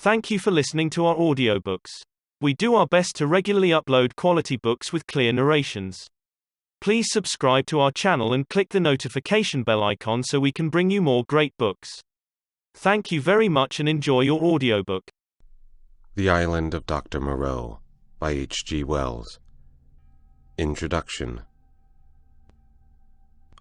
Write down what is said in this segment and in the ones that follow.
Thank you for listening to our audiobooks. We do our best to regularly upload quality books with clear narrations. Please subscribe to our channel and click the notification bell icon so we can bring you more great books. Thank you very much and enjoy your audiobook. The Island of Doctor Moreau by H.G. Wells. Introduction.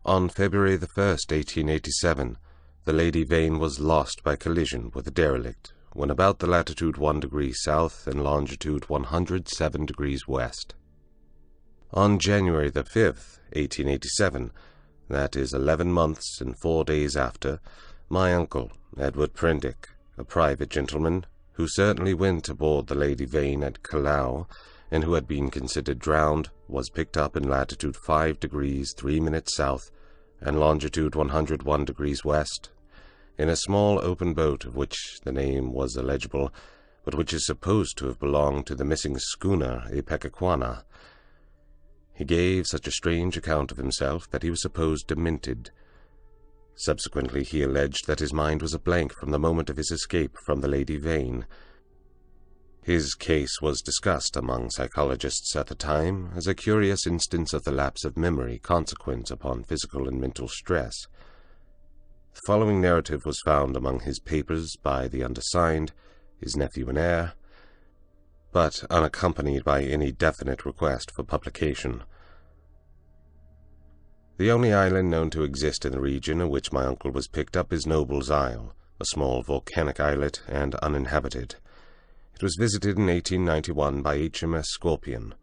On February the 1st, 1887, the Lady Vane was lost by collision with a derelict when about the latitude 1 degree south and longitude 107 degrees west. On January the 5th, 1887, that is 11 months and 4 days after, my uncle, Edward Prendick, a private gentleman, who certainly went aboard the Lady Vane at Callao, and who had been considered drowned, was picked up in latitude 5 degrees 3 minutes south and longitude 101 degrees west, in a small open boat of which the name was illegible, but which is supposed to have belonged to the missing schooner Ipecacuanha. He gave such a strange account of himself that he was supposed demented. Subsequently he alleged that his mind was a blank from the moment of his escape from the Lady Vane. His case was discussed among psychologists at the time as a curious instance of the lapse of memory consequent upon physical and mental stress. The following narrative was found among his papers by the undersigned, his nephew and heir, but unaccompanied by any definite request for publication. The only island known to exist in the region in which my uncle was picked up is Noble's Isle, a small volcanic islet and uninhabited. It was visited in 1891 by HMS Scorpion.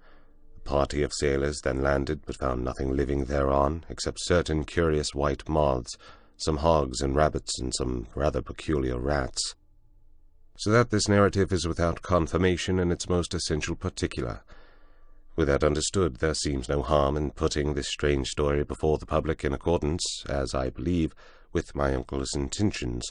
A party of sailors then landed but found nothing living thereon except certain curious white moths, some hogs and rabbits, and some rather peculiar rats. So that this narrative is without confirmation in its most essential particular. With that understood, there seems no harm in putting this strange story before the public in accordance, as I believe, with my uncle's intentions.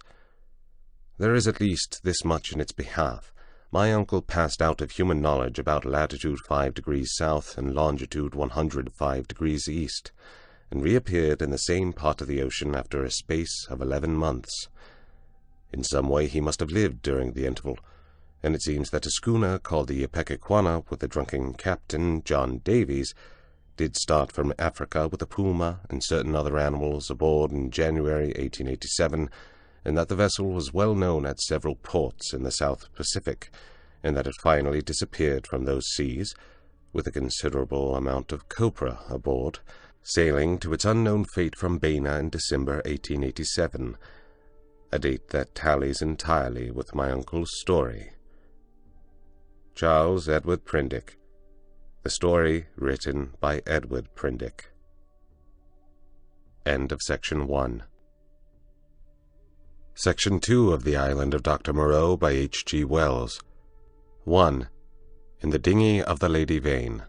There is at least this much in its behalf. My uncle passed out of human knowledge about latitude 5 degrees south and longitude 105 degrees east, and reappeared in the same part of the ocean after a space of 11 months. In some way he must have lived during the interval, and it seems that a schooner called the Ipecacuanha with the drunken captain, John Davies, did start from Africa with a puma and certain other animals aboard in January 1887, and that the vessel was well known at several ports in the South Pacific, and that it finally disappeared from those seas, with a considerable amount of copra aboard, sailing to its unknown fate from Baina in December 1887, a date that tallies entirely with my uncle's story. Charles Edward Prendick. The story written by Edward Prendick. End of Section 1. Section 2 of The Island of Doctor Moreau by H.G. Wells. 1. In the Dinghy of the Lady Vane.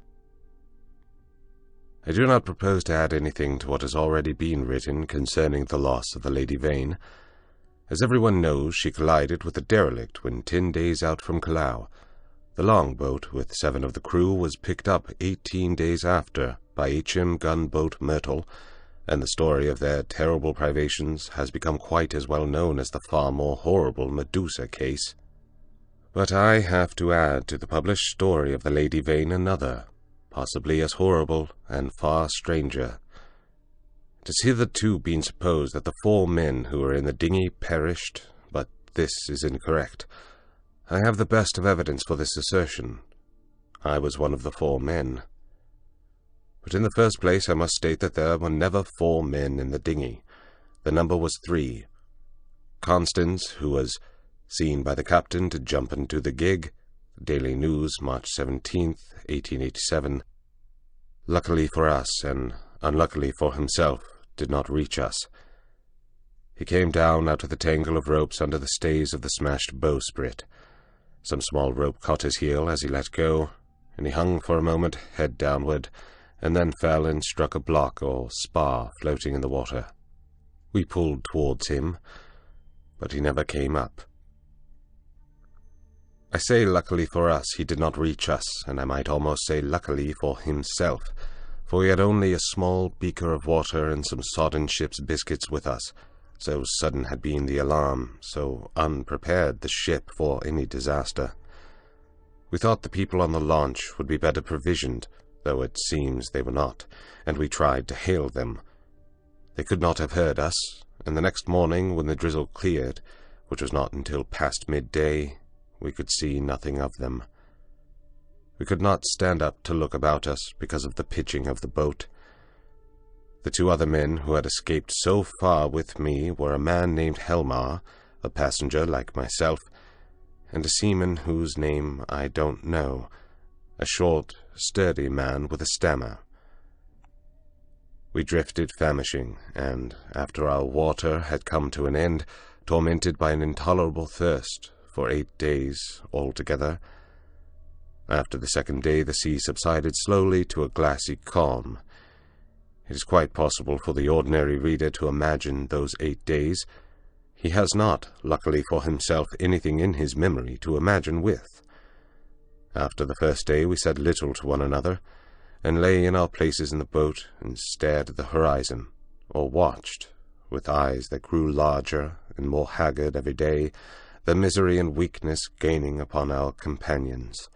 I do not propose to add anything to what has already been written concerning the loss of the Lady Vane. As everyone knows, she collided with a derelict when 10 days out from Callao. The longboat, with 7 of the crew, was picked up 18 days after by H.M. gunboat Myrtle, and the story of their terrible privations has become quite as well known as the far more horrible Medusa case. But I have to add to the published story of the Lady Vane another, possibly as horrible and far stranger. It has hitherto been supposed that the 4 men who were in the dinghy perished, but this is incorrect. I have the best of evidence for this assertion. I was one of the 4 men. But in the first place I must state that there were never 4 men in the dinghy. The number was 3. Constance, who was seen by the captain to jump into the gig, Daily News, March 17th, 1887, luckily for us, and unluckily for himself, did not reach us. He came down out of the tangle of ropes under the stays of the smashed bowsprit. Some small rope caught his heel as he let go, and he hung for a moment, head downward, and then fell and struck a block or spar floating in the water. We pulled towards him, but he never came up. I say luckily for us he did not reach us, and I might almost say luckily for himself, for we had only a small beaker of water and some sodden ship's biscuits with us, so sudden had been the alarm, so unprepared the ship for any disaster. We thought the people on the launch would be better provisioned, though it seems they were not, and we tried to hail them. They could not have heard us, and the next morning, when the drizzle cleared, which was not until past midday, we could see nothing of them. We could not stand up to look about us because of the pitching of the boat. The two other men who had escaped so far with me were a man named Helmar, a passenger like myself, and a seaman whose name I don't know, a short, sturdy man with a stammer. We drifted famishing, and, after our water had come to an end, tormented by an intolerable thirst, for 8 days altogether. After the second day the sea subsided slowly to a glassy calm. It is quite possible for the ordinary reader to imagine those 8 days. He has not, luckily for himself, anything in his memory to imagine with. After the first day we said little to one another, and lay in our places in the boat and stared at the horizon, or watched, with eyes that grew larger and more haggard every day, the misery and weakness gaining upon our companions.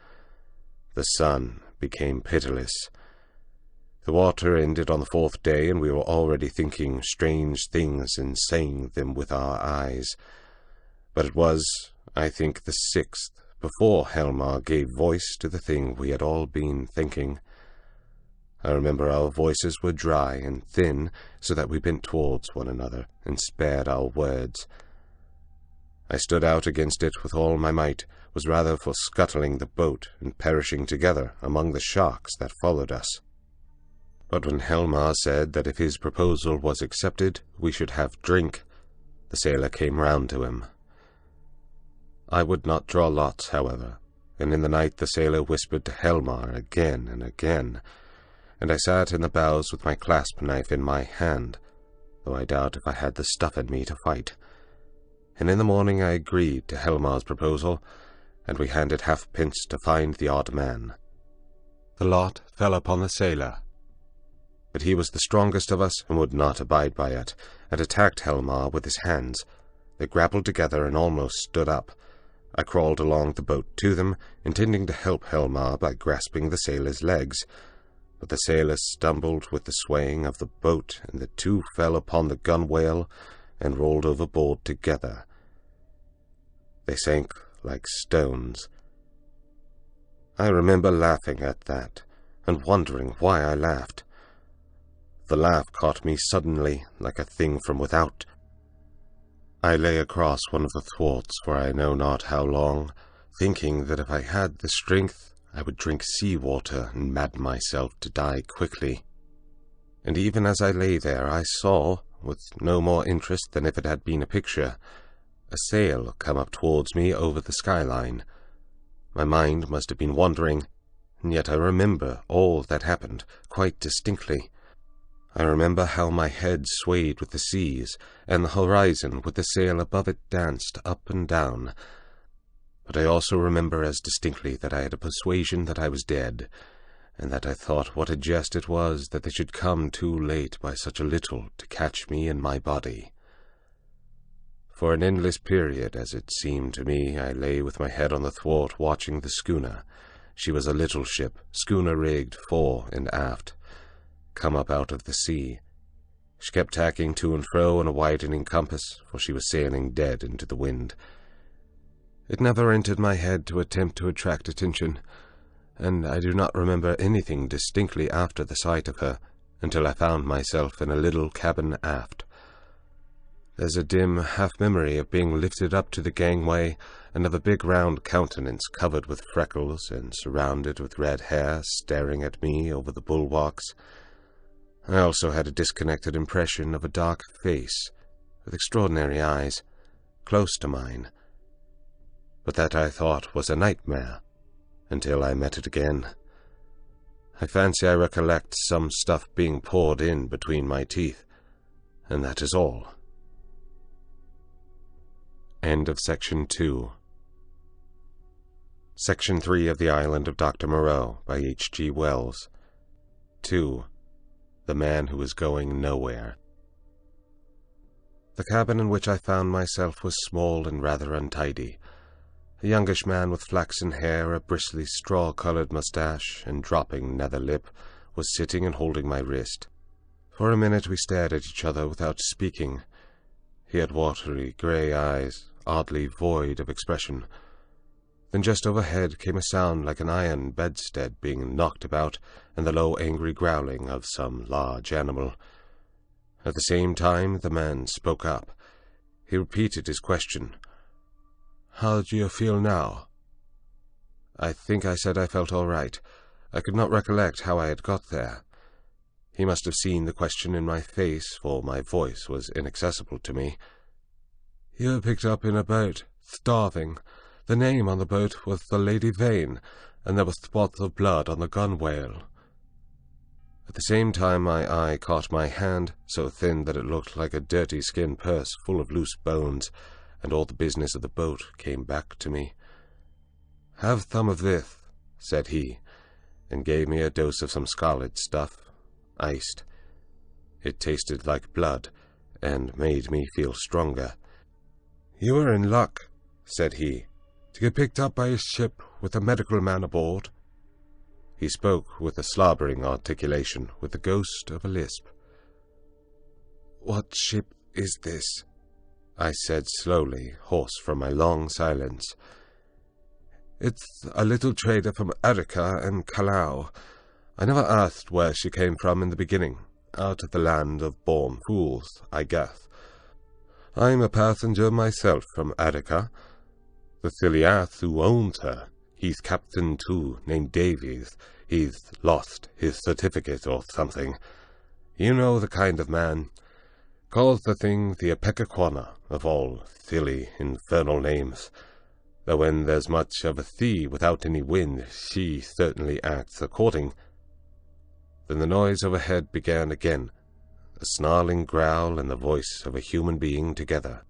The sun became pitiless. The water ended on the 4th day, and we were already thinking strange things and saying them with our eyes. But it was, I think, the 6th, before Helmar gave voice to the thing we had all been thinking. I remember our voices were dry and thin, so that we bent towards one another and spared our words. I stood out against it with all my might, was rather for scuttling the boat and perishing together among the sharks that followed us. But when Helmar said that if his proposal was accepted, we should have drink, the sailor came round to him. I would not draw lots, however, and in the night the sailor whispered to Helmar again and again, and I sat in the bows with my clasp-knife in my hand, though I doubt if I had the stuff in me to fight. And in the morning I agreed to Helmar's proposal, and we handed halfpence to find the odd man. The lot fell upon the sailor, but he was the strongest of us and would not abide by it, and attacked Helmar with his hands. They grappled together and almost stood up. I crawled along the boat to them, intending to help Helmar by grasping the sailor's legs, but the sailor stumbled with the swaying of the boat, and the two fell upon the gunwale and rolled overboard together. They sank like stones. I remember laughing at that, and wondering why I laughed. The laugh caught me suddenly, like a thing from without. I lay across one of the thwarts for I know not how long, thinking that if I had the strength, I would drink sea-water and madden myself to die quickly. And even as I lay there, I saw, with no more interest than if it had been a picture, a sail come up towards me over the skyline. My mind must have been wandering, and yet I remember all that happened quite distinctly. I remember how my head swayed with the seas, and the horizon with the sail above it danced up and down. But I also remember as distinctly that I had a persuasion that I was dead, and that I thought what a jest it was that they should come too late by such a little to catch me in my body. For an endless period, as it seemed to me, I lay with my head on the thwart watching the schooner. She was a little ship, schooner-rigged fore and aft, come up out of the sea. She kept tacking to and fro on a widening compass, for she was sailing dead into the wind. It never entered my head to attempt to attract attention, and I do not remember anything distinctly after the sight of her, until I found myself in a little cabin aft. There's a dim half-memory of being lifted up to the gangway, and of a big round countenance covered with freckles and surrounded with red hair staring at me over the bulwarks. I also had a disconnected impression of a dark face, with extraordinary eyes, close to mine, but that I thought was a nightmare, until I met it again. I fancy I recollect some stuff being poured in between my teeth, and that is all. End of Section 2. Section 3 of The Island of Doctor Moreau by H.G. Wells. 2. The Man Who Is Going Nowhere. The cabin in which I found myself was small and rather untidy. A youngish man with flaxen hair, a bristly straw-colored mustache, and dropping nether lip, was sitting and holding my wrist. For a minute we stared at each other without speaking. He had watery grey eyes, oddly void of expression. Then just overhead came a sound like an iron bedstead being knocked about, and the low angry growling of some large animal. At the same time the man spoke up. He repeated his question. "How do you feel now?" I think I said I felt all right. I could not recollect how I had got there. He must have seen the question in my face, for my voice was inaccessible to me. "You were picked up in a boat, starving. The name on the boat was the Lady Vane, and there were spots of blood on the gunwale." At the same time my eye caught my hand, so thin that it looked like a dirty skin purse full of loose bones, and all the business of the boat came back to me. "Have some of this," said he, and gave me a dose of some scarlet stuff, iced. It tasted like blood, and made me feel stronger. "You were in luck," said he, "to get picked up by a ship with a medical man aboard." He spoke with a slobbering articulation, with the ghost of a lisp. "What ship is this?" I said slowly, hoarse from my long silence. "It's a little trader from Attica and Callao. I never asked where she came from in the beginning. Out of the land of born fools, I guess. I'm a passenger myself from Attica. The silly ass who owns her, he's captain too, named Davies. He's lost his certificate or something. You know the kind of man. Calls the thing the Ipecacuanha, of all silly, infernal names. Though when there's much of a sea without any wind, she certainly acts according." Then the noise overhead began again, a snarling growl and the voice of a human being together.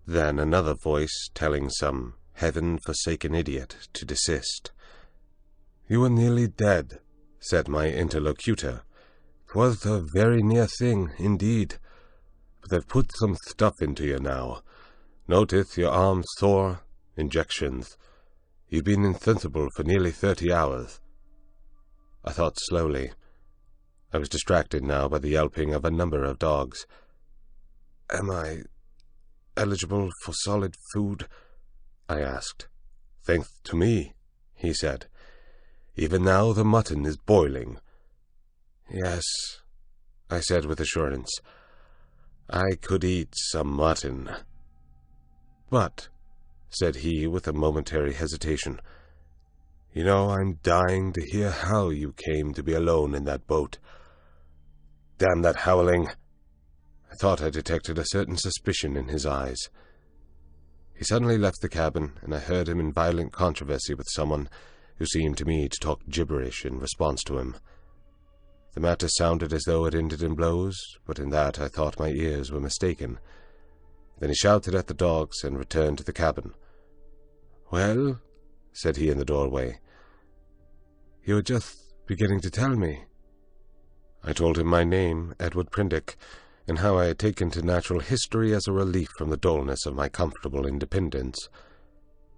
Then another voice telling some heaven-forsaken idiot to desist. "You were nearly dead," said my interlocutor. "'Twas a very near thing, indeed. But they've put some stuff into you now. Notice your arm's sore. Injections. You've been insensible for nearly 30 hours. I thought slowly. I was distracted now by the yelping of a number of dogs. "Am I eligible for solid food?" I asked. "Thanks to me," he said. "Even now the mutton is boiling." "Yes," I said with assurance. "I could eat some mutton." "But," said he with a momentary hesitation, "you know, I'm dying to hear how you came to be alone in that boat. Damn that howling!" I thought I detected a certain suspicion in his eyes. He suddenly left the cabin, and I heard him in violent controversy with someone who seemed to me to talk gibberish in response to him. The matter sounded as though it ended in blows, but in that I thought my ears were mistaken. Then he shouted at the dogs and returned to the cabin. "Well," said he in the doorway, "you were just beginning to tell me." I told him my name, Edward Prendick, and how I had taken to natural history as a relief from the dullness of my comfortable independence.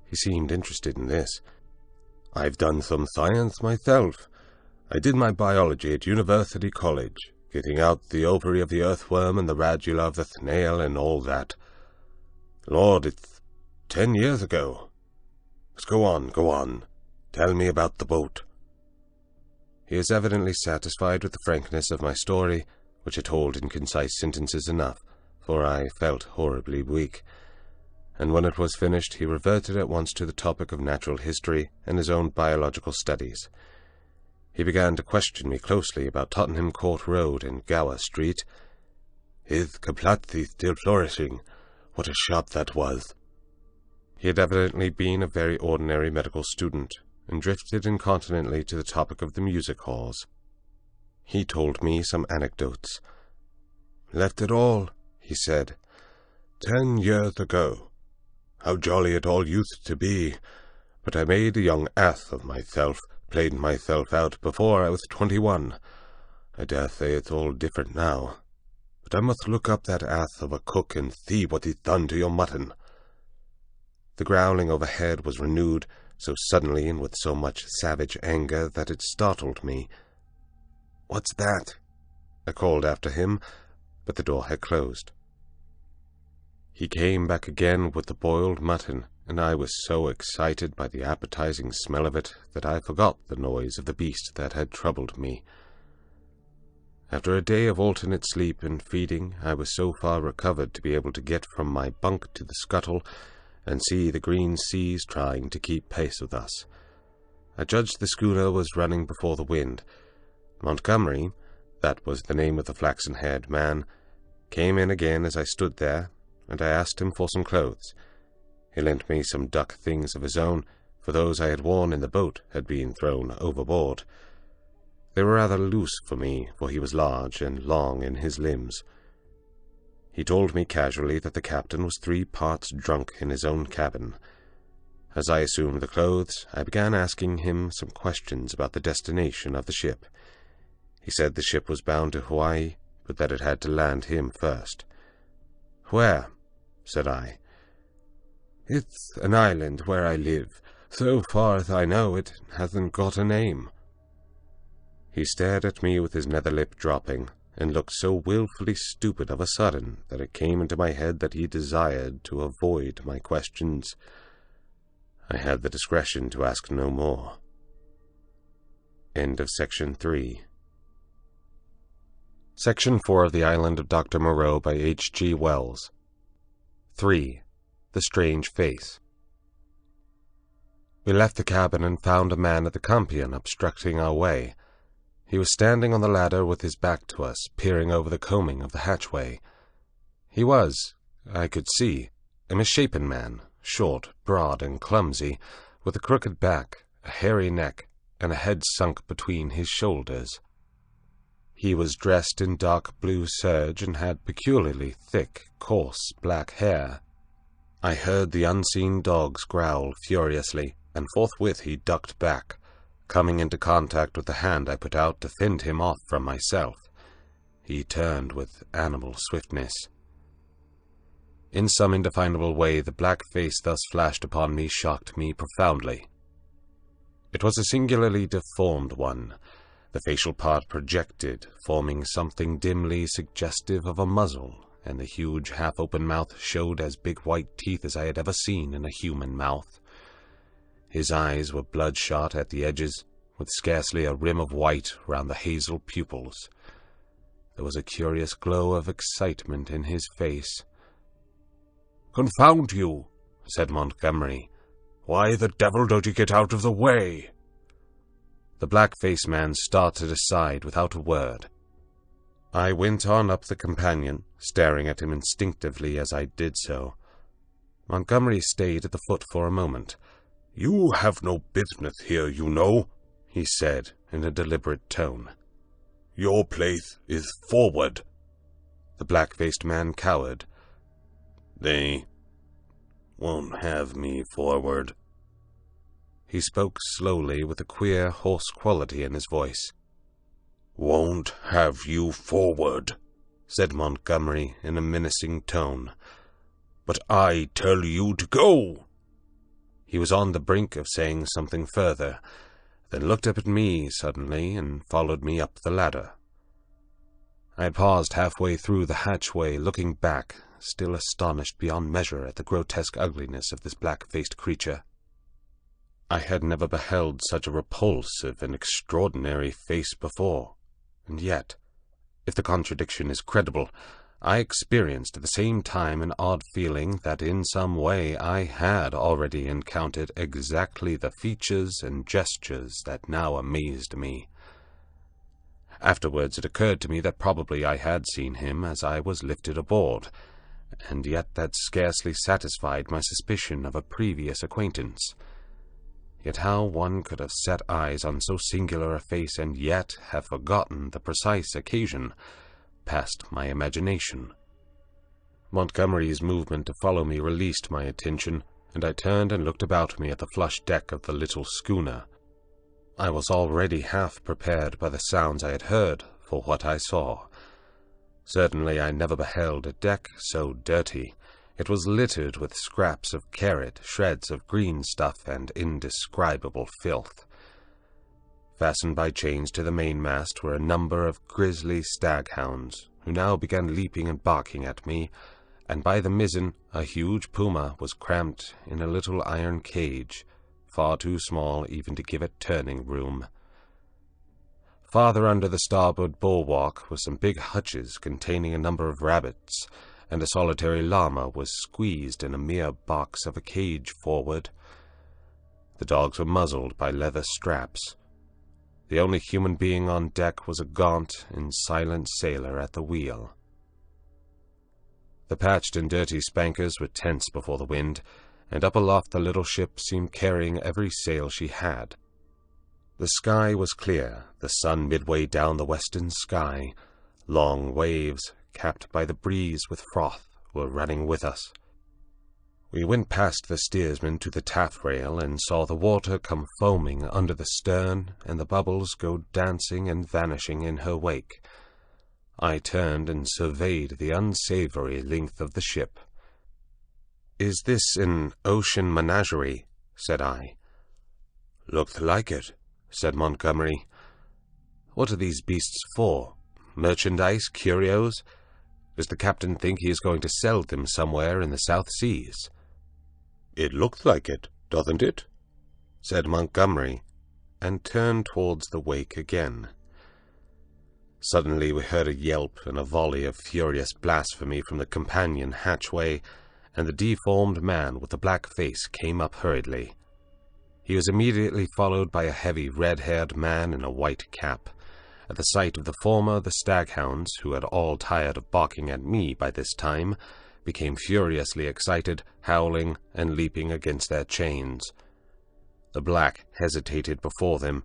He seemed interested in this. "I've done some science myself. I did my biology at University College, getting out the ovary of the earthworm and the radula of the snail and all that. Lord, it's 10 years ago. But go on. Tell me about the boat." He is evidently satisfied with the frankness of my story, which I told in concise sentences enough, for I felt horribly weak. And when it was finished, he reverted at once to the topic of natural history and his own biological studies. He began to question me closely about Tottenham Court Road and Gower Street. "Is Caplatzi still flourishing? What a shop that was!" He had evidently been a very ordinary medical student, and drifted incontinently to the topic of the music halls. He told me some anecdotes. "Left it all," he said, 10 years ago. How jolly it all used to be! But I made a young ass of myself, played myself out before I was 21. I dare say it's all different now. but I must look up that ass of a cook and see what he's done to your mutton." The growling overhead was renewed, so suddenly and with so much savage anger that it startled me. "What's that?" I called after him, but the door had closed. He came back again with the boiled mutton, and I was so excited by the appetizing smell of it that I forgot the noise of the beast that had troubled me. After a day of alternate sleep and feeding, I was so far recovered to be able to get from my bunk to the scuttle and see the green seas trying to keep pace with us. I judged the schooner was running before the wind. Montgomery, that was the name of the flaxen-haired man, came in again as I stood there, and I asked him for some clothes. He lent me some duck things of his own, for those I had worn in the boat had been thrown overboard. They were rather loose for me, for he was large and long in his limbs. He told me casually that the captain was 3 parts drunk in his own cabin. As I assumed the clothes, I began asking him some questions about the destination of the ship. He said the ship was bound to Hawaii, but that it had to land him first. "Where?" said I. "It's an island where I live. So far as I know, it hasn't got a name." He stared at me with his nether lip dropping, and looked so willfully stupid of a sudden that it came into my head that he desired to avoid my questions. I had the discretion to ask no more. End of Section 3. Section 4 of The Island of Doctor Moreau by H.G. Wells. 3. The Strange Face. We left the cabin and found a man at the campion obstructing our way. He was standing on the ladder with his back to us, peering over the combing of the hatchway. He was, I could see, a misshapen man, short, broad, and clumsy, with a crooked back, a hairy neck, and a head sunk between his shoulders. He was dressed in dark blue serge and had peculiarly thick, coarse, black hair. I heard the unseen dogs growl furiously, and forthwith he ducked back, coming into contact with the hand I put out to fend him off from myself. He turned with animal swiftness. In some indefinable way, the black face thus flashed upon me shocked me profoundly. It was a singularly deformed one. The facial part projected, forming something dimly suggestive of a muzzle, and the huge half-open mouth showed as big white teeth as I had ever seen in a human mouth. His eyes were bloodshot at the edges, with scarcely a rim of white round the hazel pupils. There was a curious glow of excitement in his face. "Confound you," said Montgomery. "Why the devil don't you get out of the way?" The black-faced man started aside without a word. I went on up the companion, staring at him instinctively as I did so. Montgomery stayed at the foot for a moment. "You have no business here, you know," he said in a deliberate tone. "Your place is forward." The black-faced man cowered. "They won't have me forward." He spoke slowly with a queer, hoarse quality in his voice. "Won't have you forward," said Montgomery in a menacing tone. "But I tell you to go." He was on the brink of saying something further, then looked up at me suddenly and followed me up the ladder. I had paused halfway through the hatchway, looking back, still astonished beyond measure at the grotesque ugliness of this black-faced creature. I had never beheld such a repulsive and extraordinary face before, and yet, if the contradiction is credible, I experienced at the same time an odd feeling that in some way I had already encountered exactly the features and gestures that now amazed me. Afterwards it occurred to me that probably I had seen him as I was lifted aboard, and yet that scarcely satisfied my suspicion of a previous acquaintance. Yet how one could have set eyes on so singular a face and yet have forgotten the precise occasion passed my imagination. Montgomery's movement to follow me released my attention, and I turned and looked about me at the flush deck of the little schooner. I was already half prepared by the sounds I had heard for what I saw. Certainly I never beheld a deck so dirty. It was littered with scraps of carrot, shreds of green stuff, and indescribable filth. Fastened by chains to the mainmast were a number of grisly staghounds, who now began leaping and barking at me, and by the mizzen a huge puma was cramped in a little iron cage, far too small even to give it turning room. Farther under the starboard bulwark were some big hutches containing a number of rabbits, and a solitary llama was squeezed in a mere box of a cage forward. The dogs were muzzled by leather straps. The only human being on deck was a gaunt and silent sailor at the wheel. The patched and dirty spankers were tense before the wind, and up aloft the little ship seemed carrying every sail she had. The sky was clear, the sun midway down the western sky. Long waves, capped by the breeze with froth, were running with us. We went past the steersman to the taffrail and saw the water come foaming under the stern and the bubbles go dancing and vanishing in her wake. I turned and surveyed the unsavory length of the ship. "Is this an ocean menagerie?" said I. "Looked like it," said Montgomery. "What are these beasts for? Merchandise? Curios? Does the captain think he is going to sell them somewhere in the South Seas?" "It looks like it, doesn't it?" said Montgomery, and turned towards the wake again. Suddenly we heard a yelp and a volley of furious blasphemy from the companion hatchway, and the deformed man with the black face came up hurriedly. He was immediately followed by a heavy, red-haired man in a white cap. At the sight of the former, the staghounds, who had all tired of barking at me by this time, became furiously excited, howling and leaping against their chains. The black hesitated before them,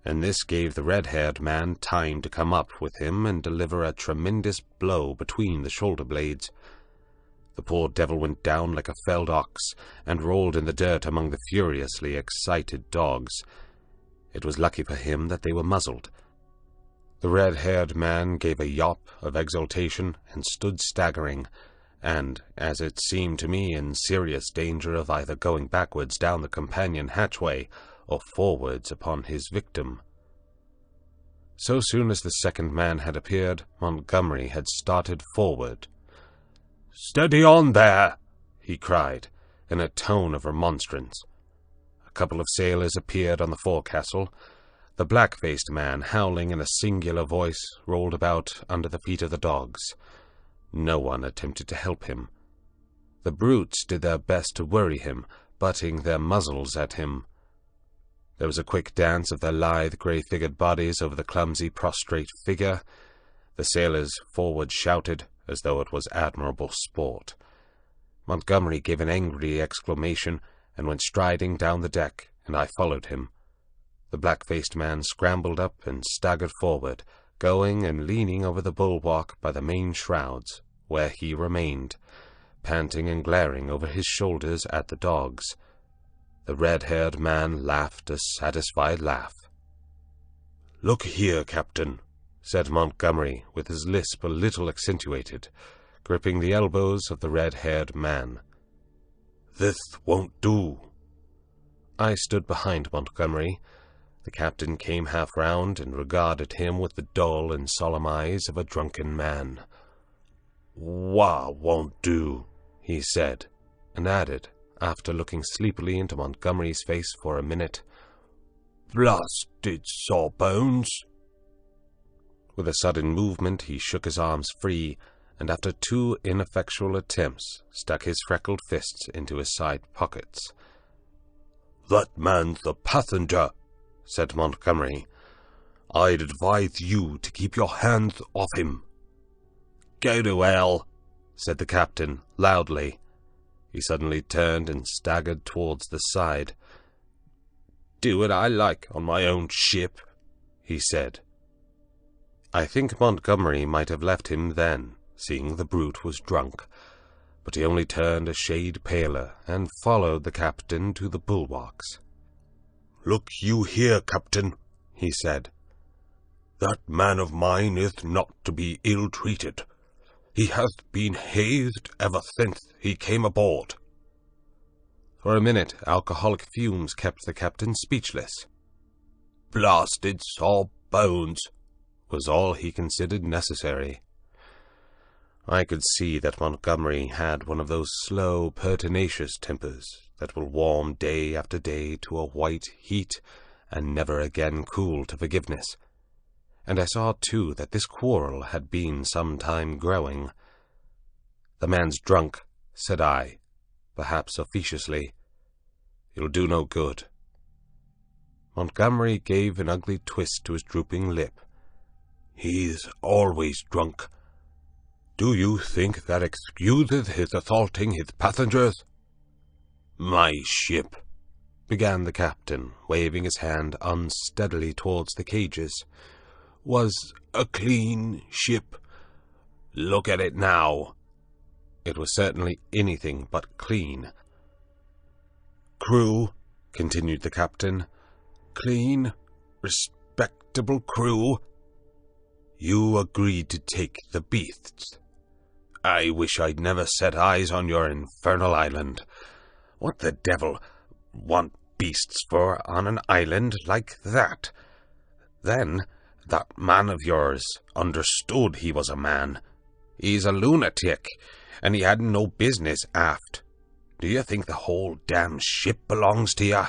and this gave the red-haired man time to come up with him and deliver a tremendous blow between the shoulder blades. The poor devil went down like a felled ox, and rolled in the dirt among the furiously excited dogs. It was lucky for him that they were muzzled. The red-haired man gave a yawp of exultation and stood staggering, and, as it seemed to me, in serious danger of either going backwards down the companion hatchway or forwards upon his victim. So soon as the second man had appeared, Montgomery had started forward. "Steady on there!" he cried, in a tone of remonstrance. A couple of sailors appeared on the forecastle. The black-faced man, howling in a singular voice, rolled about under the feet of the dogs. No one attempted to help him. The brutes did their best to worry him, butting their muzzles at him. There was a quick dance of their lithe, grey-figured bodies over the clumsy, prostrate figure. The sailors forward shouted, as though it was admirable sport. Montgomery gave an angry exclamation and went striding down the deck, and I followed him. The black-faced man scrambled up and staggered forward, going and leaning over the bulwark by the main shrouds, where he remained, panting and glaring over his shoulders at the dogs. The red-haired man laughed a satisfied laugh. "Look here, Captain," said Montgomery, with his lisp a little accentuated, gripping the elbows of the red-haired man. "This won't do." I stood behind Montgomery. The captain came half round and regarded him with the dull and solemn eyes of a drunken man. "Wha won't do," he said, and added, after looking sleepily into Montgomery's face for a minute, "Blasted sawbones." With a sudden movement he shook his arms free, and after 2 ineffectual attempts stuck his freckled fists into his side pockets. "That man's the passenger," said Montgomery. "I'd advise you to keep your hands off him." "Go to hell," said the captain, loudly. He suddenly turned and staggered towards the side. "Do what I like on my own ship," he said. I think Montgomery might have left him then, seeing the brute was drunk, but he only turned a shade paler and followed the captain to the bulwarks. "Look you here, Captain," he said. "That man of mine is not to be ill-treated. He hath been hazed ever since he came aboard." For a minute, alcoholic fumes kept the captain speechless. "Blasted saw bones," was all he considered necessary. I could see that Montgomery had one of those slow, pertinacious tempers that will warm day after day to a white heat and never again cool to forgiveness. And I saw, too, that this quarrel had been some time growing. "The man's drunk," said I, perhaps officiously. "He'll do no good." Montgomery gave an ugly twist to his drooping lip. "He's always drunk. Do you think that excuses his assaulting his passengers?" "My ship," began the captain, waving his hand unsteadily towards the cages, "was a clean ship. Look at it now." It was certainly anything but clean. "Crew," continued the captain, "clean, respectable crew. You agreed to take the beasts. I wish I'd never set eyes on your infernal island. What the devil want beasts for on an island like that? Then that man of yours understood he was a man. He's a lunatic, and he had no business aft. Do you think the whole damn ship belongs to you?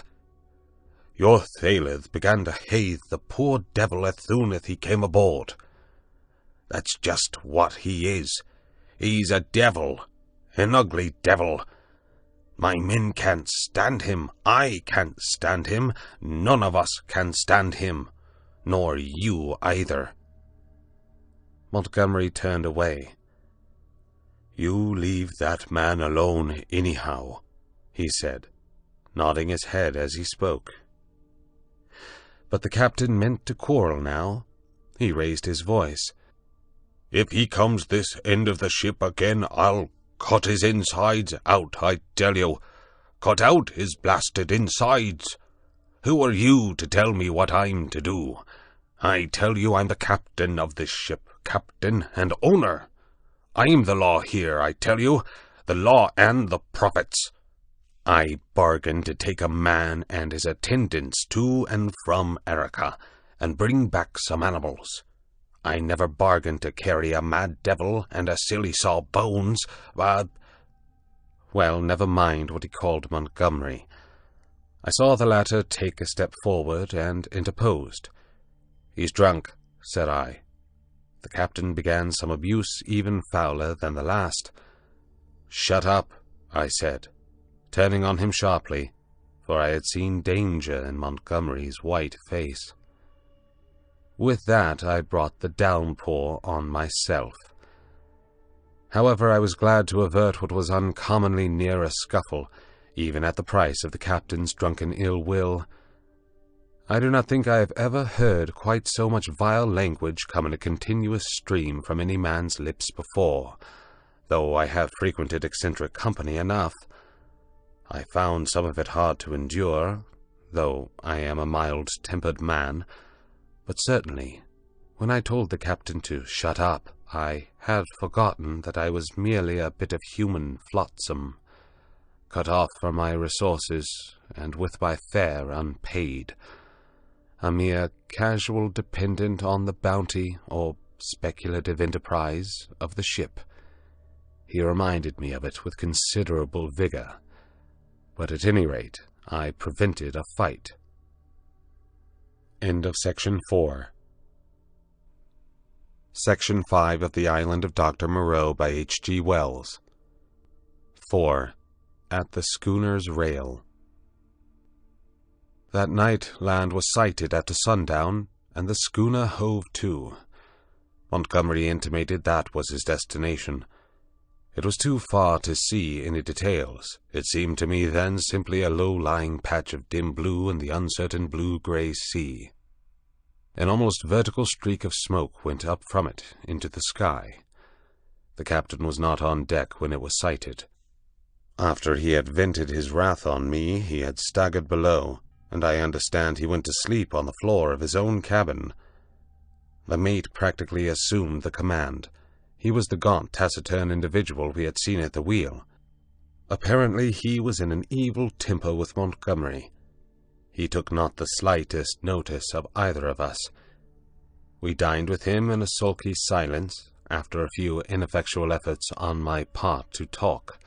Your sailors began to haze the poor devil as soon as he came aboard. That's just what he is. He's a devil, an ugly devil. My men can't stand him. I can't stand him. None of us can stand him. Nor you either." Montgomery turned away. "You leave that man alone anyhow," he said, nodding his head as he spoke. But the captain meant to quarrel now. He raised his voice. "If he comes this end of the ship again, I'll cut his insides out, I tell you. Cut out his blasted insides. Who are you to tell me what I'm to do? I tell you I'm the captain of this ship, captain and owner. I'm the law here, I tell you, the law and the prophets. I bargained to take a man and his attendants to and from Erica, and bring back some animals. I never bargained to carry a mad devil and a silly saw bones, but—" Well, never mind what he called Montgomery. I saw the latter take a step forward and interposed. "He's drunk," said I. The captain began some abuse even fouler than the last. "Shut up," I said, turning on him sharply, for I had seen danger in Montgomery's white face. With that I brought the downpour on myself. However, I was glad to avert what was uncommonly near a scuffle, even at the price of the captain's drunken ill will. I do not think I have ever heard quite so much vile language come in a continuous stream from any man's lips before, though I have frequented eccentric company enough. I found some of it hard to endure, though I am a mild-tempered man, but certainly, when I told the captain to shut up, I had forgotten that I was merely a bit of human flotsam, cut off from my resources and with my fare unpaid, a mere casual dependent on the bounty or speculative enterprise of the ship. He reminded me of it with considerable vigor, but at any rate I prevented a fight. End of Section 4. Section 5 of The Island of Doctor Moreau by H.G. Wells. 4. At the Schooner's Rail. That night land was sighted after sundown, and the schooner hove to. Montgomery intimated that was his destination. It was too far to see any details. It seemed to me then simply a low-lying patch of dim blue in the uncertain blue-gray sea. An almost vertical streak of smoke went up from it into the sky. The captain was not on deck when it was sighted. After he had vented his wrath on me, he had staggered below, and I understand he went to sleep on the floor of his own cabin. The mate practically assumed the command. He was the gaunt, taciturn individual we had seen at the wheel. Apparently he was in an evil temper with Montgomery. He took not the slightest notice of either of us. We dined with him in a sulky silence, after a few ineffectual efforts on my part to talk.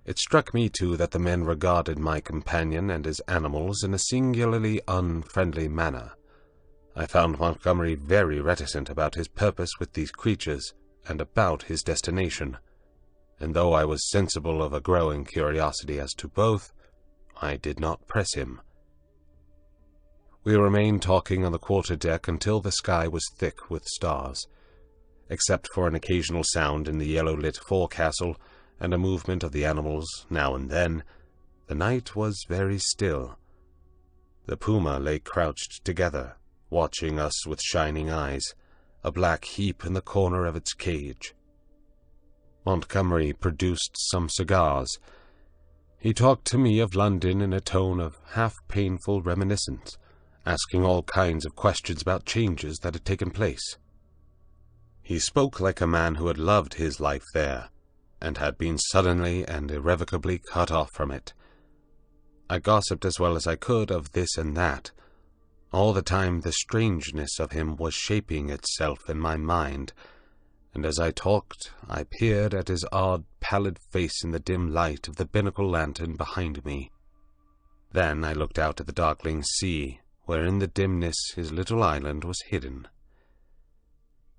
It struck me, too, that the men regarded my companion and his animals in a singularly unfriendly manner. I found Montgomery very reticent about his purpose with these creatures and about his destination, and though I was sensible of a growing curiosity as to both, I did not press him. We remained talking on the quarter-deck until the sky was thick with stars. Except for an occasional sound in the yellow-lit forecastle and a movement of the animals now and then, the night was very still. The puma lay crouched together, watching us with shining eyes, a black heap in the corner of its cage. Montgomery produced some cigars. He talked to me of London in a tone of half-painful reminiscence, asking all kinds of questions about changes that had taken place. He spoke like a man who had loved his life there, and had been suddenly and irrevocably cut off from it. I gossiped as well as I could of this and that. All the time the strangeness of him was shaping itself in my mind, and as I talked I peered at his odd, pallid face in the dim light of the binnacle lantern behind me. Then I looked out at the darkling sea, where in the dimness his little island was hidden.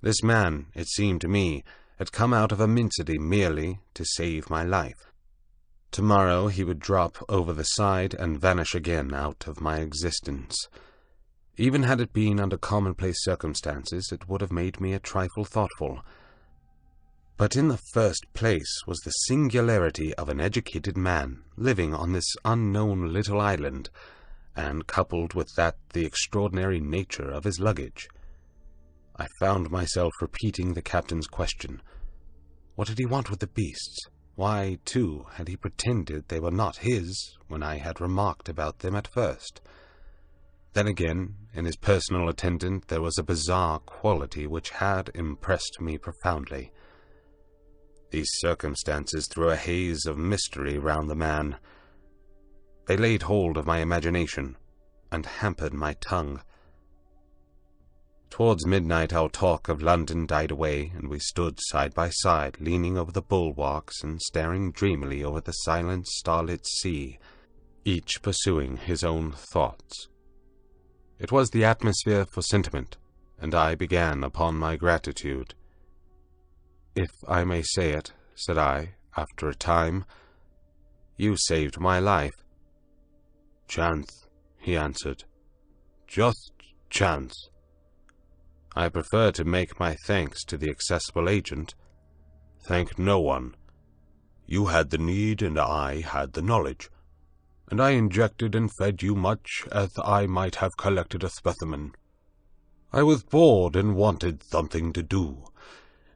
This man, it seemed to me, had come out of immensity merely to save my life. Tomorrow he would drop over the side and vanish again out of my existence. Even had it been under commonplace circumstances, it would have made me a trifle thoughtful. But in the first place was the singularity of an educated man living on this unknown little island, and coupled with that the extraordinary nature of his luggage. I found myself repeating the captain's question. What did he want with the beasts? Why, too, had he pretended they were not his, when I had remarked about them at first? Then again, in his personal attendant there was a bizarre quality which had impressed me profoundly. These circumstances threw a haze of mystery round the man. They laid hold of my imagination, and hampered my tongue. Towards midnight our talk of London died away, and we stood side by side, leaning over the bulwarks and staring dreamily over the silent, starlit sea, each pursuing his own thoughts. It was the atmosphere for sentiment, and I began upon my gratitude. "If I may say it," said I, after a time, "you saved my life." "Chance," he answered. "Just chance. I prefer to make my thanks to the accessible agent. Thank no one. You had the need and I had the knowledge, and I injected and fed you much as I might have collected a specimen. I was bored and wanted something to do.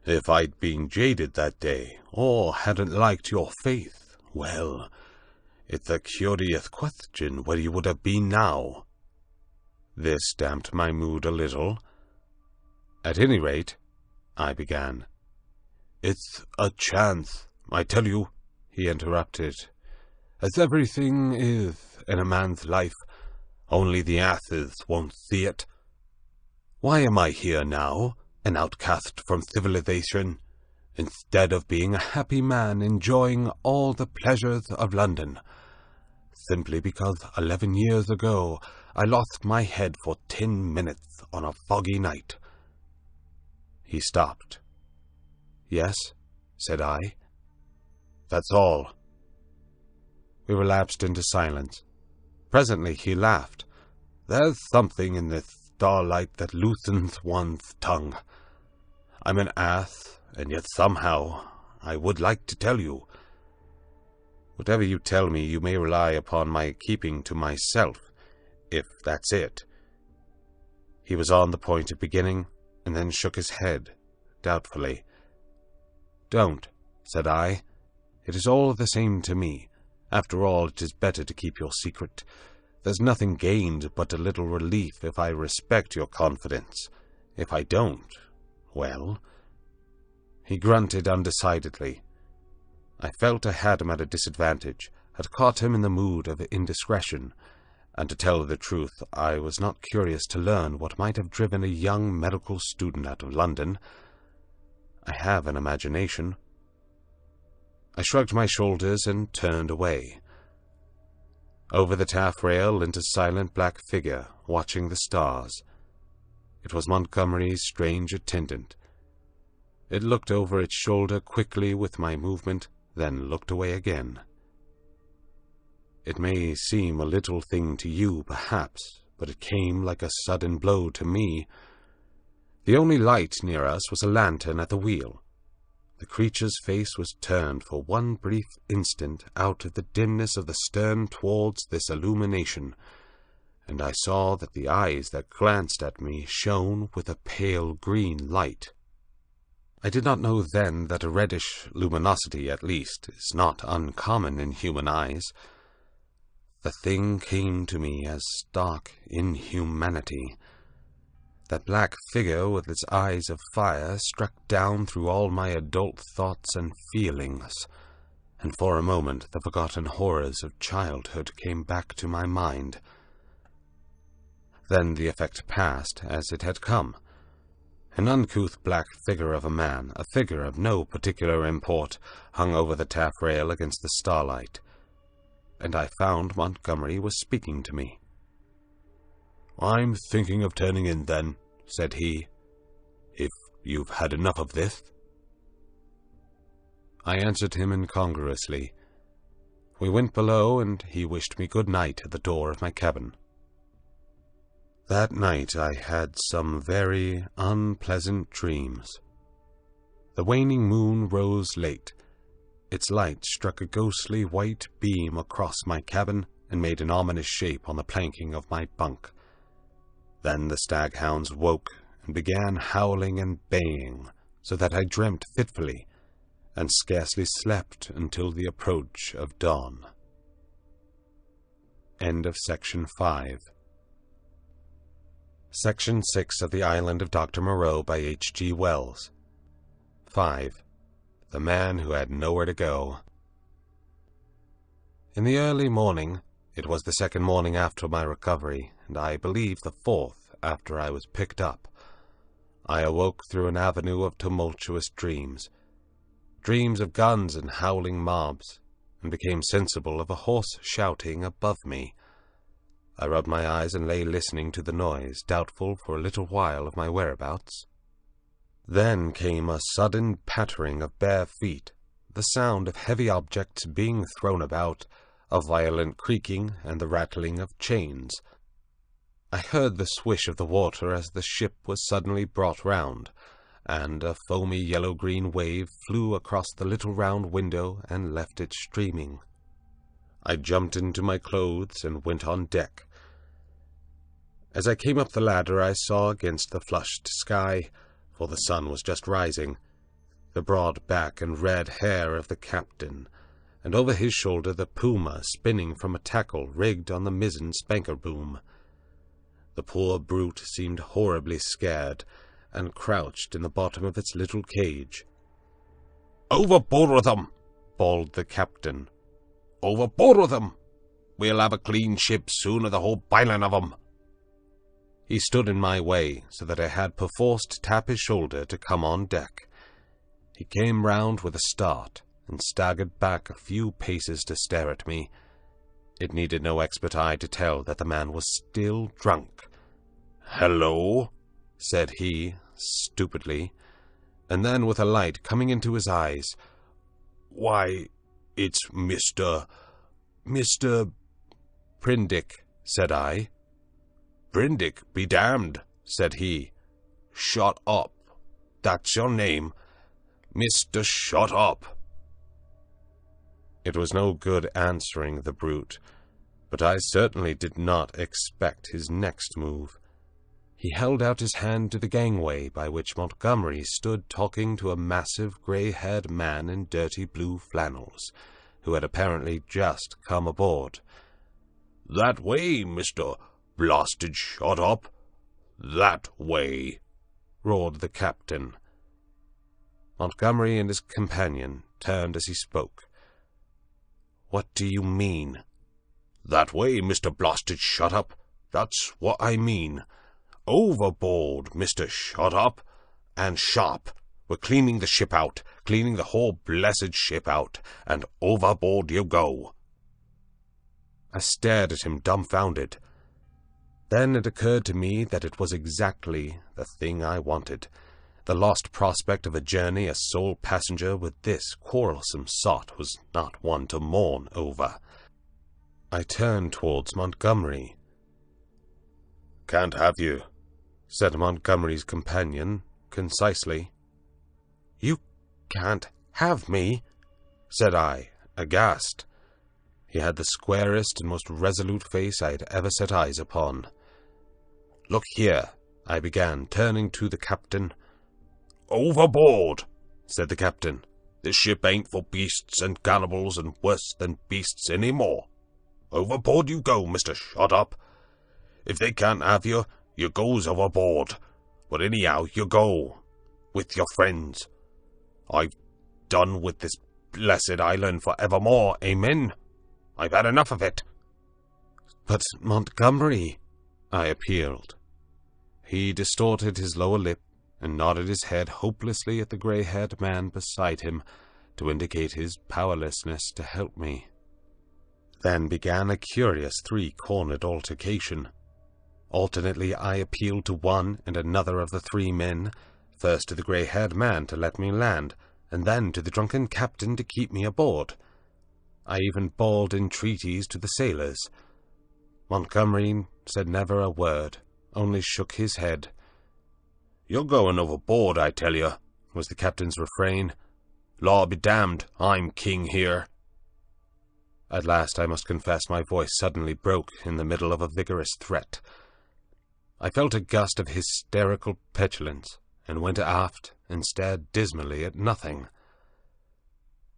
If I'd been jaded that day, or hadn't liked your faith, well, it's a curious question where you would have been now." This damped my mood a little. "At any rate," I began. "It's a chance, I tell you," he interrupted, "as everything is in a man's life, only the asses won't see it. Why am I here now, an outcast from civilization, instead of being a happy man enjoying all the pleasures of London? Simply because 11 years ago I lost my head for 10 minutes on a foggy night." He stopped. "Yes," said I. "That's all." We relapsed into silence. Presently he laughed. "There's something in this starlight that loosens one's tongue. I'm an ass, and yet somehow I would like to tell you." "Whatever you tell me, you may rely upon my keeping to myself, if that's it." He was on the point of beginning, and then shook his head, doubtfully. "Don't," said I. "It is all the same to me. After all, it is better to keep your secret. There's nothing gained but a little relief if I respect your confidence. If I don't, well..." He grunted undecidedly. I felt I had him at a disadvantage, had caught him in the mood of indiscretion, and to tell the truth, I was not curious to learn what might have driven a young medical student out of London. I have an imagination. I shrugged my shoulders and turned away. Over the taffrail leant a silent black figure, watching the stars. It was Montgomery's strange attendant. It looked over its shoulder quickly with my movement, then looked away again. It may seem a little thing to you, perhaps, but it came like a sudden blow to me. The only light near us was a lantern at the wheel. The creature's face was turned for one brief instant out of the dimness of the stern towards this illumination, and I saw that the eyes that glanced at me shone with a pale green light. I did not know then that a reddish luminosity, at least, is not uncommon in human eyes. The thing came to me as stark inhumanity. That black figure with its eyes of fire struck down through all my adult thoughts and feelings, and for a moment the forgotten horrors of childhood came back to my mind. Then the effect passed as it had come. An uncouth black figure of a man, a figure of no particular import, hung over the taffrail against the starlight, and I found Montgomery was speaking to me. "I'm thinking of turning in, then," said he, "if you've had enough of this." I answered him incongruously. We went below, and he wished me good night at the door of my cabin. That night I had some very unpleasant dreams. The waning moon rose late. Its light struck a ghostly white beam across my cabin and made an ominous shape on the planking of my bunk. Then the staghounds woke and began howling and baying, so that I dreamt fitfully, and scarcely slept until the approach of dawn. End of Section 5. Section 6 of The Island of Doctor Moreau by H.G. Wells. 5. The Man Who Had Nowhere to Go. In the early morning, it was the second morning after my recovery, and I believe the fourth after I was picked up, I awoke through an avenue of tumultuous dreams of guns and howling mobs, and became sensible of a hoarse shouting above me. I rubbed my eyes and lay listening to the noise, doubtful for a little while of my whereabouts. Then came a sudden pattering of bare feet, the sound of heavy objects being thrown about, a violent creaking, and the rattling of chains. I heard the swish of the water as the ship was suddenly brought round, and a foamy yellow-green wave flew across the little round window and left it streaming. I jumped into my clothes and went on deck. As I came up the ladder, I saw against the flushed sky, for the sun was just rising, the broad back and red hair of the captain, and over his shoulder the puma spinning from a tackle rigged on the mizzen spanker boom. The poor brute seemed horribly scared, and crouched in the bottom of its little cage. "Overboard with 'em!" bawled the captain. "Overboard with 'em! We'll have a clean ship soon, or the whole bilin' of 'em!" He stood in my way, so that I had perforce to tap his shoulder to come on deck. He came round with a start, and staggered back a few paces to stare at me. It needed no expert eye to tell that the man was still drunk. "Hello," said he, stupidly, and then with a light coming into his eyes, "Why, it's Mr. Prendick," said I. "Prendick be damned," said he. "Shut up. That's your name. Mr. Shut Up." It was no good answering the brute, but I certainly did not expect his next move. He held out his hand to the gangway by which Montgomery stood talking to a massive grey-haired man in dirty blue flannels, who had apparently just come aboard. "That way, Mr. Blasted Shut Up. That way," roared the captain. Montgomery and his companion turned as he spoke. "What do you mean?" "That way, Mr. Blasted Shut-Up. That's what I mean. Overboard, Mr. Shut-Up. And sharp. We're cleaning the ship out, cleaning the whole blessed ship out, and overboard you go." I stared at him dumbfounded. Then it occurred to me that it was exactly the thing I wanted. The lost prospect of a journey as sole passenger with this quarrelsome sot was not one to mourn over. I turned towards Montgomery. "Can't have you," said Montgomery's companion, concisely. "You can't have me," said I, aghast. He had the squarest and most resolute face I had ever set eyes upon. "Look here," I began, turning to the captain. "Overboard," said the captain. "This ship ain't for beasts and cannibals and worse than beasts any more. Overboard you go, Mr. Shut-Up. If they can't have you, you goes overboard. But anyhow, you go. With your friends. I've done with this blessed island for evermore, amen? I've had enough of it." "But Montgomery," I appealed. He distorted his lower lip and nodded his head hopelessly at the grey-haired man beside him to indicate his powerlessness to help me. Then began a curious three-cornered altercation. Alternately I appealed to one and another of the three men, first to the grey-haired man to let me land, and then to the drunken captain to keep me aboard. I even bawled entreaties to the sailors. Montgomery said never a word, only shook his head. "You're going overboard, I tell you," was the captain's refrain. "Law be damned, I'm king here." At last I must confess my voice suddenly broke in the middle of a vigorous threat. I felt a gust of hysterical petulance, and went aft and stared dismally at nothing.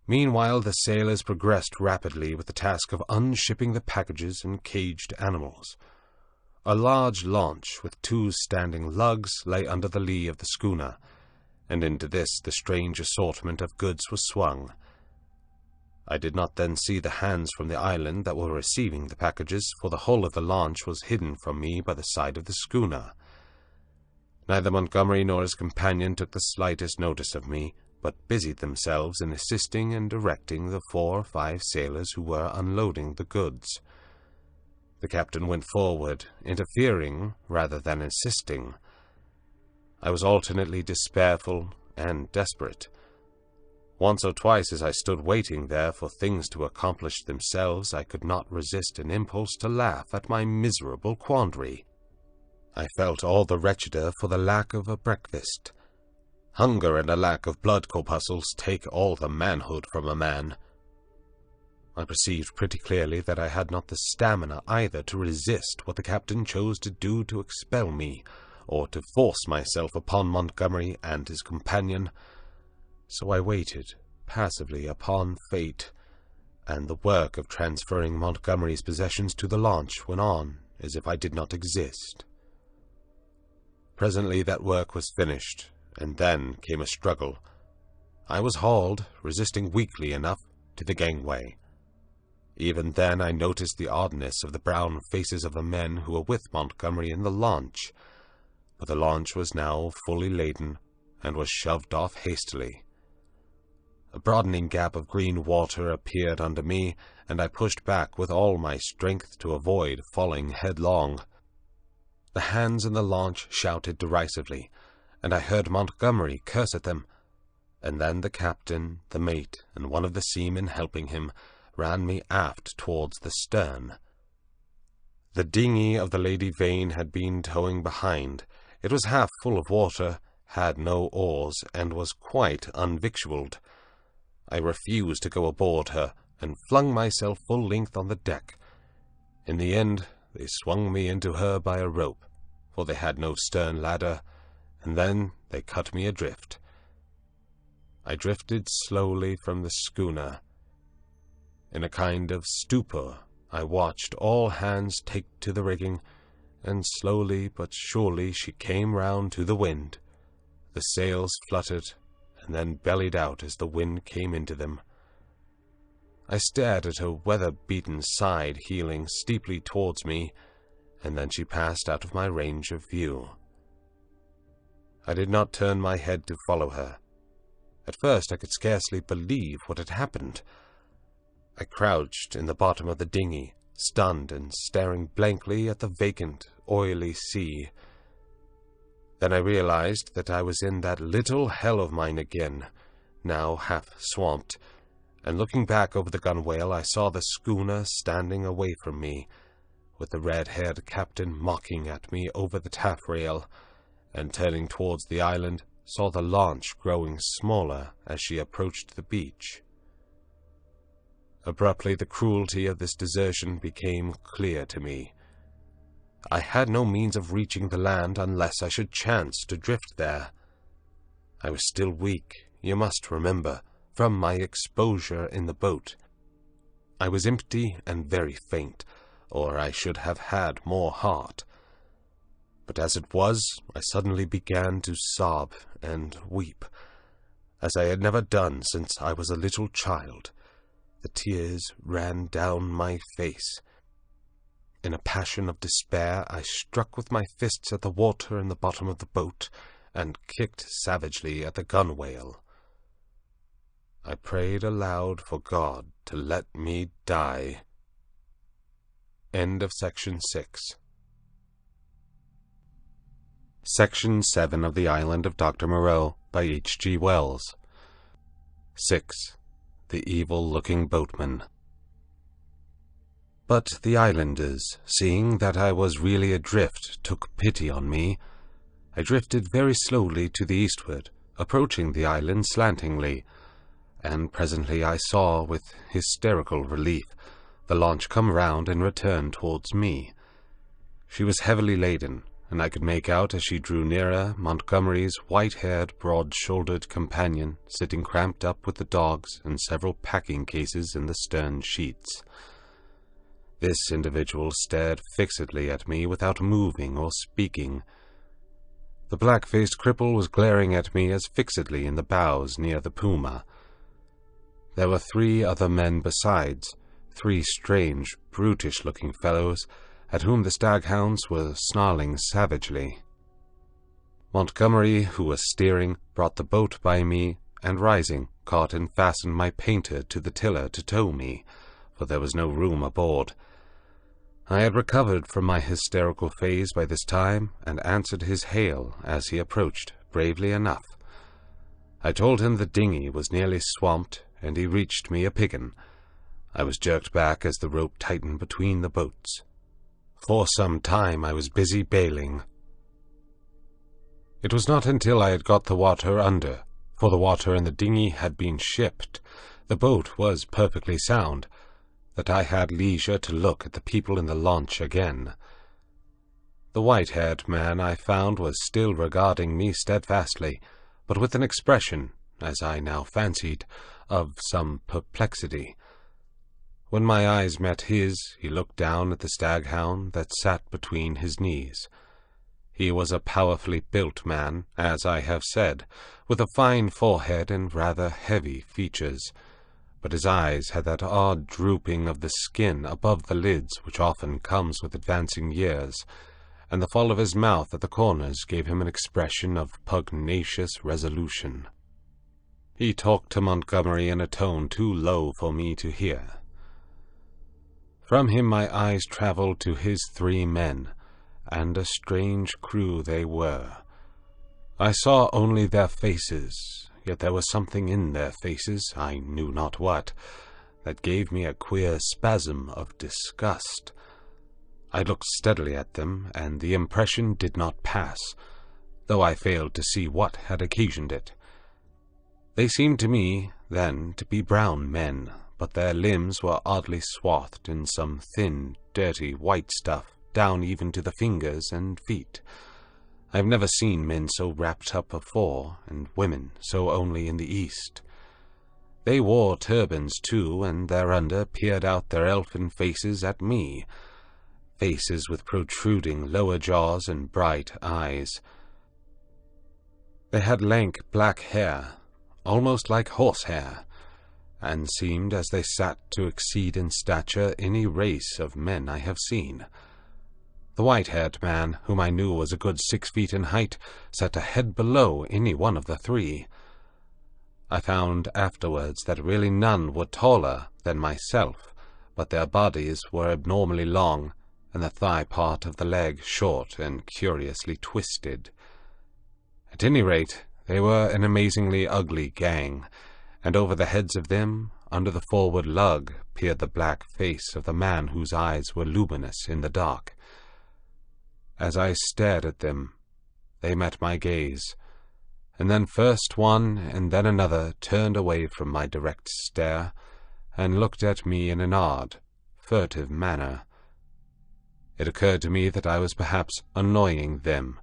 Meanwhile the sailors progressed rapidly with the task of unshipping the packages and caged animals. A large launch with 2 standing lugs lay under the lee of the schooner, and into this the strange assortment of goods was swung. I did not then see the hands from the island that were receiving the packages, for the hull of the launch was hidden from me by the side of the schooner. Neither Montgomery nor his companion took the slightest notice of me, but busied themselves in assisting and directing the 4 or 5 sailors who were unloading the goods. The captain went forward, interfering rather than assisting. I was alternately despairful and desperate. Once or twice as I stood waiting there for things to accomplish themselves, I could not resist an impulse to laugh at my miserable quandary. I felt all the wretcheder for the lack of a breakfast. Hunger and a lack of blood corpuscles take all the manhood from a man. I perceived pretty clearly that I had not the stamina either to resist what the captain chose to do to expel me, or to force myself upon Montgomery and his companion. So I waited passively upon fate, and the work of transferring Montgomery's possessions to the launch went on as if I did not exist. Presently that work was finished, and then came a struggle. I was hauled, resisting weakly enough, to the gangway. Even then I noticed the oddness of the brown faces of the men who were with Montgomery in the launch, but the launch was now fully laden, and was shoved off hastily. A broadening gap of green water appeared under me, and I pushed back with all my strength to avoid falling headlong. The hands in the launch shouted derisively, and I heard Montgomery curse at them, and then the captain, the mate, and one of the seamen helping him, ran me aft towards the stern. The dinghy of the Lady Vane had been towing behind. It was half full of water, had no oars, and was quite unvictualled. I refused to go aboard her, and flung myself full length on the deck. In the end, they swung me into her by a rope, for they had no stern ladder, and then they cut me adrift. I drifted slowly from the schooner. In a kind of stupor, I watched all hands take to the rigging, and slowly but surely she came round to the wind. The sails fluttered, and then bellied out as the wind came into them. I stared at her weather-beaten side heeling steeply towards me, and then she passed out of my range of view. I did not turn my head to follow her. At first I could scarcely believe what had happened. I crouched in the bottom of the dinghy, stunned and staring blankly at the vacant, oily sea. Then I realized that I was in that little hell of mine again, now half swamped, and looking back over the gunwale I saw the schooner standing away from me, with the red-haired captain mocking at me over the taffrail, and turning towards the island, saw the launch growing smaller as she approached the beach. Abruptly the cruelty of this desertion became clear to me. I had no means of reaching the land unless I should chance to drift there. I was still weak, you must remember, from my exposure in the boat. I was empty and very faint, or I should have had more heart. But as it was, I suddenly began to sob and weep, as I had never done since I was a little child. The tears ran down my face. In a passion of despair, I struck with my fists at the water in the bottom of the boat, and kicked savagely at the gunwale. I prayed aloud for God to let me die. End of Section 6. Section 7 of The Island of Doctor Moreau by H.G. Wells. 6. The Evil-Looking Boatman. But the islanders, seeing that I was really adrift, took pity on me. I drifted very slowly to the eastward, approaching the island slantingly, and presently I saw, with hysterical relief, the launch come round and return towards me. She was heavily laden, and I could make out as she drew nearer Montgomery's white-haired, broad-shouldered companion, sitting cramped up with the dogs and several packing cases in the stern sheets. This individual stared fixedly at me without moving or speaking. The black-faced cripple was glaring at me as fixedly in the bows near the Puma. There were 3 other men besides, 3 strange, brutish-looking fellows, at whom the staghounds were snarling savagely. Montgomery, who was steering, brought the boat by me, and rising, caught and fastened my painter to the tiller to tow me, for there was no room aboard. I had recovered from my hysterical phase by this time, and answered his hail as he approached, bravely enough. I told him the dinghy was nearly swamped, and he reached me a piggin. I was jerked back as the rope tightened between the boats. For some time I was busy bailing. It was not until I had got the water under, for the water in the dinghy had been shipped, the boat was perfectly sound, that I had leisure to look at the people in the launch again. The white-haired man, I found, was still regarding me steadfastly, but with an expression, as I now fancied, of some perplexity. When my eyes met his, he looked down at the staghound that sat between his knees. He was a powerfully built man, as I have said, with a fine forehead and rather heavy features, but his eyes had that odd drooping of the skin above the lids which often comes with advancing years, and the fall of his mouth at the corners gave him an expression of pugnacious resolution. He talked to Montgomery in a tone too low for me to hear. From him my eyes travelled to his 3 men, and a strange crew they were. I saw only their faces, yet there was something in their faces, I knew not what, that gave me a queer spasm of disgust. I looked steadily at them, and the impression did not pass, though I failed to see what had occasioned it. They seemed to me, then, to be brown men, but their limbs were oddly swathed in some thin, dirty, white stuff, down even to the fingers and feet. I have never seen men so wrapped up before, and women so only in the East. They wore turbans, too, and thereunder peered out their elfin faces at me, faces with protruding lower jaws and bright eyes. They had lank black hair, almost like horsehair, and seemed, as they sat, to exceed in stature any race of men I have seen. The white-haired man, whom I knew was a good 6 feet in height, sat a head below any one of the three. I found afterwards that really none were taller than myself, but their bodies were abnormally long, and the thigh part of the leg short and curiously twisted. At any rate, they were an amazingly ugly gang, and over the heads of them, under the forward lug, peered the black face of the man whose eyes were luminous in the dark. As I stared at them, they met my gaze, and then first one and then another turned away from my direct stare, and looked at me in an odd, furtive manner. It occurred to me that I was perhaps annoying them,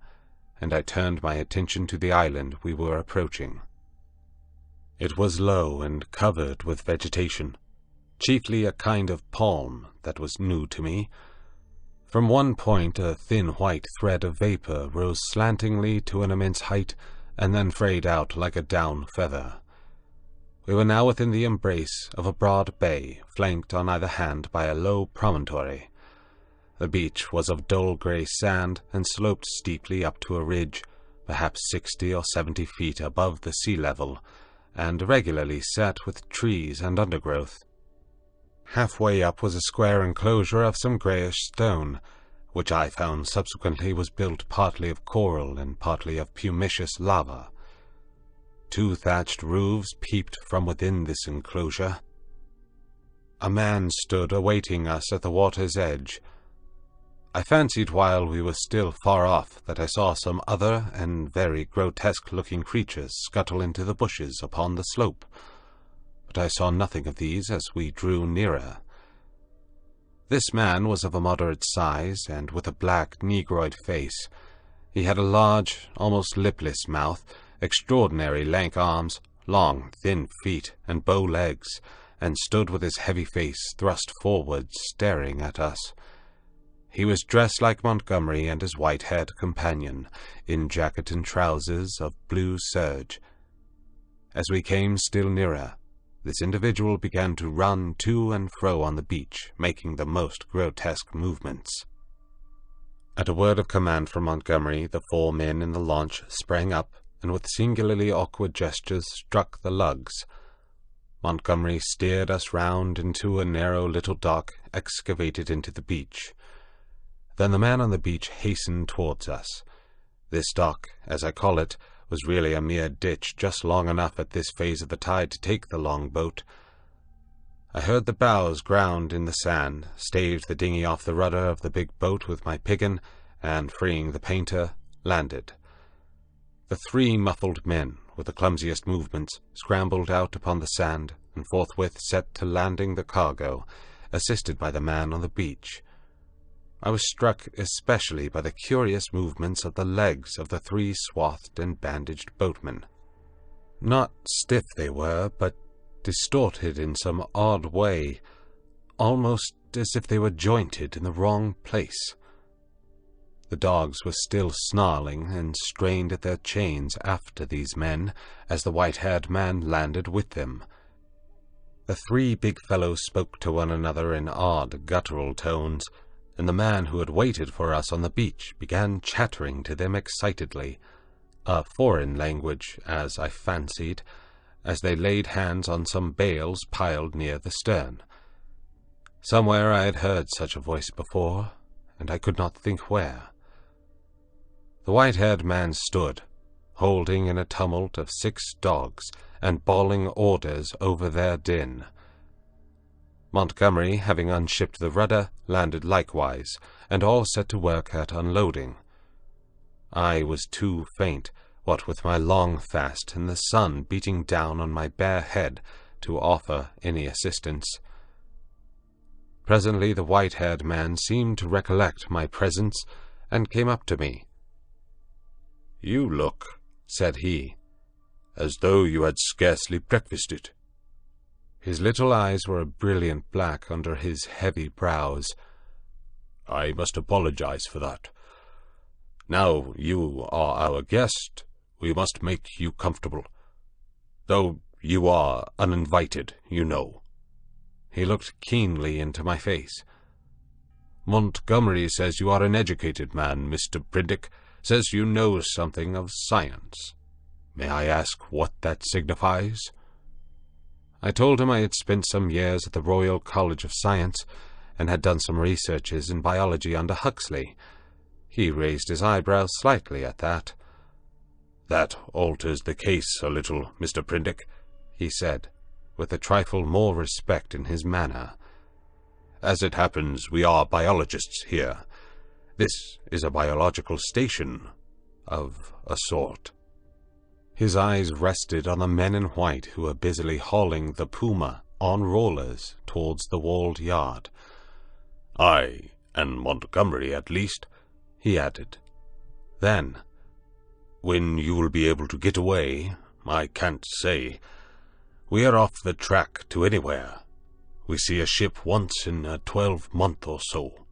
and I turned my attention to the island we were approaching. It was low and covered with vegetation, chiefly a kind of palm that was new to me. From one point a thin white thread of vapor rose slantingly to an immense height, and then frayed out like a down feather. We were now within the embrace of a broad bay, flanked on either hand by a low promontory. The beach was of dull grey sand, and sloped steeply up to a ridge, perhaps 60 or 70 feet above the sea level, and regularly set with trees and undergrowth. Halfway up was a square enclosure of some greyish stone, which I found subsequently was built partly of coral and partly of pumiceous lava. 2 thatched roofs peeped from within this enclosure. A man stood awaiting us at the water's edge. I fancied while we were still far off that I saw some other and very grotesque-looking creatures scuttle into the bushes upon the slope, but I saw nothing of these as we drew nearer. This man was of a moderate size, and with a black, negroid face. He had a large, almost lipless mouth, extraordinary lank arms, long, thin feet, and bow legs, and stood with his heavy face thrust forward, staring at us. He was dressed like Montgomery and his white-haired companion, in jacket and trousers of blue serge. As we came still nearer, this individual began to run to and fro on the beach, making the most grotesque movements. At a word of command from Montgomery, the 4 men in the launch sprang up, and with singularly awkward gestures struck the lugs. Montgomery steered us round into a narrow little dock excavated into the beach. Then the man on the beach hastened towards us. This dock, as I call it, was really a mere ditch, just long enough at this phase of the tide to take the long boat. I heard the bows ground in the sand, staved the dinghy off the rudder of the big boat with my piggin, and, freeing the painter, landed. The 3 muffled men, with the clumsiest movements, scrambled out upon the sand, and forthwith set to landing the cargo, assisted by the man on the beach. I was struck especially by the curious movements of the legs of the 3 swathed and bandaged boatmen. Not stiff they were, but distorted in some odd way, almost as if they were jointed in the wrong place. The dogs were still snarling and strained at their chains after these men, as the white-haired man landed with them. The 3 big fellows spoke to one another in odd, guttural tones, and the man who had waited for us on the beach began chattering to them excitedly, a foreign language, as I fancied, as they laid hands on some bales piled near the stern. Somewhere I had heard such a voice before, and I could not think where. The white-haired man stood, holding in a tumult of 6 dogs, and bawling orders over their din. Montgomery, having unshipped the rudder, landed likewise, and all set to work at unloading. I was too faint, what with my long fast and the sun beating down on my bare head, to offer any assistance. Presently the white-haired man seemed to recollect my presence, and came up to me. "You look," said he, "as though you had scarcely breakfasted." His little eyes were a brilliant black under his heavy brows. "I must apologize for that. Now you are our guest, we must make you comfortable. Though you are uninvited, you know." He looked keenly into my face. "Montgomery says you are an educated man, Mr. Prendick, says you know something of science. May I ask what that signifies?" I told him I had spent some years at the Royal College of Science, and had done some researches in biology under Huxley. He raised his eyebrows slightly at that. "That alters the case a little, Mr. Prendick," he said, with a trifle more respect in his manner. "As it happens, we are biologists here. This is a biological station, of a sort." His eyes rested on the men in white who were busily hauling the Puma on rollers towards the walled yard. "I, and Montgomery at least," he added. Then, "When you will be able to get away, I can't say. We are off the track to anywhere. We see a ship once in a 12-month or so."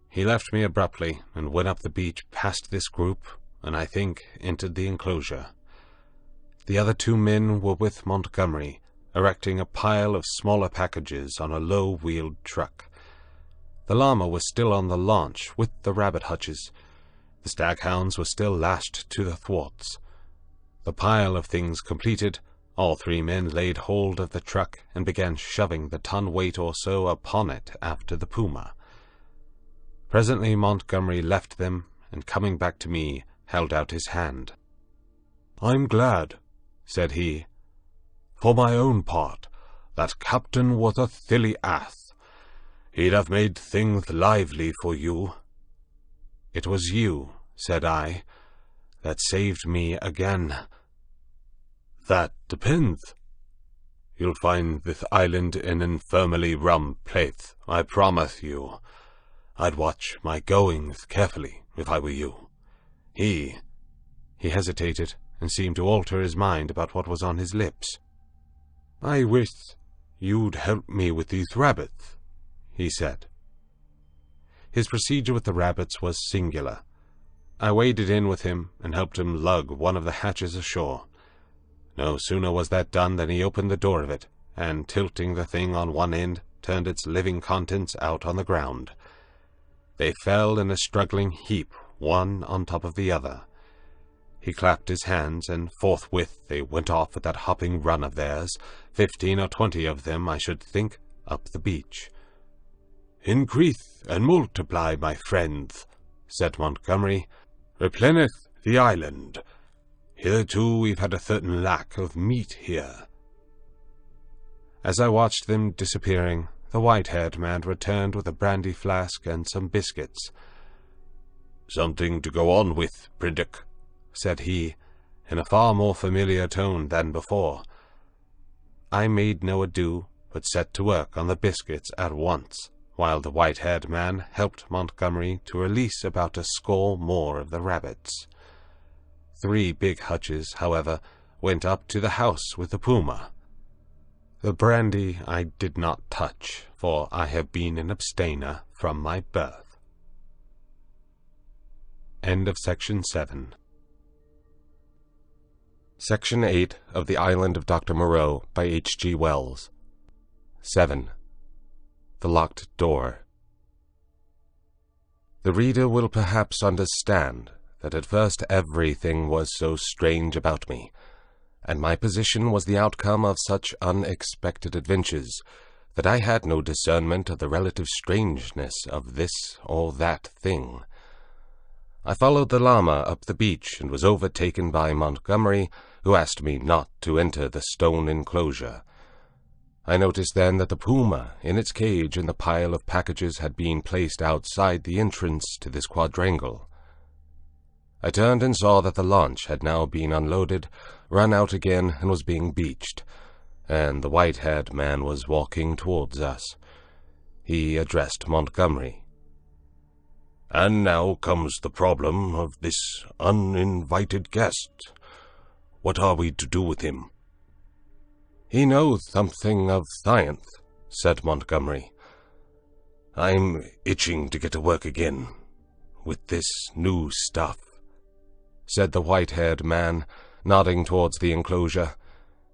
He left me abruptly and went up the beach past this group, and I think entered the enclosure. The other two men were with Montgomery, erecting a pile of smaller packages on a low-wheeled truck. The llama was still on the launch with the rabbit hutches. The staghounds were still lashed to the thwarts. The pile of things completed, all three men laid hold of the truck and began shoving the ton-weight or so upon it after the Puma. Presently Montgomery left them, and coming back to me, held out his hand. "I'm glad," said he. "For my own part, that captain was a silly ass. He'd have made things lively for you." "It was you," said I, "that saved me again." "That depends. You'll find this island an infernally rum place, I promise you. I'd watch my goings carefully, if I were you." He hesitated, and seemed to alter his mind about what was on his lips. "I wish you'd help me with these rabbits," he said. His procedure with the rabbits was singular. I waded in with him and helped him lug one of the hatches ashore. No sooner was that done than he opened the door of it, and tilting the thing on one end, turned its living contents out on the ground. They fell in a struggling heap, one on top of the other. He clapped his hands, and forthwith they went off at that hopping run of theirs, 15 or 20 of them, I should think, up the beach. "Increase and multiply, my friends," said Montgomery. "Replenish the island. Hitherto we've had a certain lack of meat here." As I watched them disappearing, the white-haired man returned with a brandy flask and some biscuits. "Something to go on with, Prendick," said he, in a far more familiar tone than before. I made no ado, but set to work on the biscuits at once, while the white-haired man helped Montgomery to release about a score more of the rabbits. 3 big hutches, however, went up to the house with the Puma. The brandy I did not touch, for I have been an abstainer from my birth. End of Section 7. Section 8 of The Island of Doctor Moreau by H.G. Wells. 7. The Locked Door. The reader will perhaps understand that at first everything was so strange about me, and my position was the outcome of such unexpected adventures, that I had no discernment of the relative strangeness of this or that thing. I followed the llama up the beach and was overtaken by Montgomery, who asked me not to enter the stone enclosure. I noticed then that the Puma, in its cage in the pile of packages, had been placed outside the entrance to this quadrangle. I turned and saw that the launch had now been unloaded, run out again, and was being beached, and the white-haired man was walking towards us. He addressed Montgomery. "And now comes the problem of this uninvited guest. What are we to do with him?" "He knows something of science," said Montgomery. "I'm itching to get to work again, with this new stuff," said the white-haired man, nodding towards the enclosure.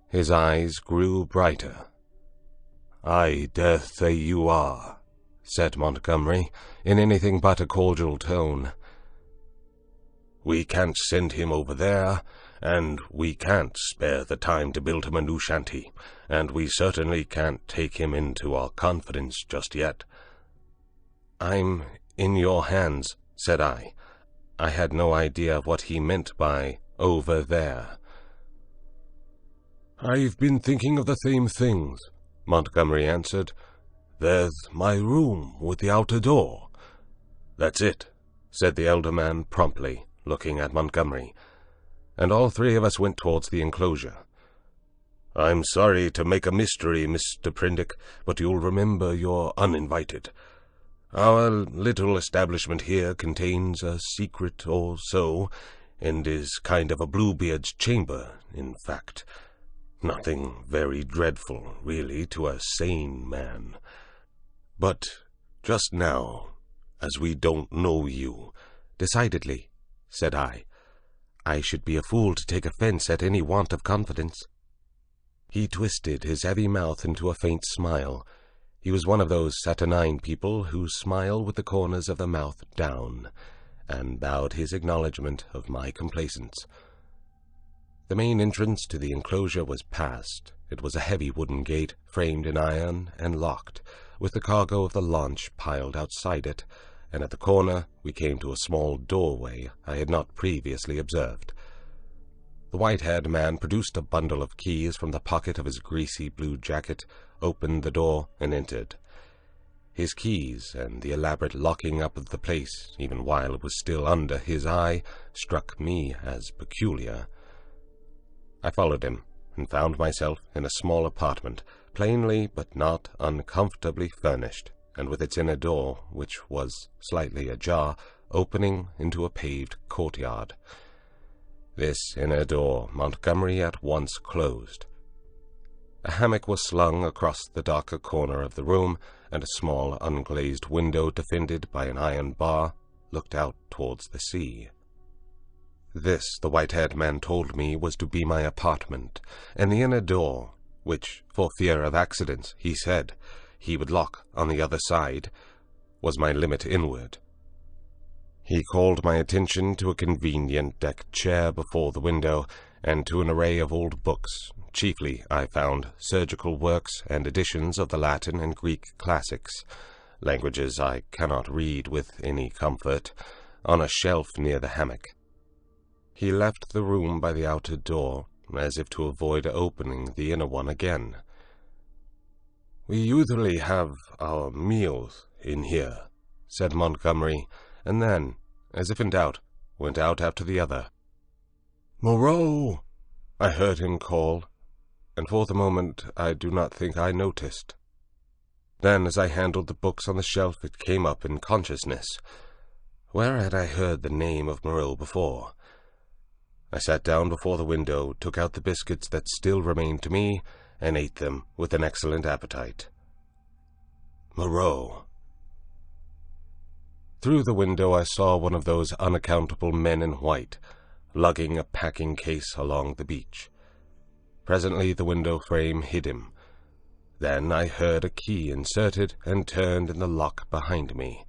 His eyes grew brighter. "I dare say you are," said Montgomery, in anything but a cordial tone. "We can't send him over there, and we can't spare the time to build him a new shanty, and we certainly can't take him into our confidence just yet." "I'm in your hands," said I. I had no idea of what he meant by over there. "I've been thinking of the same things," Montgomery answered. "There's my room with the outer door." "That's it," said the elder man promptly, looking at Montgomery, and all three of us went towards the enclosure. "I'm sorry to make a mystery, Mr. Prendick, but you'll remember you're uninvited. Our little establishment here contains a secret or so, and is kind of a Bluebeard's chamber, in fact. Nothing very dreadful, really, to a sane man. But just now, as we don't know you—" "Decidedly," said I. "I should be a fool to take offense at any want of confidence." He twisted his heavy mouth into a faint smile. He was one of those saturnine people who smile with the corners of the mouth down, and bowed his acknowledgment of my complaisance. The main entrance to the enclosure was passed. It was a heavy wooden gate, framed in iron and locked, with the cargo of the launch piled outside it, and at the corner we came to a small doorway I had not previously observed. The white-haired man produced a bundle of keys from the pocket of his greasy blue jacket, opened the door, and entered. His keys, and the elaborate locking up of the place, even while it was still under his eye, struck me as peculiar. I followed him, and found myself in a small apartment, plainly but not uncomfortably furnished, and with its inner door, which was slightly ajar, opening into a paved courtyard. This inner door Montgomery at once closed. A hammock was slung across the darker corner of the room, and a small unglazed window defended by an iron bar looked out towards the sea. This, the white-haired man told me, was to be my apartment, and the inner door, which, for fear of accidents, he said, he would lock on the other side, was my limit inward. He called my attention to a convenient deck chair before the window, and to an array of old books, chiefly, I found, surgical works and editions of the Latin and Greek classics, languages I cannot read with any comfort, on a shelf near the hammock. He left the room by the outer door, as if to avoid opening the inner one again. "We usually have our meals in here," said Montgomery, and then, as if in doubt, went out after the other. "Moreau!" I heard him call, and for the moment I do not think I noticed. Then, as I handled the books on the shelf, it came up in consciousness. Where had I heard the name of Moreau before? I sat down before the window, took out the biscuits that still remained to me, and ate them with an excellent appetite. Moreau. Through the window I saw one of those unaccountable men in white, lugging a packing case along the beach. Presently the window frame hid him. Then I heard a key inserted and turned in the lock behind me.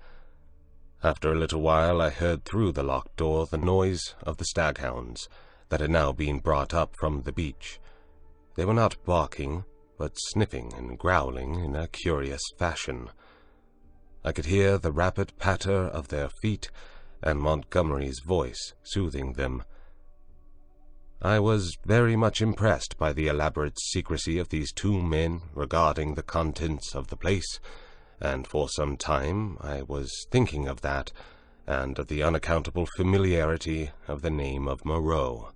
After a little while I heard through the locked door the noise of the staghounds that had now been brought up from the beach. They were not barking, but sniffing and growling in a curious fashion. I could hear the rapid patter of their feet, and Montgomery's voice soothing them. I was very much impressed by the elaborate secrecy of these two men regarding the contents of the place, and for some time I was thinking of that, and of the unaccountable familiarity of the name of Moreau.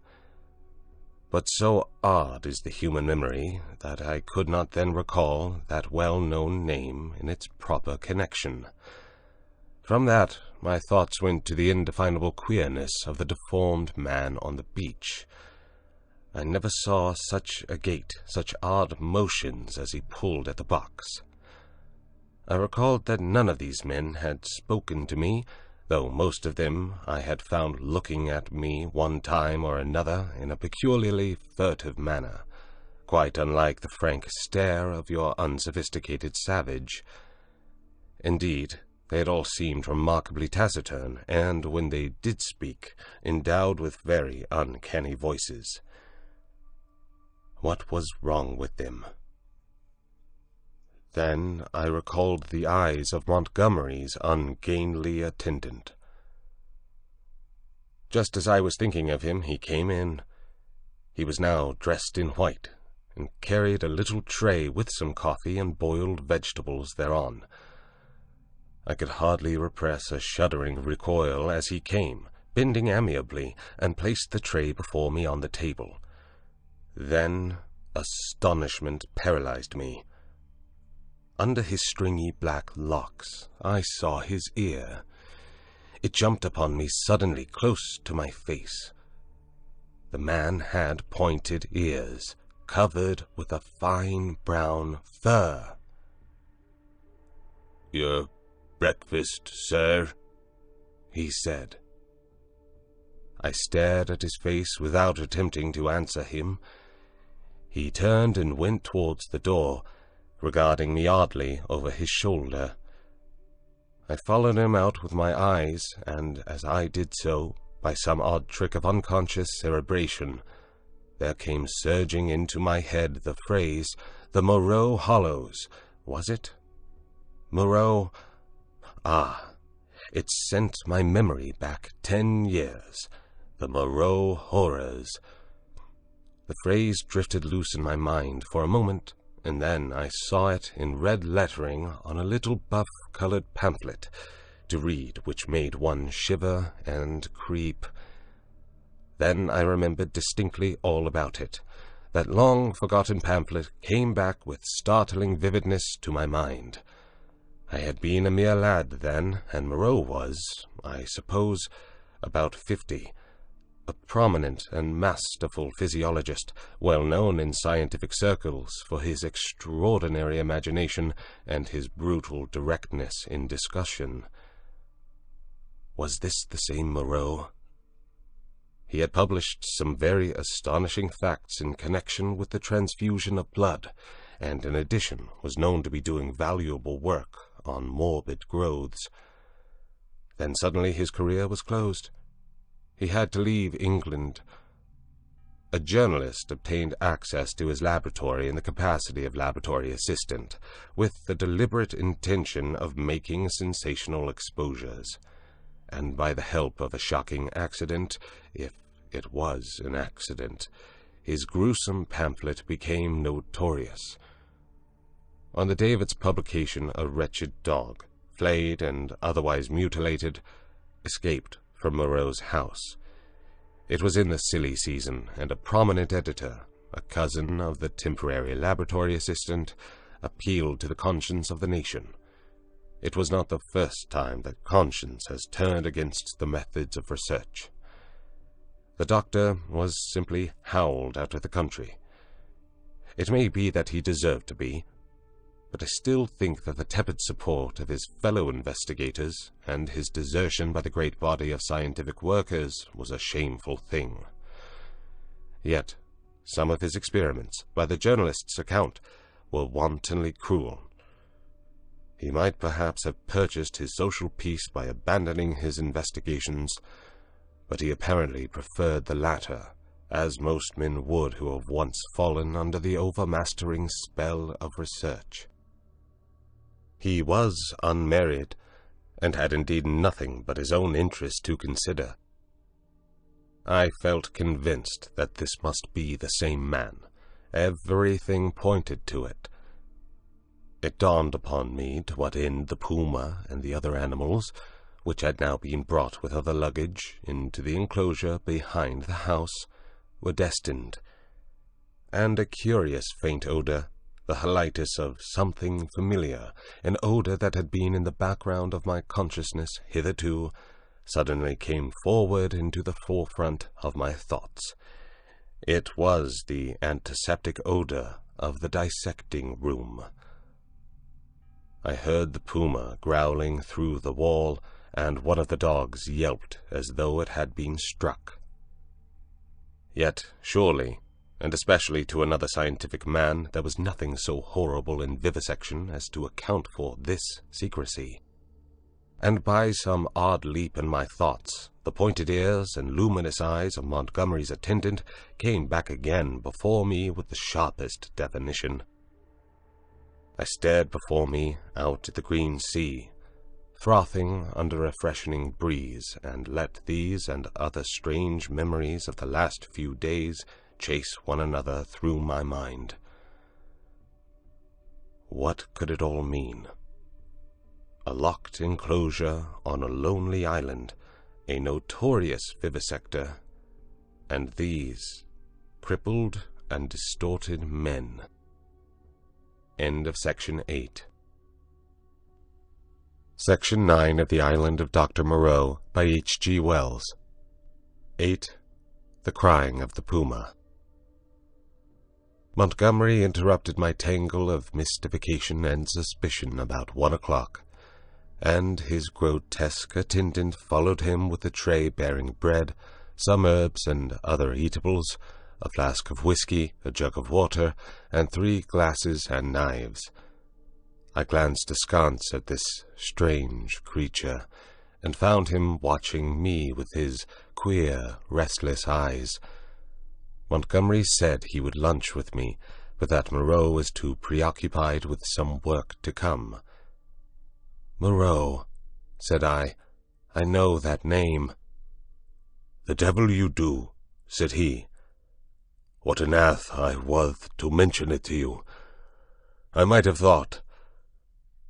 But so odd is the human memory that I could not then recall that well-known name in its proper connection. From that my thoughts went to the indefinable queerness of the deformed man on the beach. I never saw such a gait, such odd motions as he pulled at the box. I recalled that none of these men had spoken to me, though most of them I had found looking at me one time or another in a peculiarly furtive manner, quite unlike the frank stare of your unsophisticated savage. Indeed, they had all seemed remarkably taciturn, and, when they did speak, endowed with very uncanny voices. What was wrong with them? Then I recalled the eyes of Montgomery's ungainly attendant. Just as I was thinking of him, he came in. He was now dressed in white, and carried a little tray with some coffee and boiled vegetables thereon. I could hardly repress a shuddering recoil as he came, bending amiably, and placed the tray before me on the table. Then astonishment paralyzed me. Under his stringy black locks I saw his ear. It jumped upon me suddenly close to my face. The man had pointed ears, covered with a fine brown fur. "Your breakfast, sir?" he said. I stared at his face without attempting to answer him. He turned and went towards the door, regarding me oddly over his shoulder. I followed him out with my eyes, and as I did so, by some odd trick of unconscious cerebration, there came surging into my head the phrase, "The Moreau Hollows." Was it? Moreau? Ah, it sent my memory back 10 years. The Moreau horrors. The phrase drifted loose in my mind for a moment, and then I saw it in red lettering on a little buff-colored pamphlet, to read which made one shiver and creep. Then I remembered distinctly all about it. That long-forgotten pamphlet came back with startling vividness to my mind. I had been a mere lad then, and Moreau was, I suppose, about 50, a prominent and masterful physiologist, well known in scientific circles for his extraordinary imagination and his brutal directness in discussion. Was this the same Moreau? He had published some very astonishing facts in connection with the transfusion of blood, and in addition was known to be doing valuable work on morbid growths. Then suddenly his career was closed. He had to leave England. A journalist obtained access to his laboratory in the capacity of laboratory assistant, with the deliberate intention of making sensational exposures. And by the help of a shocking accident, if it was an accident, his gruesome pamphlet became notorious. On the day of its publication, a wretched dog, flayed and otherwise mutilated, escaped from Moreau's house. It was in the silly season, and a prominent editor, a cousin of the temporary laboratory assistant, appealed to the conscience of the nation. It was not the first time that conscience has turned against the methods of research. The doctor was simply howled out of the country. It may be that he deserved to be, but I still think that the tepid support of his fellow investigators and his desertion by the great body of scientific workers was a shameful thing. Yet some of his experiments, by the journalist's account, were wantonly cruel. He might perhaps have purchased his social peace by abandoning his investigations, but he apparently preferred the latter, as most men would who have once fallen under the overmastering spell of research. He was unmarried, and had indeed nothing but his own interest to consider. I felt convinced that this must be the same man. Everything pointed to it. It dawned upon me to what end the puma and the other animals, which had now been brought with other luggage into the enclosure behind the house, were destined. And a curious faint odor, the halitus of something familiar, an odor that had been in the background of my consciousness hitherto, suddenly came forward into the forefront of my thoughts. It was the antiseptic odor of the dissecting room. I heard the puma growling through the wall, and one of the dogs yelped as though it had been struck. Yet, surely, and especially to another scientific man, there was nothing so horrible in vivisection as to account for this secrecy. And by some odd leap in my thoughts, the pointed ears and luminous eyes of Montgomery's attendant came back again before me with the sharpest definition. I stared before me out at the green sea, frothing under a freshening breeze, and let these and other strange memories of the last few days chase one another through my mind. What could it all mean? A locked enclosure on a lonely island, a notorious vivisector, and these crippled and distorted men. End of Section 8. Section 9 of The Island of Doctor Moreau by H.G. Wells. 8. The Crying of the Puma. Montgomery interrupted my tangle of mystification and suspicion about 1 o'clock, and his grotesque attendant followed him with a tray bearing bread, some herbs and other eatables, a flask of whiskey, a jug of water, and 3 glasses and knives. I glanced askance at this strange creature, and found him watching me with his queer, restless eyes. Montgomery said he would lunch with me, but that Moreau was too preoccupied with some work to come. "Moreau," said I know that name." "The devil you do," said he. "What an ass I was to mention it to you. I might have thought.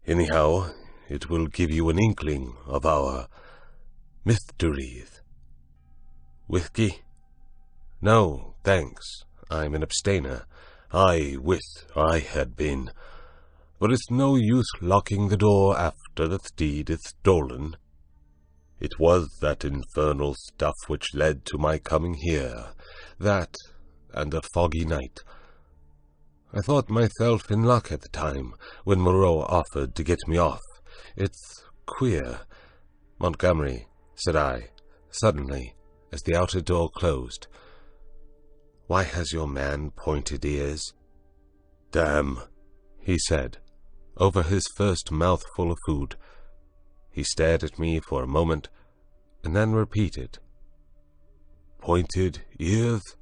Anyhow, it will give you an inkling of our mysteries." "Whiskey?" "No, thanks. I'm an abstainer." "I wish I had been. But it's no use locking the door after the steed is stolen. It was that infernal stuff which led to my coming here. That, and a foggy night. I thought myself in luck at the time, when Moreau offered to get me off. It's queer." "Montgomery," said I, suddenly, as the outer door closed, "why has your man pointed ears?" "Damn," he said, over his first mouthful of food. He stared at me for a moment, and then repeated, "Pointed ears?"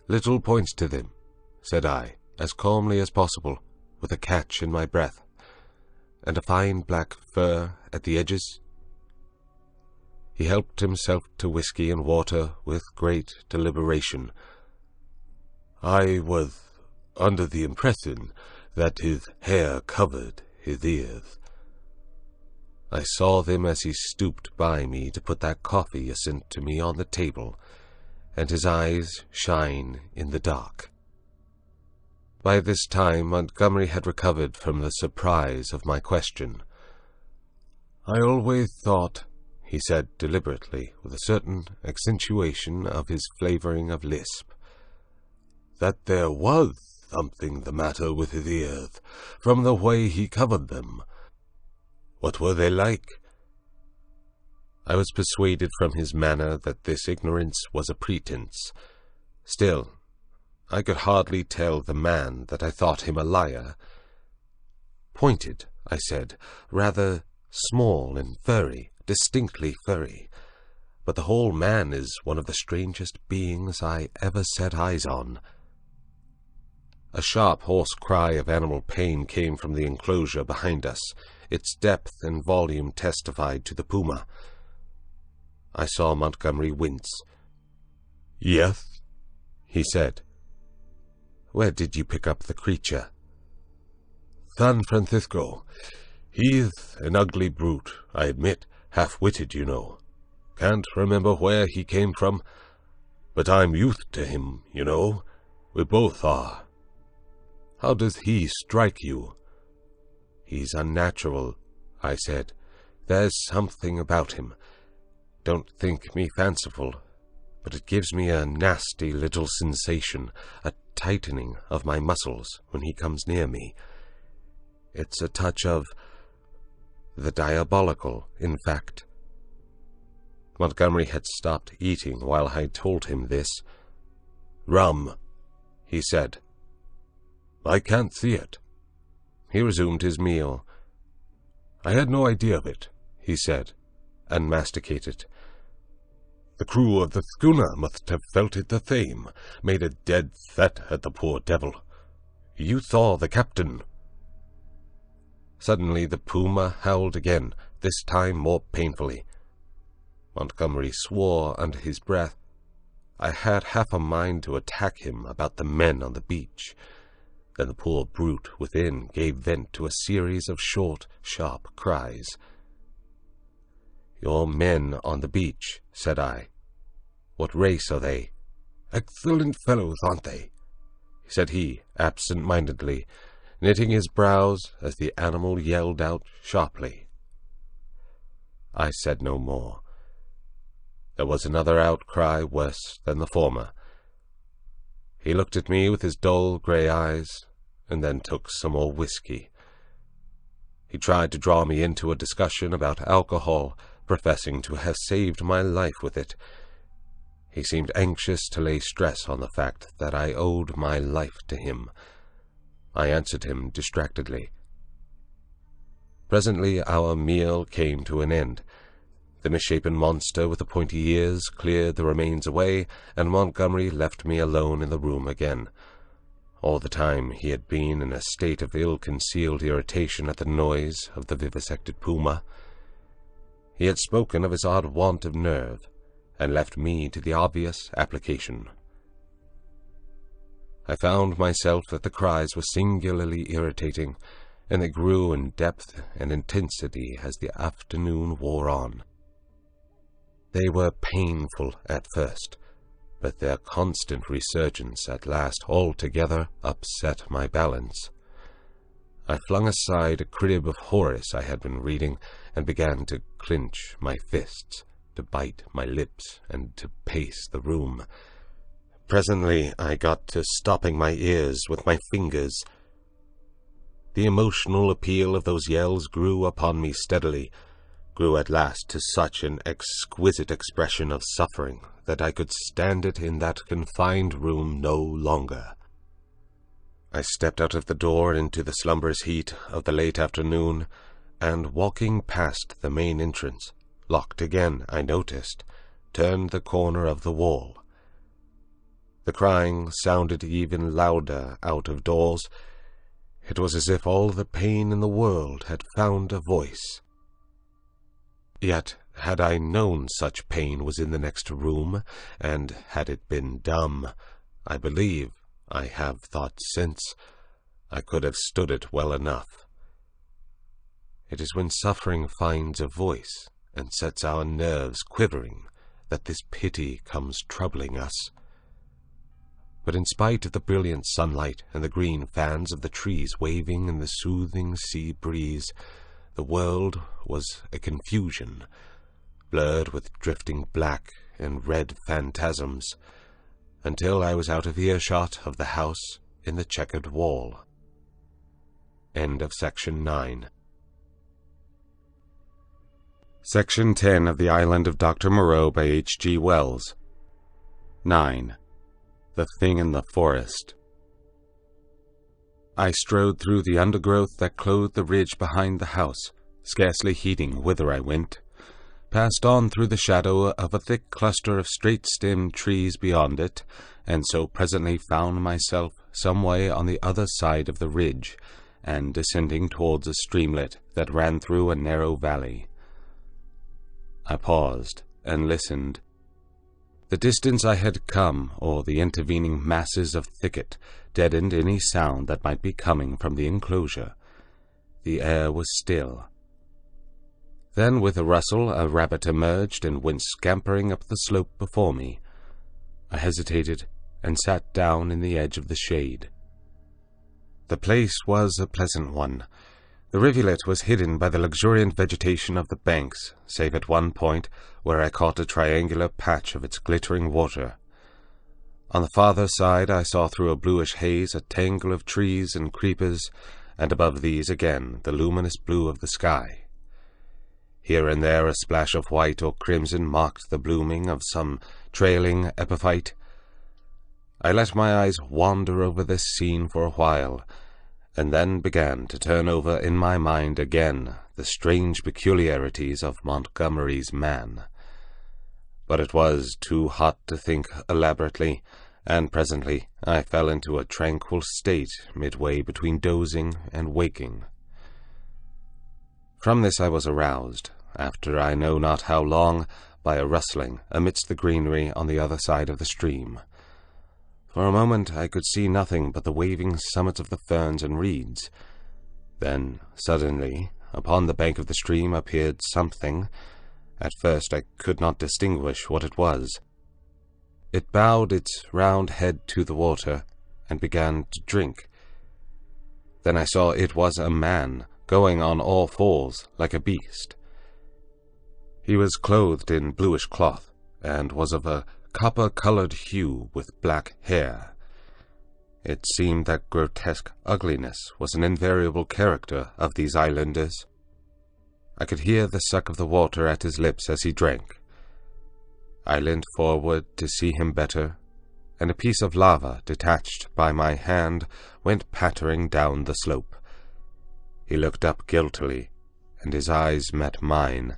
"Little points to them," said I, as calmly as possible, with a catch in my breath. "And a fine black fur at the edges." He helped himself to whiskey and water with great deliberation. "I was under the impression that his hair covered his ears." I saw them as he stooped by me to put that coffee you sent to me on the table, and his eyes shine in the dark. By this time Montgomery had recovered from the surprise of my question. "I always thought," he said deliberately, with a certain accentuation of his flavoring of lisp, "that there was something the matter with his ears, from the way he covered them. What were they like?" I was persuaded from his manner that this ignorance was a pretense. Still, I could hardly tell the man that I thought him a liar. "Pointed," I said, "rather small and furry, distinctly furry. But the whole man is one of the strangest beings I ever set eyes on." A sharp, hoarse cry of animal pain came from the enclosure behind us. Its depth and volume testified to the puma. I saw Montgomery wince. "Yes?" he said. "Where did you pick up the creature?" "San Francisco. He's an ugly brute, I admit, half-witted, you know. Can't remember where he came from, but I'm used to him, you know. We both are." "How does he strike you?" "He's unnatural," I said. "There's something about him. Don't think me fanciful, but it gives me a nasty little sensation, a tightening of my muscles when he comes near me. It's a touch of the diabolical, in fact. Montgomery had stopped eating while I told him this. "Rum," he said. "I can't see it." He resumed his meal. "I had no idea of it," he said, and masticated. "The crew of the schooner must have felt it the same, made a dead set at the poor devil. You saw the captain." Suddenly the puma howled again, this time more painfully. Montgomery swore under his breath. I had half a mind to attack him about the men on the beach. Then the poor brute within gave vent to a series of short, sharp cries. "Your men on the beach," said I. "What race are they?" "Excellent fellows, aren't they?" said he, absent-mindedly, knitting his brows as the animal yelled out sharply. I said no more. There was another outcry worse than the former. He looked at me with his dull grey eyes, and then took some more whiskey. He tried to draw me into a discussion about alcohol, professing to have saved my life with it. He seemed anxious to lay stress on the fact that I owed my life to him. I answered him distractedly. Presently our meal came to an end. The misshapen monster with the pointy ears cleared the remains away, and Montgomery left me alone in the room again. All the time he had been in a state of ill-concealed irritation at the noise of the vivisected puma. He had spoken of his odd want of nerve, and left me to the obvious application. I found myself that the cries were singularly irritating, and they grew in depth and intensity as the afternoon wore on. They were painful at first, but their constant resurgence at last altogether upset my balance. I flung aside a crib of Horace I had been reading, and began to clench my fists, to bite my lips, and to pace the room. Presently I got to stopping my ears with my fingers. The emotional appeal of those yells grew upon me steadily, grew at last to such an exquisite expression of suffering that I could stand it in that confined room no longer. I stepped out of the door into the slumberous heat of the late afternoon, and walking past the main entrance, locked again, I noticed, turned the corner of the wall. The crying sounded even louder out of doors. It was as if all the pain in the world had found a voice. Yet, had I known such pain was in the next room, and had it been dumb, I believe, I have thought since, I could have stood it well enough. It is when suffering finds a voice and sets our nerves quivering that this pity comes troubling us. But in spite of the brilliant sunlight and the green fans of the trees waving in the soothing sea breeze, the world was a confusion, blurred with drifting black and red phantasms, until I was out of earshot of the house in the checkered wall. End of Section 9. Section 10 of The Island of Doctor Moreau by H.G. Wells. 9. The Thing in the Forest. I strode through the undergrowth that clothed the ridge behind the house, scarcely heeding whither I went, passed on through the shadow of a thick cluster of straight-stemmed trees beyond it, and so presently found myself some way on the other side of the ridge, and descending towards a streamlet that ran through a narrow valley. I paused and listened. The distance I had come, or the intervening masses of thicket, deadened any sound that might be coming from the enclosure. The air was still. Then, with a rustle, a rabbit emerged and went scampering up the slope before me. I hesitated and sat down in the edge of the shade. The place was a pleasant one. The rivulet was hidden by the luxuriant vegetation of the banks, save at one point where I caught a triangular patch of its glittering water. On the farther side I saw through a bluish haze a tangle of trees and creepers, and above these again the luminous blue of the sky. Here and there a splash of white or crimson marked the blooming of some trailing epiphyte. I let my eyes wander over this scene for a while, and then began to turn over in my mind again the strange peculiarities of Montgomery's man. But it was too hot to think elaborately, and presently I fell into a tranquil state midway between dozing and waking. From this I was aroused, after I know not how long, by a rustling amidst the greenery on the other side of the stream. For a moment I could see nothing but the waving summits of the ferns and reeds. Then, suddenly, upon the bank of the stream appeared something. At first I could not distinguish what it was. It bowed its round head to the water, and began to drink. Then I saw it was a man, going on all fours like a beast. He was clothed in bluish cloth, and was of a copper-colored hue with black hair. It seemed that grotesque ugliness was an invariable character of these islanders. I could hear the suck of the water at his lips as he drank. I leant forward to see him better, and a piece of lava detached by my hand went pattering down the slope. He looked up guiltily, and his eyes met mine.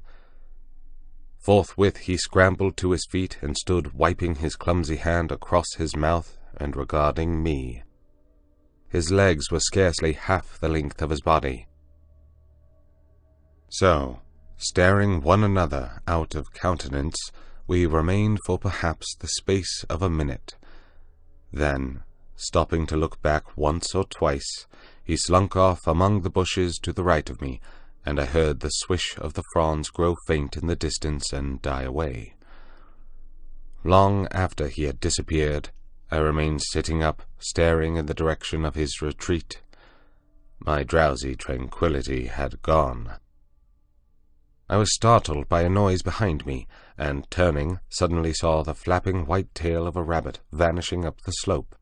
Forthwith he scrambled to his feet and stood wiping his clumsy hand across his mouth and regarding me. His legs were scarcely half the length of his body. So, staring one another out of countenance, we remained for perhaps the space of a minute. Then, stopping to look back once or twice, he slunk off among the bushes to the right of me, and I heard the swish of the fronds grow faint in the distance and die away. Long after he had disappeared, I remained sitting up, staring in the direction of his retreat. My drowsy tranquillity had gone. I was startled by a noise behind me, and, turning, suddenly saw the flapping white tail of a rabbit vanishing up the slope.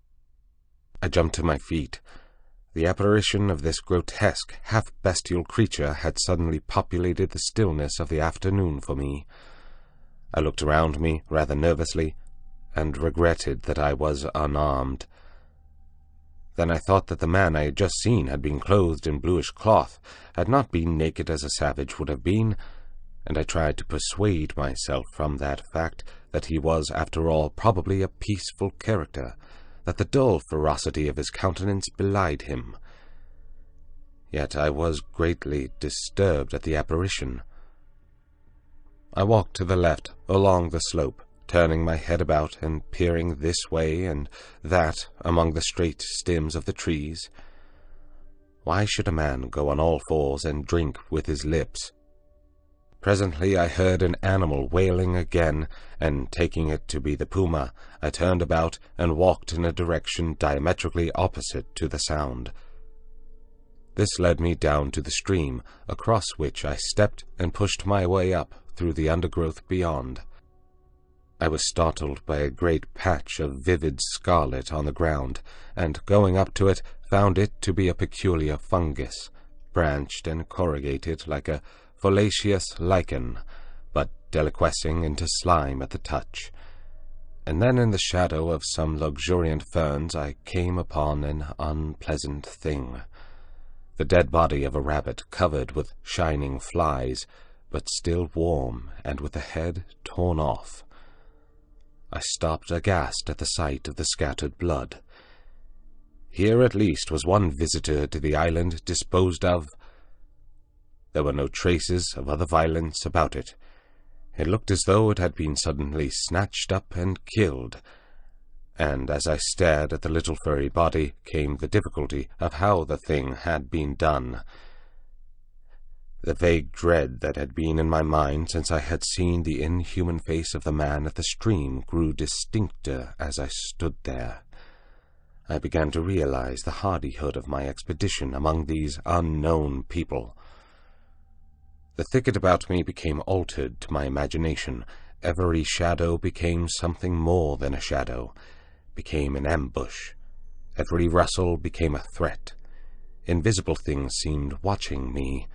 I jumped to my feet. The apparition of this grotesque, half-bestial creature had suddenly populated the stillness of the afternoon for me. I looked around me rather nervously, and regretted that I was unarmed. Then I thought that the man I had just seen had been clothed in bluish cloth, had not been naked as a savage would have been, and I tried to persuade myself from that fact that he was, after all, probably a peaceful character, that the dull ferocity of his countenance belied him. Yet I was greatly disturbed at the apparition. I walked to the left, along the slope, turning my head about and peering this way and that among the straight stems of the trees. Why should a man go on all fours and drink with his lips? Presently I heard an animal wailing again, and taking it to be the puma, I turned about and walked in a direction diametrically opposite to the sound. This led me down to the stream, across which I stepped and pushed my way up through the undergrowth beyond. I was startled by a great patch of vivid scarlet on the ground, and, going up to it, found it to be a peculiar fungus, branched and corrugated like a foliaceous lichen, but deliquescing into slime at the touch. And then in the shadow of some luxuriant ferns I came upon an unpleasant thing. The dead body of a rabbit covered with shining flies, but still warm and with the head torn off. I stopped aghast at the sight of the scattered blood. Here at least was one visitor to the island disposed of. There were no traces of other violence about it. It looked as though it had been suddenly snatched up and killed, and as I stared at the little furry body came the difficulty of how the thing had been done. The vague dread that had been in my mind since I had seen the inhuman face of the man at the stream grew distincter as I stood there. I began to realize the hardihood of my expedition among these unknown people. The thicket about me became altered to my imagination. Every shadow became something more than a shadow, became an ambush. Every rustle became a threat. Invisible things seemed watching me.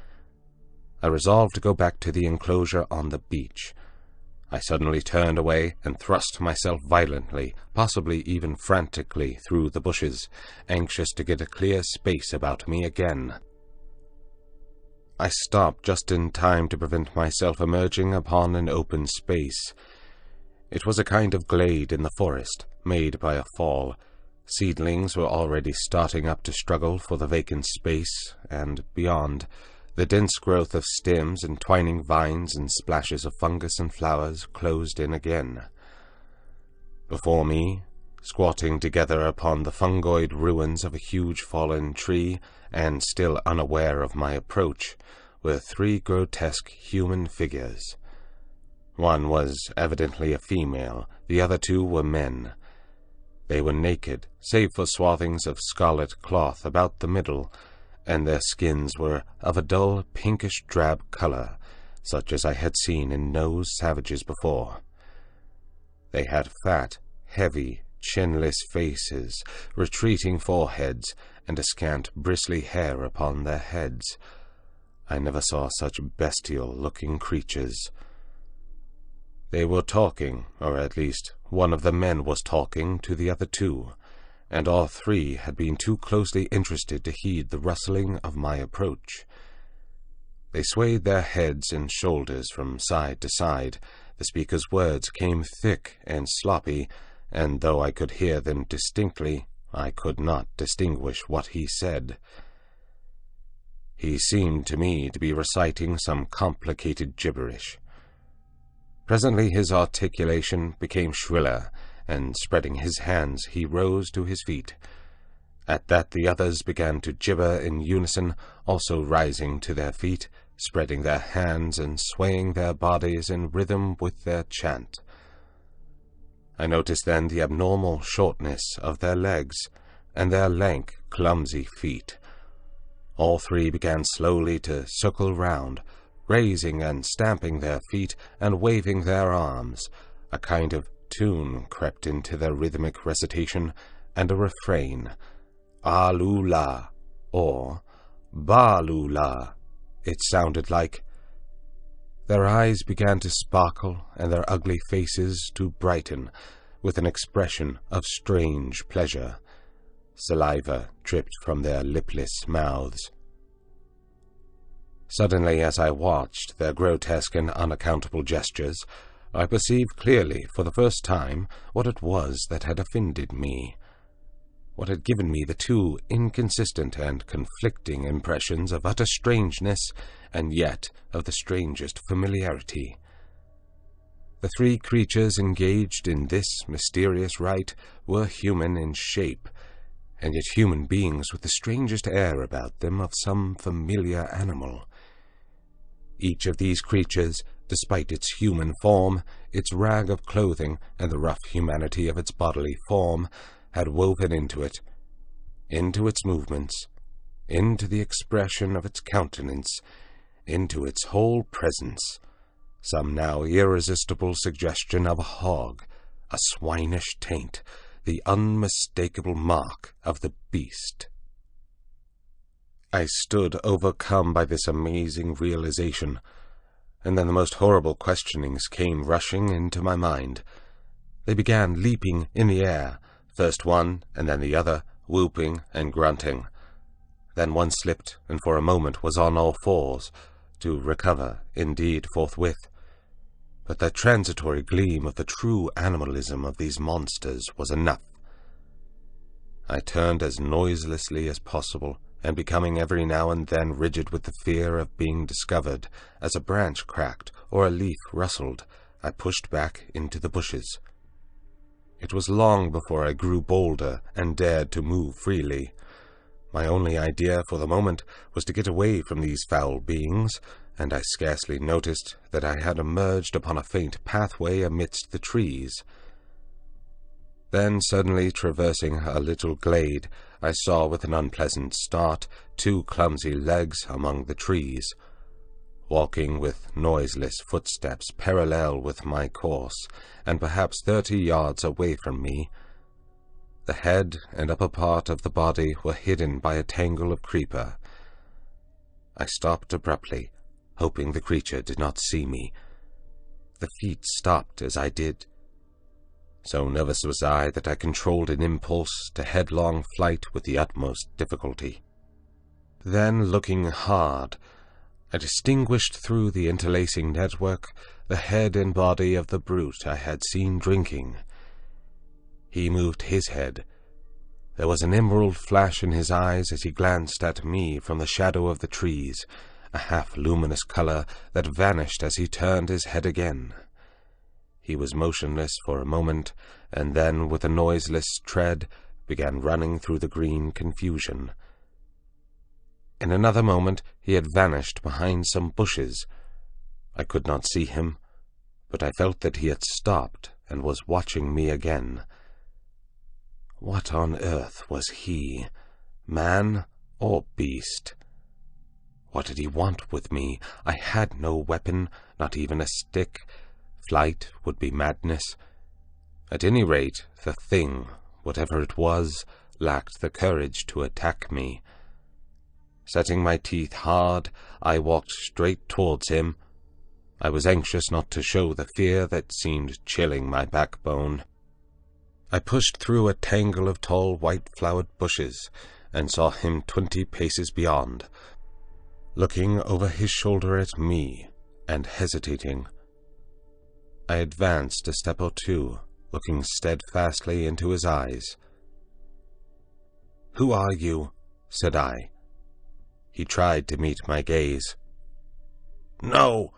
I resolved to go back to the enclosure on the beach. I suddenly turned away and thrust myself violently, possibly even frantically, through the bushes, anxious to get a clear space about me again. I stopped just in time to prevent myself emerging upon an open space. It was a kind of glade in the forest, made by a fall. Seedlings were already starting up to struggle for the vacant space, and beyond, the dense growth of stems and twining vines and splashes of fungus and flowers closed in again. Before me, squatting together upon the fungoid ruins of a huge fallen tree, and still unaware of my approach, were 3 grotesque human figures. One was evidently a female, the other 2 were men. They were naked, save for swathings of scarlet cloth about the middle, and their skins were of a dull pinkish-drab color, such as I had seen in no savages before. They had fat, heavy, chinless faces, retreating foreheads, and a scant bristly hair upon their heads. I never saw such bestial-looking creatures. They were talking, or at least one of the men was talking to the other 2, and all 3 had been too closely interested to heed the rustling of my approach. They swayed their heads and shoulders from side to side. The speaker's words came thick and sloppy, and though I could hear them distinctly, I could not distinguish what he said. He seemed to me to be reciting some complicated gibberish. Presently his articulation became shriller, and spreading his hands he rose to his feet. At that the others began to gibber in unison, also rising to their feet, spreading their hands and swaying their bodies in rhythm with their chant. I noticed then the abnormal shortness of their legs, and their lank, clumsy feet. All 3 began slowly to circle round, raising and stamping their feet and waving their arms. A kind of tune crept into their rhythmic recitation, and a refrain, "Alula," or "Balula," it sounded like. Their eyes began to sparkle, and their ugly faces to brighten, with an expression of strange pleasure. Saliva dripped from their lipless mouths. Suddenly, as I watched their grotesque and unaccountable gestures, I perceived clearly, for the first time, what it was that had offended me, what had given me the 2 inconsistent and conflicting impressions of utter strangeness, and yet of the strangest familiarity. The 3 creatures engaged in this mysterious rite were human in shape, and yet human beings with the strangest air about them of some familiar animal. Each of these creatures, despite its human form, its rag of clothing, and the rough humanity of its bodily form, had woven into it, into its movements, into the expression of its countenance, into its whole presence, some now irresistible suggestion of a hog, a swinish taint, the unmistakable mark of the beast. I stood overcome by this amazing realization, and then the most horrible questionings came rushing into my mind. They began leaping in the air, first one and then the other, whooping and grunting. Then one slipped, and for a moment was on all fours, to recover, indeed, forthwith. But the transitory gleam of the true animalism of these monsters was enough. I turned as noiselessly as possible, and becoming every now and then rigid with the fear of being discovered, as a branch cracked or a leaf rustled, I pushed back into the bushes. It was long before I grew bolder and dared to move freely. My only idea for the moment was to get away from these foul beings, and I scarcely noticed that I had emerged upon a faint pathway amidst the trees. Then, suddenly traversing a little glade, I saw with an unpleasant start 2 clumsy legs among the trees, walking with noiseless footsteps parallel with my course, and perhaps 30 yards away from me. The head and upper part of the body were hidden by a tangle of creeper. I stopped abruptly, hoping the creature did not see me. The feet stopped as I did. So nervous was I that I controlled an impulse to headlong flight with the utmost difficulty. Then, looking hard, I distinguished through the interlacing network the head and body of the brute I had seen drinking. He moved his head. There was an emerald flash in his eyes as he glanced at me from the shadow of the trees, a half-luminous color that vanished as he turned his head again. He was motionless for a moment, and then, with a noiseless tread, began running through the green confusion. In another moment he had vanished behind some bushes. I could not see him, but I felt that he had stopped and was watching me again. What on earth was he, man or beast? What did he want with me? I had no weapon, not even a stick. Flight would be madness. At any rate, the thing, whatever it was, lacked the courage to attack me. Setting my teeth hard, I walked straight towards him. I was anxious not to show the fear that seemed chilling my backbone. I pushed through a tangle of tall white-flowered bushes and saw him 20 paces beyond, looking over his shoulder at me and hesitating. I advanced a step or two, looking steadfastly into his eyes. "Who are you?" said I. He tried to meet my gaze. "No,"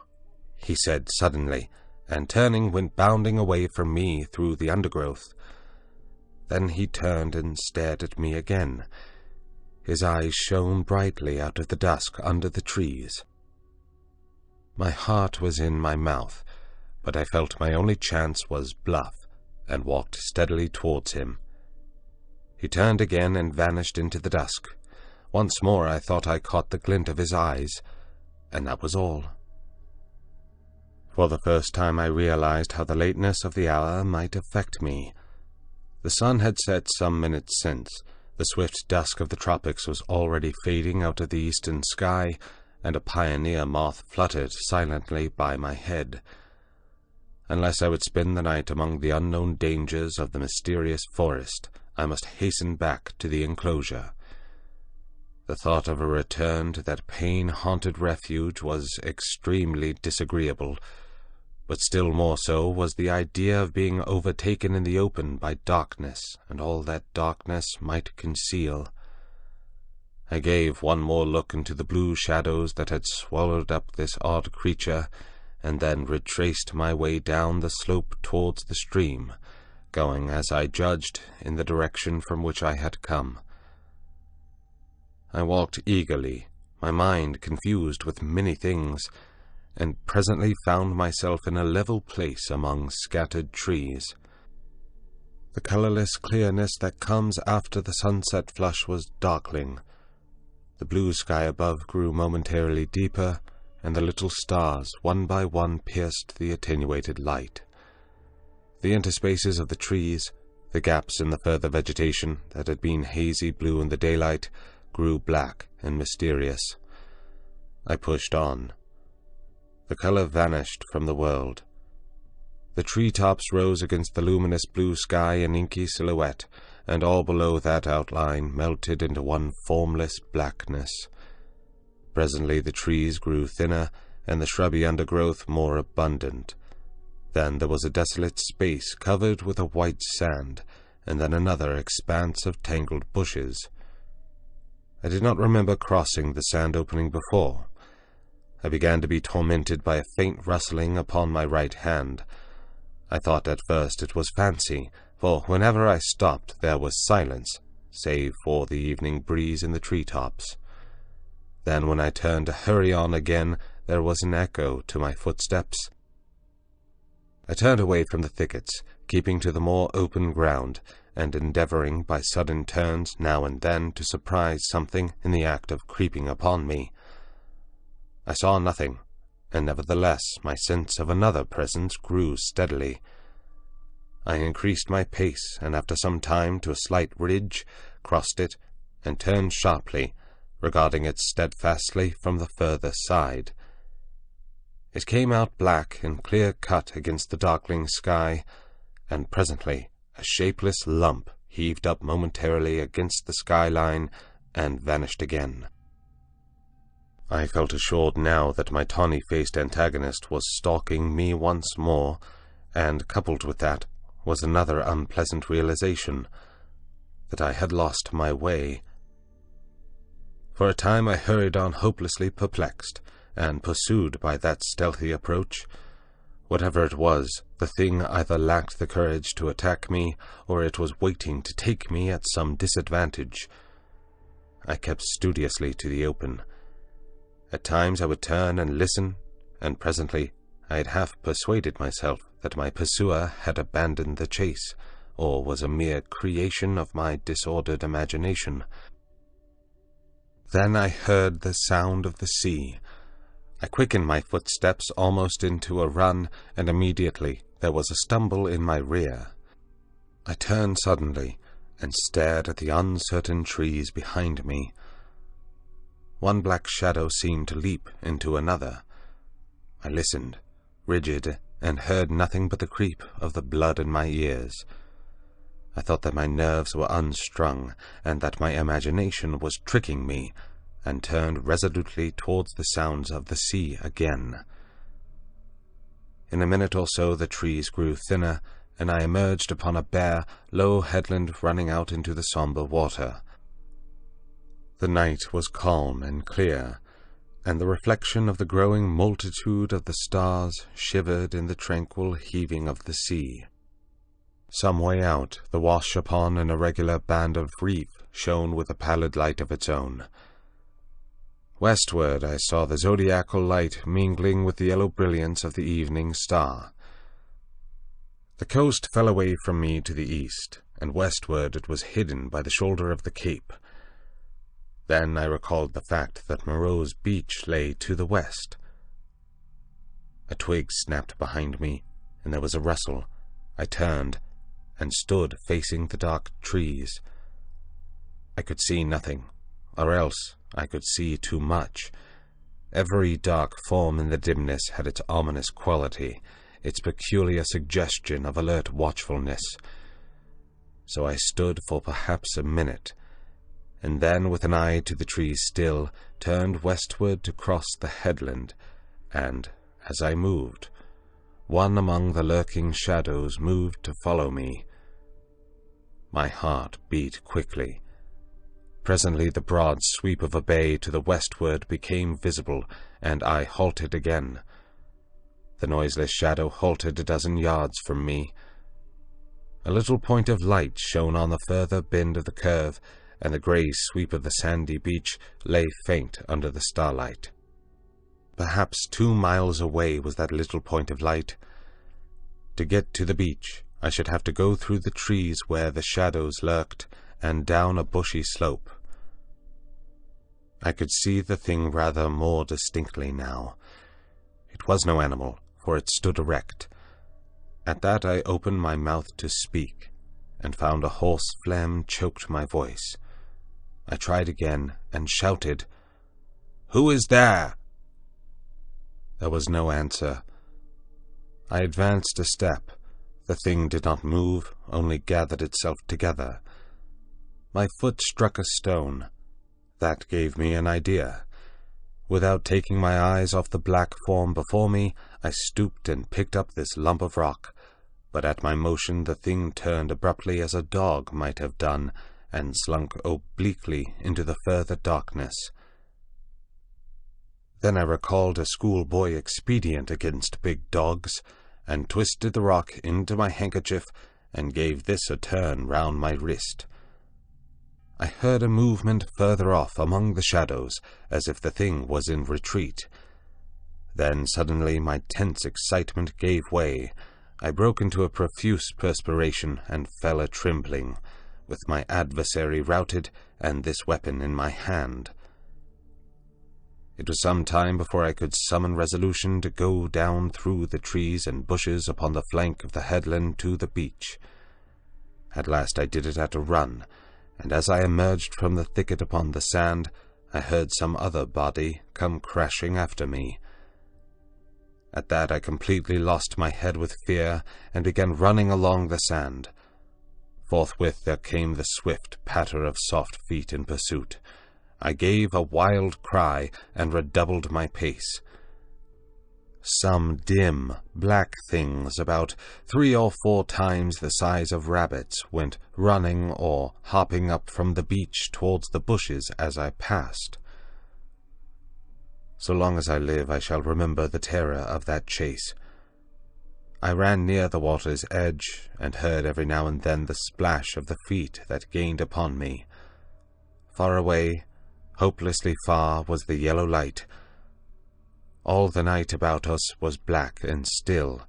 he said suddenly, and turning went bounding away from me through the undergrowth. Then he turned and stared at me again. His eyes shone brightly out of the dusk under the trees. My heart was in my mouth, but I felt my only chance was bluff, and walked steadily towards him. He turned again and vanished into the dusk. Once more I thought I caught the glint of his eyes, and that was all. For the first time I realized how the lateness of the hour might affect me. The sun had set some minutes since. The swift dusk of the tropics was already fading out of the eastern sky, and a pioneer moth fluttered silently by my head. Unless I would spend the night among the unknown dangers of the mysterious forest, I must hasten back to the enclosure. The thought of a return to that pain-haunted refuge was extremely disagreeable, but still more so was the idea of being overtaken in the open by darkness and all that darkness might conceal. I gave one more look into the blue shadows that had swallowed up this odd creature, and then retraced my way down the slope towards the stream, going, as I judged, in the direction from which I had come. I walked eagerly, my mind confused with many things, and presently found myself in a level place among scattered trees. The colorless clearness that comes after the sunset flush was darkling. The blue sky above grew momentarily deeper, and the little stars, one by one, pierced the attenuated light. The interspaces of the trees, the gaps in the further vegetation that had been hazy blue in the daylight, grew black and mysterious. I pushed on. The color vanished from the world. The tree-tops rose against the luminous blue sky in inky silhouette, and all below that outline melted into one formless blackness. Presently the trees grew thinner, and the shrubby undergrowth more abundant. Then there was a desolate space covered with a white sand, and then another expanse of tangled bushes. I did not remember crossing the sand opening before. I began to be tormented by a faint rustling upon my right hand. I thought at first it was fancy, for whenever I stopped there was silence, save for the evening breeze in the tree-tops. Then when I turned to hurry on again, there was an echo to my footsteps. I turned away from the thickets, keeping to the more open ground, and endeavoring by sudden turns now and then to surprise something in the act of creeping upon me. I saw nothing, and nevertheless my sense of another presence grew steadily. I increased my pace, and after some time to a slight ridge, crossed it, and turned sharply, regarding it steadfastly from the further side. It came out black and clear-cut against the darkling sky, and presently a shapeless lump heaved up momentarily against the skyline and vanished again. I felt assured now that my tawny-faced antagonist was stalking me once more, and coupled with that was another unpleasant realization, that I had lost my way. For a time I hurried on hopelessly perplexed, and pursued by that stealthy approach. Whatever it was, the thing either lacked the courage to attack me, or it was waiting to take me at some disadvantage. I kept studiously to the open. At times I would turn and listen, and presently I had half persuaded myself that my pursuer had abandoned the chase, or was a mere creation of my disordered imagination. Then I heard the sound of the sea. I quickened my footsteps almost into a run, and immediately there was a stumble in my rear. I turned suddenly, and stared at the uncertain trees behind me. One black shadow seemed to leap into another. I listened, rigid, and heard nothing but the creep of the blood in my ears. I thought that my nerves were unstrung, and that my imagination was tricking me, and turned resolutely towards the sounds of the sea again. In a minute or so the trees grew thinner, and I emerged upon a bare, low headland running out into the sombre water. The night was calm and clear, and the reflection of the growing multitude of the stars shivered in the tranquil heaving of the sea. Some way out, the wash upon an irregular band of reef shone with a pallid light of its own. Westward I saw the zodiacal light mingling with the yellow brilliance of the evening star. The coast fell away from me to the east, and westward it was hidden by the shoulder of the cape. Then I recalled the fact that Moreau's beach lay to the west. A twig snapped behind me, and there was a rustle. I turned, and stood facing the dark trees. I could see nothing, or else I could see too much. Every dark form in the dimness had its ominous quality, its peculiar suggestion of alert watchfulness. So I stood for perhaps a minute, and then, with an eye to the trees still, turned westward to cross the headland, and, as I moved, one among the lurking shadows moved to follow me. My heart beat quickly. Presently the broad sweep of a bay to the westward became visible, and I halted again. The noiseless shadow halted a dozen yards from me. A little point of light shone on the further bend of the curve, and the grey sweep of the sandy beach lay faint under the starlight. Perhaps 2 miles away was that little point of light. To get to the beach, I should have to go through the trees where the shadows lurked, and down a bushy slope. I could see the thing rather more distinctly now. It was no animal, for it stood erect. At that I opened my mouth to speak, and found a hoarse phlegm choked my voice. I tried again, and shouted, "Who is there?" There was no answer. I advanced a step. The thing did not move, only gathered itself together. My foot struck a stone. That gave me an idea. Without taking my eyes off the black form before me, I stooped and picked up this lump of rock, but at my motion the thing turned abruptly as a dog might have done, and slunk obliquely into the further darkness. Then I recalled a schoolboy expedient against big dogs, and twisted the rock into my handkerchief, and gave this a turn round my wrist. I heard a movement further off among the shadows, as if the thing was in retreat. Then suddenly my tense excitement gave way. I broke into a profuse perspiration, and fell a-trembling, with my adversary routed, and this weapon in my hand. It was some time before I could summon resolution to go down through the trees and bushes upon the flank of the headland to the beach. At last I did it at a run, and as I emerged from the thicket upon the sand, I heard some other body come crashing after me. At that I completely lost my head with fear, and began running along the sand. Forthwith there came the swift patter of soft feet in pursuit. I gave a wild cry, and redoubled my pace. Some dim, black things, about 3 or 4 times the size of rabbits, went running or hopping up from the beach towards the bushes as I passed. So long as I live, I shall remember the terror of that chase. I ran near the water's edge, and heard every now and then the splash of the feet that gained upon me. Far away, hopelessly far, was the yellow light. All the night about us was black and still.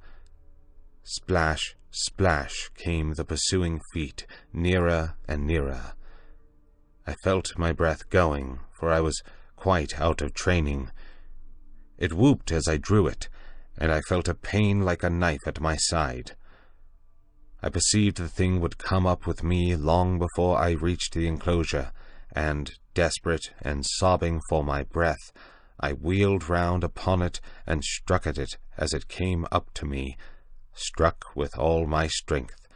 Splash, splash came the pursuing feet, nearer and nearer. I felt my breath going, for I was quite out of training. It whooped as I drew it, and I felt a pain like a knife at my side. I perceived the thing would come up with me long before I reached the enclosure, and, desperate and sobbing for my breath, I wheeled round upon it and struck at it as it came up to me, struck with all my strength.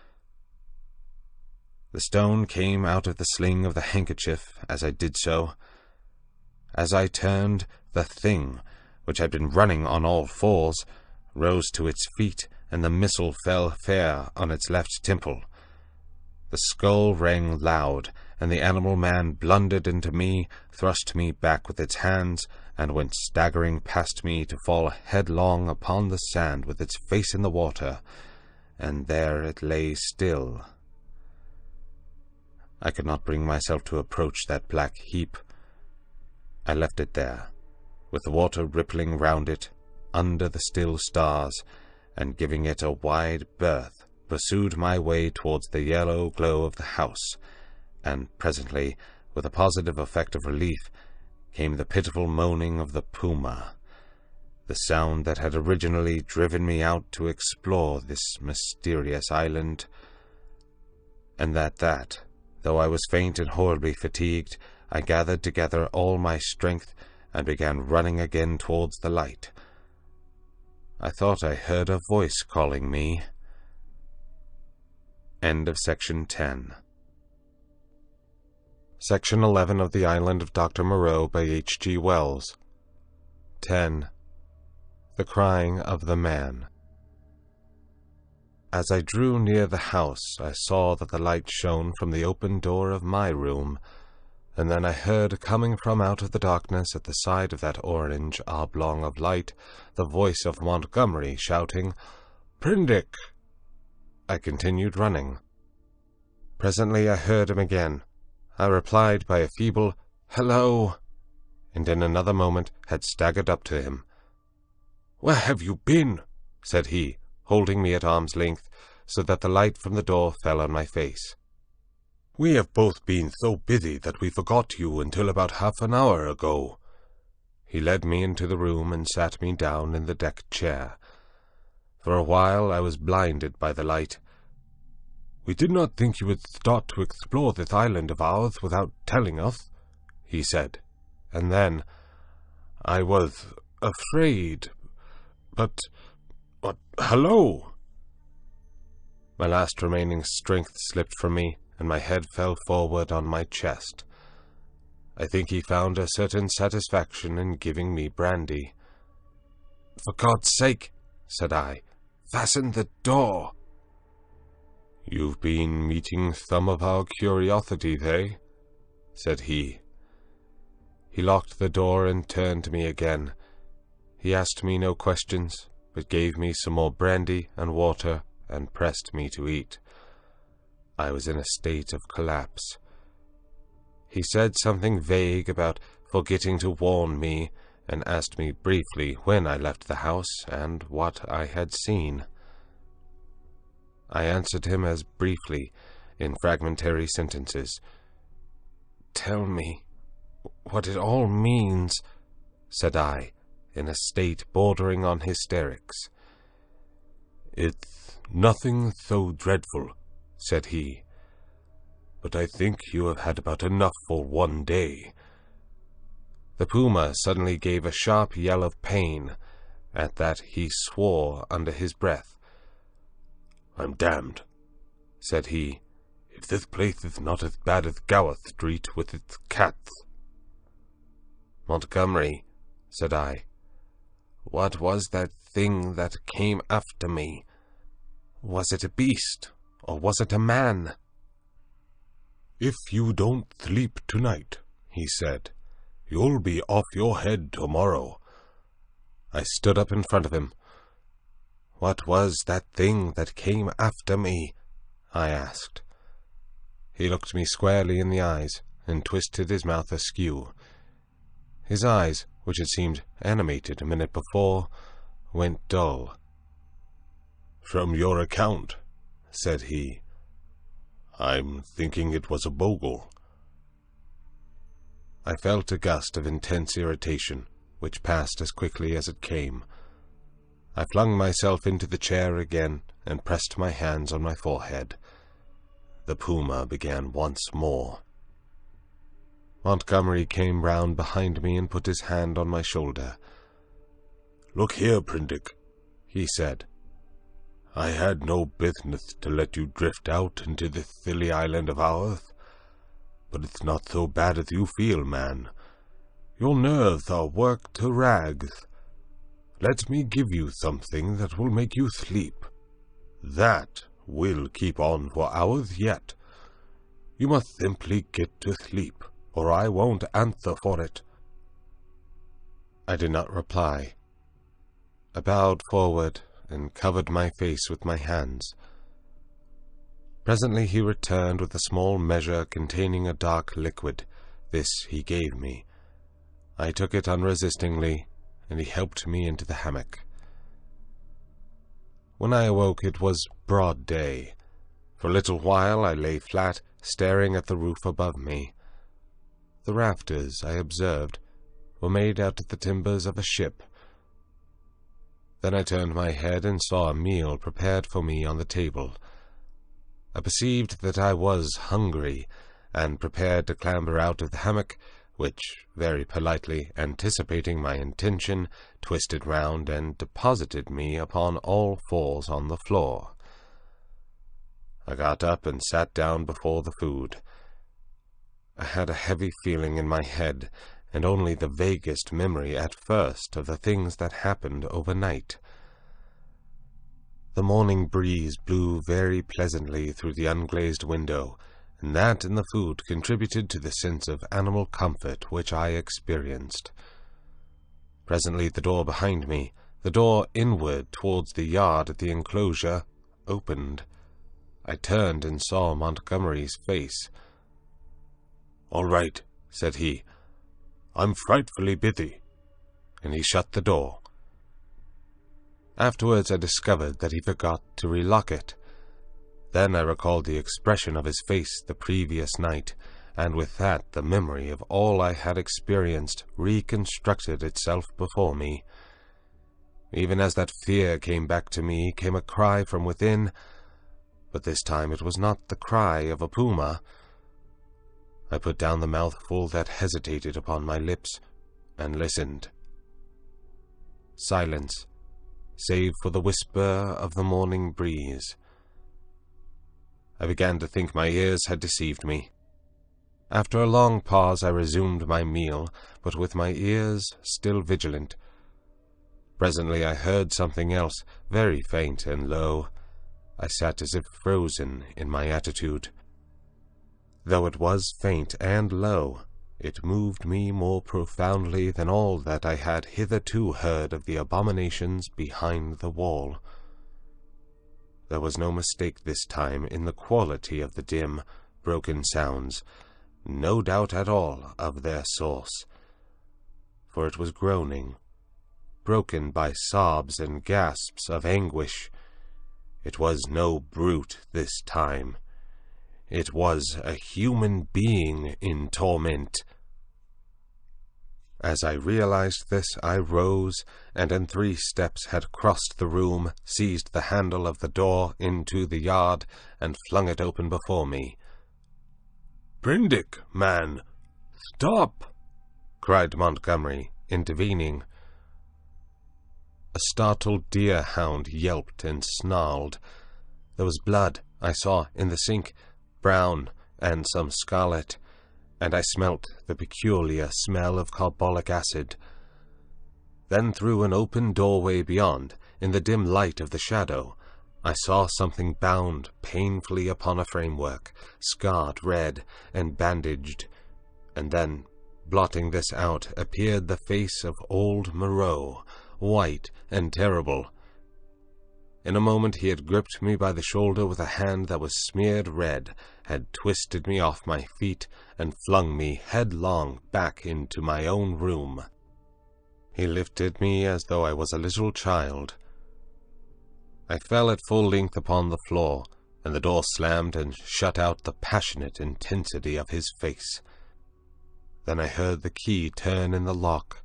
The stone came out of the sling of the handkerchief as I did so. As I turned, the thing, which had been running on all fours, rose to its feet, and the missile fell fair on its left temple. The skull rang loud, and the animal man blundered into me, thrust me back with its hands, and went staggering past me to fall headlong upon the sand with its face in the water, and there it lay still. I could not bring myself to approach that black heap. I left it there, with the water rippling round it, under the still stars, and giving it a wide berth, pursued my way towards the yellow glow of the house, and presently, with a positive effect of relief, came the pitiful moaning of the puma, the sound that had originally driven me out to explore this mysterious island, and that, though I was faint and horribly fatigued, I gathered together all my strength and began running again towards the light. I thought I heard a voice calling me. End of Section 10. Section 11 of The Island of Doctor Moreau by H.G. Wells. 10. The Crying of the Man. As I drew near the house, I saw that the light shone from the open door of my room, and then I heard coming from out of the darkness at the side of that orange oblong of light the voice of Montgomery shouting, "Prendick!" I continued running. Presently I heard him again. I replied by a feeble "Hello," and in another moment had staggered up to him. "Where have you been?" said he, holding me at arm's length, so that the light from the door fell on my face. "We have both been so busy that we forgot you until about half an hour ago." He led me into the room and sat me down in the deck chair. For a while I was blinded by the light. "We did not think you would start to explore this island of ours without telling us," he said, and then, "I was afraid, but hello!" My last remaining strength slipped from me, and my head fell forward on my chest. I think he found a certain satisfaction in giving me brandy. "For God's sake," said I, "fasten the door." "You've been meeting some of our curiosities, eh?" said he. He locked the door and turned to me again. He asked me no questions, but gave me some more brandy and water and pressed me to eat. I was in a state of collapse. He said something vague about forgetting to warn me, and asked me briefly when I left the house and what I had seen. I answered him as briefly, in fragmentary sentences. "Tell me what it all means," said I, in a state bordering on hysterics. "It's nothing so dreadful," said he, "but I think you have had about enough for one day." The puma suddenly gave a sharp yell of pain, At that he swore under his breath. "I'm damned," said he, "if this place is not as bad as Gower Street with its cats." "Montgomery," said I, "what was that thing that came after me? Was it a beast, or was it a man?" "If you don't sleep tonight," he said, "you'll be off your head tomorrow." I stood up in front of him. "What was that thing that came after me?" I asked. He looked me squarely in the eyes and twisted his mouth askew. His eyes, which had seemed animated a minute before, went dull. "From your account," said he, "I'm thinking it was a bogle." I felt a gust of intense irritation, which passed as quickly as it came. I flung myself into the chair again and pressed my hands on my forehead. The puma began once more. Montgomery came round behind me and put his hand on my shoulder. "Look here, Prendick," he said. "I had no business to let you drift out into this silly island of ours. But it's not so bad as you feel, man. Your nerves are worked to rags. Let me give you something that will make you sleep. That will keep on for hours yet. You must simply get to sleep, or I won't answer for it." I did not reply. I bowed forward and covered my face with my hands. Presently he returned with a small measure containing a dark liquid. This he gave me. I took it unresistingly, and he helped me into the hammock. When I awoke it was broad day. For a little while I lay flat, staring at the roof above me. The rafters, I observed, were made out of the timbers of a ship. Then I turned my head and saw a meal prepared for me on the table. I perceived that I was hungry, and prepared to clamber out of the hammock, which, very politely anticipating my intention, twisted round and deposited me upon all fours on the floor. I got up and sat down before the food. I had a heavy feeling in my head, and only the vaguest memory at first of the things that happened overnight. The morning breeze blew very pleasantly through the unglazed window, and that and the food contributed to the sense of animal comfort which I experienced. Presently the door behind me, the door inward towards the yard at the enclosure, opened. I turned and saw Montgomery's face. "All right," said he. "I'm frightfully busy." And he shut the door. Afterwards I discovered that he forgot to relock it. Then I recalled the expression of his face the previous night, and with that the memory of all I had experienced reconstructed itself before me. Even as that fear came back to me came a cry from within, but this time it was not the cry of a puma. I put down the mouthful that hesitated upon my lips, and listened. Silence, save for the whisper of the morning breeze. I began to think my ears had deceived me. After a long pause I resumed my meal, but with my ears still vigilant. Presently I heard something else, very faint and low. I sat as if frozen in my attitude. Though it was faint and low, it moved me more profoundly than all that I had hitherto heard of the abominations behind the wall. There was no mistake this time in the quality of the dim, broken sounds, no doubt at all of their source, for it was groaning, broken by sobs and gasps of anguish. It was no brute this time. It was a human being in torment. As I realized this, I rose, and in 3 steps had crossed the room, seized the handle of the door into the yard, and flung it open before me. "Prendick, man, stop!" cried Montgomery, intervening. A startled deer-hound yelped and snarled. There was blood, I saw, in the sink, brown and some scarlet, and I smelt the peculiar smell of carbolic acid. Then through an open doorway beyond, in the dim light of the shadow, I saw something bound painfully upon a framework, scarred red and bandaged, and then, blotting this out, appeared the face of old Moreau, white and terrible. In a moment he had gripped me by the shoulder with a hand that was smeared red, had twisted me off my feet, and flung me headlong back into my own room. He lifted me as though I was a little child. I fell at full length upon the floor, and the door slammed and shut out the passionate intensity of his face. Then I heard the key turn in the lock,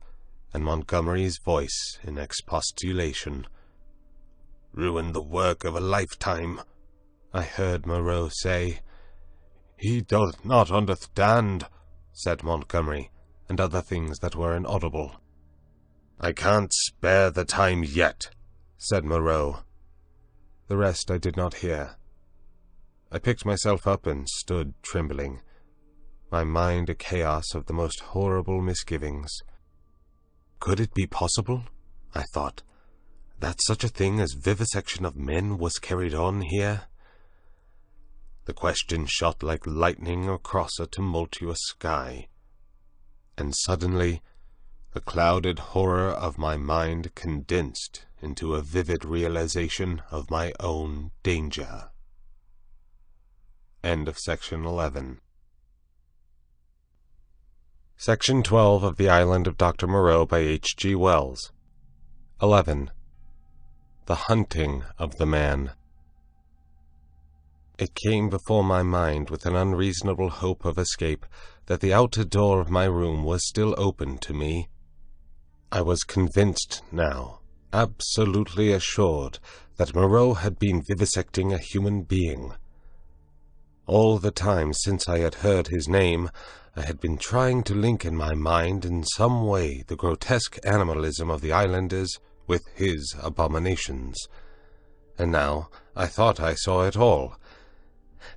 and Montgomery's voice in expostulation. "Ruined the work of a lifetime," I heard Moreau say. "He does not understand," said Montgomery, and other things that were inaudible. "I can't spare the time yet," said Moreau. The rest I did not hear. I picked myself up and stood trembling, my mind a chaos of the most horrible misgivings. Could it be possible, I thought, that such a thing as vivisection of men was carried on here? The question shot like lightning across a tumultuous sky, and suddenly the clouded horror of my mind condensed into a vivid realization of my own danger. End of Section 11. Section 12 of The Island of Dr. Moreau by H.G. Wells. 11. The Hunting of the Man. It came before my mind with an unreasonable hope of escape that the outer door of my room was still open to me. I was convinced now, absolutely assured, that Moreau had been vivisecting a human being. All the time since I had heard his name, I had been trying to link in my mind in some way the grotesque animalism of the islanders with his abominations. And now I thought I saw it all.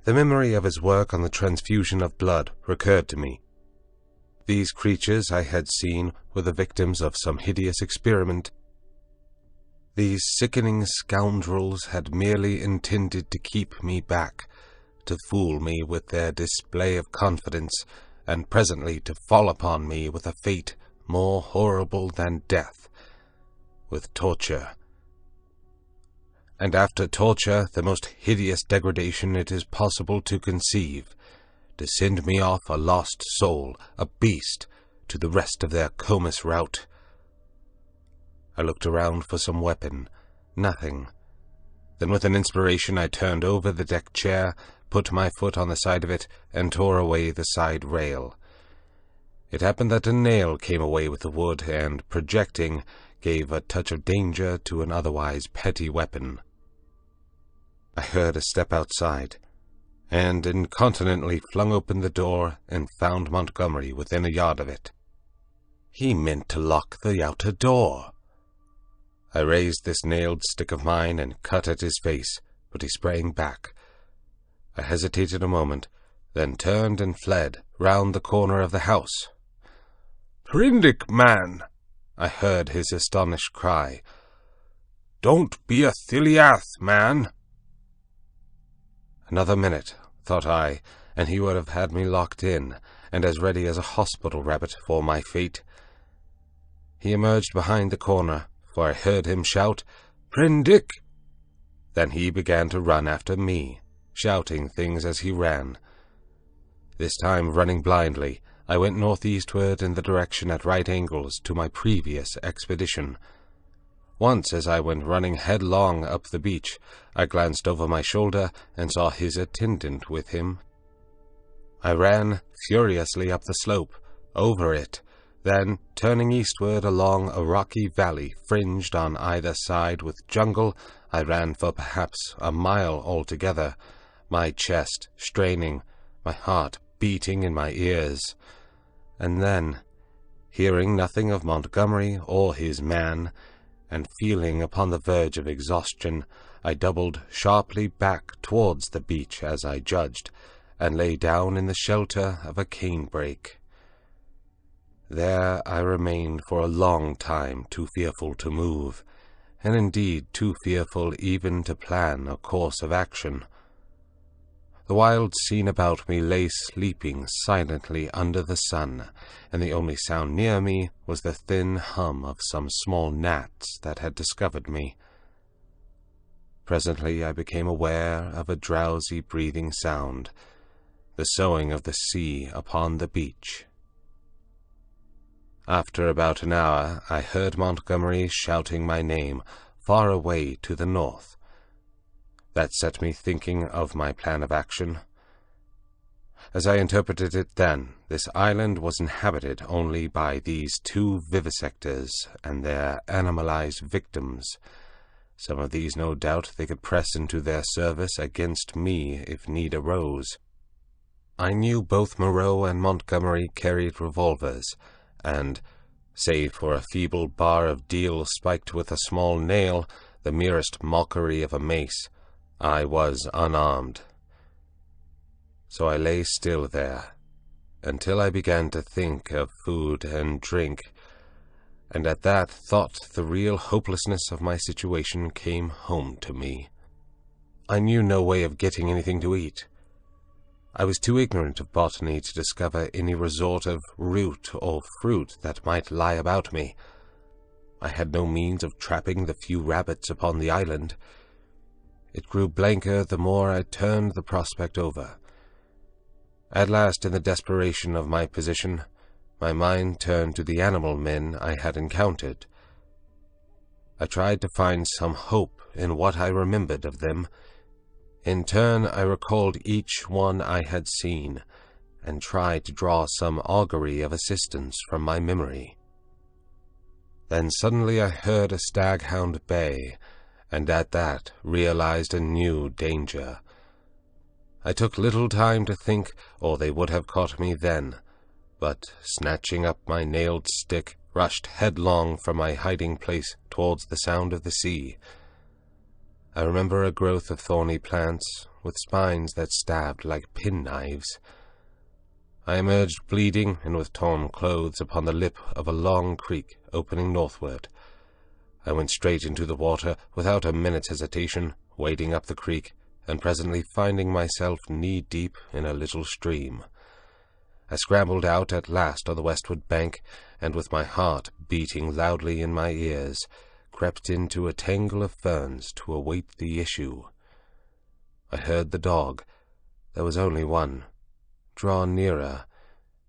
The memory of his work on the transfusion of blood recurred to me. These creatures I had seen were the victims of some hideous experiment. These sickening scoundrels had merely intended to keep me back, to fool me with their display of confidence, and presently to fall upon me with a fate more horrible than death, with torture. And after torture, the most hideous degradation it is possible to conceive, to send me off a lost soul, a beast, to the rest of their comus rout. I looked around for some weapon. Nothing. Then with an inspiration I turned over the deck chair, put my foot on the side of it, and tore away the side rail. It happened that a nail came away with the wood, and, projecting, gave a touch of danger to an otherwise petty weapon. I heard a step outside, and incontinently flung open the door and found Montgomery within a yard of it. He meant to lock the outer door. I raised this nailed stick of mine and cut at his face, but he sprang back. I hesitated a moment, then turned and fled round the corner of the house. "Prendick, man!" I heard his astonished cry. "Don't be a thiliath, man!" Another minute, thought I, and he would have had me locked in, and as ready as a hospital rabbit for my fate. He emerged behind the corner, for I heard him shout, "Prendick!" Then he began to run after me, shouting things as he ran. This time, running blindly, I went northeastward in the direction at right angles to my previous expedition. Once, as I went running headlong up the beach, I glanced over my shoulder and saw his attendant with him. I ran furiously up the slope, over it, then, turning eastward along a rocky valley fringed on either side with jungle, I ran for perhaps a mile altogether, my chest straining, my heart beating in my ears. And then, hearing nothing of Montgomery or his man, and feeling upon the verge of exhaustion, I doubled sharply back towards the beach as I judged, and lay down in the shelter of a canebrake. There I remained for a long time, too fearful to move, and indeed too fearful even to plan a course of action. The wild scene about me lay sleeping silently under the sun, and the only sound near me was the thin hum of some small gnats that had discovered me. Presently I became aware of a drowsy breathing sound, the soughing of the sea upon the beach. After about an hour I heard Montgomery shouting my name far away to the north. That set me thinking of my plan of action. As I interpreted it then, this island was inhabited only by these two vivisectors and their animalized victims. Some of these, no doubt, they could press into their service against me if need arose. I knew both Moreau and Montgomery carried revolvers, and, save for a feeble bar of deal spiked with a small nail, the merest mockery of a mace, I was unarmed. So I lay still there, until I began to think of food and drink, and at that thought the real hopelessness of my situation came home to me. I knew no way of getting anything to eat. I was too ignorant of botany to discover any resort of root or fruit that might lie about me. I had no means of trapping the few rabbits upon the island. It grew blanker the more I turned the prospect over. At last, in the desperation of my position, my mind turned to the animal men I had encountered. I tried to find some hope in what I remembered of them. In turn, I recalled each one I had seen, and tried to draw some augury of assistance from my memory. Then suddenly I heard a staghound bay, and at that realized a new danger. I took little time to think, or they would have caught me then, but, snatching up my nailed stick, rushed headlong from my hiding-place towards the sound of the sea. I remember a growth of thorny plants, with spines that stabbed like penknives. I emerged bleeding and with torn clothes upon the lip of a long creek opening northward. I went straight into the water without a minute's hesitation, wading up the creek, and presently finding myself knee-deep in a little stream. I scrambled out at last on the westward bank, and with my heart beating loudly in my ears, crept into a tangle of ferns to await the issue. I heard the dog, there was only one, draw nearer,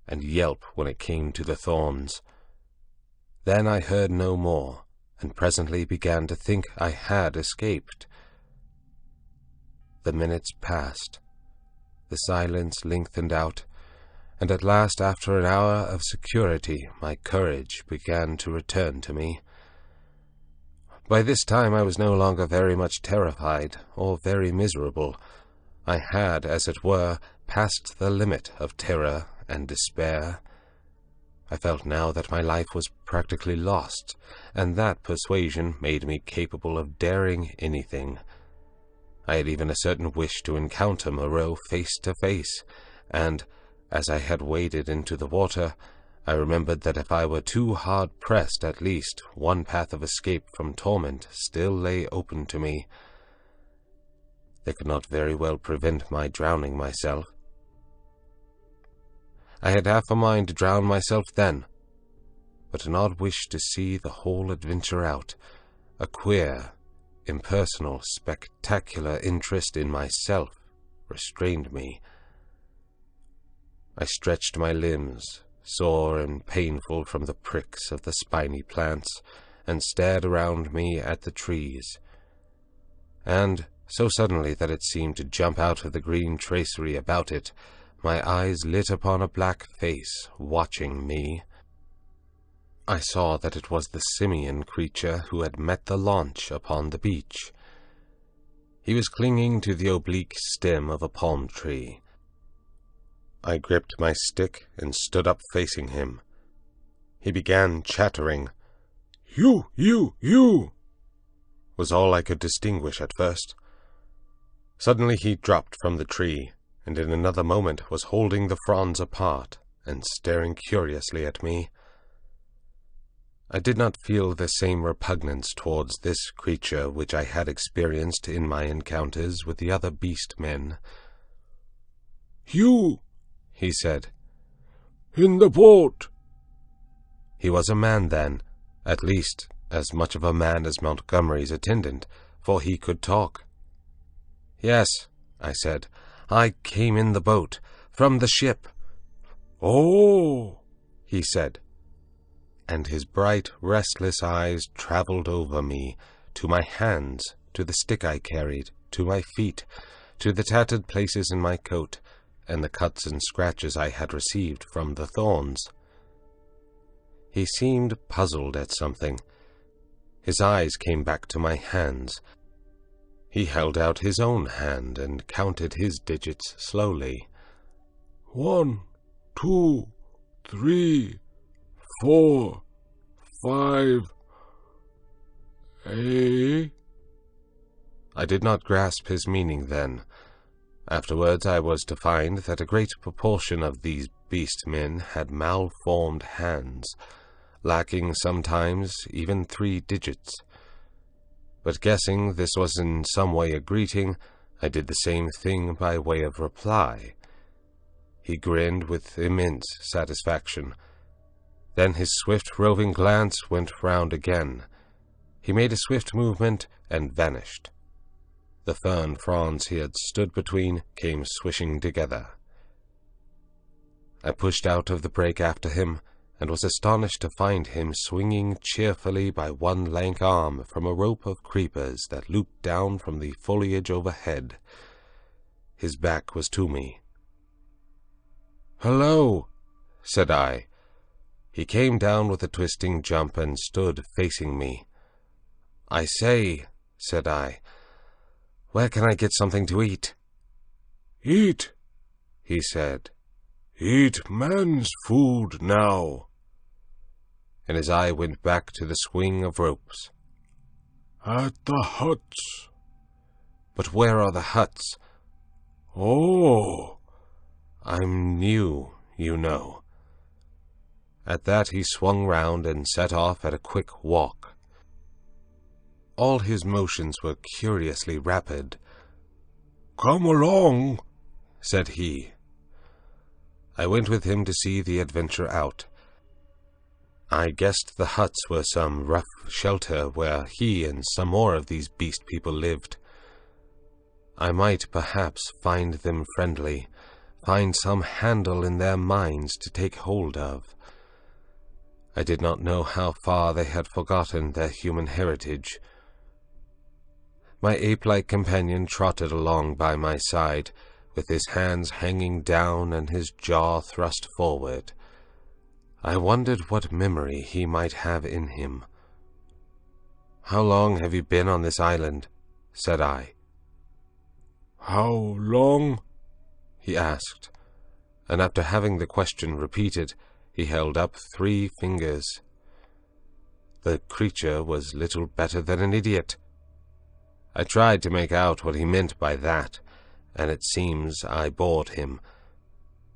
and yelp when it came to the thorns. Then I heard no more, and presently began to think I had escaped. The minutes passed. The silence lengthened out, and at last, after an hour of security, my courage began to return to me. By this time I was no longer very much terrified, or very miserable. I had, as it were, passed the limit of terror and despair. I felt now that my life was practically lost, and that persuasion made me capable of daring anything. I had even a certain wish to encounter Moreau face to face, and, as I had waded into the water, I remembered that if I were too hard pressed, at least one path of escape from torment still lay open to me. They could not very well prevent my drowning myself. I had half a mind to drown myself then, but an odd wish to see the whole adventure out, a queer, impersonal, spectacular interest in myself, restrained me. I stretched my limbs, sore and painful from the pricks of the spiny plants, and stared around me at the trees. And, so suddenly that it seemed to jump out of the green tracery about it, my eyes lit upon a black face watching me. I saw that it was the simian creature who had met the launch upon the beach. He was clinging to the oblique stem of a palm tree. I gripped my stick and stood up facing him. He began chattering. You! was all I could distinguish at first. Suddenly he dropped from the tree, and in another moment was holding the fronds apart and staring curiously at me. I did not feel the same repugnance towards this creature which I had experienced in my encounters with the other beast men. You, he said. in the boat. He was a man then, at least as much of a man as Montgomery's attendant, for he could talk. Yes, I said, I came in the boat, from the ship. Oh, he said, and his bright, restless eyes traveled over me, to my hands, to the stick I carried, to my feet, to the tattered places in my coat, and the cuts and scratches I had received from the thorns. He seemed puzzled at something. His eyes came back to my hands. He held out his own hand and counted his digits slowly. 1, 2, 3, 4, 5. Eh? I did not grasp his meaning then. Afterwards I was to find that a great proportion of these beast men had malformed hands, lacking sometimes even 3 digits. But guessing this was in some way a greeting, I did the same thing by way of reply. He grinned with immense satisfaction. Then his swift roving glance went round again. He made a swift movement and vanished. The fern fronds he had stood between came swishing together. I pushed out of the brake after him, and was astonished to find him swinging cheerfully by one lank arm from a rope of creepers that looped down from the foliage overhead. His back was to me. "Hello," said I. He came down with a twisting jump and stood facing me. "I say," said I, "where can I get something to eat?" Eat, he said. Eat man's food now. And his eye went back to the swing of ropes. At the huts. "But where are the huts?" Oh, "I'm new, you know." At that he swung round and set off at a quick walk. All his motions were curiously rapid. come along. Said he. I went with him to see the adventure out. I guessed the huts were some rough shelter where he and some more of these beast people lived. I might perhaps find them friendly, find some handle in their minds to take hold of. I did not know how far they had forgotten their human heritage. My ape-like companion trotted along by my side, with his hands hanging down and his jaw thrust forward. I wondered what memory he might have in him. "How long have you been on this island?" said I. How long? He asked, and after having the question repeated, he held up 3 fingers. The creature was little better than an idiot. I tried to make out what he meant by that, and it seems I bored him.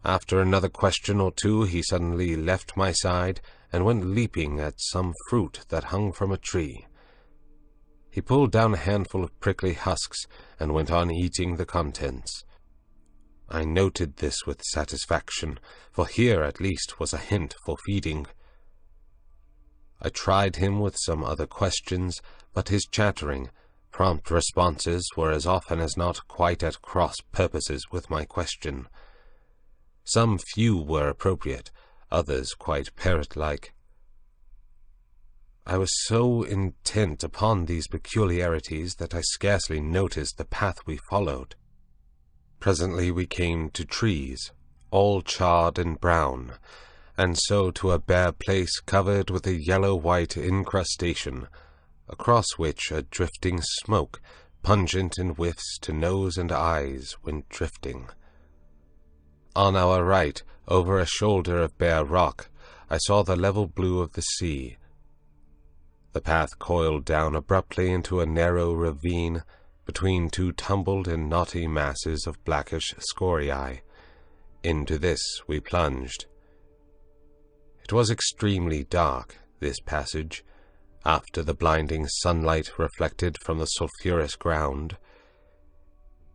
After another question or 2, he suddenly left my side and went leaping at some fruit that hung from a tree. He pulled down a handful of prickly husks and went on eating the contents. I noted this with satisfaction, for here at least was a hint for feeding. I tried him with some other questions, but his chattering, prompt responses were as often as not quite at cross purposes with my question. Some few were appropriate, others quite parrot-like. I was so intent upon these peculiarities that I scarcely noticed the path we followed. Presently we came to trees, all charred and brown, and so to a bare place covered with a yellow-white incrustation, across which a drifting smoke, pungent in whiffs to nose and eyes, went drifting. On our right, over a shoulder of bare rock, I saw the level blue of the sea. The path coiled down abruptly into a narrow ravine between two tumbled and knotty masses of blackish scoriae. Into this we plunged. It was extremely dark, this passage, after the blinding sunlight reflected from the sulphurous ground.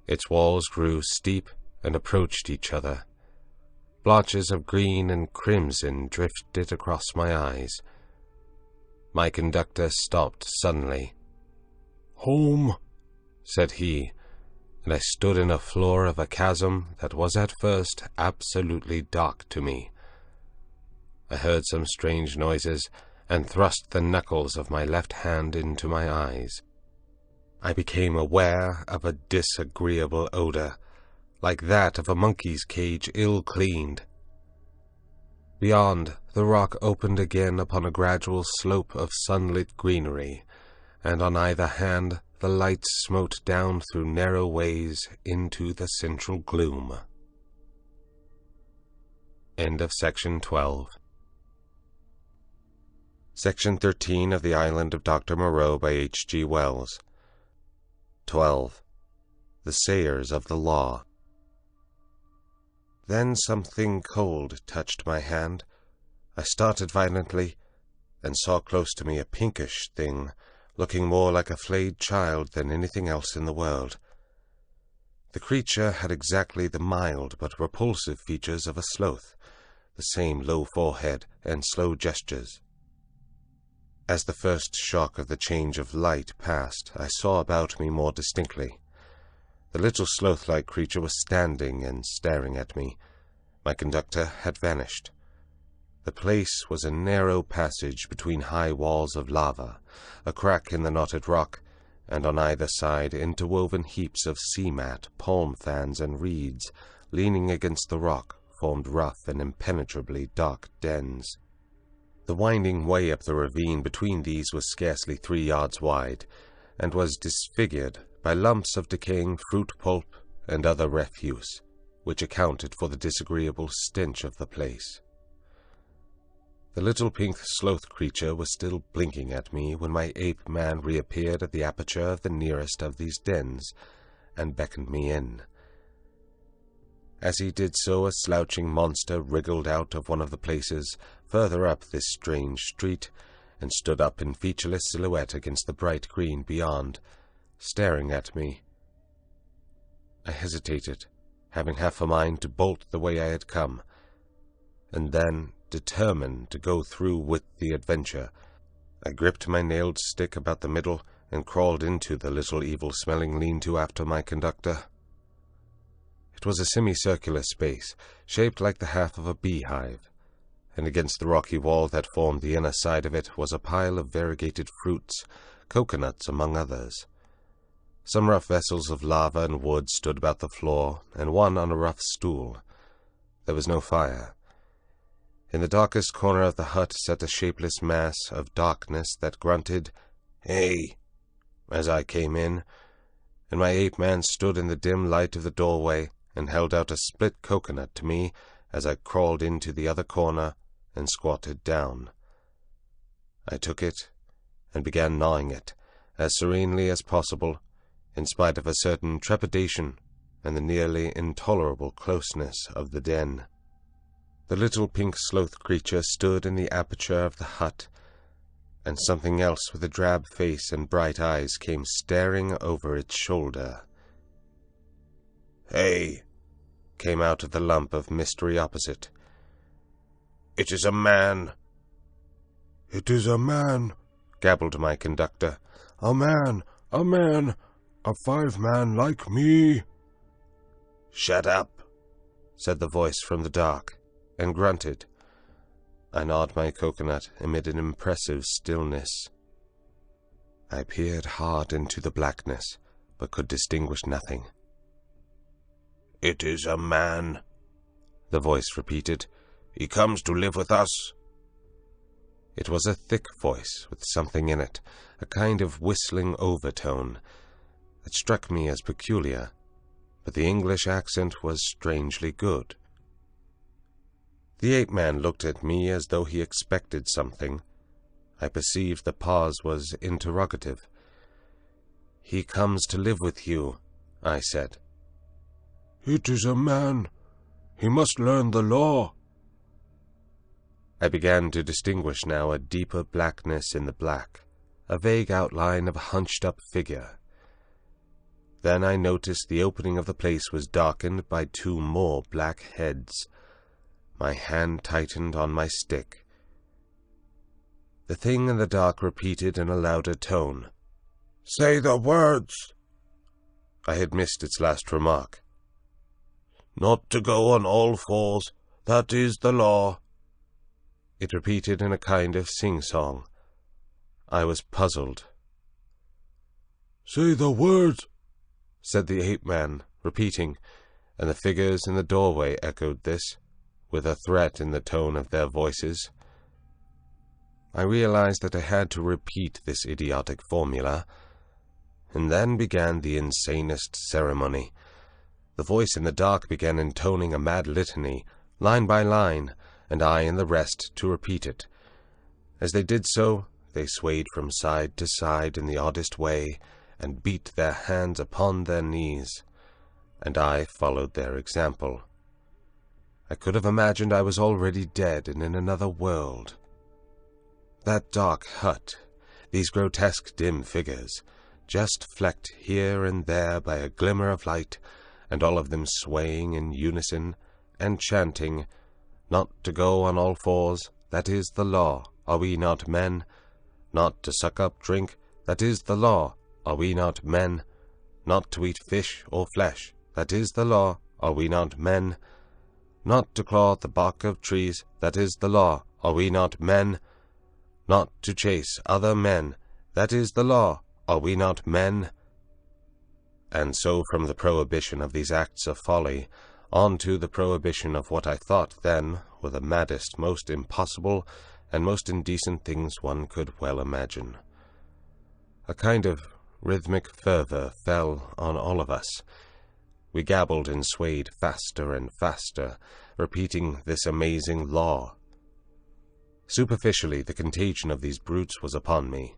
Its walls grew steep and approached each other. Blotches of green and crimson drifted across my eyes. My conductor stopped suddenly. "Home," said he, and I stood in a floor of a chasm that was at first absolutely dark to me. I heard some strange noises, and thrust the knuckles of my left hand into my eyes. I became aware of a disagreeable odor, like that of a monkey's cage ill-cleaned. Beyond, the rock opened again upon a gradual slope of sunlit greenery, and on either hand the light smote down through narrow ways into the central gloom. End of Section 12. Section 13 of The Island of Doctor Moreau by H.G. Wells. 12. The Sayers of the Law. Then something cold touched my hand. I started violently, and saw close to me a pinkish thing, looking more like a flayed child than anything else in the world. The creature had exactly the mild but repulsive features of a sloth, the same low forehead and slow gestures. As the first shock of the change of light passed, I saw about me more distinctly. The little sloth-like creature was standing and staring at me. My conductor had vanished. The place was a narrow passage between high walls of lava, a crack in the knotted rock, and on either side interwoven heaps of sea-mat, palm fans, and reeds, leaning against the rock, formed rough and impenetrably dark dens. The winding way up the ravine between these was scarcely 3 yards wide, and was disfigured by lumps of decaying fruit pulp and other refuse, which accounted for the disagreeable stench of the place. The little pink sloth creature was still blinking at me when my ape-man reappeared at the aperture of the nearest of these dens, and beckoned me in. As he did so, a slouching monster wriggled out of one of the places further up this strange street, and stood up in featureless silhouette against the bright green beyond, staring at me. I hesitated, having half a mind to bolt the way I had come, and then, determined to go through with the adventure, I gripped my nailed stick about the middle and crawled into the little evil-smelling lean-to after my conductor. It was a semicircular space, shaped like the half of a beehive, and against the rocky wall that formed the inner side of it was a pile of variegated fruits, coconuts among others. Some rough vessels of lava and wood stood about the floor, and one on a rough stool. There was no fire. In the darkest corner of the hut sat a shapeless mass of darkness that grunted, "Hey!" as I came in, and my ape-man stood in the dim light of the doorway and held out a split coconut to me as I crawled into the other corner and squatted down. I took it and began gnawing it, as serenely as possible, in spite of a certain trepidation and the nearly intolerable closeness of the den. The little pink sloth creature stood in the aperture of the hut, and something else with a drab face and bright eyes came staring over its shoulder. "Hey!" came out of the lump of mystery opposite. "It is a man." "It is a man," gabbled my conductor. "A man, a man, a 5-man like me." "Shut up," said the voice from the dark, and grunted. I gnawed my coconut amid an impressive stillness. I peered hard into the blackness, but could distinguish nothing. "It is a man," the voice repeated. "He comes to live with us." It was a thick voice with something in it, a kind of whistling overtone, that struck me as peculiar, but the English accent was strangely good. The ape-man looked at me as though he expected something. I perceived the pause was interrogative. "He comes to live with you," I said. "It is a man. He must learn the law." I began to distinguish now a deeper blackness in the black, a vague outline of a hunched-up figure. Then I noticed the opening of the place was darkened by 2 more black heads. My hand tightened on my stick. The thing in the dark repeated in a louder tone, "Say the words." I had missed its last remark. "Not to go on all fours, that is the law." It repeated in a kind of sing-song. I was puzzled. "Say the words," said the ape-man, repeating, and the figures in the doorway echoed this, with a threat in the tone of their voices. I realized that I had to repeat this idiotic formula, and then began the insanest ceremony. The voice in the dark began intoning a mad litany, line by line, and I and the rest to repeat it. As they did so, they swayed from side to side in the oddest way, and beat their hands upon their knees, and I followed their example. I could have imagined I was already dead and in another world. That dark hut, these grotesque dim figures, just flecked here and there by a glimmer of light, and all of them swaying in unison and chanting, "Not to go on all fours, that is the law, are we not men? Not to suck up drink, that is the law, are we not men? Not to eat fish or flesh, that is the law, are we not men? Not to claw the bark of trees, that is the law, are we not men? Not to chase other men, that is the law, are we not men?" And so from the prohibition of these acts of folly, on to the prohibition of what I thought then were the maddest, most impossible, and most indecent things one could well imagine. A kind of rhythmic fervor fell on all of us. We gabbled and swayed faster and faster, repeating this amazing law. Superficially, the contagion of these brutes was upon me,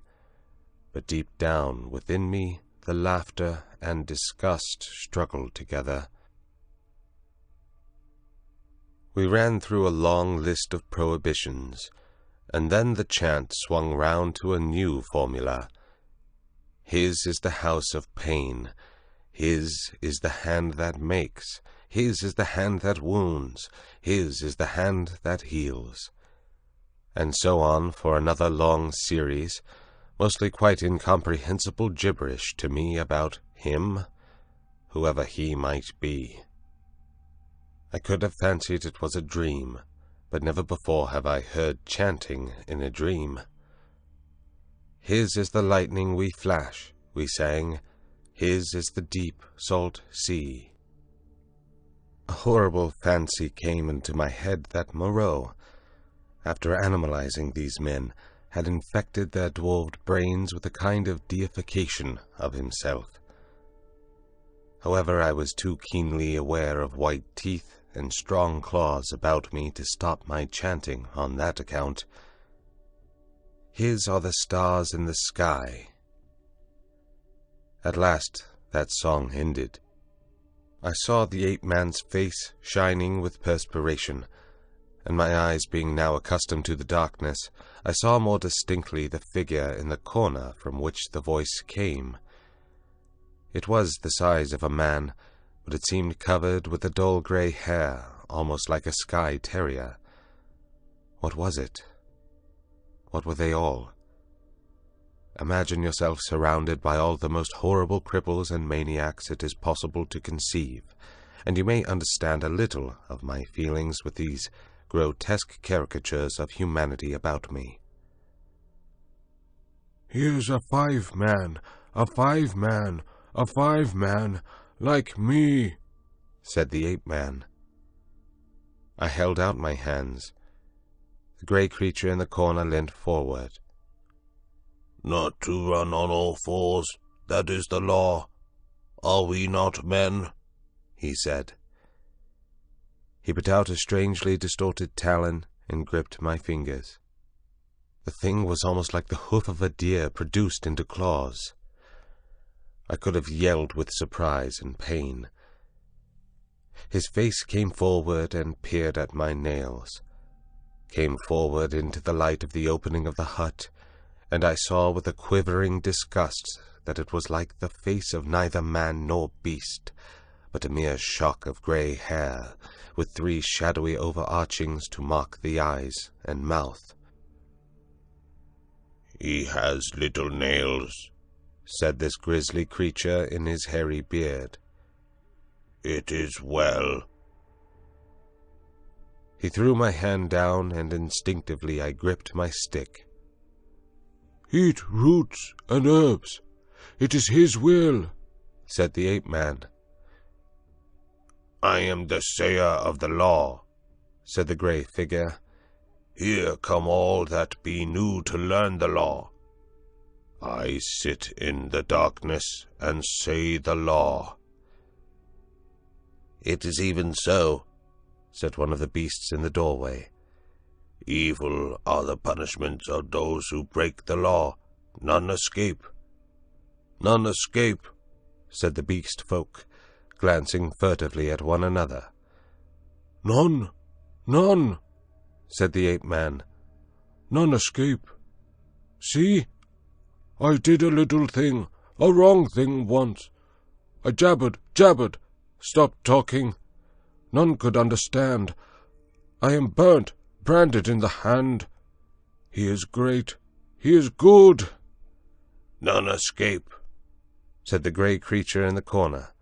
but deep down within me the laughter and disgust struggled together. We ran through a long list of prohibitions, and then the chant swung round to a new formula. His is the house of pain. His is the hand that makes. His is the hand that wounds. His is the hand that heals. And so on for another long series, mostly quite incomprehensible gibberish to me about him, whoever he might be. I could have fancied it was a dream, but never before have I heard chanting in a dream. His is the lightning we flash, we sang. His is the deep, salt sea. A horrible fancy came into my head that Moreau, after animalizing these men, had infected their dwarfed brains with a kind of deification of himself. However, I was too keenly aware of white teeth and strong claws about me to stop my chanting on that account. His are the stars in the sky. At last that song ended. I saw the ape-man's face shining with perspiration, and my eyes being now accustomed to the darkness, I saw more distinctly the figure in the corner from which the voice came. It was the size of a man, but it seemed covered with a dull grey hair, almost like a Skye terrier. What was it? What were they all? Imagine yourself surrounded by all the most horrible cripples and maniacs it is possible to conceive, and you may understand a little of my feelings with these grotesque caricatures of humanity about me. "Here's a 5-man, a 5-man, a 5-man, like me," said the ape-man. I held out my hands. The grey creature in the corner leant forward. "Not to run on all fours, that is the law. Are we not men?" he said. He put out a strangely distorted talon and gripped my fingers. The thing was almost like the hoof of a deer produced into claws. I could have yelled with surprise and pain. His face came forward and peered at my nails, came forward into the light of the opening of the hut, and I saw with a quivering disgust that it was like the face of neither man nor beast, but a mere shock of grey hair, with 3 shadowy overarchings to mark the eyes and mouth. "He has little nails," said this grisly creature in his hairy beard. "It is well." He threw my hand down, and instinctively I gripped my stick. "Eat roots and herbs. It is his will," said the ape-man. "I am the sayer of the law," said the grey figure. "Here come all that be new to learn the law. I sit in the darkness and say the law." "It is even so," said one of the beasts in the doorway. "Evil are the punishments of those who break the law. None escape." "None escape," said the beast folk, glancing furtively at one another. "None, none," said the ape-man. "None escape. See, I did a little thing, a wrong thing once. I jabbered, stopped talking. None could understand. I am burnt, branded in the hand. He is great. He is good." "None escape," said the grey creature in the corner.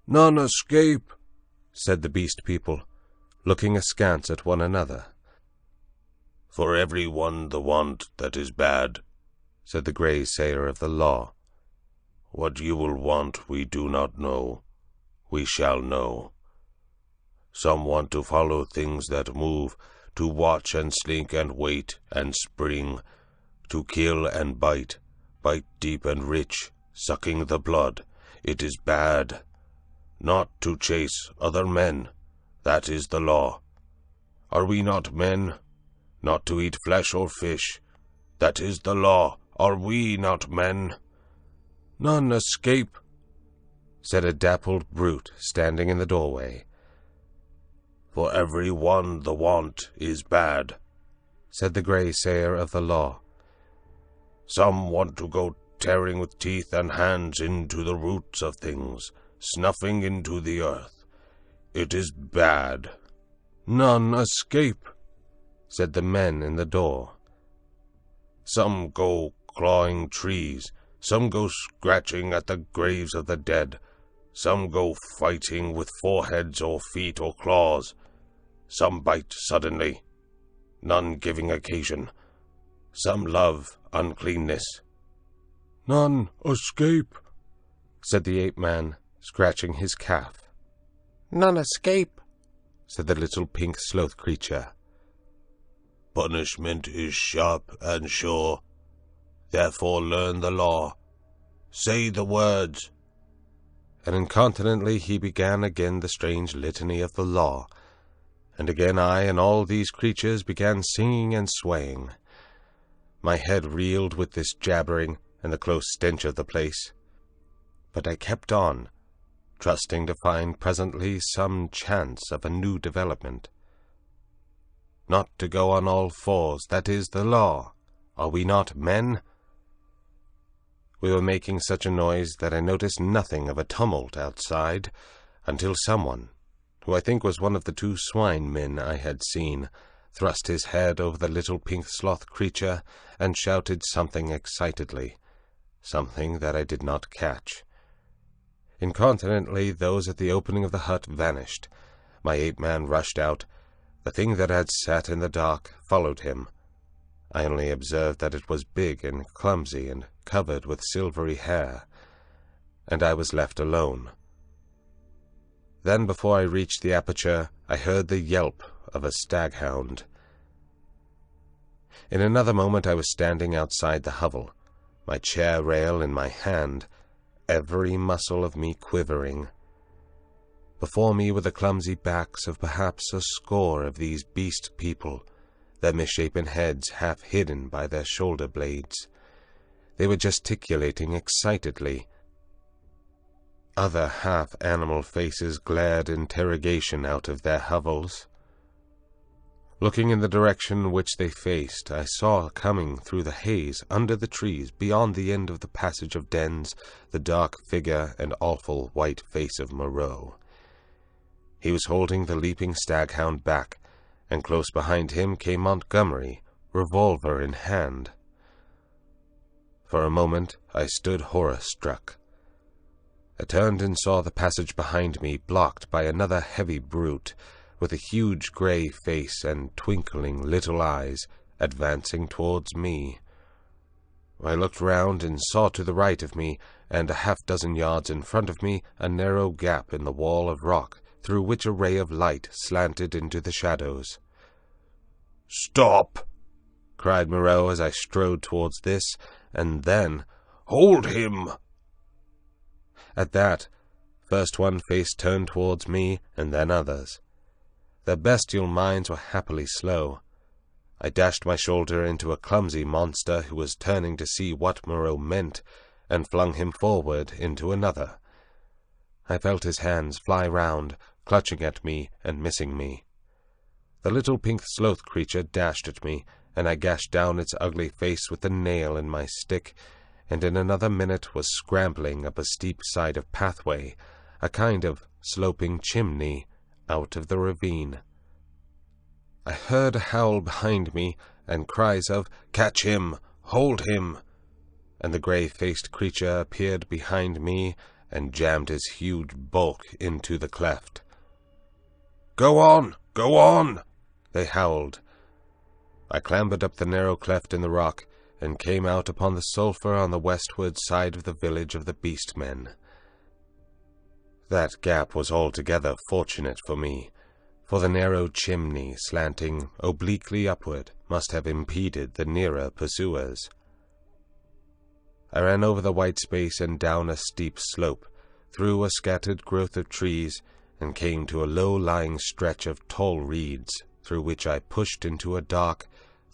"None escape," said the beast people, looking askance at one another. "For every one the want that is bad," said the grey sayer of the law. "What you will want we do not know. We shall know. Some want to follow things that move, to watch and slink and wait and spring, to kill and bite deep and rich, sucking the blood. It is bad. Not to chase other men. That is the law. Are we not men? Not to eat flesh or fish. That is the law. Are we not men?" "None escape," said a dappled brute standing in the doorway. "For every one the want is bad," said the grey sayer of the law. "Some want to go tearing with teeth and hands into the roots of things, snuffing into the earth. It is bad." "None escape," said the men in the door. "Some go clawing trees, some go scratching at the graves of the dead, some go fighting with foreheads or feet or claws, some bite suddenly, none giving occasion, some love uncleanness." "None escape," said the ape-man, scratching his calf. "None escape," said the little pink sloth creature. "Punishment is sharp and sure. Therefore learn the law. Say the words." And incontinently he began again the strange litany of the law, and again I and all these creatures began singing and swaying. My head reeled with this jabbering and the close stench of the place, but I kept on, trusting to find presently some chance of a new development. Not to go on all fours, that is the law. Are we not men? We were making such a noise that I noticed nothing of a tumult outside, until someone, who I think was one of the 2 swine men I had seen, thrust his head over the little pink sloth creature and shouted something excitedly, something that I did not catch. Incontinently those at the opening of the hut vanished. My ape-man rushed out. The thing that had sat in the dark followed him. I only observed that it was big and clumsy and covered with silvery hair, and I was left alone. Then, before I reached the aperture, I heard the yelp of a staghound. In another moment I was standing outside the hovel, my chair rail in my hand, every muscle of me quivering. Before me were the clumsy backs of perhaps a score of these beast people, their misshapen heads half hidden by their shoulder blades. They were gesticulating excitedly. Other half-animal faces glared interrogation out of their hovels. Looking in the direction which they faced, I saw coming through the haze, under the trees, beyond the end of the passage of dens, the dark figure and awful white face of Moreau. He was holding the leaping staghound back, and close behind him came Montgomery, revolver in hand. For a moment I stood horror-struck. I turned and saw the passage behind me blocked by another heavy brute, with a huge grey face and twinkling little eyes, advancing towards me. I looked round and saw to the right of me, and a half-dozen yards in front of me, a narrow gap in the wall of rock, through which a ray of light slanted into the shadows. "Stop!" cried Moreau as I strode towards this, and then, "Hold him!" At that, first one face turned towards me, and then others. Their bestial minds were happily slow. I dashed my shoulder into a clumsy monster who was turning to see what Moreau meant, and flung him forward into another. I felt his hands fly round, clutching at me and missing me. The little pink sloth creature dashed at me, and I gashed down its ugly face with the nail in my stick, and in another minute was scrambling up a steep side of pathway, a kind of sloping chimney, out of the ravine. I heard a howl behind me, and cries of, "Catch him! Hold him!" and the grey-faced creature appeared behind me and jammed his huge bulk into the cleft. "Go on! Go on!" they howled. I clambered up the narrow cleft in the rock, and came out upon the sulphur on the westward side of the village of the Beast-Men. That gap was altogether fortunate for me, for the narrow chimney, slanting obliquely upward, must have impeded the nearer pursuers. I ran over the white space and down a steep slope, through a scattered growth of trees, and came to a low-lying stretch of tall reeds, through which I pushed into a dark,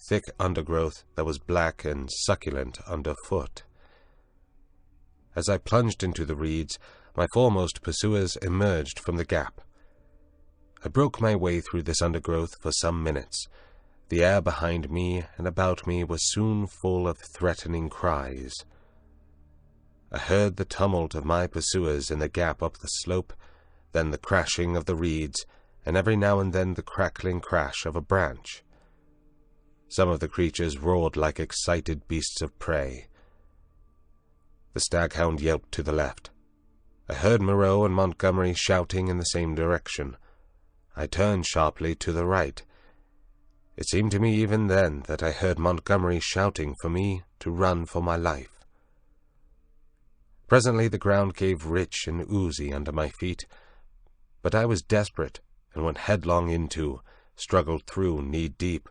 thick undergrowth that was black and succulent underfoot. As I plunged into the reeds, my foremost pursuers emerged from the gap. I broke my way through this undergrowth for some minutes. The air behind me and about me was soon full of threatening cries. I heard the tumult of my pursuers in the gap up the slope, then the crashing of the reeds, and every now and then the crackling crash of a branch. Some of the creatures roared like excited beasts of prey. The staghound yelped to the left. I heard Moreau and Montgomery shouting in the same direction. I turned sharply to the right. It seemed to me even then that I heard Montgomery shouting for me to run for my life. Presently the ground gave rich and oozy under my feet, but I was desperate and went headlong into, struggled through knee-deep,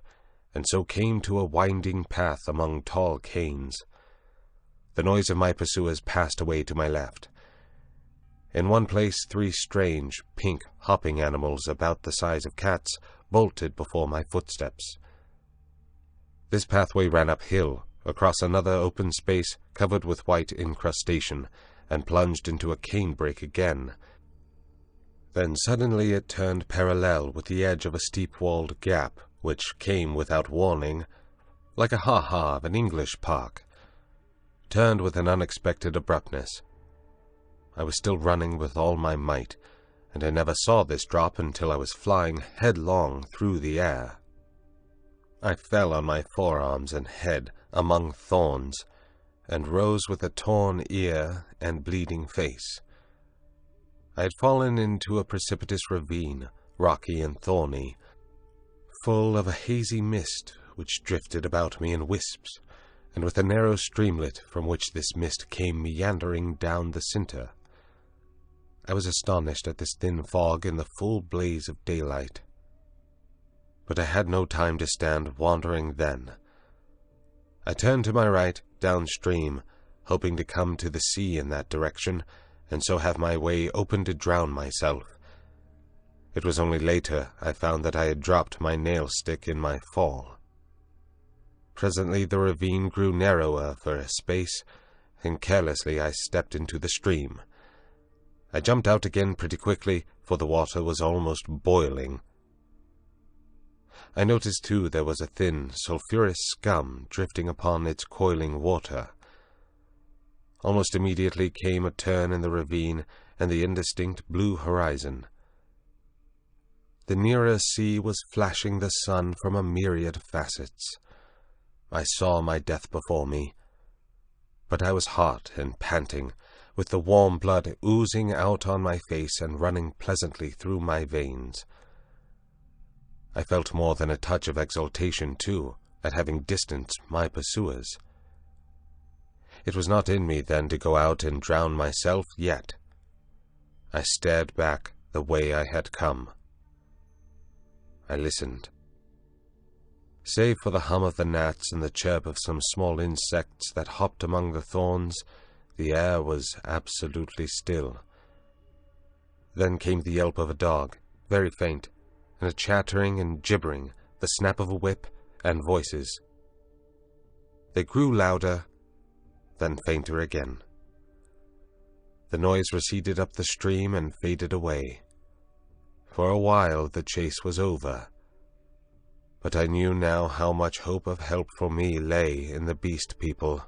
and so came to a winding path among tall canes. The noise of my pursuers passed away to my left. In one place 3 strange, pink, hopping animals about the size of cats bolted before my footsteps. This pathway ran uphill, across another open space covered with white incrustation, and plunged into a canebrake again. Then suddenly it turned parallel with the edge of a steep-walled gap, which came without warning, like a ha-ha of an English park, turned with an unexpected abruptness. I was still running with all my might, and I never saw this drop until I was flying headlong through the air. I fell on my forearms and head among thorns, and rose with a torn ear and bleeding face. I had fallen into a precipitous ravine, rocky and thorny, full of a hazy mist which drifted about me in wisps, and with a narrow streamlet from which this mist came meandering down the centre. I was astonished at this thin fog in the full blaze of daylight. But I had no time to stand wandering then. I turned to my right, downstream, hoping to come to the sea in that direction, and so have my way open to drown myself. It was only later I found that I had dropped my nail-stick in my fall, Presently the ravine grew narrower for a space, and carelessly I stepped into the stream. I jumped out again pretty quickly, for the water was almost boiling. I noticed, too, there was a thin, sulphurous scum drifting upon its coiling water. Almost immediately came a turn in the ravine and the indistinct blue horizon. The nearer sea was flashing the sun from a myriad facets. I saw my death before me, but I was hot and panting, with the warm blood oozing out on my face and running pleasantly through my veins. I felt more than a touch of exultation, too, at having distanced my pursuers. It was not in me then to go out and drown myself yet. I stared back the way I had come. I listened. Save for the hum of the gnats and the chirp of some small insects that hopped among the thorns, the air was absolutely still. Then came the yelp of a dog, very faint, and a chattering and gibbering, the snap of a whip, and voices. They grew louder, then fainter again. The noise receded up the stream and faded away. For a while the chase was over, but I knew now how much hope of help for me lay in the beast people.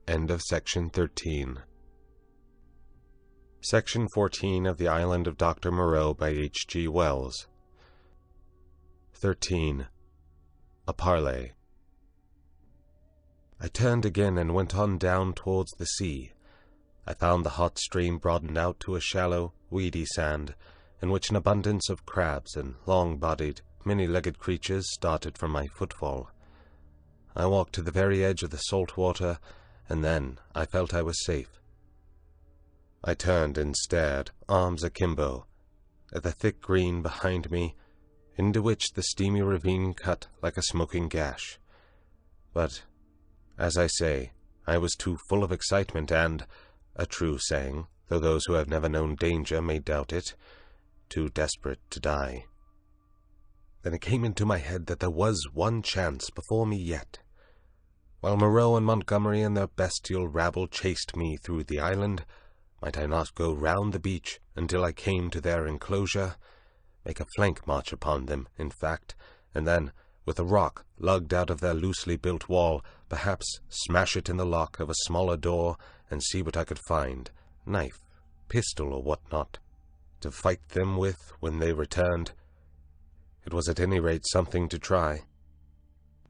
End of Section 13. Section 14 of The Island of Doctor Moreau by H.G. Wells. 13. A Parley. I turned again and went on down towards the sea. I found the hot stream broadened out to a shallow, weedy sand, in which an abundance of crabs and long-bodied, many-legged creatures started from my footfall. I walked to the very edge of the salt water, and then I felt I was safe. I turned and stared, arms akimbo, at the thick green behind me, into which the steamy ravine cut like a smoking gash. But, as I say, I was too full of excitement and, a true saying, though those who have never known danger may doubt it, too desperate to die. Then it came into my head that there was one chance before me yet. While Moreau and Montgomery and their bestial rabble chased me through the island, might I not go round the beach until I came to their enclosure, make a flank march upon them, in fact, and then, with a rock lugged out of their loosely built wall, perhaps smash it in the lock of a smaller door and see what I could find, knife, pistol, or what not, to fight them with when they returned. It was at any rate something to try.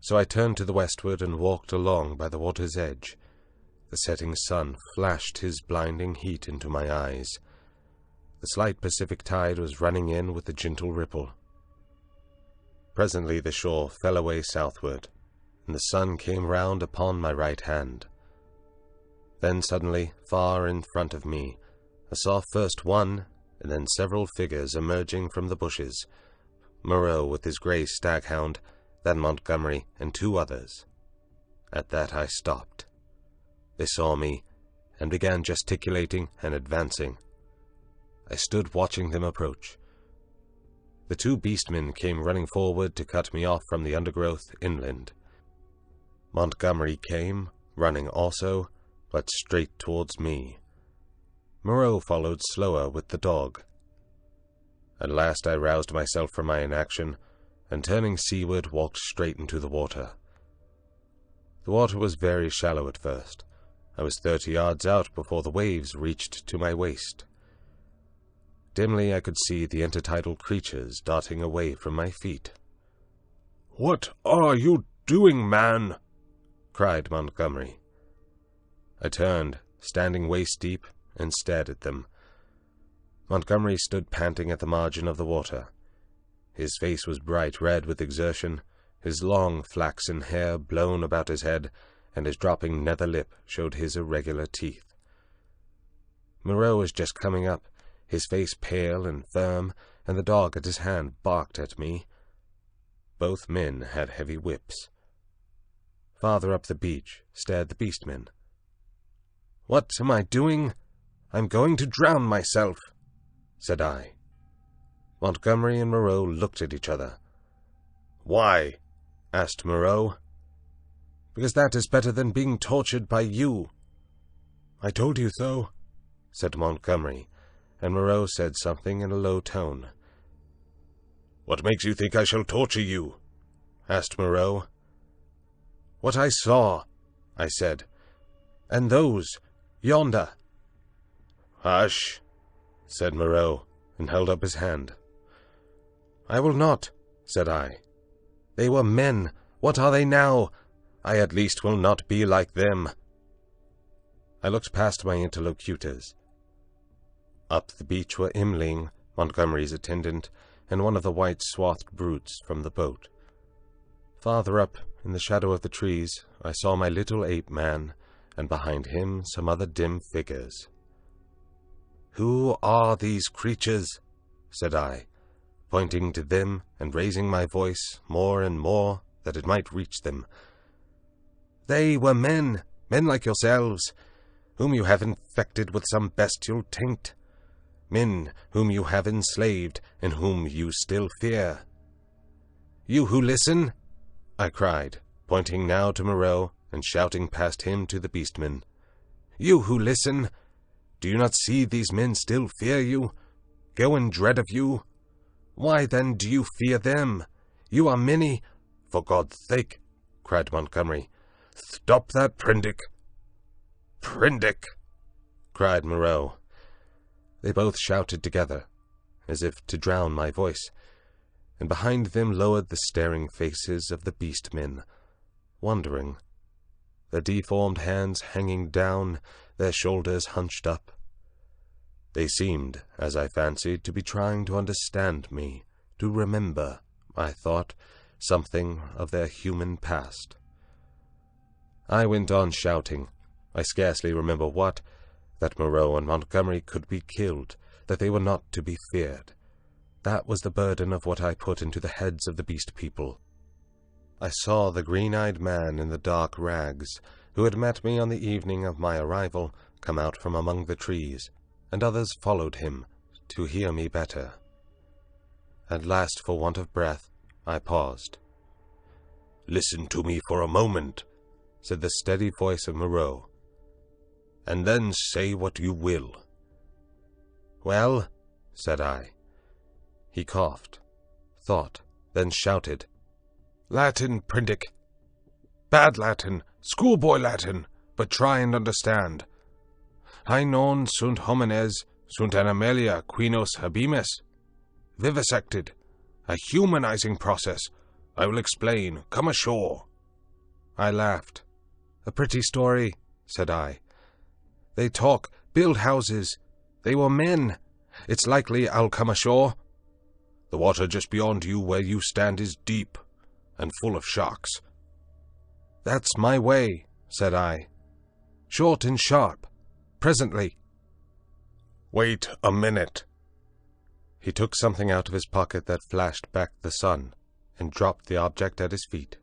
So I turned to the westward and walked along by the water's edge. The setting sun flashed his blinding heat into my eyes. The slight Pacific tide was running in with a gentle ripple. Presently the shore fell away southward, and the sun came round upon my right hand. Then suddenly, far in front of me, I saw first one, and then several figures emerging from the bushes. Moreau with his grey staghound, then Montgomery and two others. At that I stopped. They saw me, and began gesticulating and advancing. I stood watching them approach. The two beastmen came running forward to cut me off from the undergrowth inland. Montgomery came, running also, but straight towards me. Moreau followed slower with the dog. At last I roused myself from my inaction, and turning seaward walked straight into the water. The water was very shallow at first. I was 30 yards out before the waves reached to my waist. Dimly I could see the intertidal creatures darting away from my feet. "What are you doing, man?" cried Montgomery. I turned, standing waist-deep, and stared at them. Montgomery stood panting at the margin of the water. His face was bright red with exertion, his long flaxen hair blown about his head, and his dropping nether lip showed his irregular teeth. Moreau was just coming up, his face pale and firm, and the dog at his hand barked at me. Both men had heavy whips. Farther up the beach stared the beastmen. "What am I doing? I'm going to drown myself," said I. Montgomery and Moreau looked at each other. "Why?" asked Moreau. "Because that is better than being tortured by you." "I told you so," said Montgomery, and Moreau said something in a low tone. "What makes you think I shall torture you?" asked Moreau. "What I saw," I said, "and those, yonder." "Hush," said Moreau, and held up his hand. "I will not," said I. "They were men. What are they now? I at least will not be like them." I looked past my interlocutors. Up the beach were Imling, Montgomery's attendant, and one of the white-swathed brutes from the boat. Farther up, in the shadow of the trees, I saw my little ape-man, and behind him some other dim figures. "Who are these creatures?" said I, pointing to them and raising my voice more and more that it might reach them. "They were men like yourselves, whom you have infected with some bestial taint. Men whom you have enslaved and whom you still fear. You who listen," I cried, pointing now to Moreau and shouting past him to the beastmen. "You who listen, do you not see these men still fear you, go in dread of you? Why then do you fear them? You are many—" "For God's sake," cried Montgomery. "Stop that, Prendick!" "Prendick!" cried Moreau. They both shouted together, as if to drown my voice, and behind them lowered the staring faces of the beast-men, wondering, their deformed hands hanging down, their shoulders hunched up. They seemed, as I fancied, to be trying to understand me, to remember, I thought, something of their human past. I went on shouting, I scarcely remember what, that Moreau and Montgomery could be killed, that they were not to be feared. That was the burden of what I put into the heads of the beast people. I saw the green-eyed man in the dark rags, who had met me on the evening of my arrival, come out from among the trees, and others followed him, to hear me better. At last, for want of breath, I paused. "Listen to me for a moment," said the steady voice of Moreau, "and then say what you will." "Well," said I. He coughed, thought, then shouted, "Latin, Prendick. Bad Latin, schoolboy Latin, but try and understand. Hae non sunt homines, sunt animalia quinos habemus. Vivisected, a humanizing process. I will explain. Come ashore." I laughed. "A pretty story," said I. "They talk, build houses. They were men. It's likely I'll come ashore." "The water just beyond you where you stand is deep, and full of sharks." "That's my way," said I. "Short and sharp. Presently." "Wait a minute." He took something out of his pocket that flashed back the sun, and dropped the object at his feet.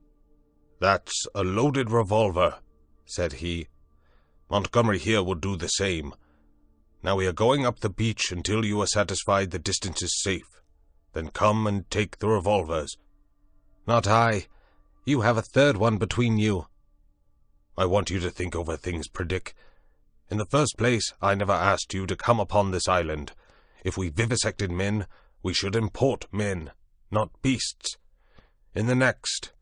"That's a loaded revolver," said he. "Montgomery here will do the same. Now we are going up the beach until you are satisfied the distance is safe. Then come and take the revolvers." "Not I. You have a third one between you." "I want you to think over things, Prendick. In the first place, I never asked you to come upon this island. If we vivisected men, we should import men, not beasts. In the next,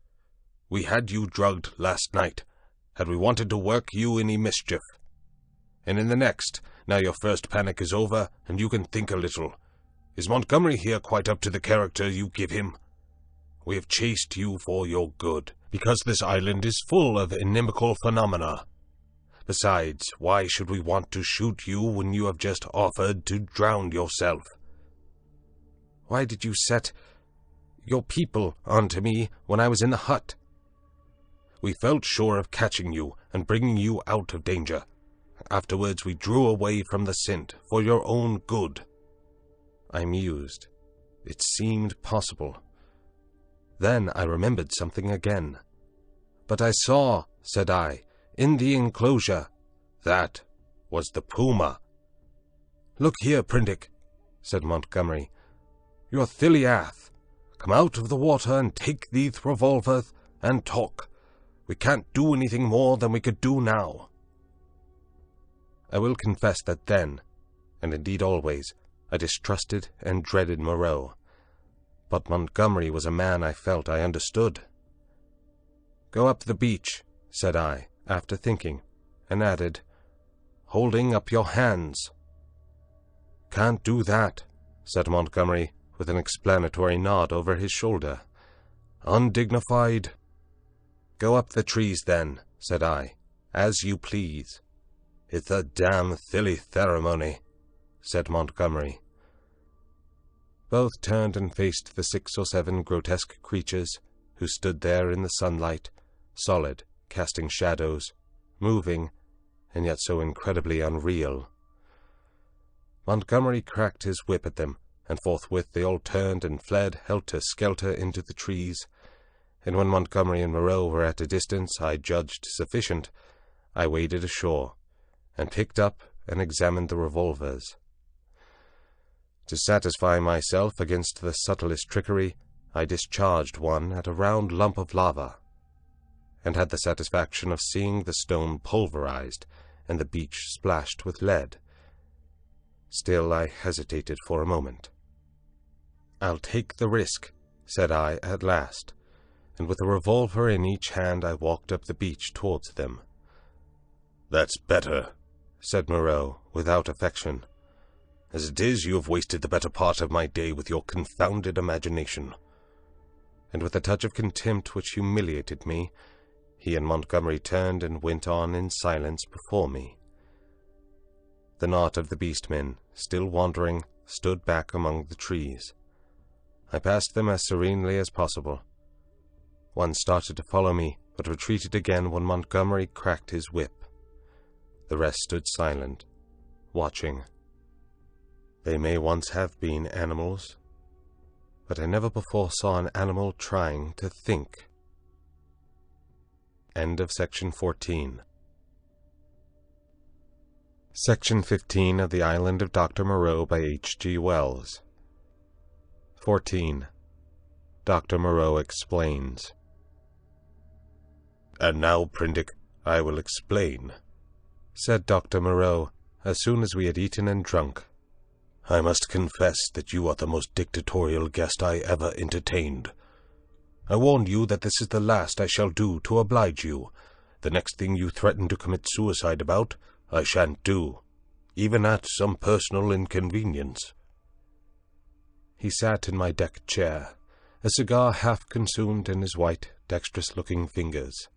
we had you drugged last night, had we wanted to work you any mischief. And in the next, now your first panic is over, and you can think a little. Is Montgomery here quite up to the character you give him? We have chased you for your good, because this island is full of inimical phenomena. Besides, why should we want to shoot you when you have just offered to drown yourself?" "Why did you set your people onto me when I was in the hut?" "We felt sure of catching you and bringing you out of danger. Afterwards we drew away from the scent for your own good." I mused. It seemed possible. Then I remembered something again. "But I saw," said I, "in the enclosure." "That was the puma." "Look here, Prendick," said Montgomery. "You're Thiliath. Come out of the water and take these revolvers, and talk. We can't do anything more than we could do now." I will confess that then, and indeed always, I distrusted and dreaded Moreau. But Montgomery was a man I felt I understood. "Go up the beach," said I, after thinking, and added, "holding up your hands." "Can't do that," said Montgomery, with an explanatory nod over his shoulder. "Undignified." "Go up the trees, then," said I, "as you please." "It's a damn silly ceremony," said Montgomery. Both turned and faced the 6 or 7 grotesque creatures who stood there in the sunlight, solid, casting shadows, moving, and yet so incredibly unreal. Montgomery cracked his whip at them, and forthwith they all turned and fled helter-skelter into the trees, and when Montgomery and Moreau were at a distance I judged sufficient, I waded ashore, and picked up and examined the revolvers. To satisfy myself against the subtlest trickery, I discharged one at a round lump of lava, and had the satisfaction of seeing the stone pulverized and the beach splashed with lead. Still I hesitated for a moment. "I'll take the risk," said I at last, and with a revolver in each hand I walked up the beach towards them. "That's better," said Moreau, without affection. "As it is, you have wasted the better part of my day with your confounded imagination." And with a touch of contempt which humiliated me, he and Montgomery turned and went on in silence before me. The knot of the beast-men, still wandering, stood back among the trees. I passed them as serenely as possible. One started to follow me, but retreated again when Montgomery cracked his whip. The rest stood silent, watching. They may once have been animals, but I never before saw an animal trying to think. End of section 14. Section 15 of The Island of Doctor Moreau by H.G. Wells. 14. Doctor Moreau explains. "And now, Prendick, I will explain," said Doctor Moreau, as soon as we had eaten and drunk. "I must confess that you are the most dictatorial guest I ever entertained. I warned you that this is the last I shall do to oblige you. The next thing you threaten to commit suicide about, I shan't do, even at some personal inconvenience." He sat in my deck chair, a cigar half consumed in his white, dexterous-looking fingers.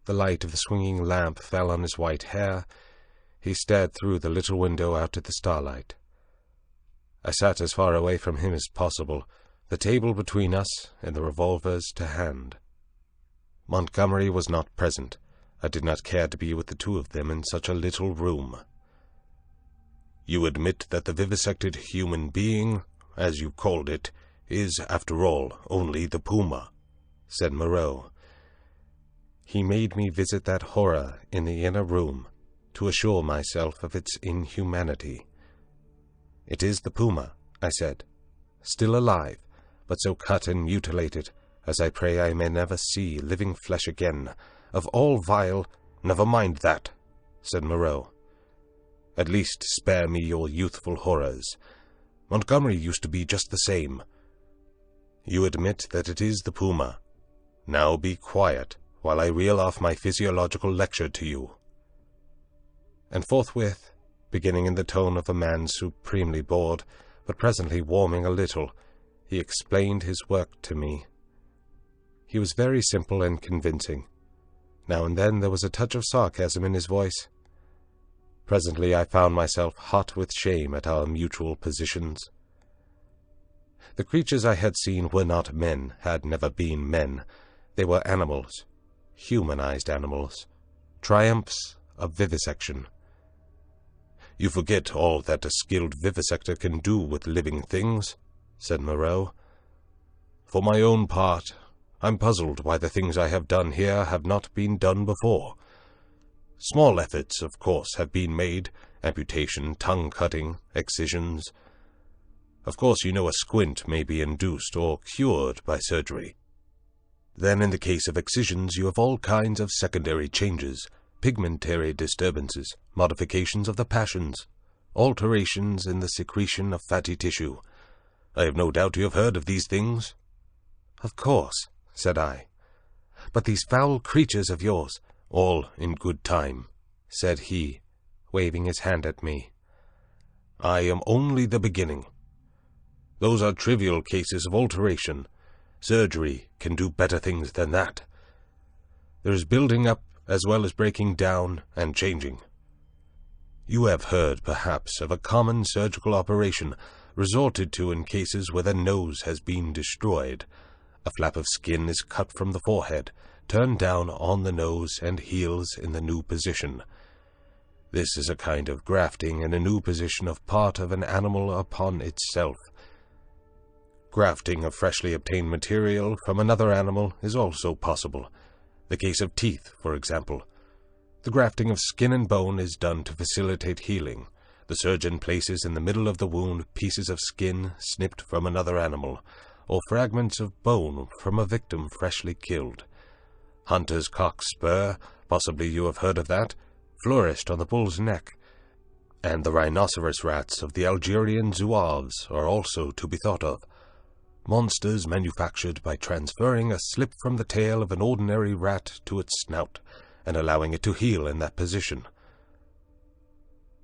The light of the swinging lamp fell on his white hair. He stared through the little window out at the starlight. I sat as far away from him as possible, the table between us and the revolvers to hand. Montgomery was not present. I did not care to be with the two of them in such a little room. "You admit that the vivisected human being, as you called it, is, after all, only the puma," said Moreau. He made me visit that horror in the inner room, to assure myself of its inhumanity. "It is the puma," I said, "still alive, but so cut and mutilated as I pray I may never see living flesh again, of all vile—" "Never mind that," said Moreau. "At least spare me your youthful horrors. Montgomery used to be just the same. You admit that it is the puma. Now be quiet, while I reel off my physiological lecture to you." And forthwith, beginning in the tone of a man supremely bored, but presently warming a little, he explained his work to me. He was very simple and convincing. Now and then there was a touch of sarcasm in his voice. Presently I found myself hot with shame at our mutual positions. The creatures I had seen were not men, had never been men. They were animals, humanized animals, triumphs of vivisection. "You forget all that a skilled vivisector can do with living things," said Moreau. "For my own part, I'm puzzled why the things I have done here have not been done before. Small efforts, of course, have been made, amputation, tongue-cutting, excisions. Of course you know a squint may be induced or cured by surgery. Then in the case of excisions you have all kinds of secondary changes, pigmentary disturbances, modifications of the passions, alterations in the secretion of fatty tissue. I have no doubt you have heard of these things." "Of course," said I. "But these foul creatures of yours—" "All in good time," said he, waving his hand at me. "I am only the beginning. Those are trivial cases of alteration. Surgery can do better things than that. There is building up as well as breaking down and changing. You have heard, perhaps, of a common surgical operation resorted to in cases where the nose has been destroyed. A flap of skin is cut from the forehead, turned down on the nose, and heals in the new position. This is a kind of grafting in a new position of part of an animal upon itself. Grafting of freshly obtained material from another animal is also possible. The case of teeth, for example. The grafting of skin and bone is done to facilitate healing. The surgeon places in the middle of the wound pieces of skin snipped from another animal, or fragments of bone from a victim freshly killed. Hunter's cock spur, possibly you have heard of that, flourished on the bull's neck, and the rhinoceros rats of the Algerian zouaves are also to be thought of. Monsters manufactured by transferring a slip from the tail of an ordinary rat to its snout, and allowing it to heal in that position."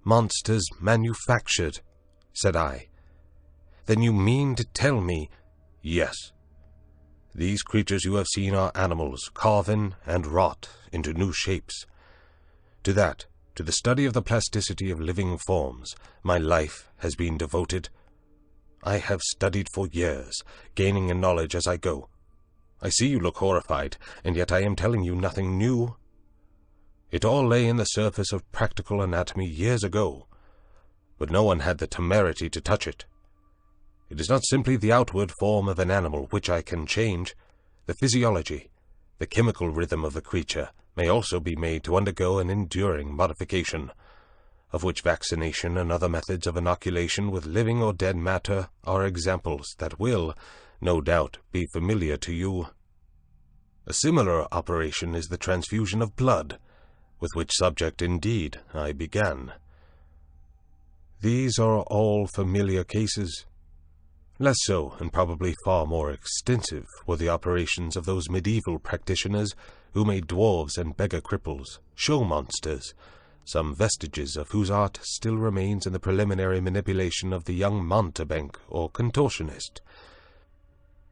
"Monsters manufactured," said I. "Then you mean to tell me—" "Yes. These creatures you have seen are animals carven and wrought into new shapes. To the study of the plasticity of living forms, my life has been devoted. I have studied for years, gaining in knowledge as I go. I see you look horrified, and yet I am telling you nothing new. It all lay in the surface of practical anatomy years ago, but no one had the temerity to touch it. It is not simply the outward form of an animal which I can change. The physiology, the chemical rhythm of the creature, may also be made to undergo an enduring modification, of which vaccination and other methods of inoculation with living or dead matter are examples that will, no doubt, be familiar to you. A similar operation is the transfusion of blood, with which subject, indeed, I began. These are all familiar cases. Less so, and probably far more extensive, were the operations of those medieval practitioners who made dwarves and beggar cripples, show monsters, some vestiges of whose art still remains in the preliminary manipulation of the young mountebank or contortionist.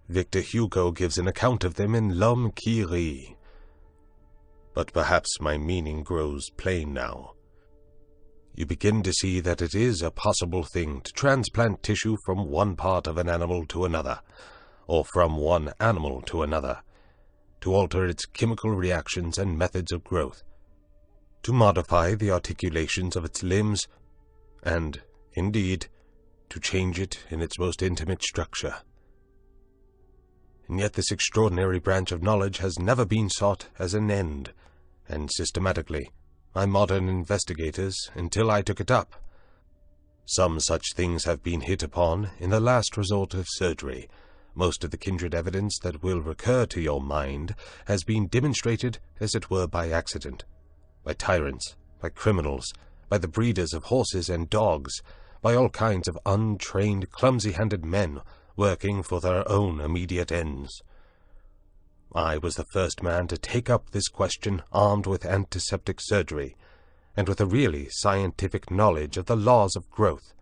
Victor Hugo gives an account of them in L'Homme qui rit. But perhaps my meaning grows plain now. You begin to see that it is a possible thing to transplant tissue from one part of an animal to another, or from one animal to another, to alter its chemical reactions and methods of growth, to modify the articulations of its limbs, and, indeed, to change it in its most intimate structure. And yet this extraordinary branch of knowledge has never been sought as an end, and systematically, by modern investigators, until I took it up. Some such things have been hit upon in the last resort of surgery. Most of the kindred evidence that will recur to your mind has been demonstrated, as it were, by accident, by tyrants, by criminals, by the breeders of horses and dogs, by all kinds of untrained, clumsy-handed men working for their own immediate ends. I was the first man to take up this question armed with antiseptic surgery, and with a really scientific knowledge of the laws of growth.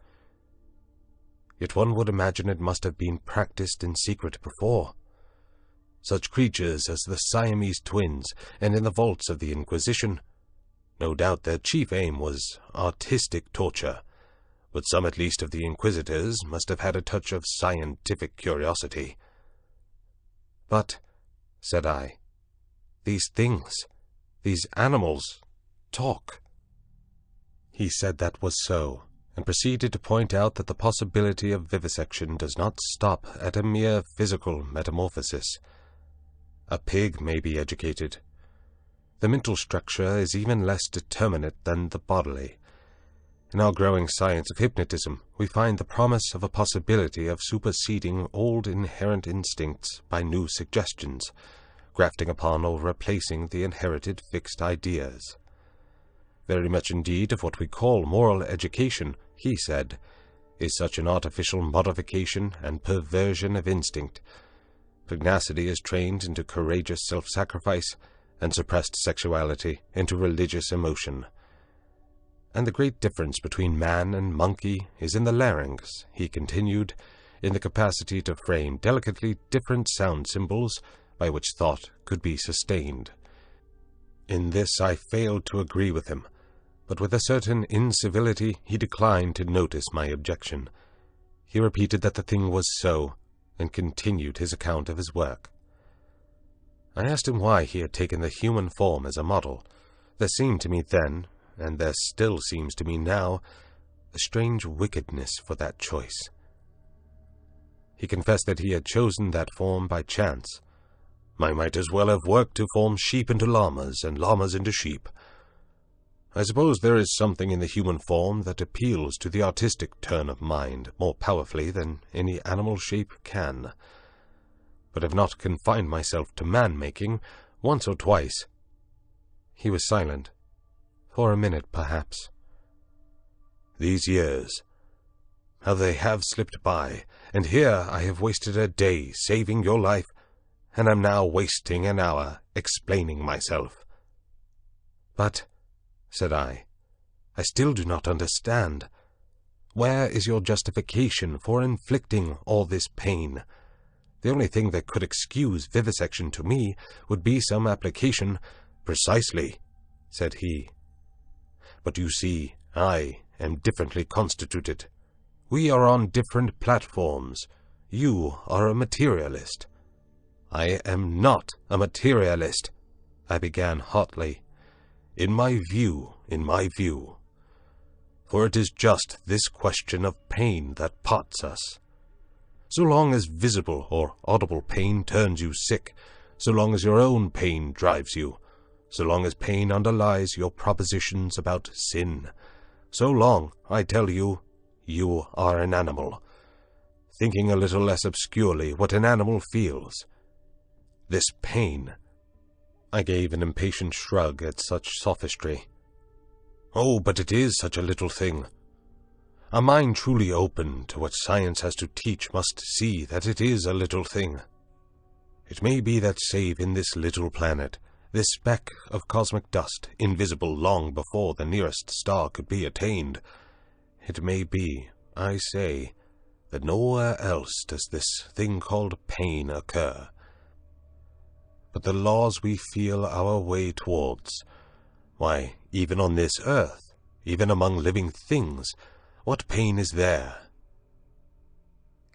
Yet one would imagine it must have been practiced in secret before. Such creatures as the Siamese twins, and in the vaults of the Inquisition, no doubt their chief aim was artistic torture, but some at least of the inquisitors must have had a touch of scientific curiosity. "But," said I, "these things, these animals, talk." He said that was so, and proceeded to point out that the possibility of vivisection does not stop at a mere physical metamorphosis. A pig may be educated. The mental structure is even less determinate than the bodily. In our growing science of hypnotism, we find the promise of a possibility of superseding old inherent instincts by new suggestions, grafting upon or replacing the inherited fixed ideas. Very much indeed of what we call moral education, he said, is such an artificial modification and perversion of instinct. Pugnacity is trained into courageous self-sacrifice, and suppressed sexuality into religious emotion. And the great difference between man and monkey is in the larynx, he continued, in the capacity to frame delicately different sound symbols by which thought could be sustained. In this I failed to agree with him, but with a certain incivility he declined to notice my objection. He repeated that the thing was so, and continued his account of his work. I asked him why he had taken the human form as a model. There seemed to me then, and there still seems to me now, a strange wickedness for that choice. He confessed that he had chosen that form by chance. I might as well have worked to form sheep into llamas, and llamas into sheep. I suppose there is something in the human form that appeals to the artistic turn of mind more powerfully than any animal shape can. But I've not confined myself to man-making. Once or twice. He was silent. For a minute, perhaps. These years, how they have slipped by, and here I have wasted a day saving your life, and am now wasting an hour explaining myself. But, said I still do not understand. Where is your justification for inflicting all this pain? The only thing that could excuse vivisection to me would be some application. Precisely, said he. But you see, I am differently constituted. We are on different platforms. You are a materialist. I am not a materialist, I began hotly. In my view. For it is just this question of pain that pots us. So long as visible or audible pain turns you sick, so long as your own pain drives you, so long as pain underlies your propositions about sin, so long, I tell you, you are an animal, thinking a little less obscurely what an animal feels. This pain. I gave an impatient shrug at such sophistry. Oh, but it is such a little thing. A mind truly open to what science has to teach must see that it is a little thing. It may be that save in this little planet, this speck of cosmic dust, invisible long before the nearest star could be attained, it may be, I say, that nowhere else does this thing called pain occur. But the laws we feel our way towards, why, even on this earth, even among living things, what pain is there?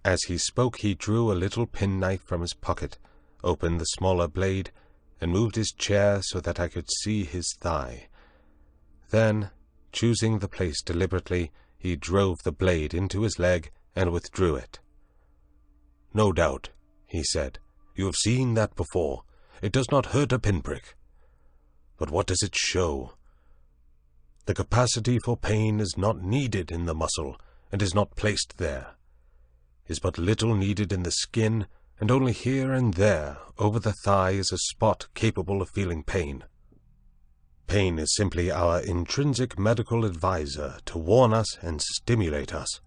As he spoke, he drew a little penknife from his pocket, opened the smaller blade, and moved his chair so that I could see his thigh. Then, choosing the place deliberately, he drove the blade into his leg and withdrew it. No doubt, he said, you have seen that before. It does not hurt a pinprick. But what does it show? The capacity for pain is not needed in the muscle, and is not placed there. Is but little needed in the skin, and only here and there, over the thigh, is a spot capable of feeling pain. Pain is simply our intrinsic medical advisor to warn us and stimulate us.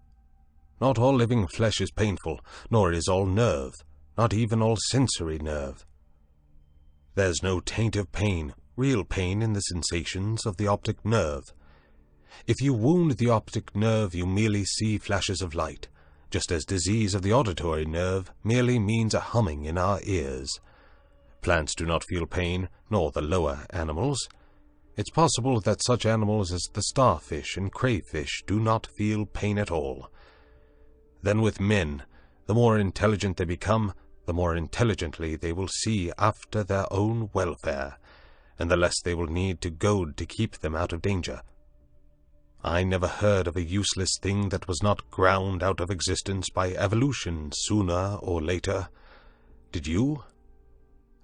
Not all living flesh is painful, nor is all nerve, not even all sensory nerve. There's no taint of pain, real pain in the sensations of the optic nerve. If you wound the optic nerve, you merely see flashes of light, just as disease of the auditory nerve merely means a humming in our ears. Plants do not feel pain, nor the lower animals. It's possible that such animals as the starfish and crayfish do not feel pain at all. Then with men, the more intelligent they become, the more intelligently they will see after their own welfare, and the less they will need to goad to keep them out of danger. I never heard of a useless thing that was not ground out of existence by evolution sooner or later. Did you?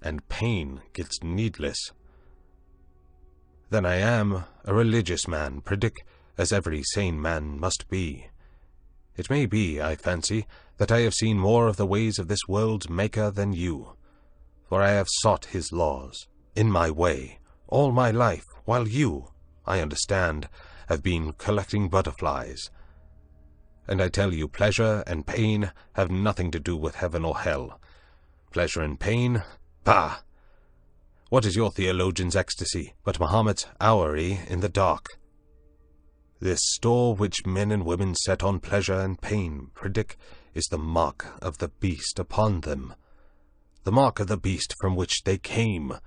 And pain gets needless. Then I am a religious man, Prendick, as every sane man must be. It may be, I fancy, that I have seen more of the ways of this world's maker than you, for I have sought his laws, in my way, all my life, while you, I understand, have been collecting butterflies. And I tell you, pleasure and pain have nothing to do with heaven or hell. Pleasure and pain? Bah! What is your theologian's ecstasy but Mahomet's houri in the dark? This store which men and women set on pleasure and pain, Prendick, is the mark of the beast upon them. The mark of the beast from which they came.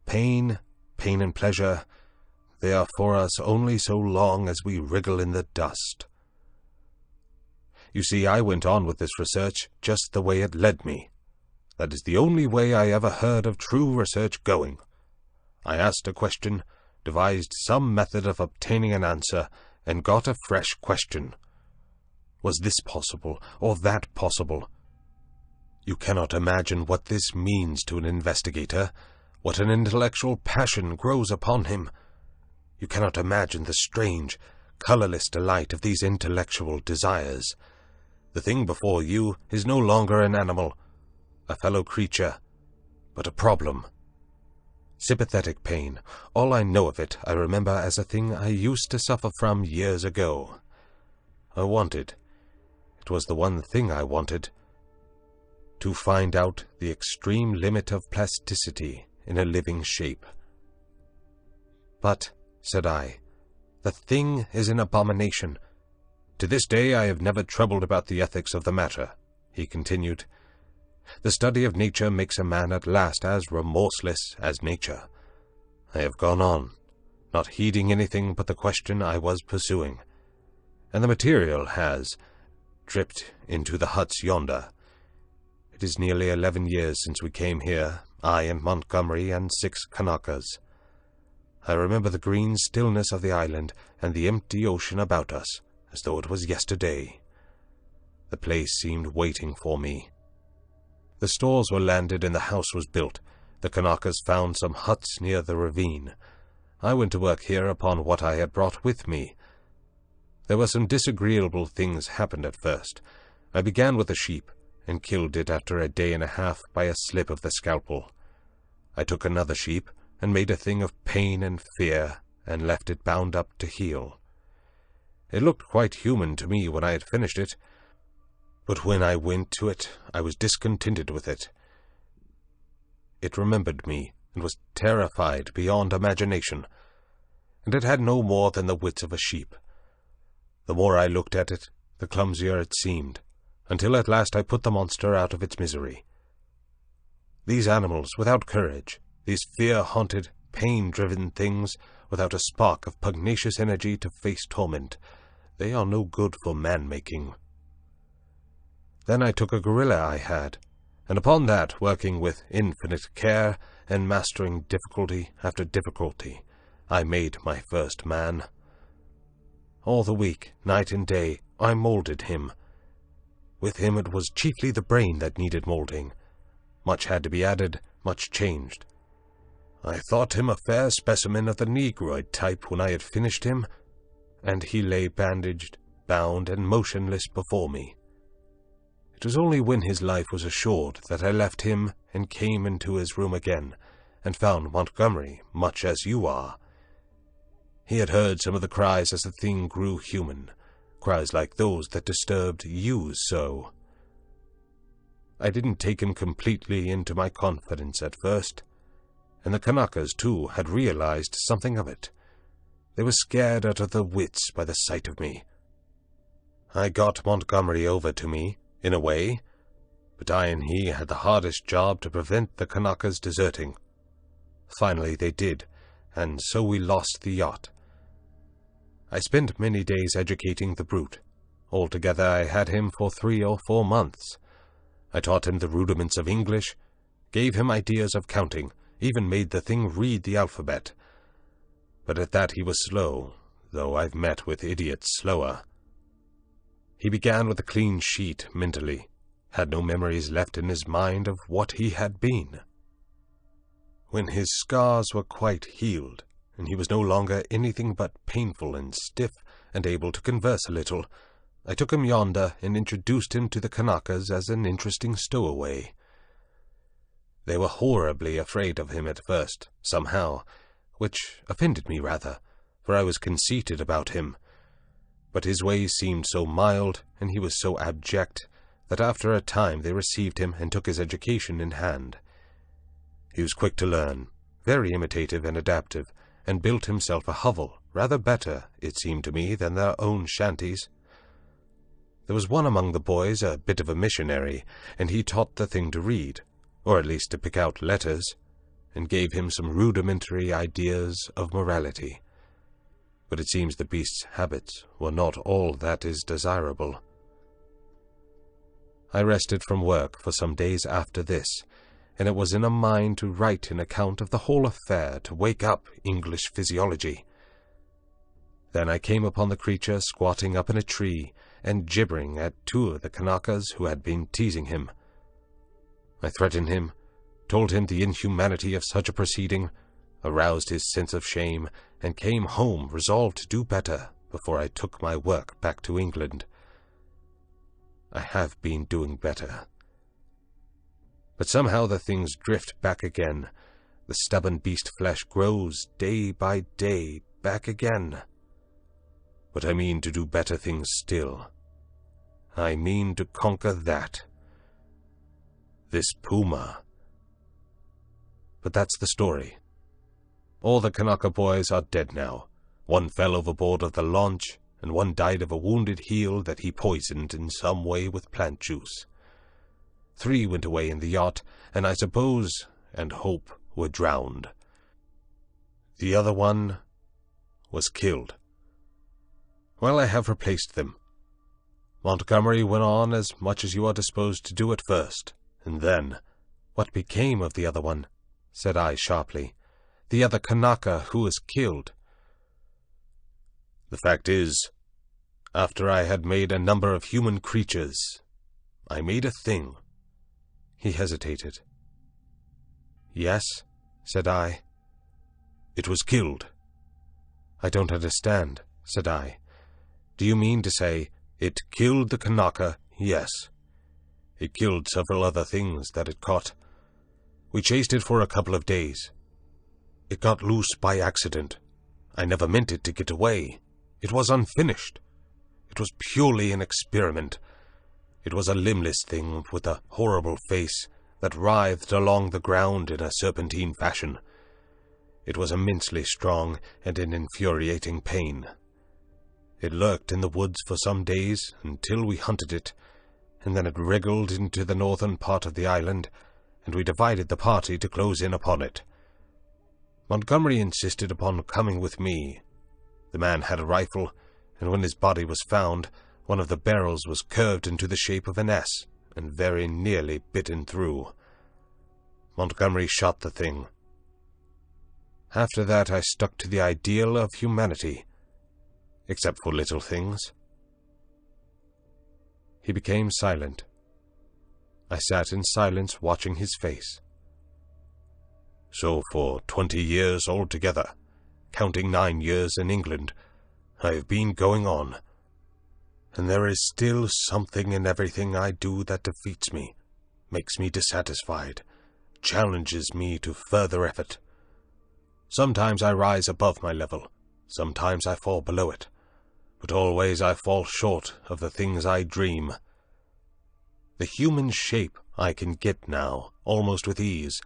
Pain and pleasure, they are for us only so long as we wriggle in the dust. You see, I went on with this research just the way it led me. That is the only way I ever heard of true research going. I asked a question, devised some method of obtaining an answer, and got a fresh question. Was this possible, or that possible? You cannot imagine what this means to an investigator, what an intellectual passion grows upon him. You cannot imagine the strange, colorless delight of these intellectual desires. The thing before you is no longer an animal, a fellow creature, but a problem. Sympathetic pain, all I know of it I remember as a thing I used to suffer from years ago. I wanted, it was the one thing I wanted, to find out the extreme limit of plasticity in a living shape. But, said I, the thing is an abomination. To this day I have never troubled about the ethics of the matter, he continued. The study of nature makes a man at last as remorseless as nature. I have gone on, not heeding anything but the question I was pursuing, and the material has dripped into the huts yonder. It is nearly 11 years since we came here, I and Montgomery and 6 Kanakas. I remember the green stillness of the island and the empty ocean about us, as though it was yesterday. The place seemed waiting for me. The stores were landed and the house was built. The Kanakas found some huts near the ravine. I went to work here upon what I had brought with me. There were some disagreeable things happened at first. I began with a sheep, and killed it after a day and a half by a slip of the scalpel. I took another sheep, and made a thing of pain and fear, and left it bound up to heal. It looked quite human to me when I had finished it, but when I went to it, I was discontented with it. It remembered me, and was terrified beyond imagination, and it had no more than the wits of a sheep. The more I looked at it, the clumsier it seemed, until at last I put the monster out of its misery. These animals without courage, these fear-haunted, pain-driven things, without a spark of pugnacious energy to face torment, they are no good for man-making. Then I took a gorilla I had, and upon that, working with infinite care, and mastering difficulty after difficulty, I made my first man. All the week, night and day, I moulded him. With him it was chiefly the brain that needed moulding. Much had to be added, much changed. I thought him a fair specimen of the negroid type when I had finished him, and he lay bandaged, bound, and motionless before me. It was only when his life was assured that I left him and came into his room again, and found Montgomery much as you are. He had heard some of the cries as the thing grew human, cries like those that disturbed you so. I didn't take him completely into my confidence at first, and the Kanakas, too, had realized something of it. They were scared out of their wits by the sight of me. I got Montgomery over to me, in a way, but I and he had the hardest job to prevent the Kanakas deserting. Finally they did, and so we lost the yacht. I spent many days educating the brute. Altogether I had him for 3 or 4 months. I taught him the rudiments of English, gave him ideas of counting, even made the thing read the alphabet. But at that he was slow, though I've met with idiots slower. He began with a clean sheet mentally, had no memories left in his mind of what he had been. When his scars were quite healed, and he was no longer anything but painful and stiff and able to converse a little, I took him yonder and introduced him to the Kanakas as an interesting stowaway. They were horribly afraid of him at first, somehow, which offended me rather, for I was conceited about him. But his ways seemed so mild, and he was so abject, that after a time they received him and took his education in hand. He was quick to learn, very imitative and adaptive, and built himself a hovel, rather better, it seemed to me, than their own shanties. There was one among the boys, a bit of a missionary, and he taught the thing to read, or at least to pick out letters, and gave him some rudimentary ideas of morality. But it seems the beast's habits were not all that is desirable. I rested from work for some days after this, and it was in a mind to write an account of the whole affair to wake up English physiology. Then I came upon the creature squatting up in a tree and gibbering at two of the Kanakas who had been teasing him. I threatened him, told him the inhumanity of such a proceeding, aroused his sense of shame, and came home resolved to do better before I took my work back to England. I have been doing better. But somehow the things drift back again. The stubborn beast flesh grows day by day back again. But I mean to do better things still. I mean to conquer that. This puma. But that's the story. All the Kanaka boys are dead now. One fell overboard of the launch, and one died of a wounded heel that he poisoned in some way with plant juice. 3 went away in the yacht, and I suppose and hope were drowned. The other one was killed. Well, I have replaced them. Montgomery went on as much as you are disposed to do at first, and then— "What became of the other one?" said I sharply. "The other Kanaka who was killed?" "The fact is, after I had made a number of human creatures, I made a thing." He hesitated. "Yes," said I. "It was killed." "I don't understand," said I. "Do you mean to say it killed the Kanaka?" "Yes. It killed several other things that it caught. We chased it for a couple of days. It got loose by accident. I never meant it to get away. It was unfinished. It was purely an experiment. It was a limbless thing with a horrible face that writhed along the ground in a serpentine fashion. It was immensely strong and in infuriating pain. It lurked in the woods for some days until we hunted it, and then it wriggled into the northern part of the island, and we divided the party to close in upon it. Montgomery insisted upon coming with me. The man had a rifle, and when his body was found, one of the barrels was curved into the shape of an S, and very nearly bitten through. Montgomery shot the thing. After that I stuck to the ideal of humanity, except for little things. He became silent. I sat in silence watching his face. "So for 20 years altogether, counting 9 years in England, I have been going on. And there is still something in everything I do that defeats me, makes me dissatisfied, challenges me to further effort. Sometimes I rise above my level, sometimes I fall below it, but always I fall short of the things I dream. The human shape I can get now, almost with ease,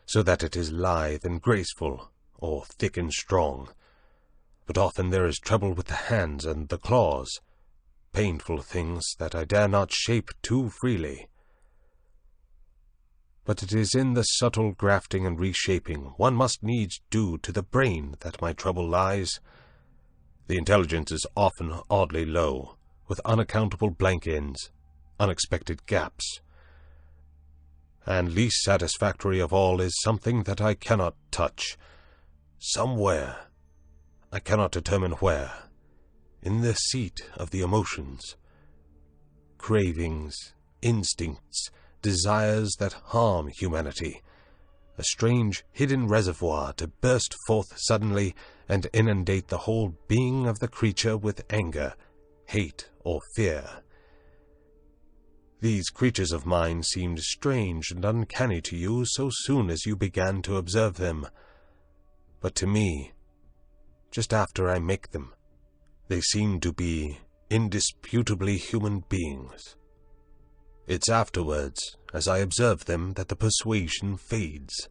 so that it is lithe and graceful, or thick and strong. But often there is trouble with the hands and the claws, painful things that I dare not shape too freely. But it is in the subtle grafting and reshaping one must needs do to the brain that my trouble lies. The intelligence is often oddly low, with unaccountable blank ends, unexpected gaps. And least satisfactory of all is something that I cannot touch. Somewhere, I cannot determine where, in the seat of the emotions. Cravings, instincts, desires that harm humanity. A strange hidden reservoir to burst forth suddenly and inundate the whole being of the creature with anger, hate, or fear. These creatures of mine seemed strange and uncanny to you so soon as you began to observe them. But to me, just after I make them, they seem to be indisputably human beings. It's afterwards, as I observe them, that the persuasion fades.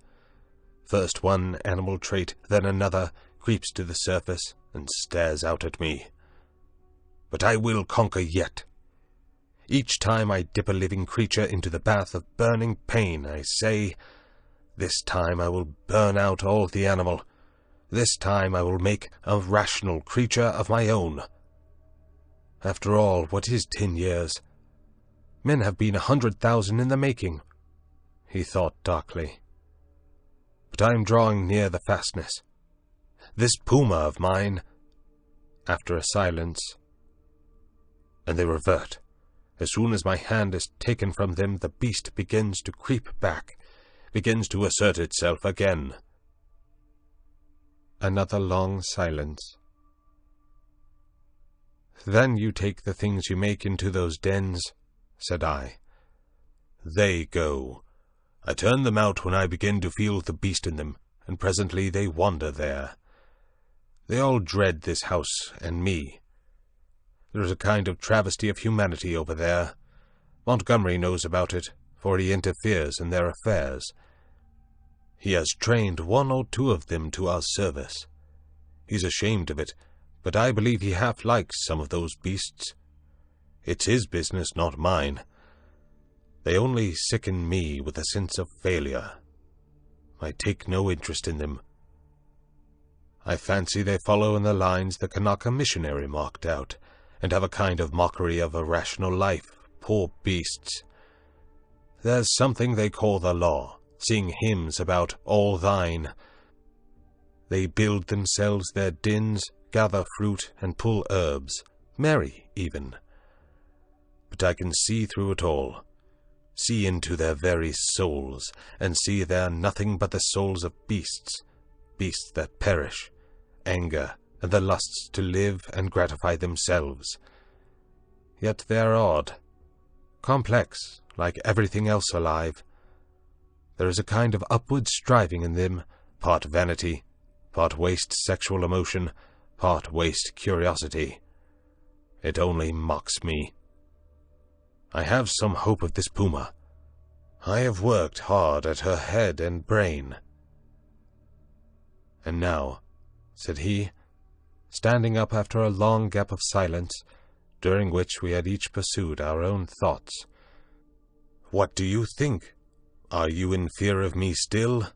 First one animal trait, then another, creeps to the surface and stares out at me. But I will conquer yet. Each time I dip a living creature into the bath of burning pain, I say, this time I will burn out all the animal. This time I will make a rational creature of my own. After all, what is 10 years? Men have been 100,000 in the making, he thought darkly. But I am drawing near the fastness. This puma of mine, after a silence, and they revert. As soon as my hand is taken from them, the beast begins to creep back, begins to assert itself again. Another long silence. Then you take the things you make into those dens, said I. They go. I turn them out when I begin to feel the beast in them, and presently they wander there. They all dread this house and me. There is a kind of travesty of humanity over there. Montgomery knows about it, for he interferes in their affairs. He has trained 1 or 2 of them to our service. He's ashamed of it, but I believe he half likes some of those beasts. It's his business, not mine. They only sicken me with a sense of failure. I take no interest in them. I fancy they follow in the lines the Kanaka missionary marked out, and have a kind of mockery of a rational life, poor beasts. There's something they call the law, sing hymns about all thine. They build themselves their dens, gather fruit, and pull herbs, merry even. But I can see through it all, see into their very souls, and see they're nothing but the souls of beasts, beasts that perish, anger, and the lusts to live and gratify themselves. Yet they're odd, complex, like everything else alive. There is a kind of upward striving in them, part vanity, part waste sexual emotion, part waste curiosity. It only mocks me. I have some hope of this puma. I have worked hard at her head and brain. And now, said he, standing up after a long gap of silence, during which we had each pursued our own thoughts, what do you think? Are you in fear of me still?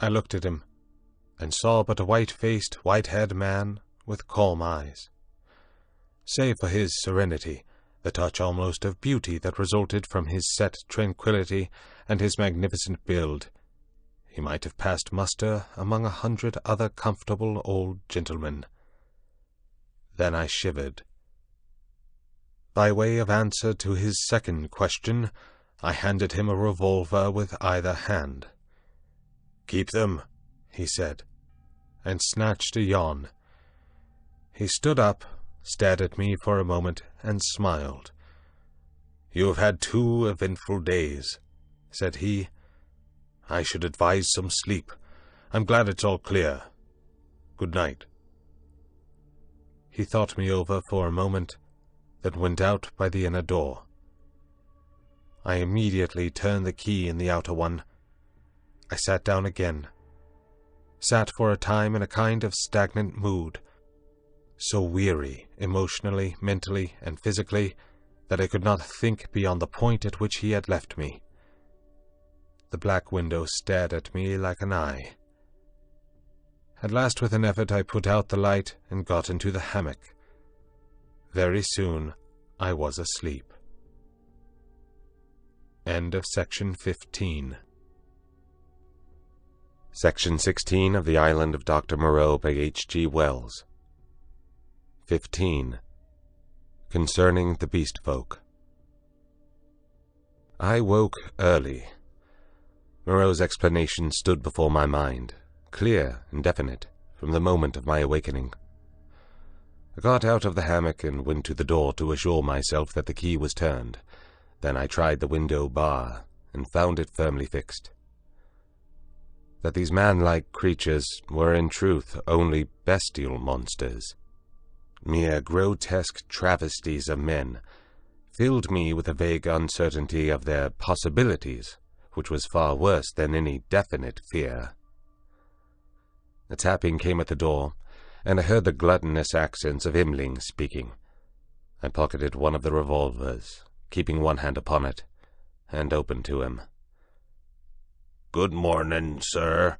I looked at him, and saw but a white-faced, white-haired man with calm eyes. Save for his serenity, the touch almost of beauty that resulted from his set tranquillity and his magnificent build, he might have passed muster among 100 other comfortable old gentlemen. Then I shivered. By way of answer to his second question, I handed him a revolver with either hand. "Keep them," he said, and snatched a yawn. He stood up, stared at me for a moment, and smiled. "You have had 2 eventful days," said he. "I should advise some sleep. I'm glad it's all clear. Good night." He thought me over for a moment, then went out by the inner door. I immediately turned the key in the outer one. I sat down again. Sat for a time in a kind of stagnant mood, so weary, emotionally, mentally, and physically, that I could not think beyond the point at which he had left me. The black window stared at me like an eye. At last, with an effort, I put out the light and got into the hammock. Very soon, I was asleep. End of section 15. Section 16 of The Island of Doctor Moreau by H.G. Wells. 15. Concerning the Beast Folk. I woke early. Moreau's explanation stood before my mind, clear and definite, from the moment of my awakening. I got out of the hammock and went to the door to assure myself that the key was turned. Then I tried the window bar and found it firmly fixed. That these man-like creatures were in truth only bestial monsters, mere grotesque travesties of men, filled me with a vague uncertainty of their possibilities, which was far worse than any definite fear. A tapping came at the door, and I heard the gluttonous accents of Imling speaking. I pocketed one of the revolvers, keeping one hand upon it, and opened to him. "Good morning, sir,"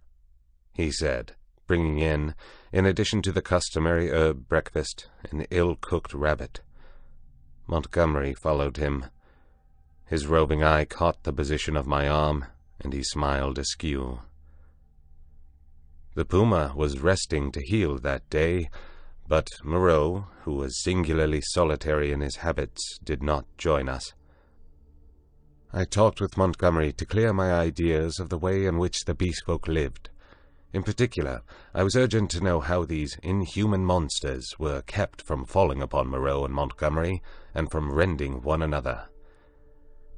he said, bringing in addition to the customary herb breakfast, an ill-cooked rabbit. Montgomery followed him. His roving eye caught the position of my arm, and he smiled askew. The puma was resting to heal that day, but Moreau, who was singularly solitary in his habits, did not join us. I talked with Montgomery to clear my ideas of the way in which the beast folk lived. In particular, I was urgent to know how these inhuman monsters were kept from falling upon Moreau and Montgomery, and from rending one another.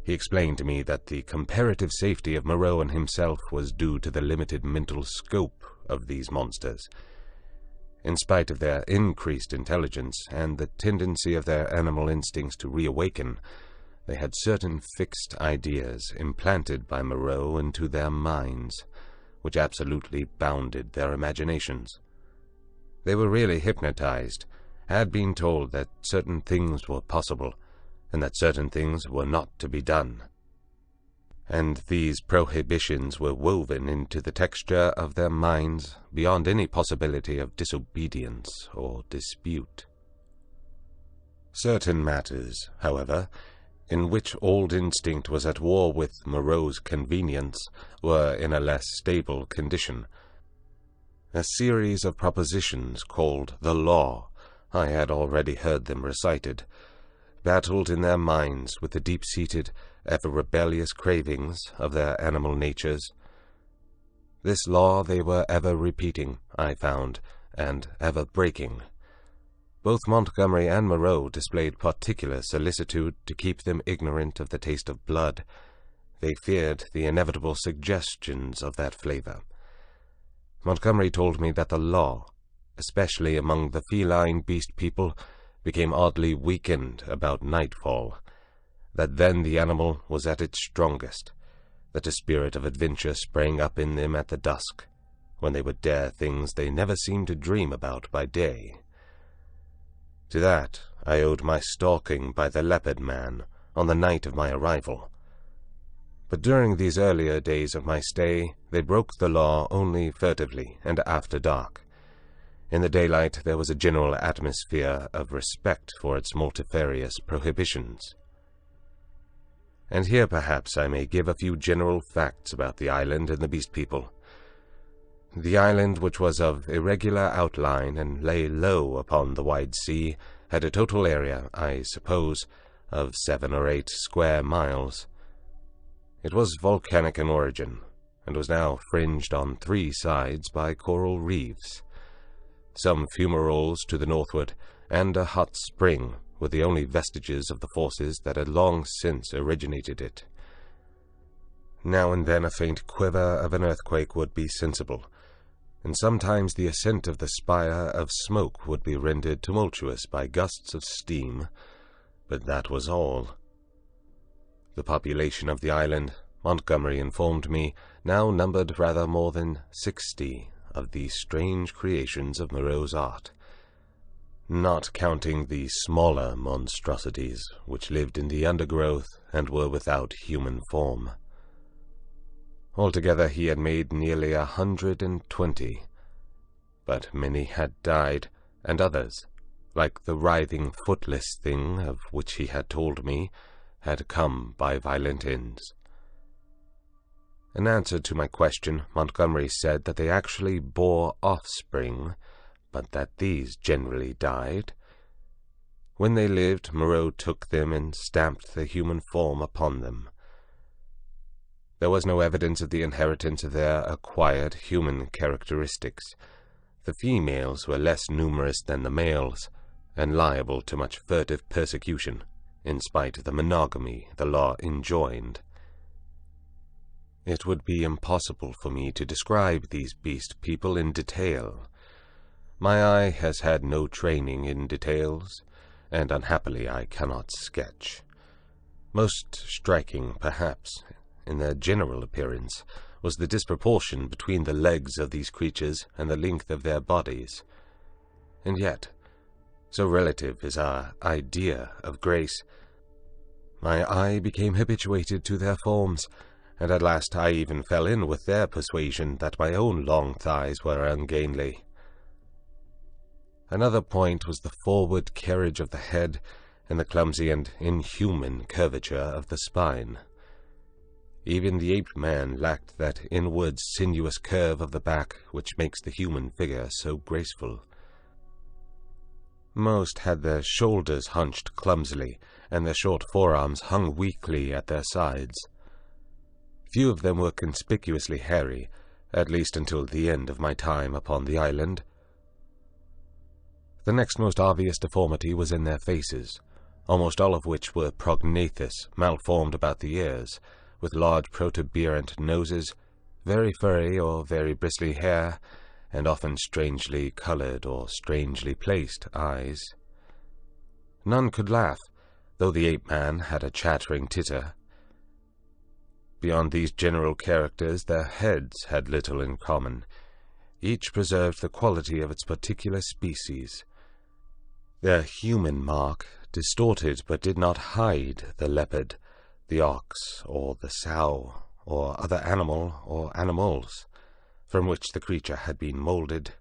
He explained to me that the comparative safety of Moreau and himself was due to the limited mental scope of these monsters. In spite of their increased intelligence and the tendency of their animal instincts to reawaken, they had certain fixed ideas implanted by Moreau into their minds, which absolutely bounded their imaginations. They were really hypnotized, had been told that certain things were possible, and that certain things were not to be done. And these prohibitions were woven into the texture of their minds beyond any possibility of disobedience or dispute. Certain matters, however, in which old instinct was at war with Moreau's convenience, were in a less stable condition. A series of propositions called the law, I had already heard them recited, battled in their minds with the deep-seated, ever-rebellious cravings of their animal natures. This law they were ever repeating, I found, and ever breaking. Both Montgomery and Moreau displayed particular solicitude to keep them ignorant of the taste of blood. They feared the inevitable suggestions of that flavor. Montgomery told me that the law, especially among the feline beast people, became oddly weakened about nightfall, that then the animal was at its strongest, that a spirit of adventure sprang up in them at the dusk, when they would dare things they never seemed to dream about by day. To that I owed my stalking by the leopard man on the night of my arrival. But during these earlier days of my stay, they broke the law only furtively and after dark. In the daylight there was a general atmosphere of respect for its multifarious prohibitions. And here perhaps I may give a few general facts about the island and the beast people. The island, which was of irregular outline and lay low upon the wide sea, had a total area, I suppose, of 7 or 8 square miles. It was volcanic in origin, and was now fringed on 3 sides by coral reefs. Some fumaroles to the northward, and a hot spring were the only vestiges of the forces that had long since originated it. Now and then a faint quiver of an earthquake would be sensible, and sometimes the ascent of the spire of smoke would be rendered tumultuous by gusts of steam, but that was all. The population of the island, Montgomery informed me, now numbered rather more than 60 of these strange creations of Moreau's art, not counting the smaller monstrosities which lived in the undergrowth and were without human form. Altogether he had made nearly 120, but many had died, and others, like the writhing footless thing of which he had told me, had come by violent ends. In answer to my question, Montgomery said that they actually bore offspring, but that these generally died. When they lived, Moreau took them and stamped the human form upon them. There was no evidence of the inheritance of their acquired human characteristics. The females were less numerous than the males, and liable to much furtive persecution, in spite of the monogamy the law enjoined. It would be impossible for me to describe these beast people in detail. My eye has had no training in details, and unhappily I cannot sketch. Most striking, perhaps, in their general appearance, was the disproportion between the legs of these creatures and the length of their bodies. And yet, so relative is our idea of grace, my eye became habituated to their forms, and at last I even fell in with their persuasion that my own long thighs were ungainly. Another point was the forward carriage of the head and the clumsy and inhuman curvature of the spine. Even the ape man lacked that inward sinuous curve of the back which makes the human figure so graceful. Most had their shoulders hunched clumsily, and their short forearms hung weakly at their sides. Few of them were conspicuously hairy, at least until the end of my time upon the island. The next most obvious deformity was in their faces, almost all of which were prognathous, malformed about the ears, with large protuberant noses, very furry or very bristly hair, and often strangely colored or strangely placed eyes. None could laugh, though the ape-man had a chattering titter. Beyond these general characters, their heads had little in common. Each preserved the quality of its particular species. Their human mark distorted but did not hide the leopard, the ox, or the sow, or other animal or animals, from which the creature had been molded.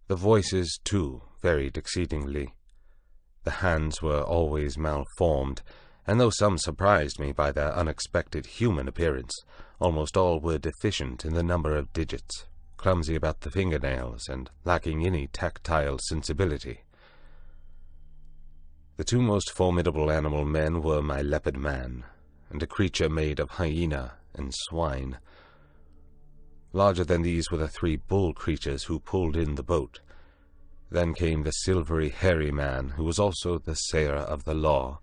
The voices, too, varied exceedingly. The hands were always malformed, and though some surprised me by their unexpected human appearance, almost all were deficient in the number of digits, clumsy about the fingernails, and lacking any tactile sensibility. The two most formidable animal men were my leopard man, and a creature made of hyena and swine. Larger than these were the three bull creatures who pulled in the boat. Then came the silvery hairy man, who was also the sayer of the law,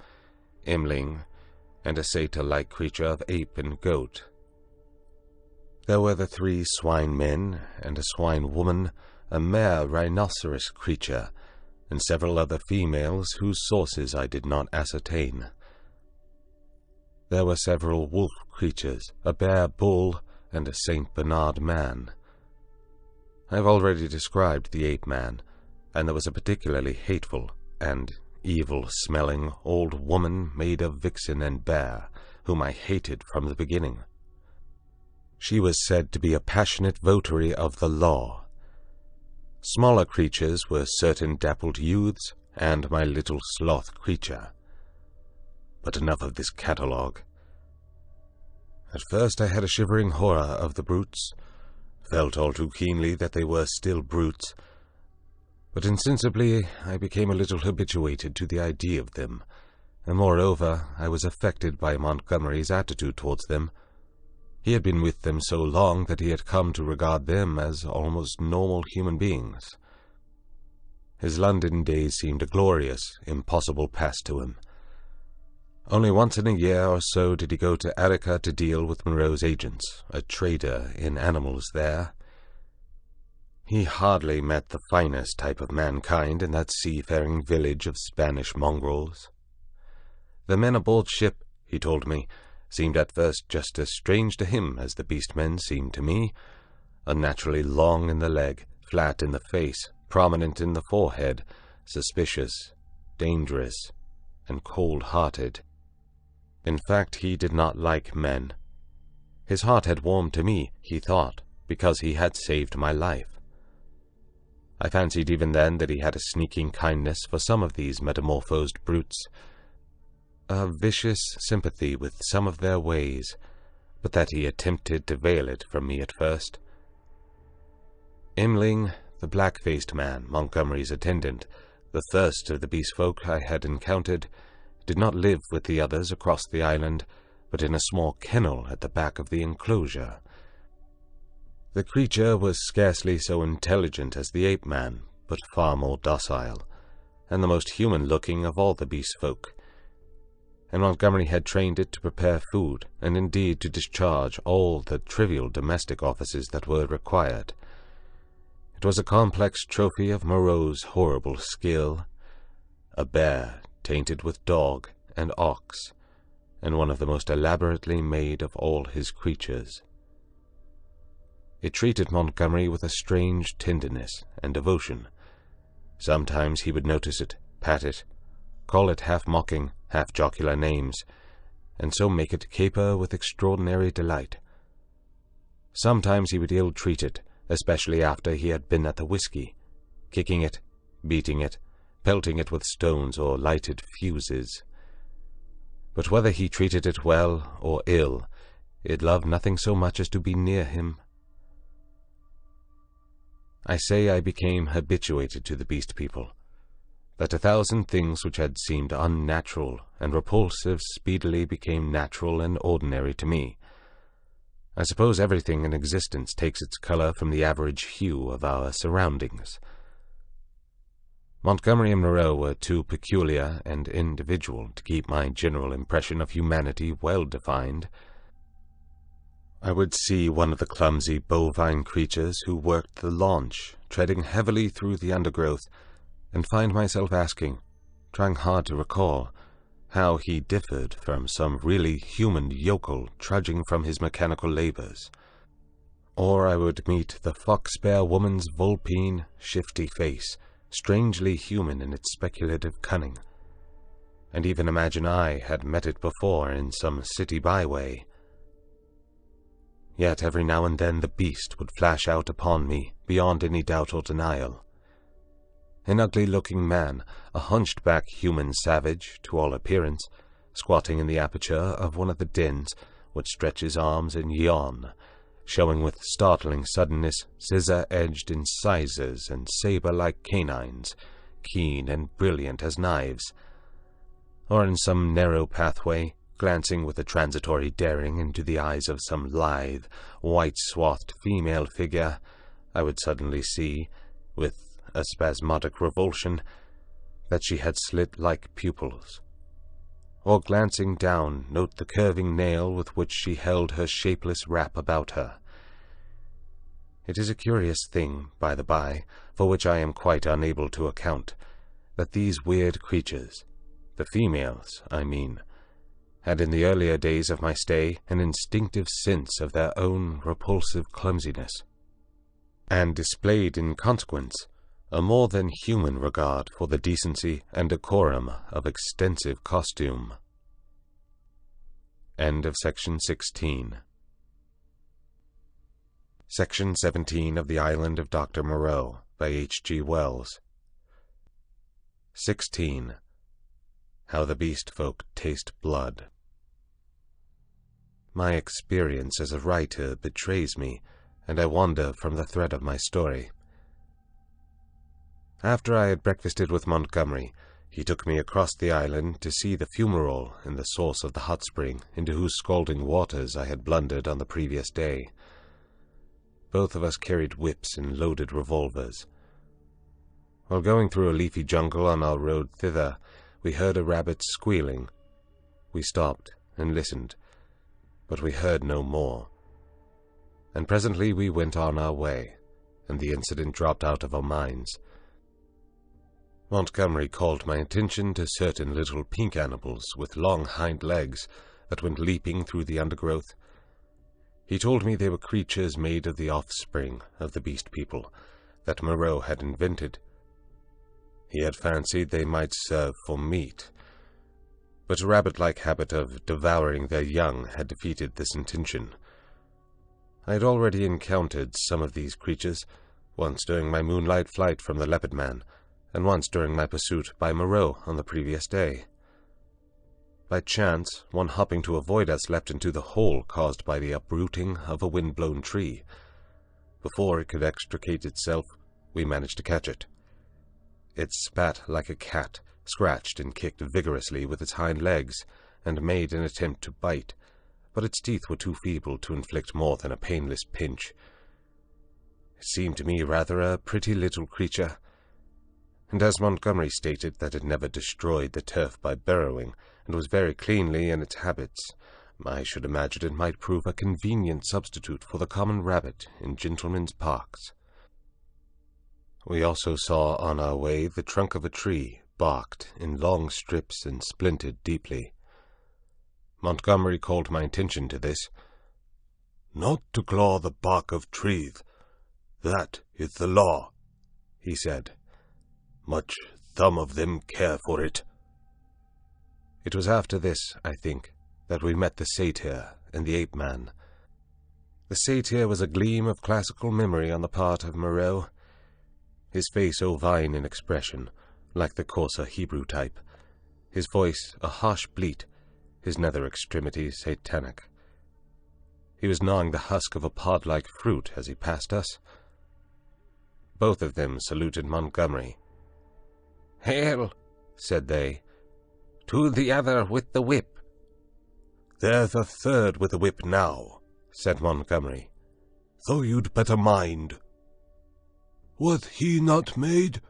Imling, and a satyr-like creature of ape and goat. There were the three swine men, and a swine woman, a mare rhinoceros creature, and several other females whose sources I did not ascertain. There were several wolf creatures, a bear bull, and a Saint Bernard man. I have already described the ape-man, and there was a particularly hateful and evil-smelling old woman made of vixen and bear, whom I hated from the beginning. She was said to be a passionate votary of the law. Smaller creatures were certain dappled youths and my little sloth creature. But enough of this catalogue. At first I had a shivering horror of the brutes, felt all too keenly that they were still brutes, but insensibly I became a little habituated to the idea of them, and moreover I was affected by Montgomery's attitude towards them. He had been with them so long that he had come to regard them as almost normal human beings. His London days seemed a glorious, impossible past to him. Only once in a year or so did he go to Attica to deal with Moreau's agents, a trader in animals there. He hardly met the finest type of mankind in that seafaring village of Spanish mongrels. The men aboard ship, he told me, seemed at first just as strange to him as the beast-men seemed to me, unnaturally long in the leg, flat in the face, prominent in the forehead, suspicious, dangerous, and cold-hearted. In fact, he did not like men. His heart had warmed to me, he thought, because he had saved my life. I fancied even then that he had a sneaking kindness for some of these metamorphosed brutes, a vicious sympathy with some of their ways, but that he attempted to veil it from me at first. Imling, the black-faced man, Montgomery's attendant, the first of the beast-folk I had encountered, did not live with the others across the island, but in a small kennel at the back of the enclosure. The creature was scarcely so intelligent as the ape-man, but far more docile, and the most human-looking of all the beast folk, and Montgomery had trained it to prepare food, and indeed to discharge all the trivial domestic offices that were required. It was a complex trophy of Moreau's horrible skill, a bear tainted with dog and ox, and one of the most elaborately made of all his creatures. It treated Montgomery with a strange tenderness and devotion. Sometimes he would notice it, pat it, call it half-mocking, half-jocular names, and so make it caper with extraordinary delight. Sometimes he would ill-treat it, especially after he had been at the whiskey, kicking it, beating it, pelting it with stones or lighted fuses. But whether he treated it well or ill, it loved nothing so much as to be near him. I say I became habituated to the beast people, that 1,000 things which had seemed unnatural and repulsive speedily became natural and ordinary to me. I suppose everything in existence takes its color from the average hue of our surroundings. Montgomery and Moreau were too peculiar and individual to keep my general impression of humanity well defined. I would see one of the clumsy bovine creatures who worked the launch, treading heavily through the undergrowth, and find myself asking, trying hard to recall, how he differed from some really human yokel trudging from his mechanical labors. Or I would meet the fox-bear woman's vulpine, shifty face, strangely human in its speculative cunning, and even imagine I had met it before in some city byway. Yet every now and then the beast would flash out upon me beyond any doubt or denial. An ugly-looking man, a hunched-back human savage, to all appearance, squatting in the aperture of one of the dens, would stretch his arms and yawn, showing with startling suddenness scissor-edged incisors and saber-like canines, keen and brilliant as knives. Or in some narrow pathway, glancing with a transitory daring into the eyes of some lithe, white-swathed female figure, I would suddenly see, with a spasmodic revulsion, that she had slit-like pupils. Or glancing down, note the curving nail with which she held her shapeless wrap about her. It is a curious thing, by the by, for which I am quite unable to account, that these weird creatures, the females, I mean, had in the earlier days of my stay an instinctive sense of their own repulsive clumsiness, and displayed in consequence a more than human regard for the decency and decorum of extensive costume. End of Section 16. Section 17 of The Island of Doctor Moreau by H.G. Wells. 16. How the Beast Folk Taste Blood. My experience as a writer betrays me, and I wander from the thread of my story. After I had breakfasted with Montgomery, he took me across the island to see the fumarole in the source of the hot spring into whose scalding waters I had blundered on the previous day. Both of us carried whips and loaded revolvers. While going through a leafy jungle on our road thither, we heard a rabbit squealing. We stopped and listened, but we heard no more. And presently we went on our way, and the incident dropped out of our minds. Montgomery called my attention to certain little pink animals with long hind legs that went leaping through the undergrowth. He told me they were creatures made of the offspring of the beast people that Moreau had invented. He had fancied they might serve for meat, but a rabbit-like habit of devouring their young had defeated this intention. I had already encountered some of these creatures, once during my moonlight flight from the Leopard Man, and once during my pursuit by Moreau on the previous day. By chance, one hopping to avoid us leapt into the hole caused by the uprooting of a wind-blown tree. Before it could extricate itself, we managed to catch it. It spat like a cat, scratched and kicked vigorously with its hind legs, and made an attempt to bite, but its teeth were too feeble to inflict more than a painless pinch. It seemed to me rather a pretty little creature, and as Montgomery stated that it never destroyed the turf by burrowing, and was very cleanly in its habits, I should imagine it might prove a convenient substitute for the common rabbit in gentlemen's parks. We also saw on our way the trunk of a tree, barked in long strips and splintered deeply. Montgomery called my attention to this. "Not to claw the bark of trees. That is the law," he said. "Much some of them care for it." It was after this, I think, that we met the satyr and the ape-man. The satyr was a gleam of classical memory on the part of Moreau, his face ovine in expression, like the coarser Hebrew type, his voice a harsh bleat, his nether extremities satanic. He was gnawing the husk of a pod-like fruit as he passed us. Both of them saluted Montgomery. "Hail," said they. "to the other with the whip." "There's a third with a whip now," said Montgomery. "so you'd better mind." Was he not made?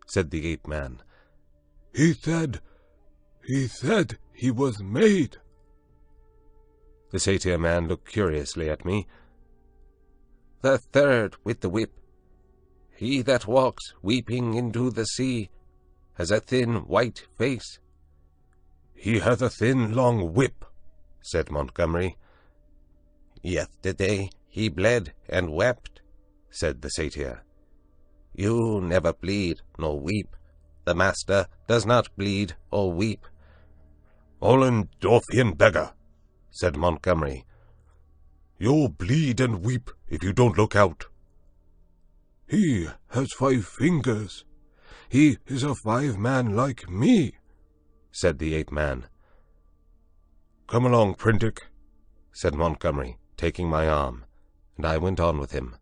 said the ape-man. He said he was made. The satyr man looked curiously at me. "The third with the whip. He that walks weeping into the sea has a thin white face." "He has a thin long whip," said Montgomery. "Yesterday he bled and wept," said the satyr. "You never bleed nor weep. The master does not bleed or weep." "Ollendorfian beggar," said Montgomery. "You'll bleed and weep if you don't look out." He has 5 fingers. He is a 5-man like me, said the ape-man. "Come along, Prendick," said Montgomery, taking my arm, and I went on with him.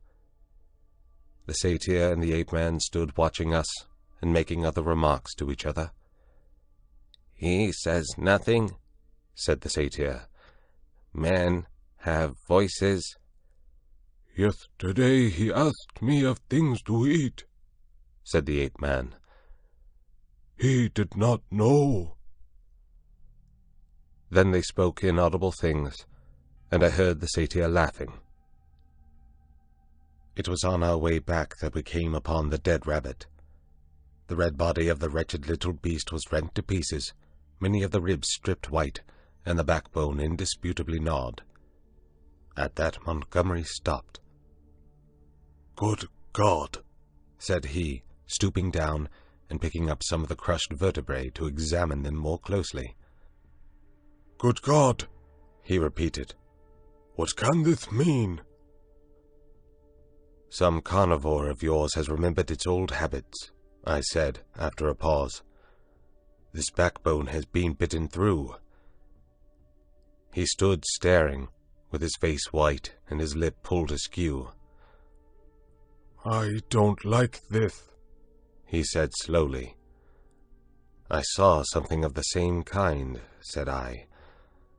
The satyr and the ape-man stood watching us and making other remarks to each other. "He says nothing," said the satyr. "Men have voices." Yesterday he asked me of things to eat, said the ape-man. He did not know. Then they spoke inaudible things, and I heard the satyr laughing. It was on our way back that we came upon the dead rabbit. The red body of the wretched little beast was rent to pieces, many of the ribs stripped white, and the backbone indisputably gnawed. At that Montgomery stopped. "Good God," said he, stooping down and picking up some of the crushed vertebrae to examine them more closely. "Good God," he repeated. "What can this mean?" "Some carnivore of yours has remembered its old habits," I said, after a pause. "This backbone has been bitten through." He stood staring, with his face white and his lip pulled askew. "I don't like this," he said slowly. "I saw something of the same kind," said I,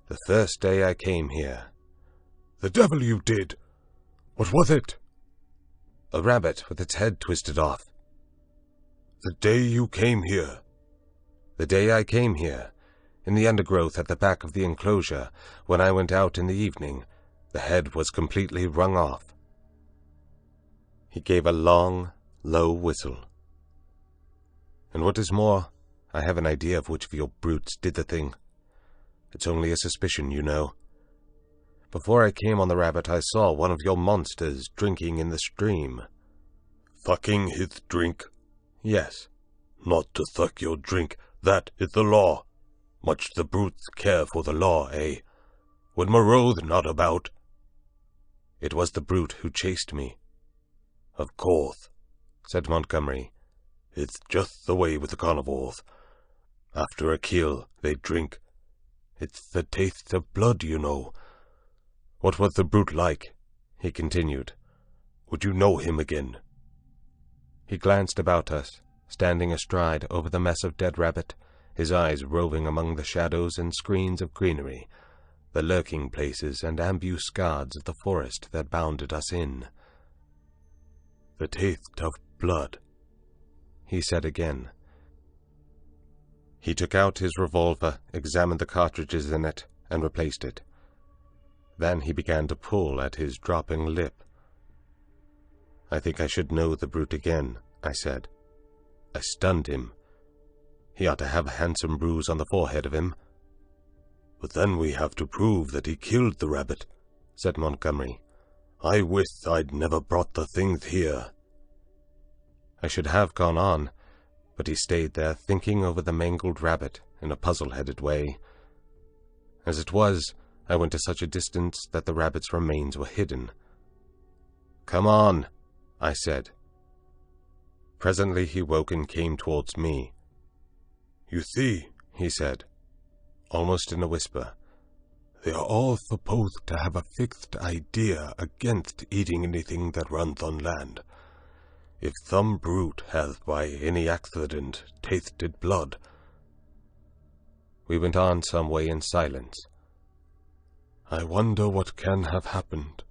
"the first day I came here." "The devil you did! What was it?" "A rabbit with its head twisted off." "The day you came here?" "The day I came here, in the undergrowth at the back of the enclosure, when I went out in the evening, the head was completely wrung off." He gave a long, low whistle. "And what is more, I have an idea of which of your brutes did the thing. It's only a suspicion, you know. Before I came on the rabbit, I saw one of your monsters drinking in the stream." "Thucking his drink?" "Yes." "Not to thuck your drink, that is the law. Much the brutes care for the law, eh? When Moreau's not about." "It was the brute who chased me." "Of course," said Montgomery. "It's just the way with the carnivores. After a kill, they drink. It's the taste of blood, you know." "What was the brute like?" he continued. "Would you know him again?" He glanced about us, standing astride over the mess of dead rabbit, his eyes roving among the shadows and screens of greenery, the lurking places and ambuscades of the forest that bounded us in. "The taste of blood," he said again. He took out his revolver, examined the cartridges in it, and replaced it. Then he began to pull at his dropping lip. "I think I should know the brute again," I said. "I stunned him. He ought to have a handsome bruise on the forehead of him." "But then we have to prove that he killed the rabbit," said Montgomery. "I wish I'd never brought the thing here." I should have gone on, but he stayed there thinking over the mangled rabbit in a puzzle-headed way. As it was, I went to such a distance that the rabbit's remains were hidden. "Come on," I said. Presently he woke and came towards me. "You see," he said, almost in a whisper, "they are all supposed to have a fixed idea against eating anything that runs on land. If some brute has by any accident tasted blood—" We went on some way in silence. "I wonder what can have happened,"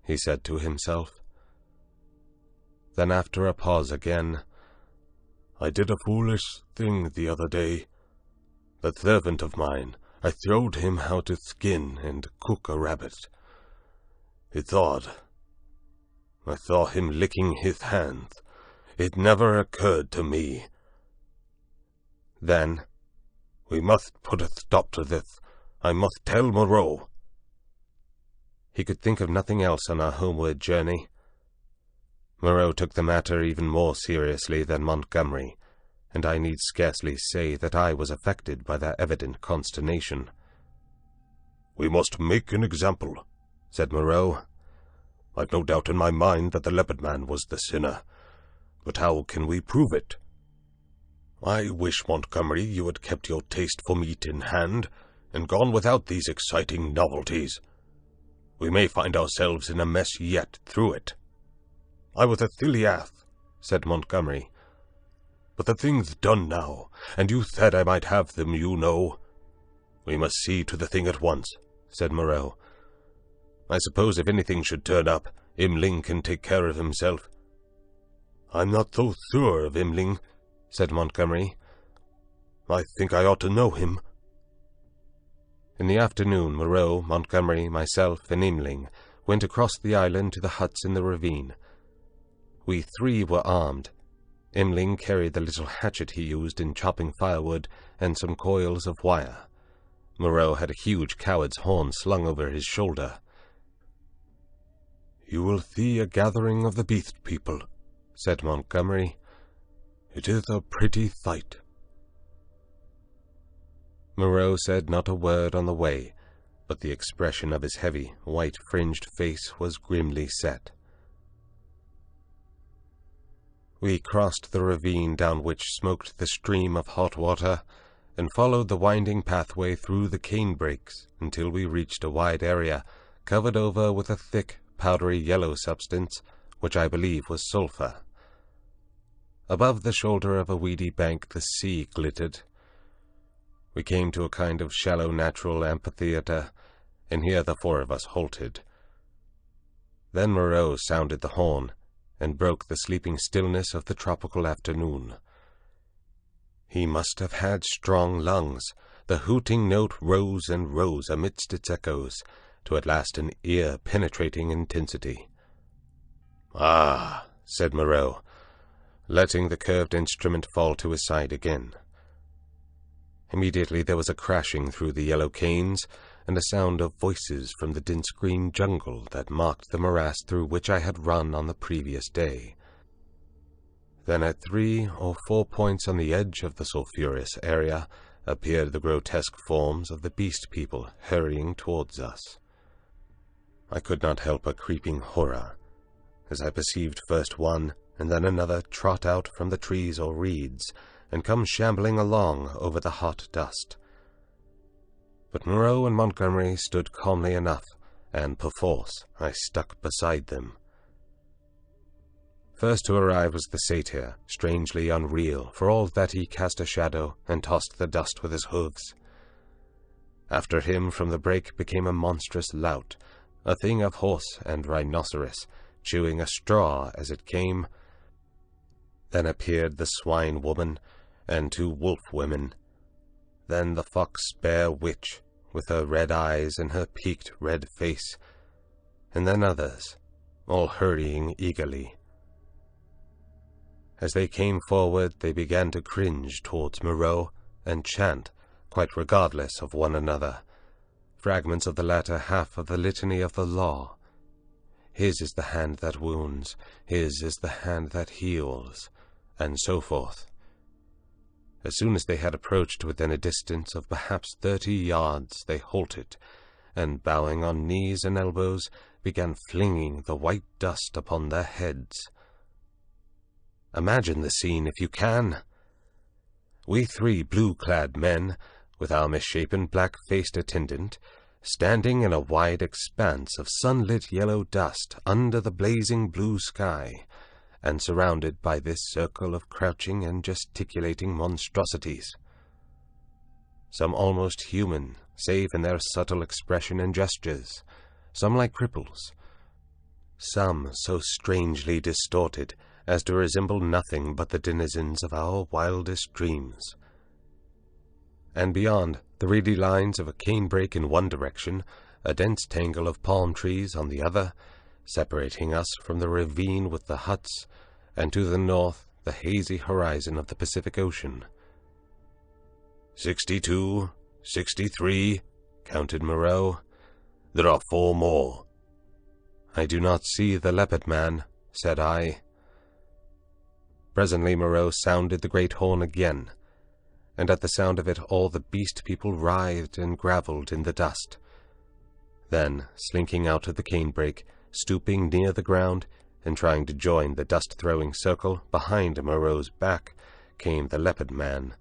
he said to himself. Then after a pause again, "I did a foolish thing the other day. That servant of mine, I showed him how to skin and cook a rabbit. It's odd. I saw him licking his hands. It never occurred to me." Then, "We must put a stop to this. I must tell Moreau." He could think of nothing else on our homeward journey. Moreau took the matter even more seriously than Montgomery, and I need scarcely say that I was affected by their evident consternation. "We must make an example," said Moreau. "I've no doubt in my mind that the leopard man was the sinner, but how can we prove it? I wish, Montgomery, you had kept your taste for meat in hand, and gone without these exciting novelties. We may find ourselves in a mess yet through it." "I was a silly ass," said Montgomery. "But the thing's done now, and you said I might have them, you know." "We must see to the thing at once," said Moreau. "I suppose if anything should turn up, Imling can take care of himself." "I'm not so sure of Imling," said Montgomery. "I think I ought to know him." In the afternoon, Moreau, Montgomery, myself, and Imling went across the island to the huts in the ravine. We three were armed. Imling carried the little hatchet he used in chopping firewood and some coils of wire. Moreau had a huge coward's horn slung over his shoulder. "You will see a gathering of the beast people," said Montgomery. "It is a pretty sight." Moreau said not a word on the way, but the expression of his heavy, white-fringed face was grimly set. We crossed the ravine down which smoked the stream of hot water, and followed the winding pathway through the cane-brakes until we reached a wide area covered over with a thick, powdery yellow substance, which I believe was sulphur. Above the shoulder of a weedy bank the sea glittered. We came to a kind of shallow natural amphitheater, and here the four of us halted. Then Moreau sounded the horn, and broke the sleeping stillness of the tropical afternoon. He must have had strong lungs. The hooting note rose and rose amidst its echoes, to at last an ear-penetrating intensity. "Ah," said Moreau, letting the curved instrument fall to his side again. Immediately there was a crashing through the yellow canes, and a sound of voices from the dense green jungle that marked the morass through which I had run on the previous day. Then at 3 or 4 points on the edge of the sulphurous area appeared the grotesque forms of the beast people hurrying towards us. I could not help a creeping horror, as I perceived first one and then another trot out from the trees or reeds, and come shambling along over the hot dust. But Moreau and Montgomery stood calmly enough, and perforce I stuck beside them. First to arrive was the satyr, strangely unreal, for all that he cast a shadow and tossed the dust with his hooves. After him from the brake became a monstrous lout, a thing of horse and rhinoceros, chewing a straw as it came. Then appeared the swine woman and 2 wolf women. Then the fox-bear witch, with her red eyes and her peaked red face, and then others, all hurrying eagerly. As they came forward, they began to cringe towards Moreau and chant, quite regardless of one another, fragments of the latter half of the litany of the law. His is the hand that wounds, his is the hand that heals, and so forth. As soon as they had approached within a distance of perhaps 30 yards, they halted, and bowing on knees and elbows, began flinging the white dust upon their heads. Imagine the scene if you can. We 3 blue-clad men, with our misshapen black-faced attendant, standing in a wide expanse of sunlit yellow dust under the blazing blue sky, and surrounded by this circle of crouching and gesticulating monstrosities. Some almost human, save in their subtle expression and gestures, some like cripples, some so strangely distorted as to resemble nothing but the denizens of our wildest dreams. And beyond, the reedy lines of a canebrake in one direction, a dense tangle of palm trees on the other, separating us from the ravine with the huts, and to the north, the hazy horizon of the Pacific Ocean. 62, 63, counted Moreau. There are 4 more. I do not see the leopard man, said I. Presently Moreau sounded the great horn again, and at the sound of it all the beast people writhed and gravelled in the dust. Then, slinking out of the canebrake, stooping near the ground, and trying to join the dust-throwing circle behind Moreau's back, came the leopard man.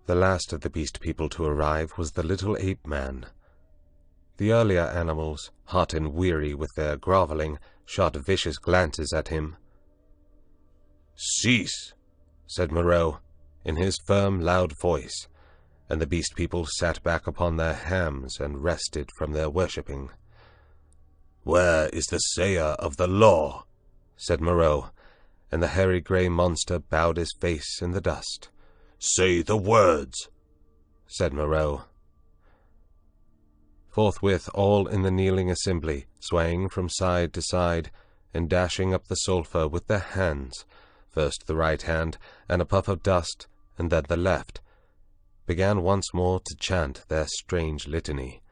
The last of the beast people to arrive was the little ape-man. The earlier animals, hot and weary with their grovelling, shot vicious glances at him. "Cease," said Moreau, in his firm, loud voice, and the beast people sat back upon their hams and rested from their worshipping. "Where is the sayer of the law?" said Moreau, and the hairy grey monster bowed his face in the dust. "Say the words," said Moreau. Forthwith all in the kneeling assembly, swaying from side to side, and dashing up the sulphur with their hands, first the right hand, and a puff of dust, and then the left, began once more to chant their strange litany.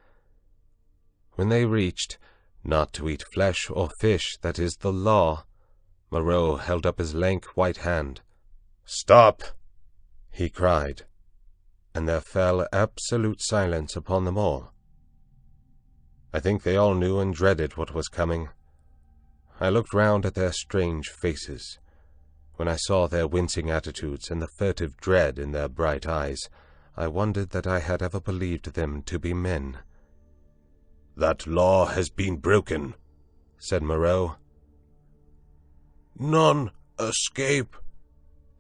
When they reached, "Not to eat flesh or fish, that is the law," Moreau held up his lank white hand. "Stop!" he cried, and there fell absolute silence upon them all. I think they all knew and dreaded what was coming. I looked round at their strange faces. When I saw their wincing attitudes and the furtive dread in their bright eyes, I wondered that I had ever believed them to be men. "That law has been broken," said Moreau. "None escape,"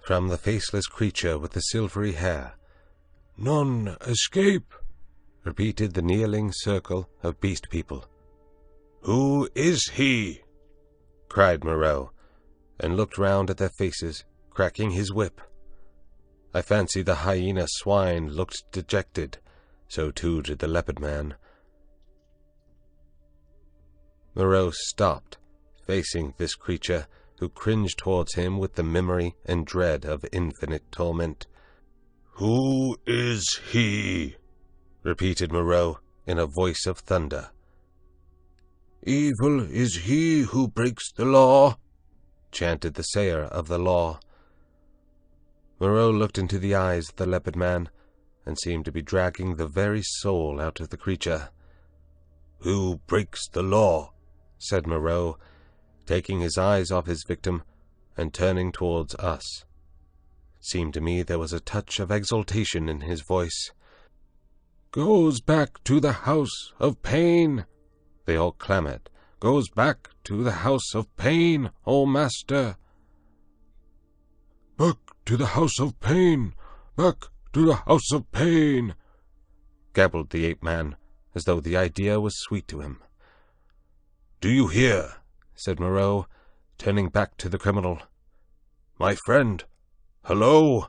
from the faceless creature with the silvery hair. "None escape," repeated the kneeling circle of beast people. "Who is he?" cried Moreau, and looked round at their faces, cracking his whip. I fancy the hyena swine looked dejected, so too did the leopard man. Moreau stopped, facing this creature, who cringed towards him with the memory and dread of infinite torment. "Who is he?" repeated Moreau in a voice of thunder. "Evil is he who breaks the law," chanted the sayer of the law. Moreau looked into the eyes of the leopard man, and seemed to be dragging the very soul out of the creature. "Who breaks the law?" said Moreau, taking his eyes off his victim and turning towards us. It seemed to me there was a touch of exultation in his voice. "Goes back to the house of pain," they all clamored. "Goes back to the house of pain, O master." "Back to the house of pain, back to the house of pain," gabbled the ape-man, as though the idea was sweet to him. "Do you hear?" said Moreau, turning back to the criminal. My friend! Hello!"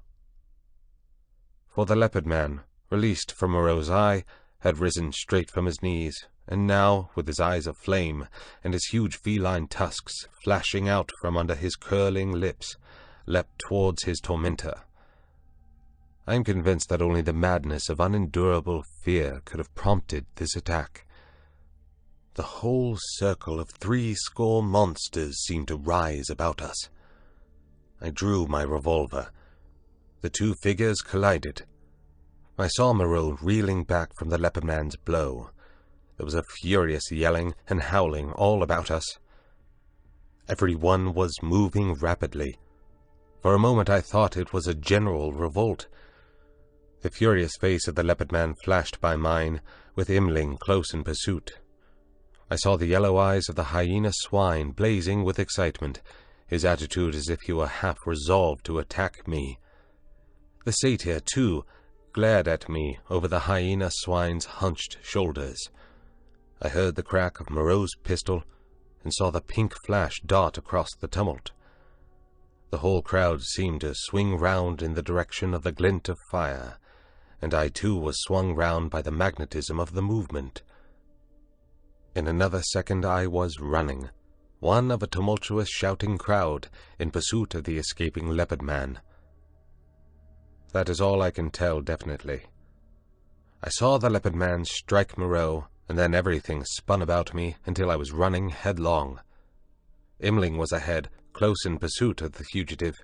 For the leopard man, released from Moreau's eye, had risen straight from his knees, and now, with his eyes of flame, and his huge feline tusks flashing out from under his curling lips, leapt towards his tormentor. I am convinced that only the madness of unendurable fear could have prompted this attack. The whole circle of 80 monsters seemed to rise about us. I drew my revolver. The two figures collided. I saw Moreau reeling back from the leopard man's blow. There was a furious yelling and howling all about us. Every one was moving rapidly. For a moment I thought it was a general revolt. The furious face of the leopard man flashed by mine, with Imling close in pursuit. I saw the yellow eyes of the hyena swine blazing with excitement, his attitude as if he were half resolved to attack me. The satyr, too, glared at me over the hyena swine's hunched shoulders. I heard the crack of Moreau's pistol, and saw the pink flash dart across the tumult. The whole crowd seemed to swing round in the direction of the glint of fire, and I too was swung round by the magnetism of the movement. In another second I was running, one of a tumultuous shouting crowd, in pursuit of the escaping leopard man. That is all I can tell definitely. I saw the leopard man strike Moreau, and then everything spun about me until I was running headlong. Imling was ahead, close in pursuit of the fugitive.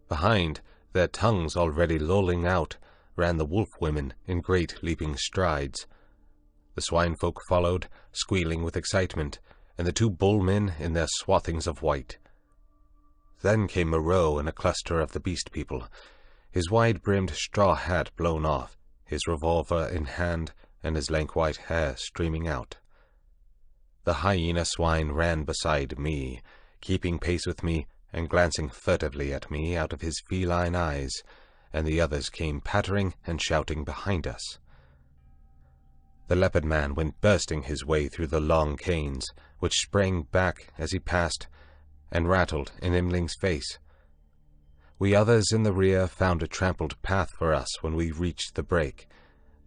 Behind, their tongues already lolling out, ran the wolf women in great leaping strides. The swine-folk followed, squealing with excitement, and the two bull-men in their swathings of white. Then came Moreau and a cluster of the beast people, his wide-brimmed straw hat blown off, his revolver in hand, and his lank white hair streaming out. The hyena swine ran beside me, keeping pace with me and glancing furtively at me out of his feline eyes, and the others came pattering and shouting behind us. The leopard man went bursting his way through the long canes, which sprang back as he passed, and rattled in Imling's face. We others in the rear found a trampled path for us when we reached the break.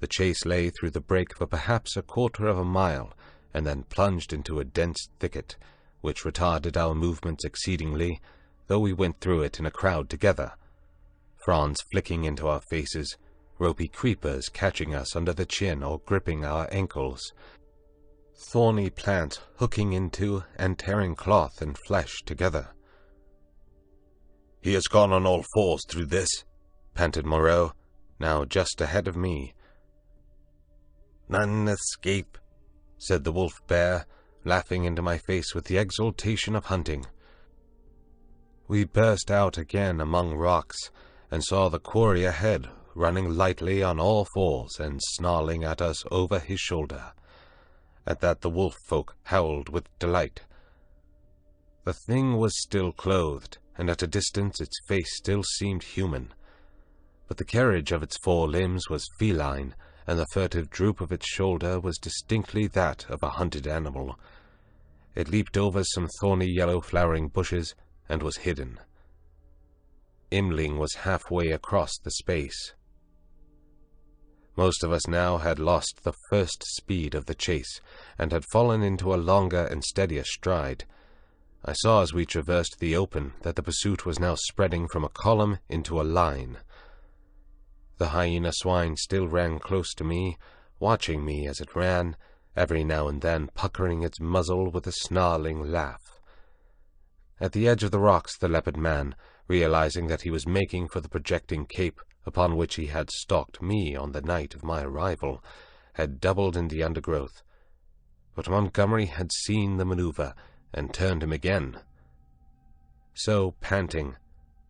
The chase lay through the break for perhaps 1/4 mile, and then plunged into a dense thicket, which retarded our movements exceedingly, though we went through it in a crowd together, fronds flicking into our faces, ropey creepers catching us under the chin or gripping our ankles, thorny plants hooking into and tearing cloth and flesh together. "He has gone on all fours through this," panted Moreau, now just ahead of me. "None escape," said the wolf bear, laughing into my face with the exultation of hunting. We burst out again among rocks, and saw the quarry ahead, running lightly on all fours and snarling at us over his shoulder. At that the wolf folk howled with delight. The thing was still clothed, and at a distance its face still seemed human, but the carriage of its 4 limbs was feline, and the furtive droop of its shoulder was distinctly that of a hunted animal. It leaped over some thorny yellow flowering bushes, and was hidden. Imling was halfway across the space. Most of us now had lost the first speed of the chase, and had fallen into a longer and steadier stride. I saw as we traversed the open that the pursuit was now spreading from a column into a line. The hyena swine still ran close to me, watching me as it ran, every now and then puckering its muzzle with a snarling laugh. At the edge of the rocks the leopard man, realizing that he was making for the projecting cape upon which he had stalked me on the night of my arrival, had doubled in the undergrowth. But Montgomery had seen the maneuver, and turned him again. So, panting,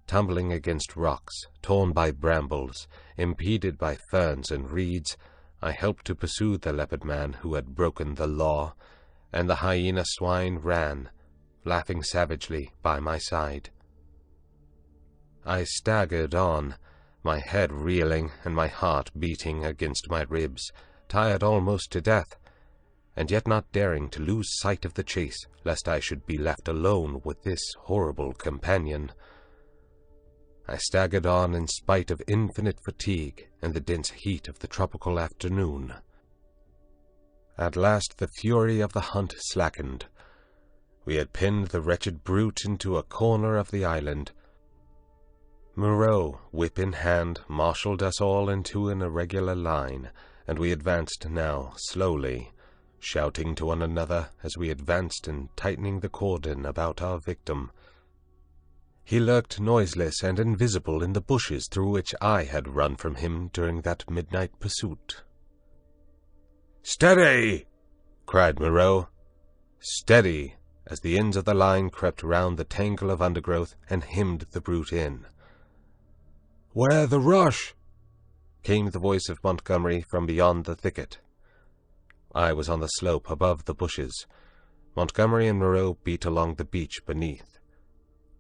tumbling against rocks, torn by brambles, impeded by ferns and reeds, I helped to pursue the leopard man who had broken the law, and the hyena swine ran, laughing savagely, by my side. I staggered on, my head reeling and my heart beating against my ribs, tired almost to death, and yet not daring to lose sight of the chase, lest I should be left alone with this horrible companion. I staggered on in spite of infinite fatigue and the dense heat of the tropical afternoon. At last the fury of the hunt slackened. We had pinned the wretched brute into a corner of the island. Moreau, whip in hand, marshaled us all into an irregular line, and we advanced now slowly, shouting to one another as we advanced and tightening the cordon about our victim. He lurked noiseless and invisible in the bushes through which I had run from him during that midnight pursuit. "Steady!" cried Moreau. Steady, as the ends of the line crept round the tangle of undergrowth and hemmed the brute in. "Where the rush?" came the voice of Montgomery from beyond the thicket. I was on the slope above the bushes. Montgomery and Moreau beat along the beach beneath.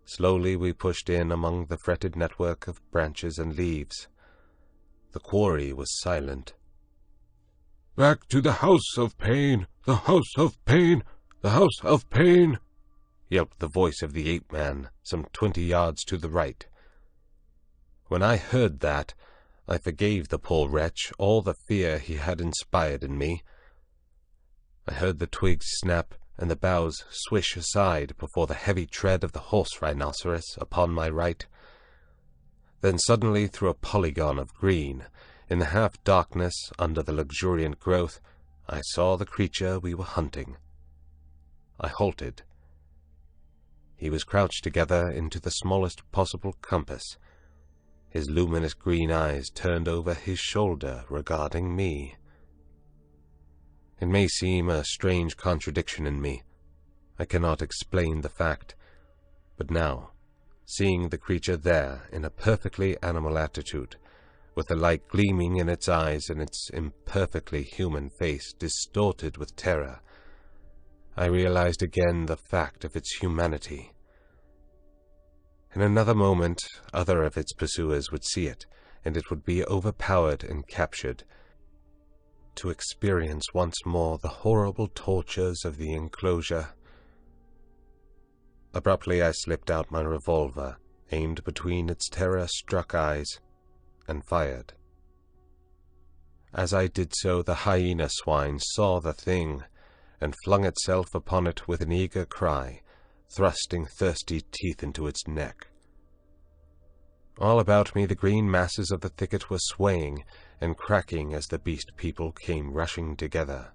Slowly we pushed in among the fretted network of branches and leaves. The quarry was silent. "Back to the house of pain, the house of pain, the house of pain," yelped the voice of the ape-man some 20 yards to the right. When I heard that, I forgave the poor wretch all the fear he had inspired in me. I heard the twigs snap and the boughs swish aside before the heavy tread of the horse rhinoceros upon my right. Then suddenly, through a polygon of green, in the half-darkness under the luxuriant growth, I saw the creature we were hunting. I halted. He was crouched together into the smallest possible compass, his luminous green eyes turned over his shoulder regarding me. It may seem a strange contradiction in me. I cannot explain the fact. But now, seeing the creature there in a perfectly animal attitude, with the light gleaming in its eyes and its imperfectly human face distorted with terror, I realized again the fact of its humanity. In another moment, other of its pursuers would see it, and it would be overpowered and captured, to experience once more the horrible tortures of the enclosure. Abruptly I slipped out my revolver, aimed between its terror-struck eyes, and fired. As I did so, the hyena swine saw the thing, and flung itself upon it with an eager cry, thrusting thirsty teeth into its neck. All about me the green masses of the thicket were swaying and cracking as the beast people came rushing together.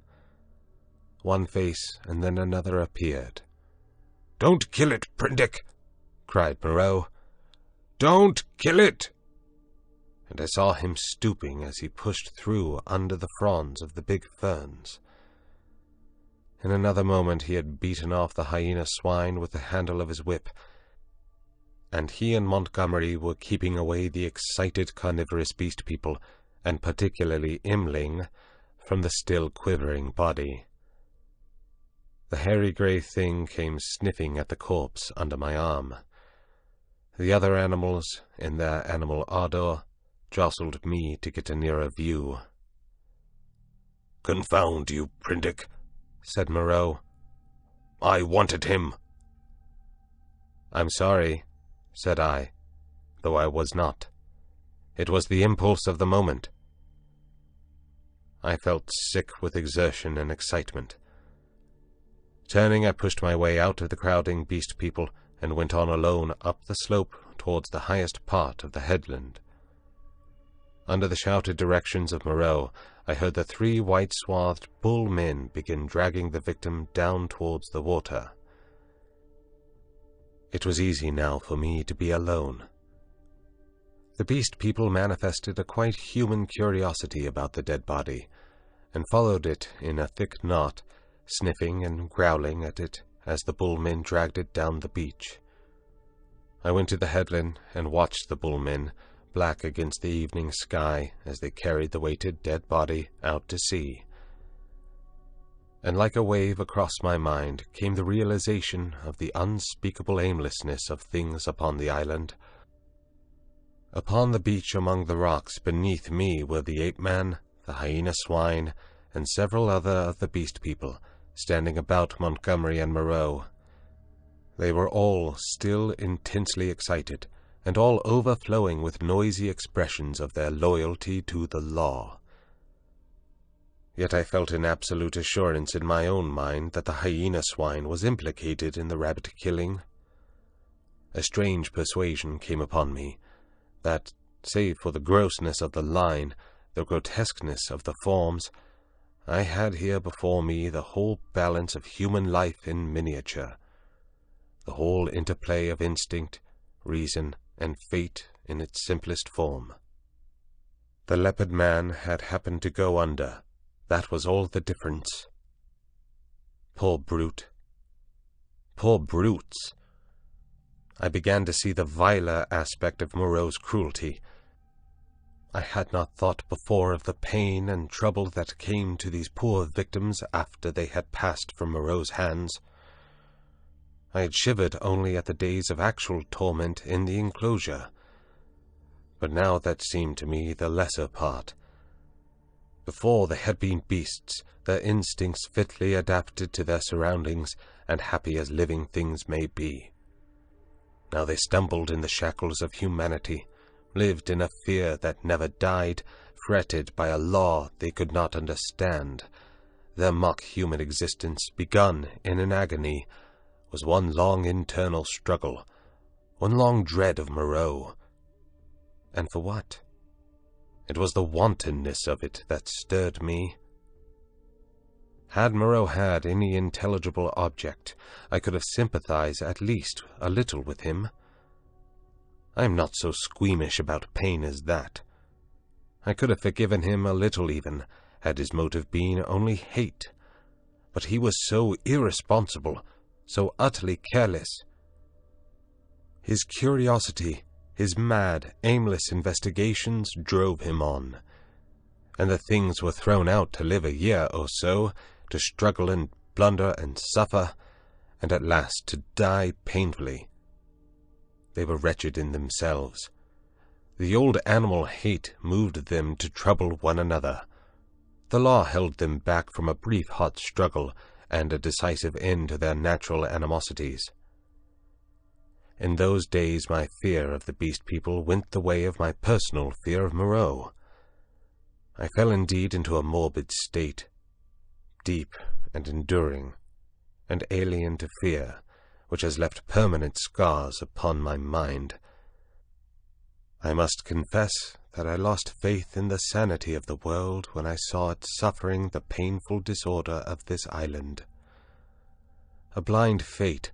One face and then another appeared. "Don't kill it, Prendick!" cried Moreau. "Don't kill it!" And I saw him stooping as he pushed through under the fronds of the big ferns. In another moment he had beaten off the hyena swine with the handle of his whip, and he and Montgomery were keeping away the excited carnivorous beast people, and particularly Imling, from the still quivering body. The hairy grey thing came sniffing at the corpse under my arm. The other animals, in their animal ardor, jostled me to get a nearer view. "Confound you, Prendick," said Moreau. "I wanted him." "I'm sorry," said I, though I was not. It was the impulse of the moment. I felt sick with exertion and excitement. Turning, I pushed my way out of the crowding beast people and went on alone up the slope towards the highest part of the headland. Under the shouted directions of Moreau, I heard the 3 white-swathed bull men begin dragging the victim down towards the water. It was easy now for me to be alone. The beast people manifested a quite human curiosity about the dead body, and followed it in a thick knot, sniffing and growling at it as the bull men dragged it down the beach. I went to the headland and watched the bull men, black against the evening sky, as they carried the weighted dead body out to sea. And like a wave across my mind came the realization of the unspeakable aimlessness of things upon the island. Upon the beach among the rocks beneath me were the ape-man, the hyena swine, and several other of the beast people, standing about Montgomery and Moreau. They were all still intensely excited, and all overflowing with noisy expressions of their loyalty to the law. Yet I felt an absolute assurance in my own mind that the hyena swine was implicated in the rabbit killing. A strange persuasion came upon me that, save for the grossness of the line, the grotesqueness of the forms, I had here before me the whole balance of human life in miniature, the whole interplay of instinct, reason, and fate in its simplest form. The leopard man had happened to go under. That was all the difference. Poor brute. Poor brutes. I began to see the viler aspect of Moreau's cruelty. I had not thought before of the pain and trouble that came to these poor victims after they had passed from Moreau's hands. I had shivered only at the days of actual torment in the enclosure, but now that seemed to me the lesser part. Before they had been beasts, their instincts fitly adapted to their surroundings and happy as living things may be. Now they stumbled in the shackles of humanity, lived in a fear that never died, fretted by a law they could not understand. Their mock-human existence, begun in an agony, was one long internal struggle, one long dread of Moreau. And for what? It was the wantonness of it that stirred me. Had Moreau had any intelligible object, I could have sympathized at least a little with him. I am not so squeamish about pain as that. I could have forgiven him a little even, had his motive been only hate. But he was so irresponsible, so utterly careless. His curiosity, his mad, aimless investigations drove him on. And the things were thrown out to live a year or so, to struggle and blunder and suffer, and at last to die painfully. They were wretched in themselves. The old animal hate moved them to trouble one another. The law held them back from a brief hot struggle and a decisive end to their natural animosities. In those days my fear of the beast people went the way of my personal fear of Moreau. I fell indeed into a morbid state, deep and enduring, and alien to fear, which has left permanent scars upon my mind. I must confess that I lost faith in the sanity of the world when I saw it suffering the painful disorder of this island. A blind fate,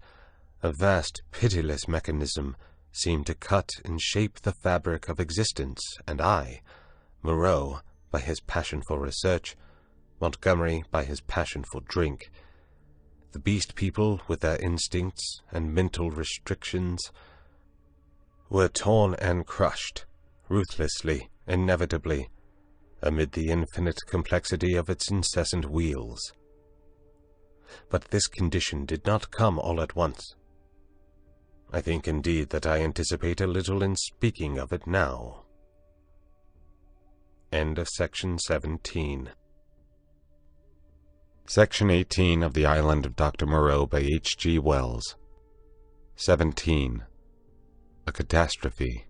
a vast, pitiless mechanism, seemed to cut and shape the fabric of existence, and I, Moreau, by his passion for research, Montgomery by his passion for drink, the beast people, with their instincts and mental restrictions, were torn and crushed, ruthlessly, inevitably, amid the infinite complexity of its incessant wheels. But this condition did not come all at once. I think indeed that I anticipate a little in speaking of it now. End of Section 17. Section 18 of The Island of Doctor Moreau by H.G. Wells. 17. A Catastrophe.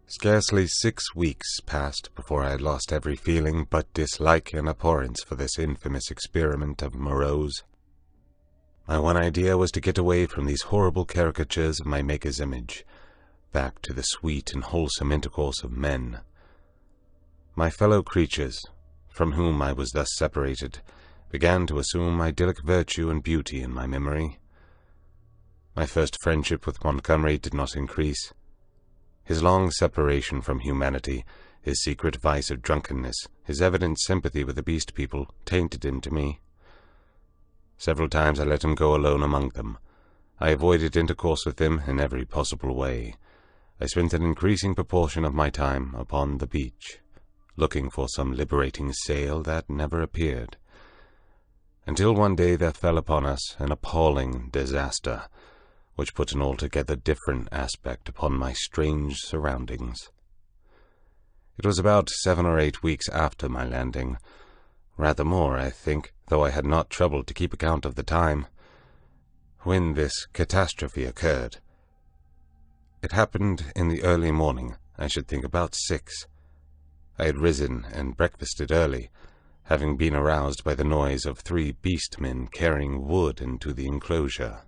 Scarcely 6 weeks passed before I had lost every feeling but dislike and abhorrence for this infamous experiment of Moreau's. My one idea was to get away from these horrible caricatures of my Maker's image, back to the sweet and wholesome intercourse of men. My fellow creatures, from whom I was thus separated, began to assume idyllic virtue and beauty in my memory. My first friendship with Montgomery did not increase. His long separation from humanity, his secret vice of drunkenness, his evident sympathy with the beast people, tainted him to me. Several times I let him go alone among them. I avoided intercourse with them in every possible way. I spent an increasing proportion of my time upon the beach, looking for some liberating sail that never appeared, until one day there fell upon us an appalling disaster, which put an altogether different aspect upon my strange surroundings. It was about 7 or 8 weeks after my landing, rather more, I think, though I had not troubled to keep account of the time, when this catastrophe occurred. It happened in the early morning, I should think about 6. I had risen and breakfasted early, having been aroused by the noise of 3 beastmen carrying wood into the enclosure.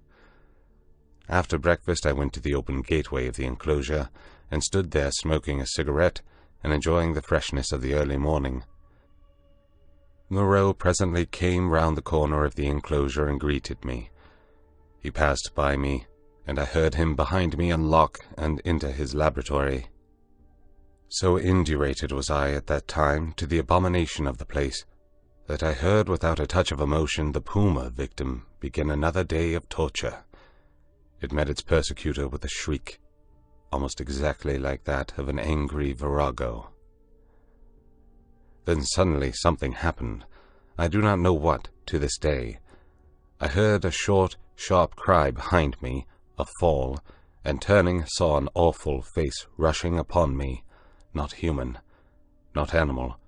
After breakfast I went to the open gateway of the enclosure, and stood there smoking a cigarette and enjoying the freshness of the early morning. Moreau presently came round the corner of the enclosure and greeted me. He passed by me, and I heard him behind me unlock and enter his laboratory. So indurated was I at that time to the abomination of the place, that I heard without a touch of emotion the puma victim begin another day of torture. It met its persecutor with a shriek, almost exactly like that of an angry virago. Then suddenly something happened. I do not know what, to this day. I heard a short, sharp cry behind me, a fall, and turning saw an awful face rushing upon me, not human, not animal,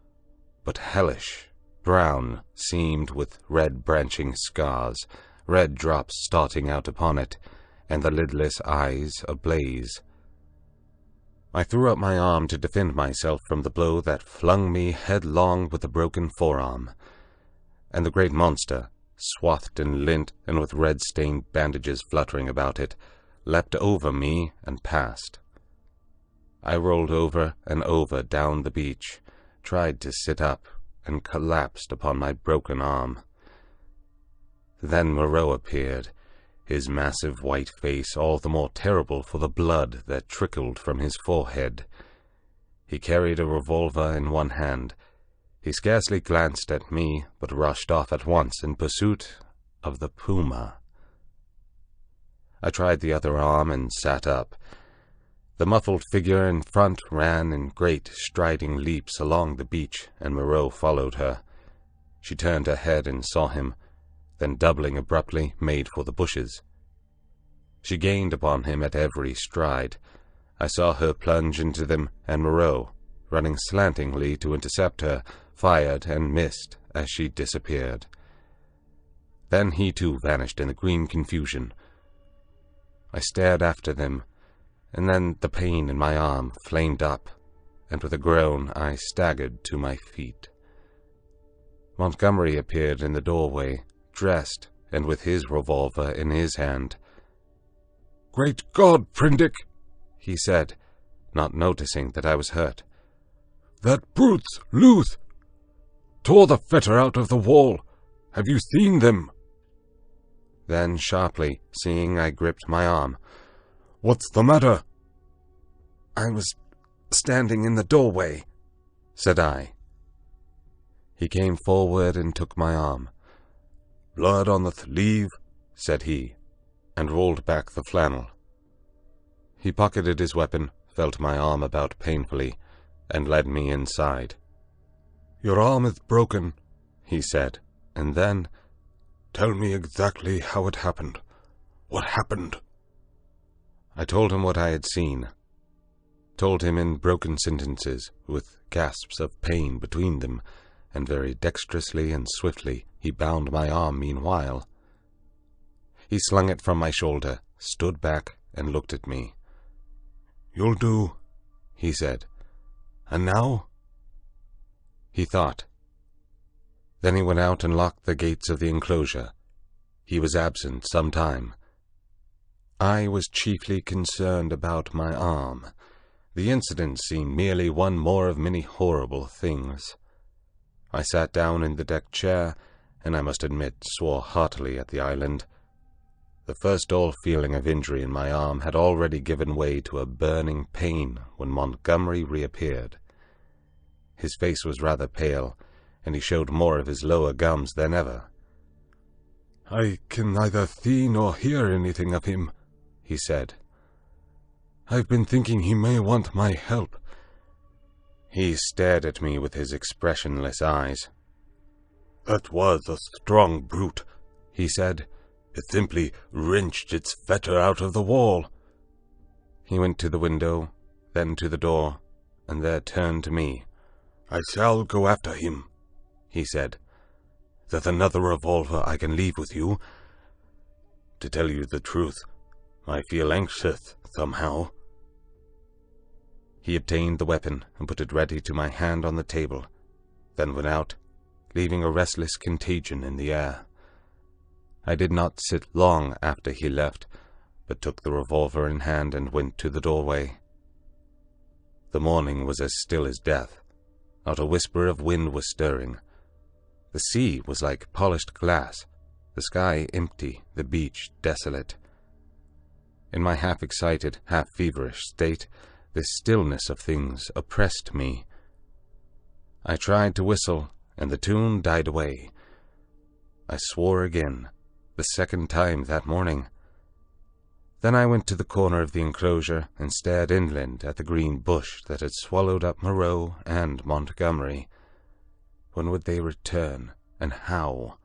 but hellish, brown, seamed with red branching scars, red drops starting out upon it, and the lidless eyes ablaze. I threw out my arm to defend myself from the blow that flung me headlong with a broken forearm, and the great monster, swathed in lint and with red-stained bandages fluttering about it, leapt over me and passed. I rolled over and over down the beach, tried to sit up, and collapsed upon my broken arm. Then Moreau appeared, his massive white face all the more terrible for the blood that trickled from his forehead. He carried a revolver in one hand. He scarcely glanced at me, but rushed off at once in pursuit of the puma. I tried the other arm and sat up. The muffled figure in front ran in great striding leaps along the beach, and Moreau followed her. She turned her head and saw him, then doubling abruptly, made for the bushes. She gained upon him at every stride. I saw her plunge into them, and Moreau, running slantingly to intercept her, fired and missed as she disappeared. Then he too vanished in the green confusion. I stared after them, and then the pain in my arm flamed up, and with a groan I staggered to my feet. Montgomery appeared in the doorway, dressed, and with his revolver in his hand. "Great God, Prendick!" he said, not noticing that I was hurt. "That brutes, Luth, tore the fetter out of the wall. Have you seen them?" Then sharply, seeing I gripped my arm, "What's the matter?" "I was standing in the doorway," said I. He came forward and took my arm. "Blood on the sleeve," said he, and rolled back the flannel. He pocketed his weapon, felt my arm about painfully, and led me inside. "Your arm is broken," he said, and then, "Tell me exactly how it happened. What happened?" I told him what I had seen. Told him in broken sentences, with gasps of pain between them, and very dexterously and swiftly he bound my arm meanwhile. He slung it from my shoulder, stood back, and looked at me. "You'll do," he said. "And now?" He thought. Then he went out and locked the gates of the enclosure. He was absent some time. I was chiefly concerned about my arm. The incident seemed merely one more of many horrible things. I sat down in the deck chair, and I must admit swore heartily at the island. The first dull feeling of injury in my arm had already given way to a burning pain when Montgomery reappeared. His face was rather pale, and he showed more of his lower gums than ever. "I can neither see nor hear anything of him," he said. "I've been thinking he may want my help." He stared at me with his expressionless eyes. "That was a strong brute," he said. "It simply wrenched its fetter out of the wall." He went to the window, then to the door, and there turned to me. "I shall go after him," he said. "There's another revolver I can leave with you. To tell you the truth, I feel anxious, somehow. He obtained the weapon and put it ready to my hand on the table, then went out, leaving a restless contagion in the air. I did not sit long after he left, but took the revolver in hand and went to the doorway. The morning was as still as death. Not a whisper of wind was stirring. The sea was like polished glass, the sky empty, the beach desolate. In my half-excited, half-feverish state, this stillness of things oppressed me. I tried to whistle, and the tune died away. I swore again, the second time that morning. Then I went to the corner of the enclosure and stared inland at the green bush that had swallowed up Moreau and Montgomery. When would they return, and how?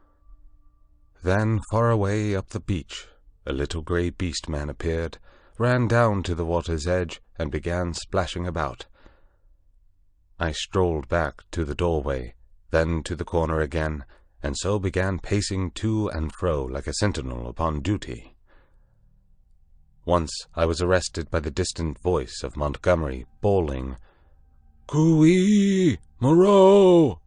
Then, far away up the beach, a little grey beast man appeared, ran down to the water's edge, and began splashing about. I strolled back to the doorway, then to the corner again, and so began pacing to and fro like a sentinel upon duty. Once I was arrested by the distant voice of Montgomery bawling, "Cooee! Moreau!"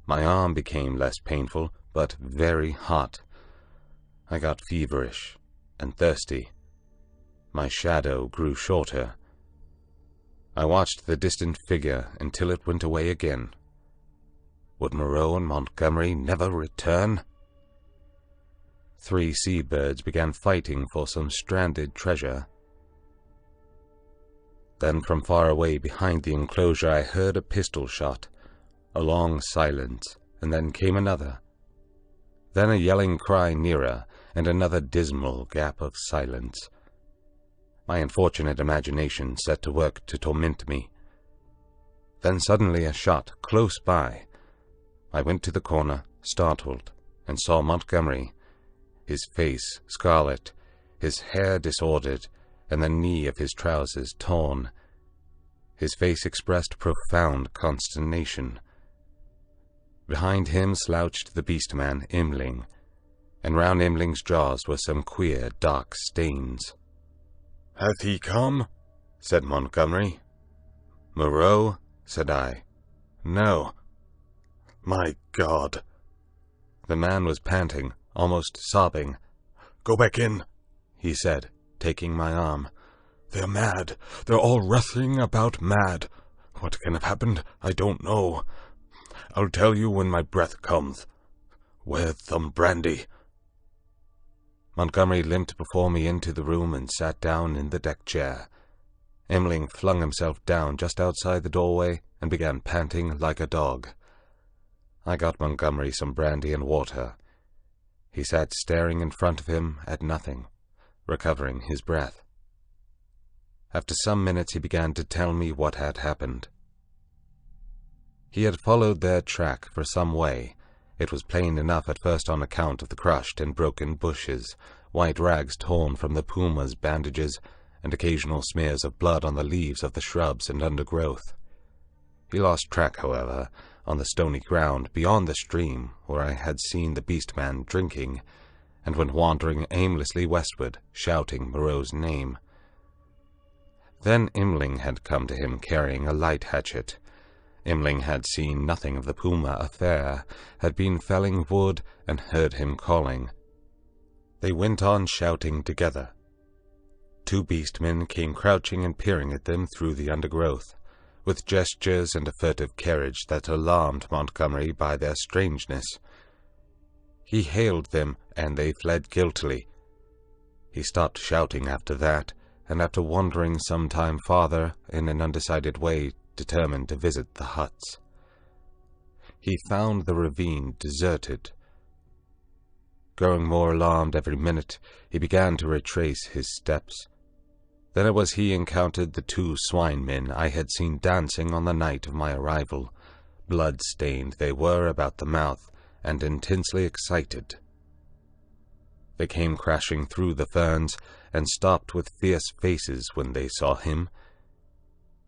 My arm became less painful, but very hot. I got feverish and thirsty. My shadow grew shorter. I watched the distant figure until it went away again. Would Moreau and Montgomery never return? 3 seabirds began fighting for some stranded treasure. Then from far away behind the enclosure I heard a pistol shot, a long silence, and then came another. Then a yelling cry nearer, and another dismal gap of silence. My unfortunate imagination set to work to torment me. Then suddenly a shot close by. I went to the corner, startled, and saw Montgomery, his face scarlet, his hair disordered, and the knee of his trousers torn. His face expressed profound consternation. Behind him slouched the beast-man, Imling, and round Imling's jaws were some queer, dark stains. "Hath he come?" said Montgomery. "Moreau?" said I. "No." "My God!" The man was panting, almost sobbing. "Go back in," he said, taking my arm. "They're mad. They're all rushing about mad. What can have happened, I don't know. I'll tell you when my breath comes. Where's some brandy?" Montgomery limped before me into the room and sat down in the deck chair. Imling flung himself down just outside the doorway and began panting like a dog. I got Montgomery some brandy and water. He sat staring in front of him at nothing, recovering his breath. After some minutes he began to tell me what had happened. He had followed their track for some way. It was plain enough at first on account of the crushed and broken bushes, white rags torn from the puma's bandages, and occasional smears of blood on the leaves of the shrubs and undergrowth. He lost track, however, on the stony ground beyond the stream where I had seen the beast-man drinking, and went wandering aimlessly westward, shouting Moreau's name. Then Imling had come to him carrying a light hatchet. Imling had seen nothing of the puma affair, had been felling wood, and heard him calling. They went on shouting together. 2 beastmen came crouching and peering at them through the undergrowth, with gestures and a furtive carriage that alarmed Montgomery by their strangeness. He hailed them, and they fled guiltily. He stopped shouting after that, and after wandering some time farther, in an undecided way, determined to visit the huts. He found the ravine deserted. Growing more alarmed every minute, he began to retrace his steps. Then it was he encountered the 2 swine men I had seen dancing on the night of my arrival. Blood-stained they were about the mouth, and intensely excited. They came crashing through the ferns, and stopped with fierce faces when they saw him.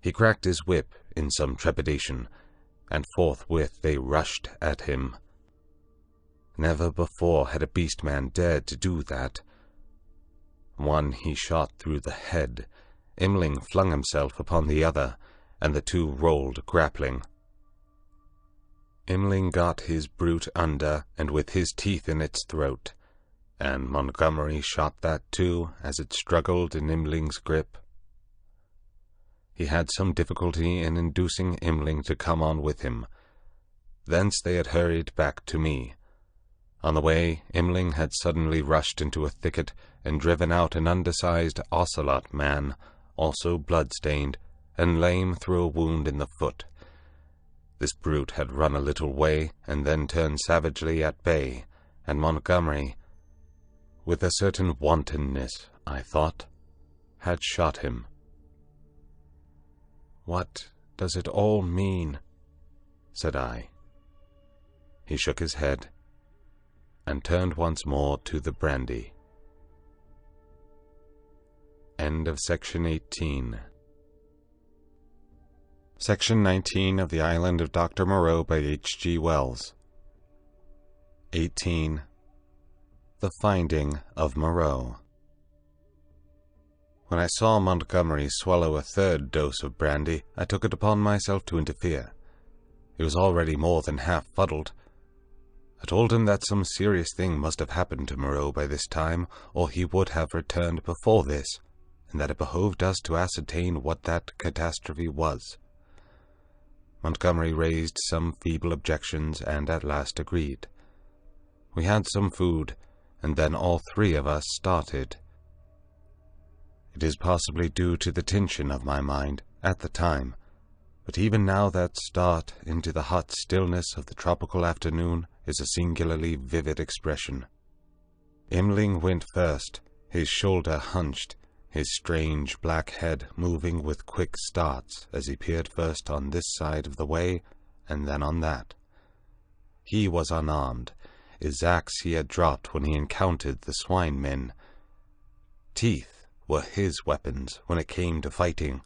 He cracked his whip in some trepidation, and forthwith they rushed at him. Never before had a beast-man dared to do that. One he shot through the head, Imling flung himself upon the other, and the two rolled, grappling. Imling got his brute under and with his teeth in its throat, and Montgomery shot that too as it struggled in Imling's grip. He had some difficulty in inducing Imling to come on with him. Thence they had hurried back to me. On the way, Imling had suddenly rushed into a thicket and driven out an undersized ocelot man, also blood-stained, and lame through a wound in the foot. This brute had run a little way and then turned savagely at bay, and Montgomery, with a certain wantonness, I thought, had shot him. "What does it all mean?" said I. He shook his head and turned once more to the brandy. End of Section 18. Section 19 of The Island of Doctor Moreau by H.G. Wells. 18. The Finding of Moreau. When I saw Montgomery swallow a third dose of brandy, I took it upon myself to interfere. He was already more than half fuddled. I told him that some serious thing must have happened to Moreau by this time, or he would have returned before this, and that it behoved us to ascertain what that catastrophe was. Montgomery raised some feeble objections, and at last agreed. We had some food, and then all three of us started. It is possibly due to the tension of my mind at the time, but even now that start into the hot stillness of the tropical afternoon is a singularly vivid expression. Imling went first, his shoulder hunched, his strange black head moving with quick starts as he peered first on this side of the way and then on that. He was unarmed. His axe he had dropped when he encountered the swine men. Teeth were his weapons when it came to fighting.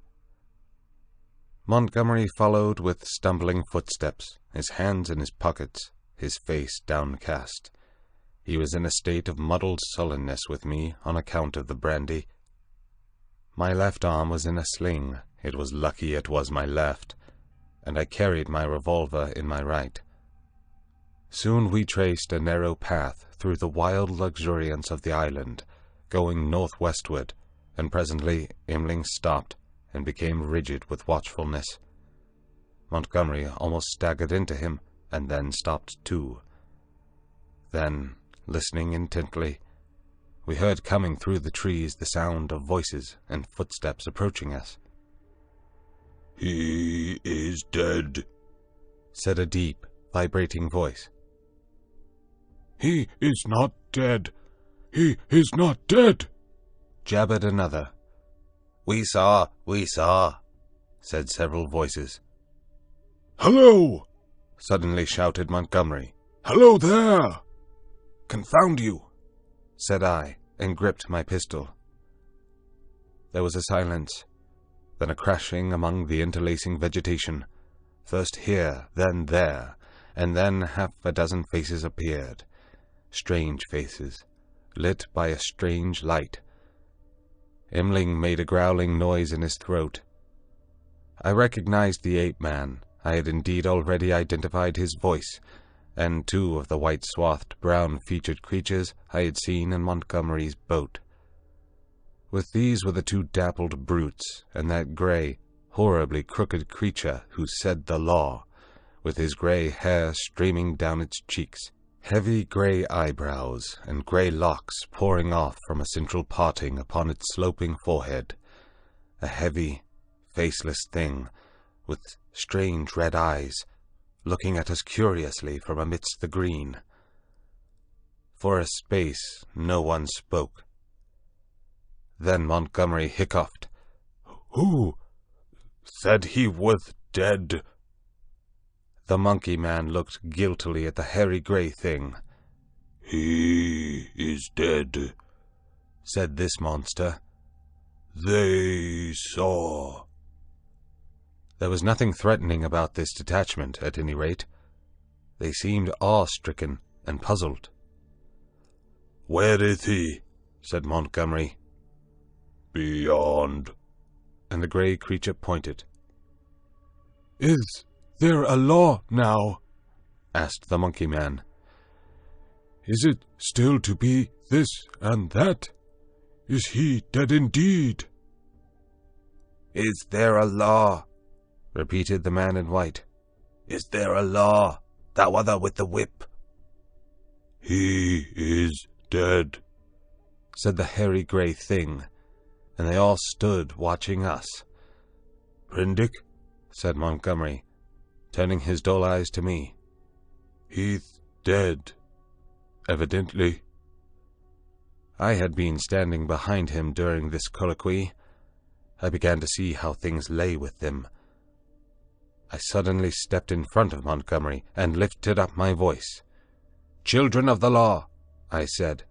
Montgomery followed with stumbling footsteps, his hands in his pockets, his face downcast. He was in a state of muddled sullenness with me on account of the brandy. My left arm was in a sling. It was lucky it was my left, and I carried my revolver in my right. Soon we traced a narrow path through the wild luxuriance of the island, going northwestward, and presently Imling stopped and became rigid with watchfulness. Montgomery almost staggered into him, and then stopped too. Then, listening intently, we heard coming through the trees the sound of voices and footsteps approaching us. "He is dead," said a deep, vibrating voice. "He is not dead. He is not dead," jabbered another. We saw," said several voices. "Hello!" suddenly shouted Montgomery. "Hello there!" "Confound you!" said I, and gripped my pistol. There was a silence, then a crashing among the interlacing vegetation. First here, then there, and then half a dozen faces appeared. Strange faces, lit by a strange light. Imling made a growling noise in his throat. I recognized the ape-man. I had indeed already identified his voice, and two of the white-swathed, brown-featured creatures I had seen in Montgomery's boat. With these were the two dappled brutes, and that gray, horribly crooked creature who said the law, with his gray hair streaming down its cheeks, heavy gray eyebrows, and gray locks pouring off from a central parting upon its sloping forehead. A heavy, faceless thing, with strange red eyes, looking at us curiously from amidst the green. For a space no one spoke. Then Montgomery hiccuped. "Who said he was dead?" The monkey man looked guiltily at the hairy gray thing. "He is dead," said this monster. "They saw." There was nothing threatening about this detachment, at any rate. They seemed awe-stricken and puzzled. "Where is he?" said Montgomery. "Beyond," and the grey creature pointed. "Is there a law now?" asked the monkey man. "Is it still to be this and that? Is he dead indeed?" "Is there a law?" repeated the man in white. "Is there a law, thou other with the whip?" "He is dead," said the hairy grey thing, and they all stood watching us. "Prendick," said Montgomery, turning his dull eyes to me. "He's dead, evidently." I had been standing behind him during this colloquy. I began to see how things lay with them. I suddenly stepped in front of Montgomery and lifted up my voice. "Children of the law," I said,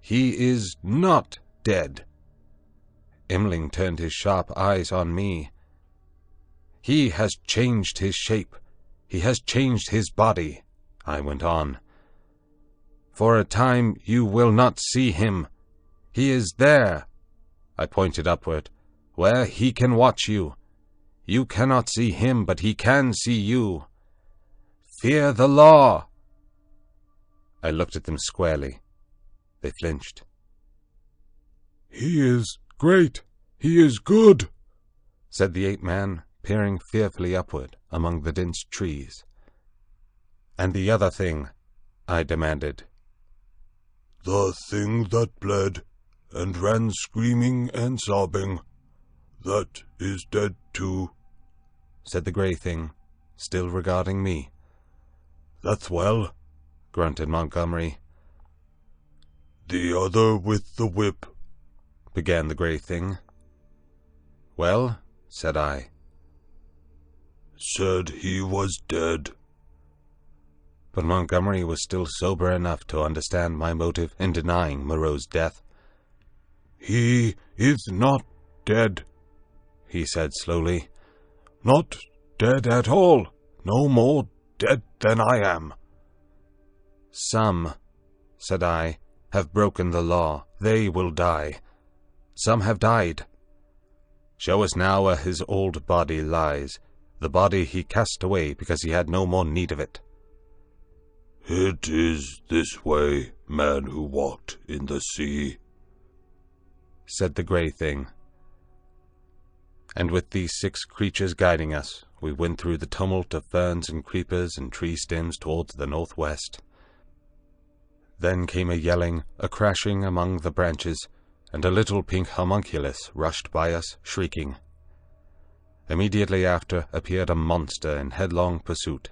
"he is not dead." Imling turned his sharp eyes on me. "He has changed his shape. He has changed his body," I went on. "For a time you will not see him. He is there," I pointed upward, "where he can watch you. You cannot see him, but he can see you. Fear the law." I looked at them squarely. They flinched. "He is great. He is good," said the ape-man, peering fearfully upward among the dense trees. "And the other thing?" I demanded. "The thing that bled and ran screaming and sobbing, that is dead too," said the grey thing, still regarding me. "That's well," grunted Montgomery. "The other with the whip," began the grey thing. "Well," said I. "Said he was dead." But Montgomery was still sober enough to understand my motive in denying Moreau's death. "He is not dead," he said slowly. "Not dead at all. No more dead than I am." "Some," said I, "have broken the law. They will die. Some have died. Show us now where his old body lies, the body he cast away because he had no more need of it." "It is this way, man who walked in the sea," said the grey thing. And with these 6 creatures guiding us, we went through the tumult of ferns and creepers and tree stems towards the northwest. Then came a yelling, a crashing among the branches, and a little pink homunculus rushed by us, shrieking. Immediately after appeared a monster in headlong pursuit,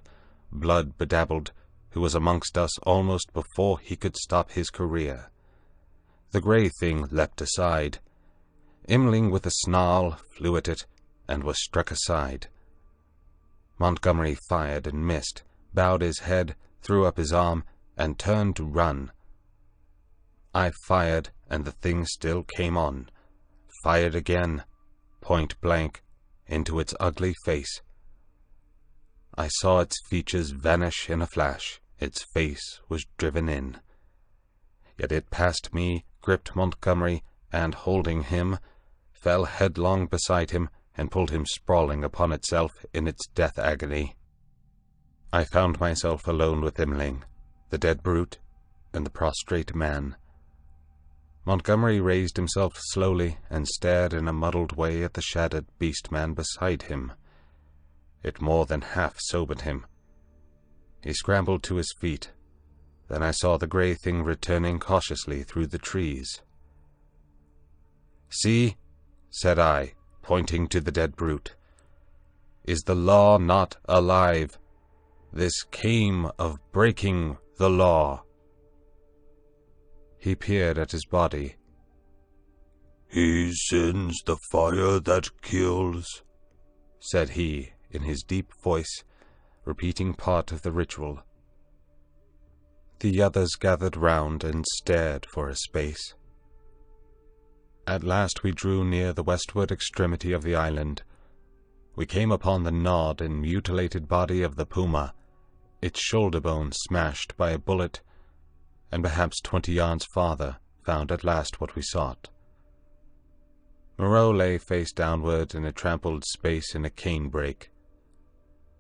blood bedabbled, who was amongst us almost before he could stop his career. The grey thing leapt aside. Imling with a snarl flew at it, and was struck aside. Montgomery fired and missed, bowed his head, threw up his arm, and turned to run. I fired, and the thing still came on. Fired again, point blank, into its ugly face. I saw its features vanish in a flash. Its face was driven in. Yet it passed me, gripped Montgomery, and, holding him, fell headlong beside him and pulled him sprawling upon itself in its death agony. I found myself alone with Imling, the dead brute, and the prostrate man. Montgomery raised himself slowly and stared in a muddled way at the shattered beast-man beside him. It more than half sobered him. He scrambled to his feet. Then I saw the grey thing returning cautiously through the trees. "See," said I, pointing to the dead brute. "Is the law not alive? This came of breaking the law." He peered at his body. "He sends the fire that kills," said he in his deep voice, repeating part of the ritual. The others gathered round and stared for a space. At last we drew near the westward extremity of the island. We came upon the gnawed and mutilated body of the puma, its shoulder bone smashed by a bullet, and perhaps 20 yards farther found at last what we sought. Moreau lay face downward in a trampled space in a cane brake.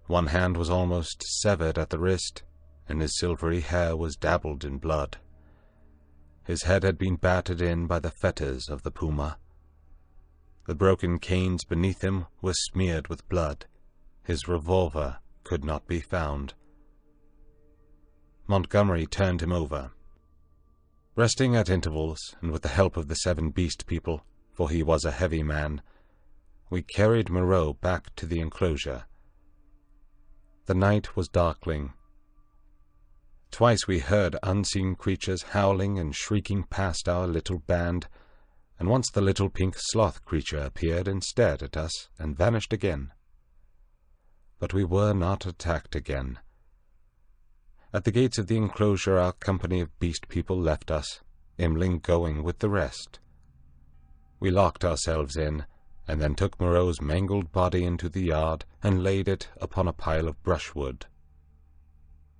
One hand was almost severed at the wrist, and his silvery hair was dabbled in blood. His head had been battered in by the fetters of the puma. The broken canes beneath him were smeared with blood. His revolver could not be found. Montgomery turned him over. Resting at intervals, and with the help of the 7 beast people, for he was a heavy man, we carried Moreau back to the enclosure. The night was darkling. Twice we heard unseen creatures howling and shrieking past our little band, and once the little pink sloth creature appeared and stared at us and vanished again. But we were not attacked again. At the gates of the enclosure our company of beast people left us, Imling going with the rest. We locked ourselves in, and then took Moreau's mangled body into the yard and laid it upon a pile of brushwood.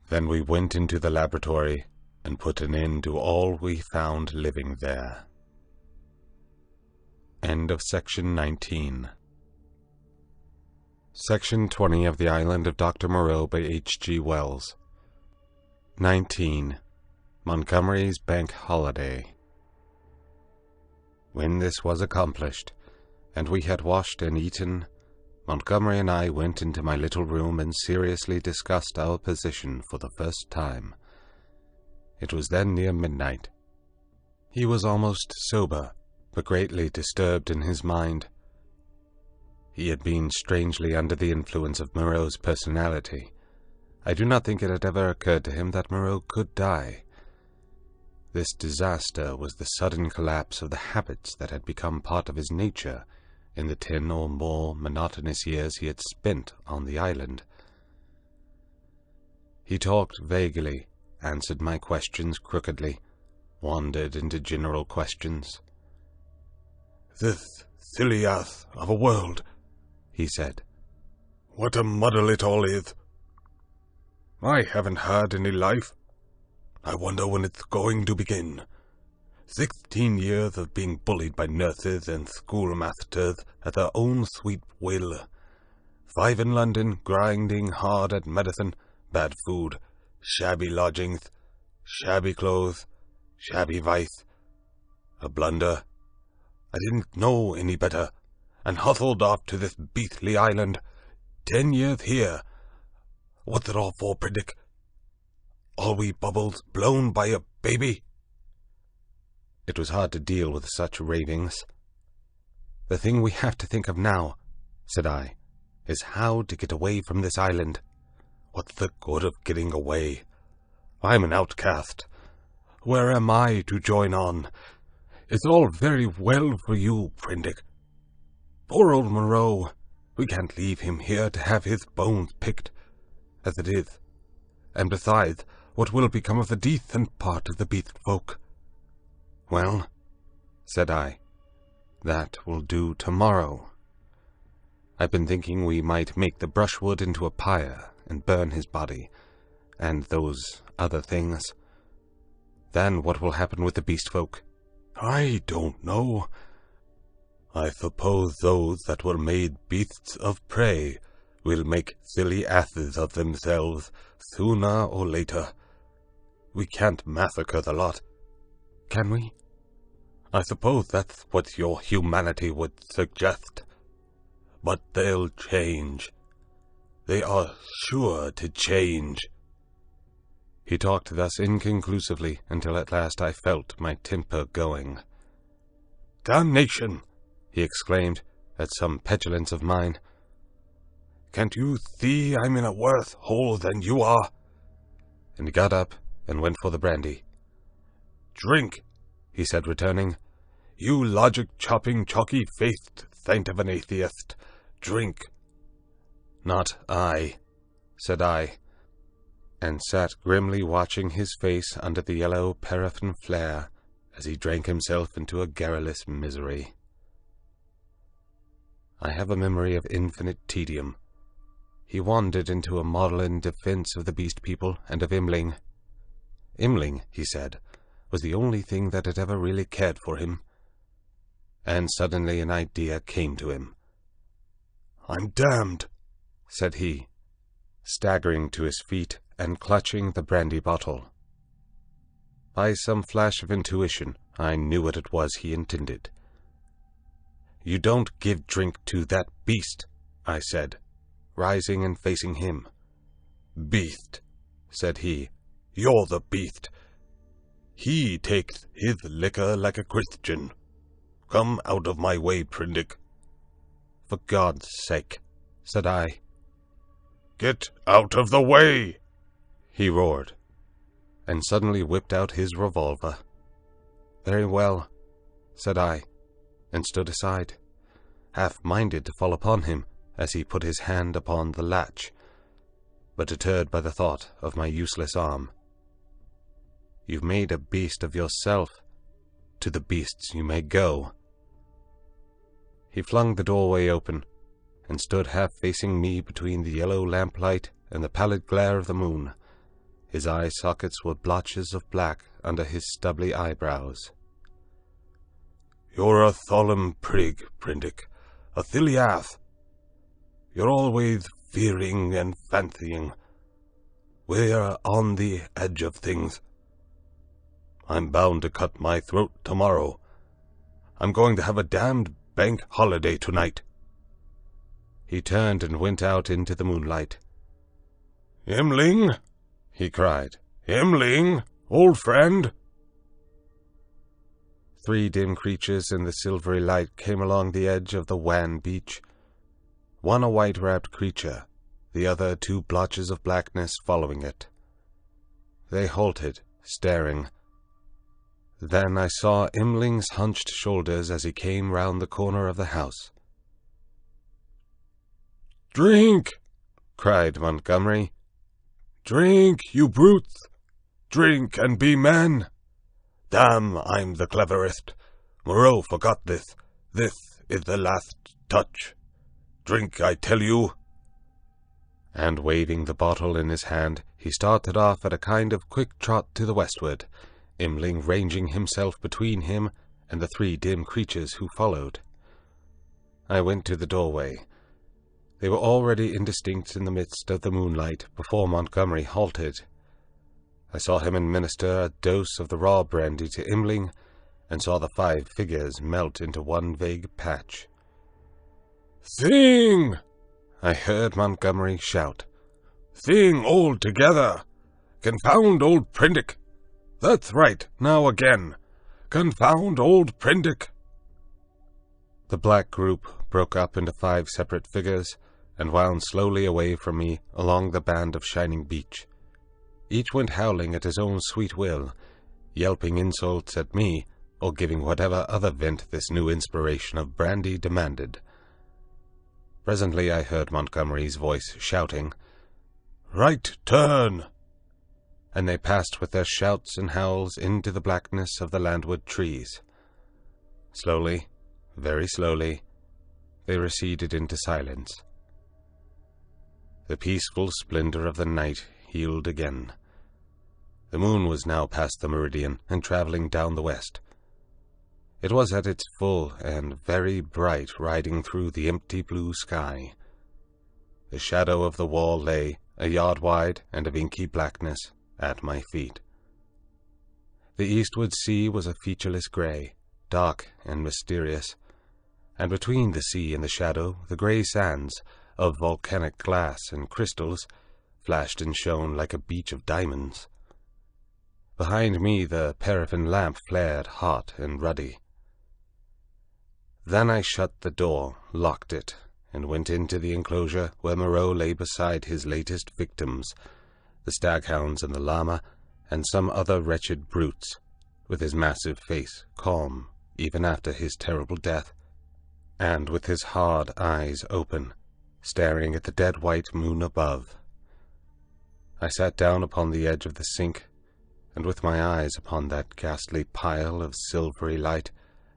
Then we went into the laboratory and put an end to all we found living there. End of Section 19. Section 20 of The Island of Dr. Moreau by H.G. Wells. 19. Montgomery's Bank Holiday. When this was accomplished, and we had washed and eaten, Montgomery and I went into my little room and seriously discussed our position for the first time. It was then near midnight. He was almost sober, but greatly disturbed in his mind. He had been strangely under the influence of Moreau's personality. I do not think it had ever occurred to him that Moreau could die. This disaster was the sudden collapse of the habits that had become part of his nature in the 10 or more monotonous years he had spent on the island. He talked vaguely, answered my questions crookedly, wandered into general questions. "This Thiliath of a world," he said. "What a muddle it all is. I haven't had any life. I wonder when it's going to begin. 16 years of being bullied by nurses and schoolmasters at their own sweet will. 5 in London, grinding hard at medicine, bad food, shabby lodgings, shabby clothes, shabby vice. A blunder. I didn't know any better, and hustled off to this beastly island. 10 years here. What's it all for, Prendick? All we bubbles blown by a baby?" It was hard to deal with such ravings. "The thing we have to think of now," said I, "is how to get away from this island." "What's the good of getting away? I'm an outcast. Where am I to join on? It's all very well for you, Prendick. Poor old Moreau. We can't leave him here to have his bones picked, as it is. And besides, what will become of the decent part of the beast folk?" "Well," said I, "that will do tomorrow. I've been thinking we might make the brushwood into a pyre and burn his body, and those other things. Then what will happen with the beast folk?" "I don't know. I suppose those that were made beasts of prey will make silly asses of themselves sooner or later. We can't massacre the lot, can we? I suppose that's what your humanity would suggest. But they'll change. They are sure to change." He talked thus inconclusively until at last I felt my temper going. "Damnation!" he exclaimed, at some petulance of mine. "Can't you see I'm in a worse hole than you are?" And he got up and went for the brandy. "Drink," he said, returning. "You logic-chopping, chalky-faced saint of an atheist. Drink." "Not I," said I, and sat grimly watching his face under the yellow paraffin flare as he drank himself into a garrulous misery. I have a memory of infinite tedium. He wandered into a maudlin defense of the beast people and of Imling. Imling, he said, was the only thing that had ever really cared for him. and suddenly an idea came to him. "I'm damned," said he, staggering to his feet and clutching the brandy bottle. By some flash of intuition, I knew what it was he intended. "You don't give drink to that beast," I said, rising and facing him. "Beast," said he. "You're the beast. He takes his liquor like a Christian. Come out of my way, Prendick." "For God's sake," said I. "Get out of the way!" he roared, and suddenly whipped out his revolver. "Very well," said I, and stood aside, half-minded to fall upon him as he put his hand upon the latch, but deterred by the thought of my useless arm. "You've made a beast of yourself. To the beasts you may go." He flung the doorway open, and stood half-facing me between the yellow lamplight and the pallid glare of the moon. His eye sockets were blotches of black under his stubbly eyebrows. "You're a solemn prig, Prendick, a silly ass. You're always fearing and fancying. We're on the edge of things. I'm bound to cut my throat tomorrow. I'm going to have a damned bank holiday tonight." He turned and went out into the moonlight. "Imling!" he cried. "Imling, old friend!" 3 dim creatures in the silvery light came along the edge of the wan beach. One a white-wrapped creature, the other 2 blotches of blackness following it. They halted, staring. Then I saw Imling's hunched shoulders as he came round the corner of the house. "Drink!" cried Montgomery. "Drink, you brutes! Drink and be men! Damn, I'm the cleverest. Moreau forgot this. This is the last touch. Drink, I tell you!" And waving the bottle in his hand, he started off at a kind of quick trot to the westward, Imling ranging himself between him and the 3 dim creatures who followed. I went to the doorway. They were already indistinct in the midst of the moonlight before Montgomery halted. I saw him administer a dose of the raw brandy to Imling, and saw the 5 figures melt into one vague patch. "Sing!" I heard Montgomery shout. "Sing all together! Confound old Prendick! That's right, now again! Confound old Prendick!" The black group broke up into 5 separate figures, and wound slowly away from me along the band of shining beach. Each went howling at his own sweet will, yelping insults at me, or giving whatever other vent this new inspiration of brandy demanded. Presently I heard Montgomery's voice shouting, "Right turn!" And they passed with their shouts and howls into the blackness of the landward trees. Slowly, very slowly, they receded into silence. The peaceful splendor of the night healed again. The moon was now past the meridian and traveling down the west. It was at its full and very bright, riding through the empty blue sky. The shadow of the wall lay, a yard wide and of inky blackness, at my feet. The eastward sea was a featureless grey, dark and mysterious, and between the sea and the shadow the grey sands, of volcanic glass and crystals, flashed and shone like a beach of diamonds. Behind me the paraffin lamp flared hot and ruddy. Then I shut the door, locked it, and went into the enclosure where Moreau lay beside his latest victims, the staghounds and the llama, and some other wretched brutes, with his massive face calm even after his terrible death, and with his hard eyes open, staring at the dead white moon above. I sat down upon the edge of the sink, and with my eyes upon that ghastly pile of silvery light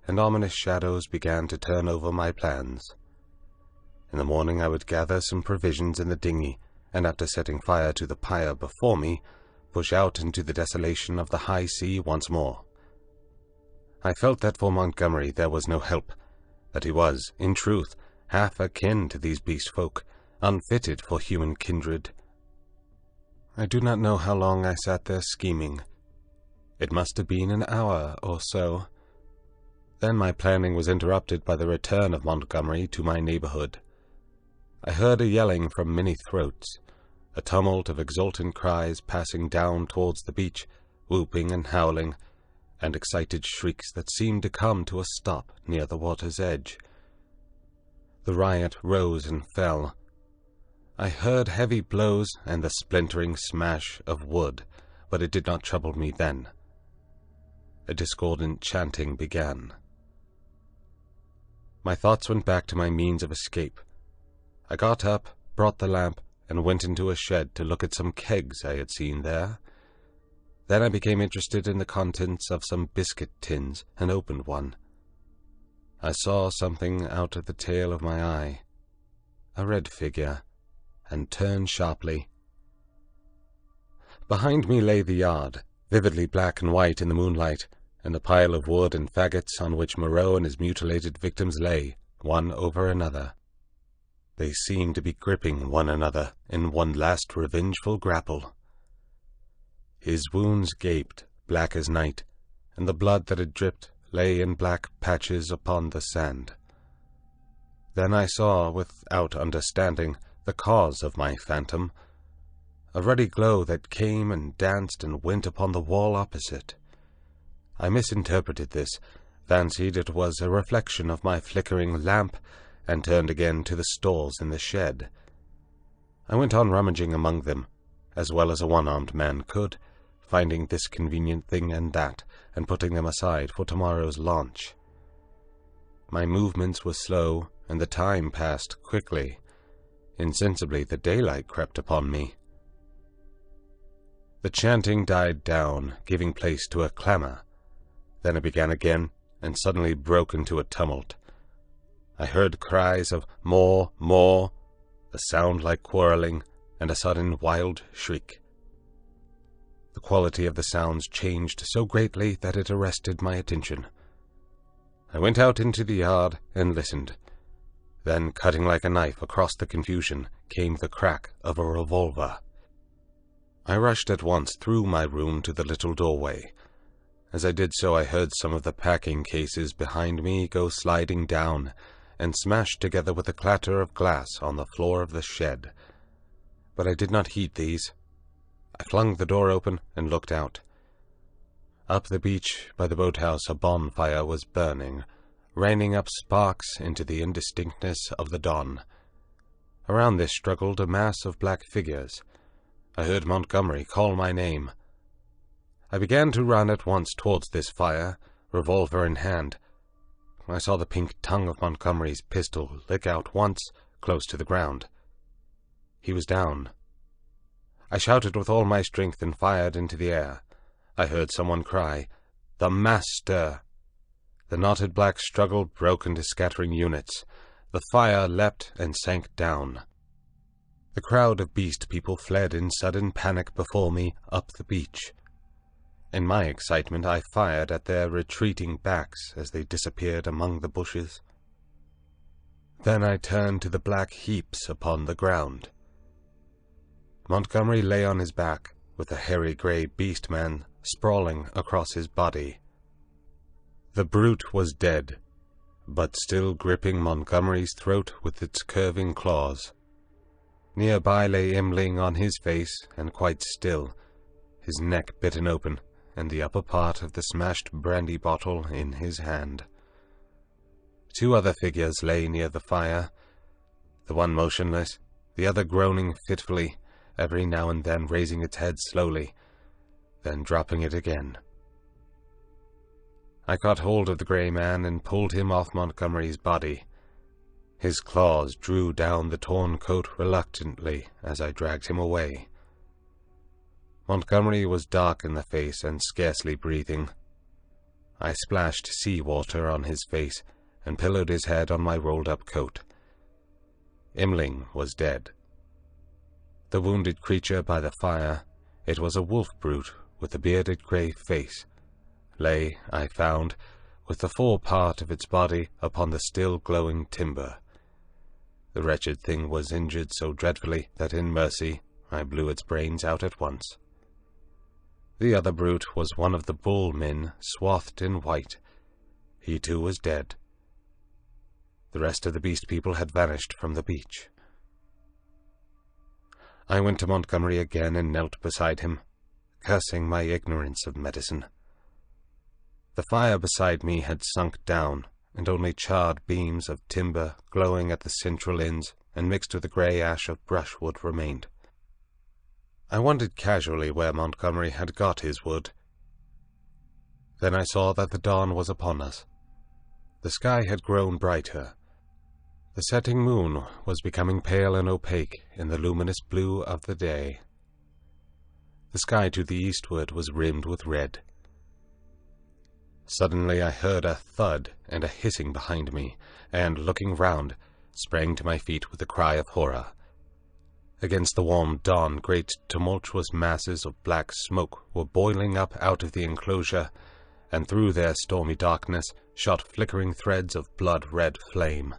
and ominous shadows began to turn over my plans. In the morning I would gather some provisions in the dinghy, and after setting fire to the pyre before me, push out into the desolation of the high sea once more. I felt that for Montgomery there was no help, that he was, in truth, half akin to these beast folk, unfitted for human kindred. I do not know how long I sat there scheming. It must have been an hour or so. Then my planning was interrupted by the return of Montgomery to my neighborhood. I heard a yelling from many throats, a tumult of exultant cries passing down towards the beach, whooping and howling, and excited shrieks that seemed to come to a stop near the water's edge. The riot rose and fell. I heard heavy blows and the splintering smash of wood, but it did not trouble me then. A discordant chanting began. My thoughts went back to my means of escape. I got up, brought the lamp, and went into a shed to look at some kegs I had seen there. Then I became interested in the contents of some biscuit tins and opened one. I saw something out of the tail of my eye, a red figure, and turned sharply. Behind me lay the yard, vividly black and white in the moonlight, and the pile of wood and faggots on which Moreau and his mutilated victims lay, one over another. They seemed to be gripping one another in one last revengeful grapple. His wounds gaped, black as night, and the blood that had dripped lay in black patches upon the sand. Then I saw, without understanding, the cause of my phantom, a ruddy glow that came and danced and went upon the wall opposite. I misinterpreted this, fancied it was a reflection of my flickering lamp, and turned again to the stores in the shed. I went on rummaging among them, as well as a one-armed man could, finding this convenient thing and that, and putting them aside for tomorrow's launch. My movements were slow, and the time passed quickly. Insensibly the daylight crept upon me. The chanting died down, giving place to a clamor. Then it began again, and suddenly broke into a tumult. I heard cries of more, a sound like quarreling, and a sudden wild shriek. The quality of the sounds changed so greatly that it arrested my attention. I went out into the yard and listened. Then, cutting like a knife across the confusion, came the crack of a revolver. I rushed at once through my room to the little doorway. As I did so, I heard some of the packing cases behind me go sliding down, and smashed together with a clatter of glass on the floor of the shed. But I did not heed these. I flung the door open and looked out. Up the beach by the boathouse a bonfire was burning, raining up sparks into the indistinctness of the dawn. Around this struggled a mass of black figures. I heard Montgomery call my name. I began to run at once towards this fire, revolver in hand. I saw the pink tongue of Montgomery's pistol lick out once, close to the ground. He was down. I shouted with all my strength and fired into the air. I heard someone cry, "The Master!" The knotted black struggle broke into scattering units. The fire leapt and sank down. The crowd of beast people fled in sudden panic before me up the beach. In my excitement I fired at their retreating backs as they disappeared among the bushes. Then I turned to the black heaps upon the ground. Montgomery lay on his back, with a hairy grey beast man sprawling across his body. The brute was dead, but still gripping Montgomery's throat with its curving claws. Nearby lay Imling on his face, and quite still, his neck bitten open, and the upper part of the smashed brandy bottle in his hand. Two other figures lay near the fire, the one motionless, the other groaning fitfully, every now and then raising its head slowly, then dropping it again. I caught hold of the grey man and pulled him off Montgomery's body. His claws drew down the torn coat reluctantly as I dragged him away. Montgomery was dark in the face and scarcely breathing. I splashed sea-water on his face and pillowed his head on my rolled-up coat. Imling was dead. The wounded creature by the fire, it was a wolf brute with a bearded grey face, lay, I found, with the fore part of its body upon the still glowing timber. The wretched thing was injured so dreadfully that in mercy I blew its brains out at once. The other brute was one of the bull men, swathed in white. He too was dead. The rest of the beast people had vanished from the beach. I went to Montgomery again and knelt beside him, cursing my ignorance of medicine. The fire beside me had sunk down, and only charred beams of timber glowing at the central ends and mixed with the grey ash of brushwood remained. I wondered casually where Montgomery had got his wood. Then I saw that the dawn was upon us. The sky had grown brighter. The setting moon was becoming pale and opaque in the luminous blue of the day. The sky to the eastward was rimmed with red. Suddenly I heard a thud and a hissing behind me, and, looking round, sprang to my feet with a cry of horror. Against the warm dawn, great tumultuous masses of black smoke were boiling up out of the enclosure, and through their stormy darkness shot flickering threads of blood-red flame.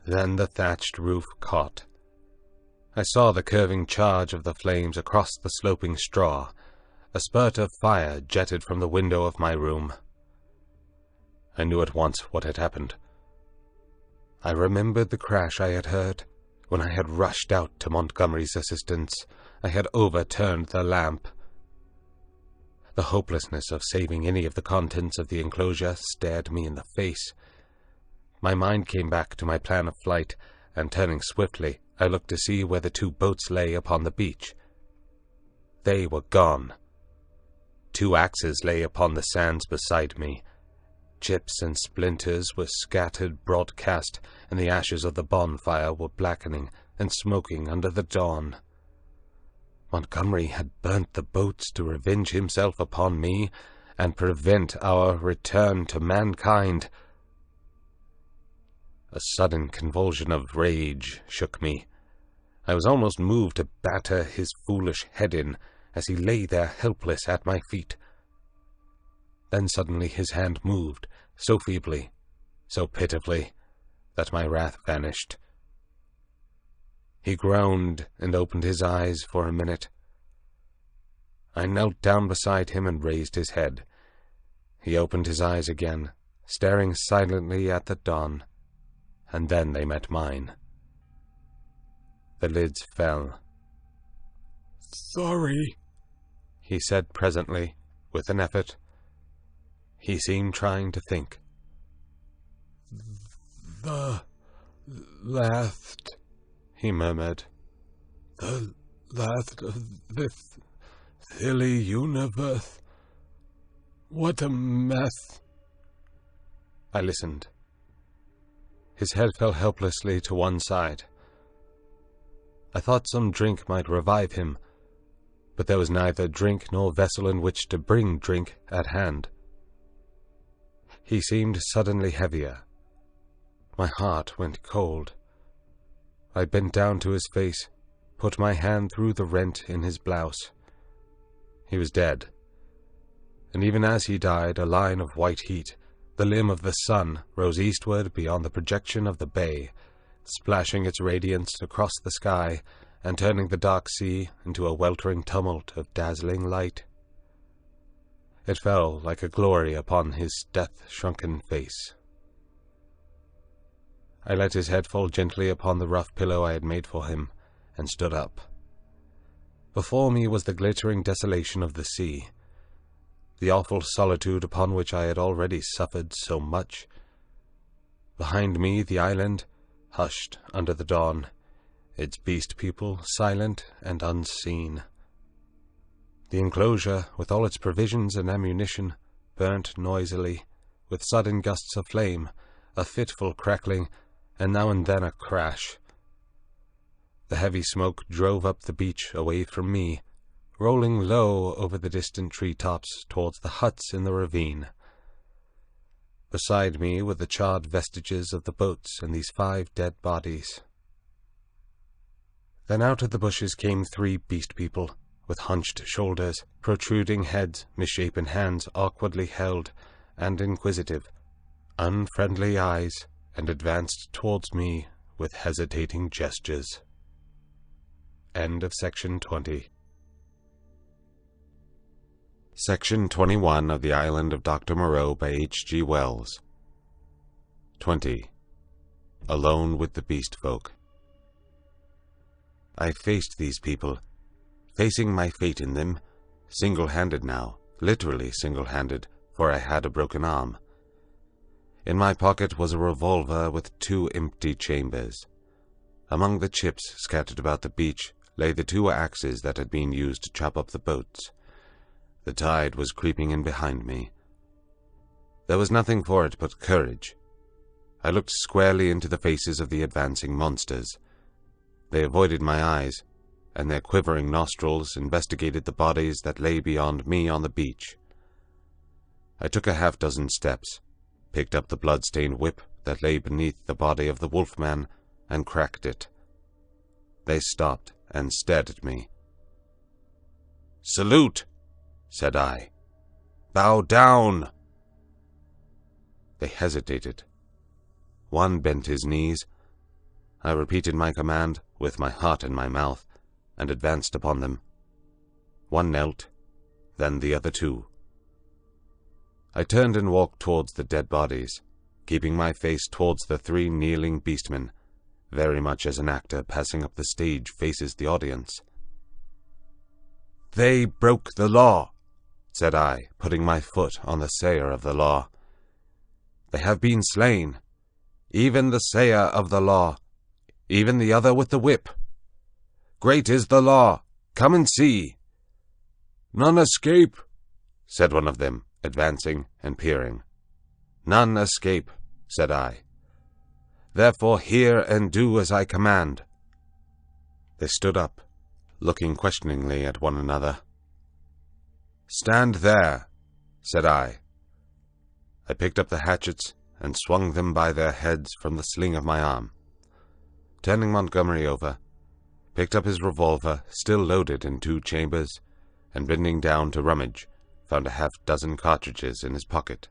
Then the thatched roof caught. I saw the curving charge of the flames across the sloping straw. A spurt of fire jetted from the window of my room. I knew at once what had happened. I remembered the crash I had heard. When I had rushed out to Montgomery's assistance, I had overturned the lamp. The hopelessness of saving any of the contents of the enclosure stared me in the face. My mind came back to my plan of flight, and turning swiftly, I looked to see where the 2 boats lay upon the beach. They were gone. 2 axes lay upon the sands beside me. Chips and splinters were scattered broadcast, and the ashes of the bonfire were blackening and smoking under the dawn. Montgomery had burnt the boats to revenge himself upon me and prevent our return to mankind. A sudden convulsion of rage shook me. I was almost moved to batter his foolish head in as he lay there helpless at my feet. Then suddenly his hand moved, so feebly, so pitifully, that my wrath vanished. He groaned and opened his eyes for a minute. I knelt down beside him and raised his head. He opened his eyes again, staring silently at the dawn, and then they met mine. The lids fell. "Sorry," he said presently, with an effort. He seemed trying to think. "The last," he murmured. "the last of this silly universe. What a mess." I listened. His head fell helplessly to one side. I thought some drink might revive him, but there was neither drink nor vessel in which to bring drink at hand. He seemed suddenly heavier. My heart went cold. I bent down to his face, put my hand through the rent in his blouse. He was dead. And even as he died, a line of white heat, the limb of the sun, rose eastward beyond the projection of the bay, splashing its radiance across the sky and turning the dark sea into a weltering tumult of dazzling light. It fell like a glory upon his death-shrunken face. I let his head fall gently upon the rough pillow I had made for him, and stood up. Before me was the glittering desolation of the sea, the awful solitude upon which I had already suffered so much. Behind me the island, hushed under the dawn, its beast people silent and unseen. The enclosure, with all its provisions and ammunition, burnt noisily, with sudden gusts of flame, a fitful crackling, and now and then a crash. The heavy smoke drove up the beach away from me, rolling low over the distant tree-tops towards the huts in the ravine. Beside me were the charred vestiges of the boats and these 5 dead bodies. Then out of the bushes came 3 beast people, with hunched shoulders, protruding heads, misshapen hands awkwardly held, and inquisitive, unfriendly eyes, and advanced towards me with hesitating gestures. End of Section 20. Section 21 of The Island of Doctor Moreau by H.G. Wells. 20. Alone with the Beast Folk. I faced these people, facing my fate in them, single-handed now, literally single-handed, for I had a broken arm. In my pocket was a revolver with 2 empty chambers. Among the chips scattered about the beach lay the 2 axes that had been used to chop up the boats. The tide was creeping in behind me. There was nothing for it but courage. I looked squarely into the faces of the advancing monsters. They avoided my eyes, and their quivering nostrils investigated the bodies that lay beyond me on the beach. I took a half-dozen steps, picked up the blood-stained whip that lay beneath the body of the wolfman, and cracked it. They stopped and stared at me. "Salute!" said I. "Bow down!" They hesitated. One bent his knees. I repeated my command, with my heart in my mouth, and advanced upon them. One knelt, then the other 2. I turned and walked towards the dead bodies, keeping my face towards the 3 kneeling beastmen, very much as an actor passing up the stage faces the audience. "They broke the law," said I, putting my foot on the sayer of the law. "They have been slain, even the sayer of the law, even the other with the whip. Great is the law, come and see." "None escape," said one of them, advancing and peering. "None escape," said I. "Therefore hear and do as I command." They stood up, looking questioningly at one another. "Stand there," said I. I picked up the hatchets and swung them by their heads from the sling of my arm. Turning Montgomery over, picked up his revolver, still loaded in 2 chambers, and bending down to rummage, found a half-dozen cartridges in his pocket.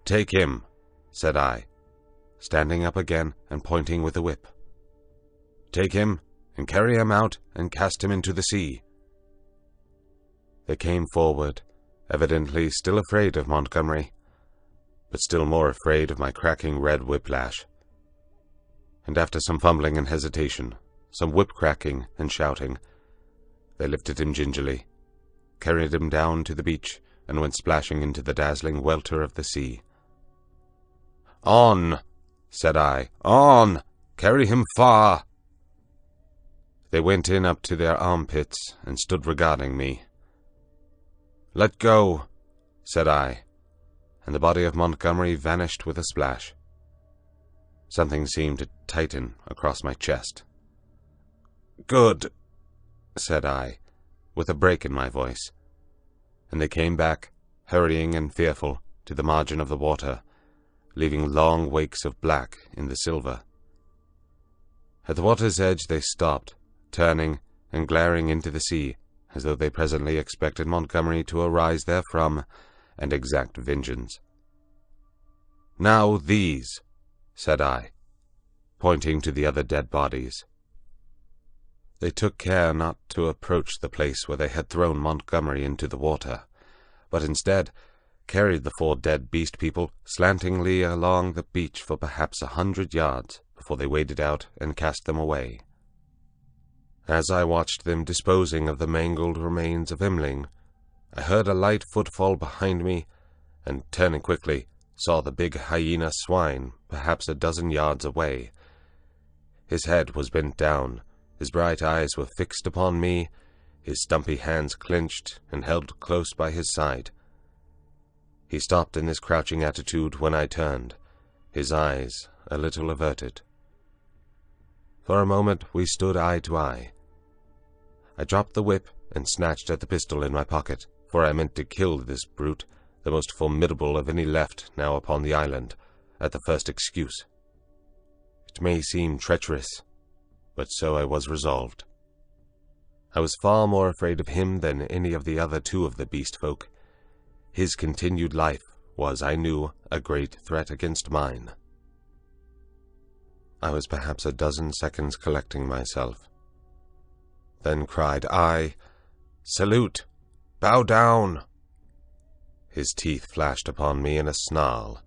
"Take him," said I, standing up again and pointing with the whip. "Take him, and carry him out, and cast him into the sea." They came forward, evidently still afraid of Montgomery, but still more afraid of my cracking red whiplash. And after some fumbling and hesitation, some whip-cracking and shouting, they lifted him gingerly, carried him down to the beach, and went splashing into the dazzling welter of the sea. "On!" said I. "On! Carry him far!" They went in up to their armpits and stood regarding me. "Let go," said I, and the body of Montgomery vanished with a splash. Something seemed to tighten across my chest. "Good," said I, with a break in my voice, and they came back, hurrying and fearful, to the margin of the water, leaving long wakes of black in the silver. At the water's edge they stopped, turning and glaring into the sea, as though they presently expected Montgomery to arise therefrom and exact vengeance. "Now these," said I, pointing to the other dead bodies. They took care not to approach the place where they had thrown Montgomery into the water, but instead carried the 4 dead beast people slantingly along the beach for perhaps 100 yards before they waded out and cast them away. As I watched them disposing of the mangled remains of Imling, I heard a light footfall behind me, and turning quickly, saw the big hyena swine perhaps a dozen yards away. His head was bent down, his bright eyes were fixed upon me, his stumpy hands clenched and held close by his side. He stopped in this crouching attitude when I turned, his eyes a little averted. For a moment we stood eye to eye. I dropped the whip and snatched at the pistol in my pocket, for I meant to kill this brute, the most formidable of any left now upon the island, at the first excuse. It may seem treacherous, but so I was resolved. I was far more afraid of him than any of the other 2 of the beast folk. His continued life was, I knew, a great threat against mine. I was perhaps a dozen seconds collecting myself. Then cried I, "Salute! Bow down!" His teeth flashed upon me in a snarl.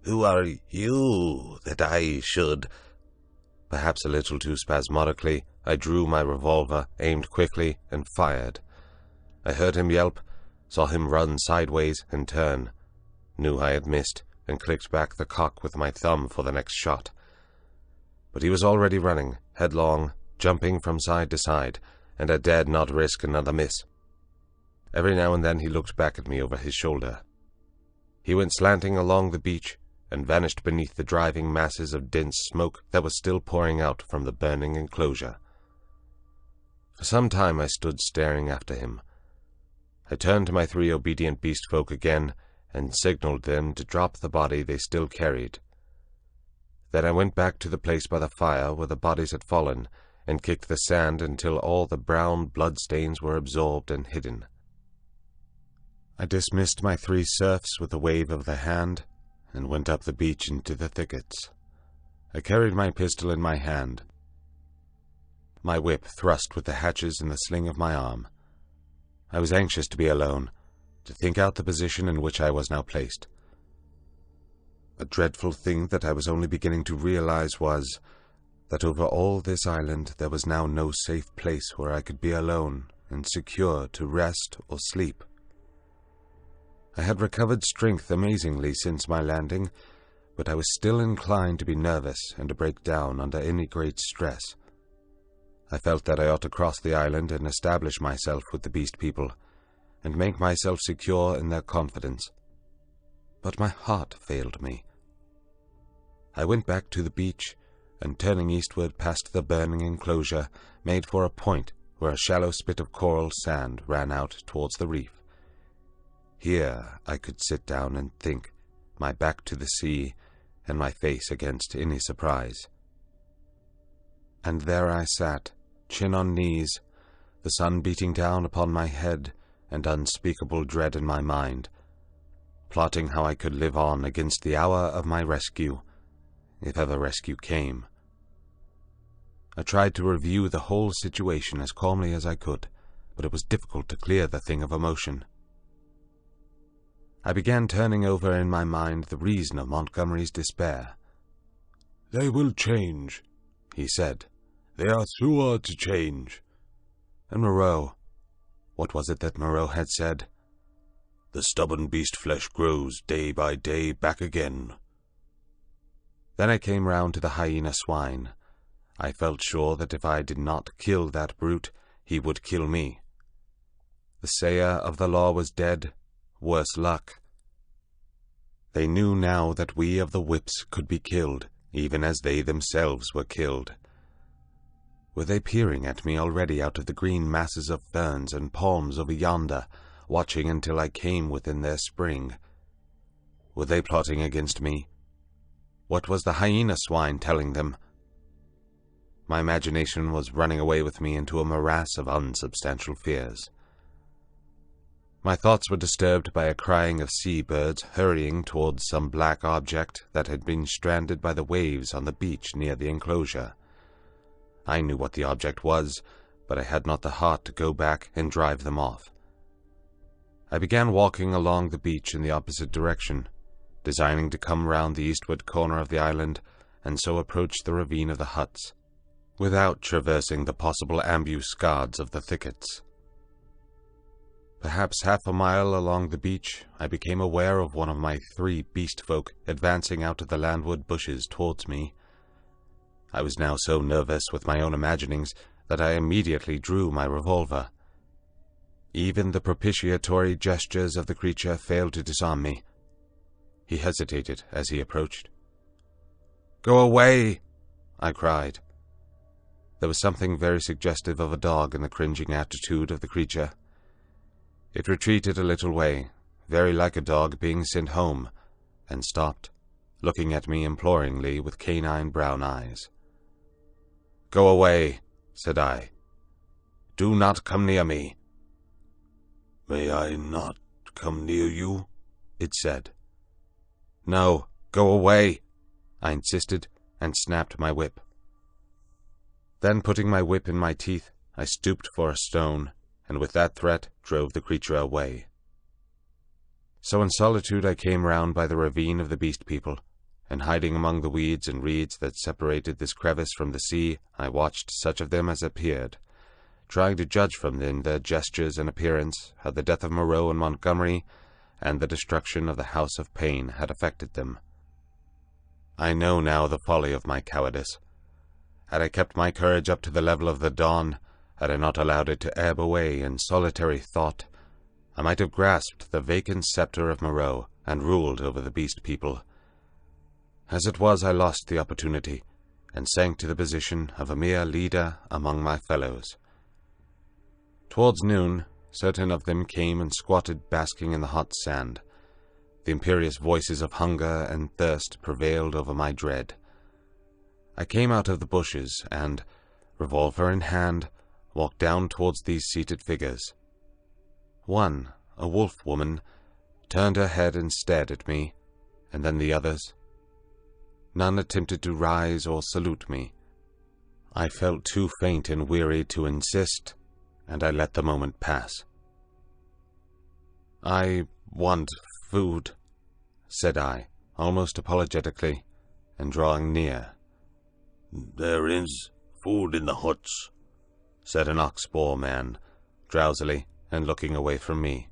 "Who are you, that I should—" Perhaps a little too spasmodically, I drew my revolver, aimed quickly, and fired. I heard him yelp, saw him run sideways and turn, knew I had missed, and clicked back the cock with my thumb for the next shot. But he was already running, headlong, jumping from side to side, and I dared not risk another miss. Every now and then he looked back at me over his shoulder. He went slanting along the beach and vanished beneath the driving masses of dense smoke that was still pouring out from the burning enclosure. For some time I stood staring after him. I turned to my 3 obedient beast folk again and signaled them to drop the body they still carried. Then I went back to the place by the fire where the bodies had fallen and kicked the sand until all the brown blood-stains were absorbed and hidden. I dismissed my 3 serfs with a wave of the hand and went up the beach into the thickets. I carried my pistol in my hand, my whip thrust with the hatches in the sling of my arm. I was anxious to be alone, to think out the position in which I was now placed. A dreadful thing that I was only beginning to realize was that over all this island there was now no safe place where I could be alone and secure to rest or sleep. I had recovered strength amazingly since my landing, but I was still inclined to be nervous and to break down under any great stress. I felt that I ought to cross the island and establish myself with the beast people, and make myself secure in their confidence. But my heart failed me. I went back to the beach, and turning eastward past the burning enclosure, made for a point where a shallow spit of coral sand ran out towards the reef. Here I could sit down and think, my back to the sea, and my face against any surprise. And there I sat, chin on knees, the sun beating down upon my head, and unspeakable dread in my mind, plotting how I could live on against the hour of my rescue, if ever rescue came. I tried to review the whole situation as calmly as I could, but it was difficult to clear the thing of emotion. I began turning over in my mind the reason of Montgomery's despair. "They will change," he said. "They are sure to change." And Moreau, what was it that Moreau had said? "The stubborn beast flesh grows day by day back again." Then I came round to the hyena swine. I felt sure that if I did not kill that brute, he would kill me. The sayer of the law was dead. Worse luck. They knew now that we of the whips could be killed, even as they themselves were killed. Were they peering at me already out of the green masses of ferns and palms over yonder, watching until I came within their spring? Were they plotting against me? What was the hyena swine telling them? My imagination was running away with me into a morass of unsubstantial fears. My thoughts were disturbed by a crying of sea-birds hurrying towards some black object that had been stranded by the waves on the beach near the enclosure. I knew what the object was, but I had not the heart to go back and drive them off. I began walking along the beach in the opposite direction, designing to come round the eastward corner of the island and so approach the ravine of the huts, without traversing the possible ambuscades of the thickets. Perhaps half a mile along the beach, I became aware of one of my 3 beast folk advancing out of the landward bushes towards me. I was now so nervous with my own imaginings that I immediately drew my revolver. Even the propitiatory gestures of the creature failed to disarm me. He hesitated as he approached. "Go away!" I cried. There was something very suggestive of a dog in the cringing attitude of the creature. It retreated a little way, very like a dog being sent home, and stopped, looking at me imploringly with canine brown eyes. "Go away," said I. "Do not come near me." "May I not come near you?" it said. "No, go away," I insisted, and snapped my whip. Then, putting my whip in my teeth, I stooped for a stone, and with that threat drove the creature away. So in solitude I came round by the ravine of the beast people, and hiding among the weeds and reeds that separated this crevice from the sea, I watched such of them as appeared, trying to judge from them their gestures and appearance how the death of Moreau and Montgomery and the destruction of the House of Pain had affected them. I know now the folly of my cowardice. Had I kept my courage up to the level of the dawn, had I not allowed it to ebb away in solitary thought, I might have grasped the vacant scepter of Moreau and ruled over the beast people. As it was, I lost the opportunity, and sank to the position of a mere leader among my fellows. Towards noon, certain of them came and squatted basking in the hot sand. The imperious voices of hunger and thirst prevailed over my dread. I came out of the bushes and, revolver in hand, walked down towards these seated figures. One, a wolf woman, turned her head and stared at me, and then the others. None attempted to rise or salute me. I felt too faint and weary to insist, and I let the moment pass. "I want food," said I, almost apologetically, and drawing near. "There is food in the huts," said an ox-boar man, drowsily, and looking away from me.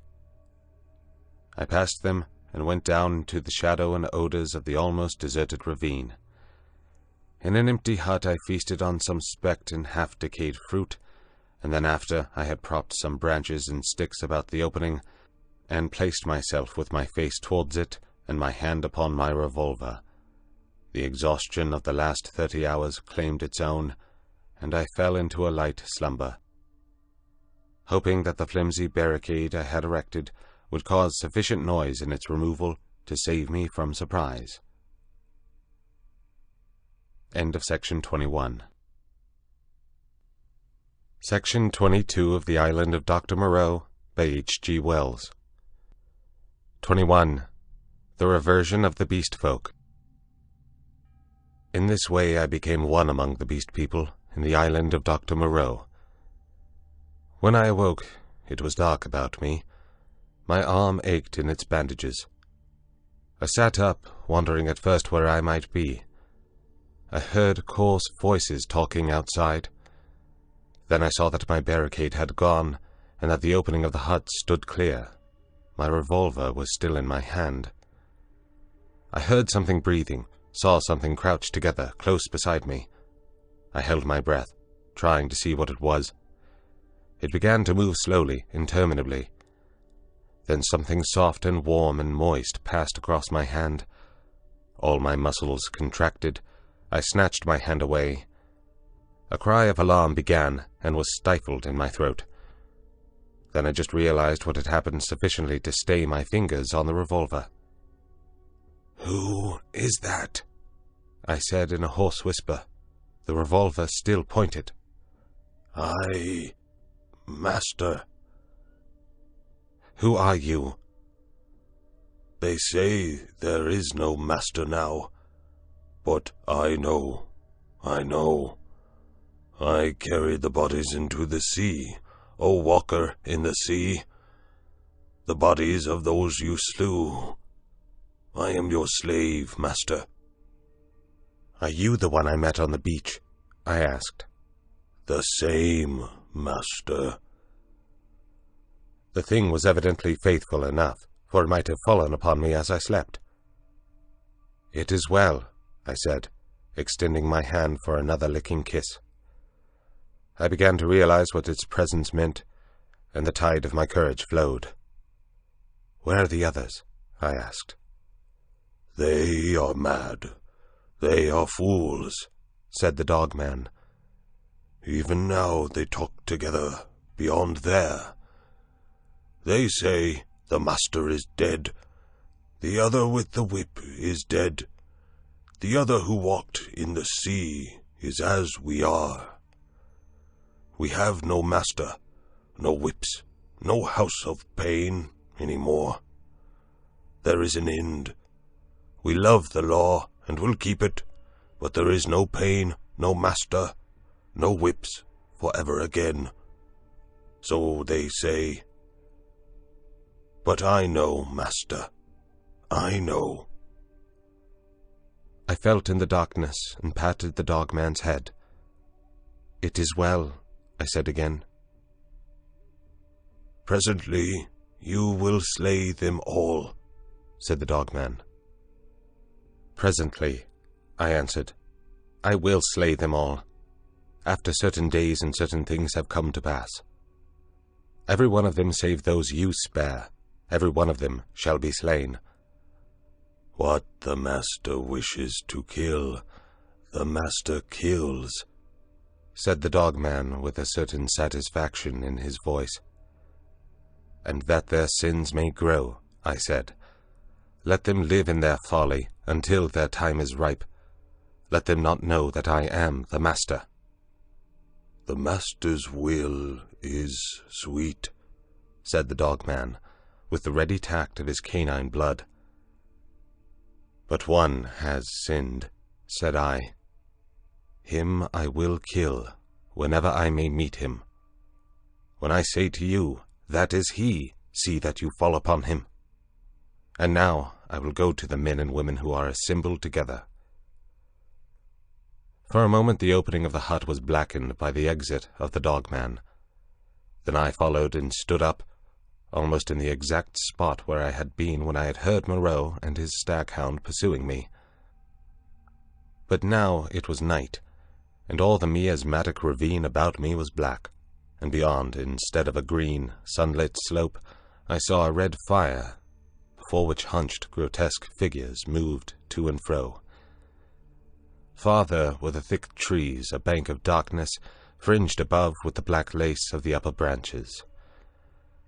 I passed them, and went down into the shadow and odors of the almost deserted ravine. In an empty hut I feasted on some specked and half-decayed fruit, and then after I had propped some branches and sticks about the opening, and placed myself with my face towards it and my hand upon my revolver, the exhaustion of the last 30 hours claimed its own, and I fell into a light slumber, hoping that the flimsy barricade I had erected would cause sufficient noise in its removal to save me from surprise. End of Section 21. Section 22 of The Island of Doctor Moreau by H.G. Wells. 21. The Reversion of the Beast Folk. In this way I became one among the beast people in the island of Doctor Moreau. When I awoke, it was dark about me. My arm ached in its bandages. I sat up, wondering at first where I might be. I heard coarse voices talking outside. Then I saw that my barricade had gone, and that the opening of the hut stood clear. My revolver was still in my hand. I heard something breathing, saw something crouched together, close beside me. I held my breath, trying to see what it was. It began to move slowly, interminably. Then something soft and warm and moist passed across my hand. All my muscles contracted. I snatched my hand away. A cry of alarm began and was stifled in my throat. Then I just realized what had happened sufficiently to stay my fingers on the revolver. "Who is that?" I said in a hoarse whisper. The revolver still pointed. Master." "Who are you?" "They say there is no master now, but I know. I carried the bodies into the sea, O walker in the sea. The bodies of those you slew. I am your slave, master." "Are you the one I met on the beach?" I asked. "The same, master." The thing was evidently faithful enough, for it might have fallen upon me as I slept. "It is well," I said, extending my hand for another licking kiss. I began to realize what its presence meant, and the tide of my courage flowed. "Where are the others?" I asked. "They are mad. They are fools," said the dog-man. "Even now they talk together, beyond there. They say the master is dead. The other with the whip is dead. The other who walked in the sea is as we are. We have no master, no whips, no house of pain, any more. There is an end. We love the law, and will keep it, but there is no pain, no master, no whips, for ever again. So they say. But I know, master. I know. I felt in the darkness and patted the dogman's head. "It is well," I said again. Presently you will slay them all, said the dogman. "Presently," I answered. "I will slay them all, after certain days and certain things have come to pass. Every one of them save those you spare, every one of them shall be slain." What the master wishes to kill, the master kills, said the dogman with a certain satisfaction in his voice. "And that their sins may grow," I said. "Let them live in their folly until their time is ripe. Let them not know that I am the master." The master's will is sweet, said the dogman, with the ready tact of his canine blood. "But one has sinned," said I. "Him I will kill, whenever I may meet him. When I say to you, 'That is he,' see that you fall upon him. And now I will go to the men and women who are assembled together." For a moment the opening of the hut was blackened by the exit of the dogman. Then I followed and stood up, almost in the exact spot where I had been when I had heard Moreau and his staghound pursuing me. But now it was night, and all the miasmatic ravine about me was black, and beyond, instead of a green, sunlit slope, I saw a red fire, before which hunched, grotesque figures moved to and fro. Farther were the thick trees, a bank of darkness, fringed above with the black lace of the upper branches.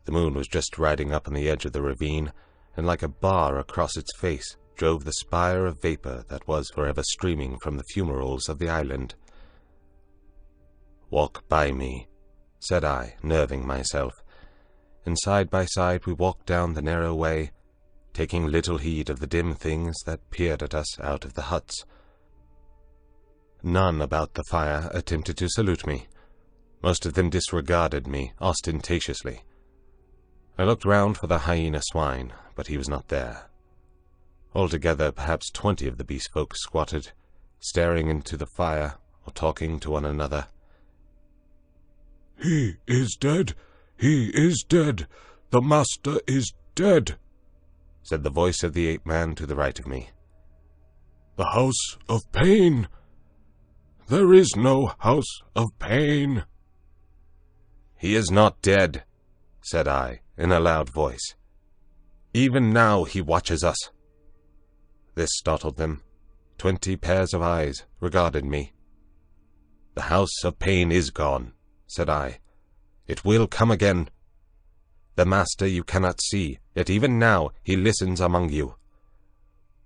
The moon was just riding up on the edge of the ravine, and like a bar across its face drove the spire of vapor that was forever streaming from the fumaroles of the island. "Walk by me," said I, nerving myself, and side by side we walked down the narrow way, taking little heed of the dim things that peered at us out of the huts. None about the fire attempted to salute me. Most of them disregarded me ostentatiously. I looked round for the hyena swine, but he was not there. Altogether, perhaps 20 of the beast folk squatted, staring into the fire or talking to one another. "He is dead! He is dead! The master is dead!" said the voice of the ape-man to the right of me. "The house of pain! There is no house of pain!" "He is not dead," said I, in a loud voice. "Even now he watches us." This startled them. 20 pairs of eyes regarded me. "The house of pain is gone," said I. "It will come again. The master you cannot see, yet even now he listens among you."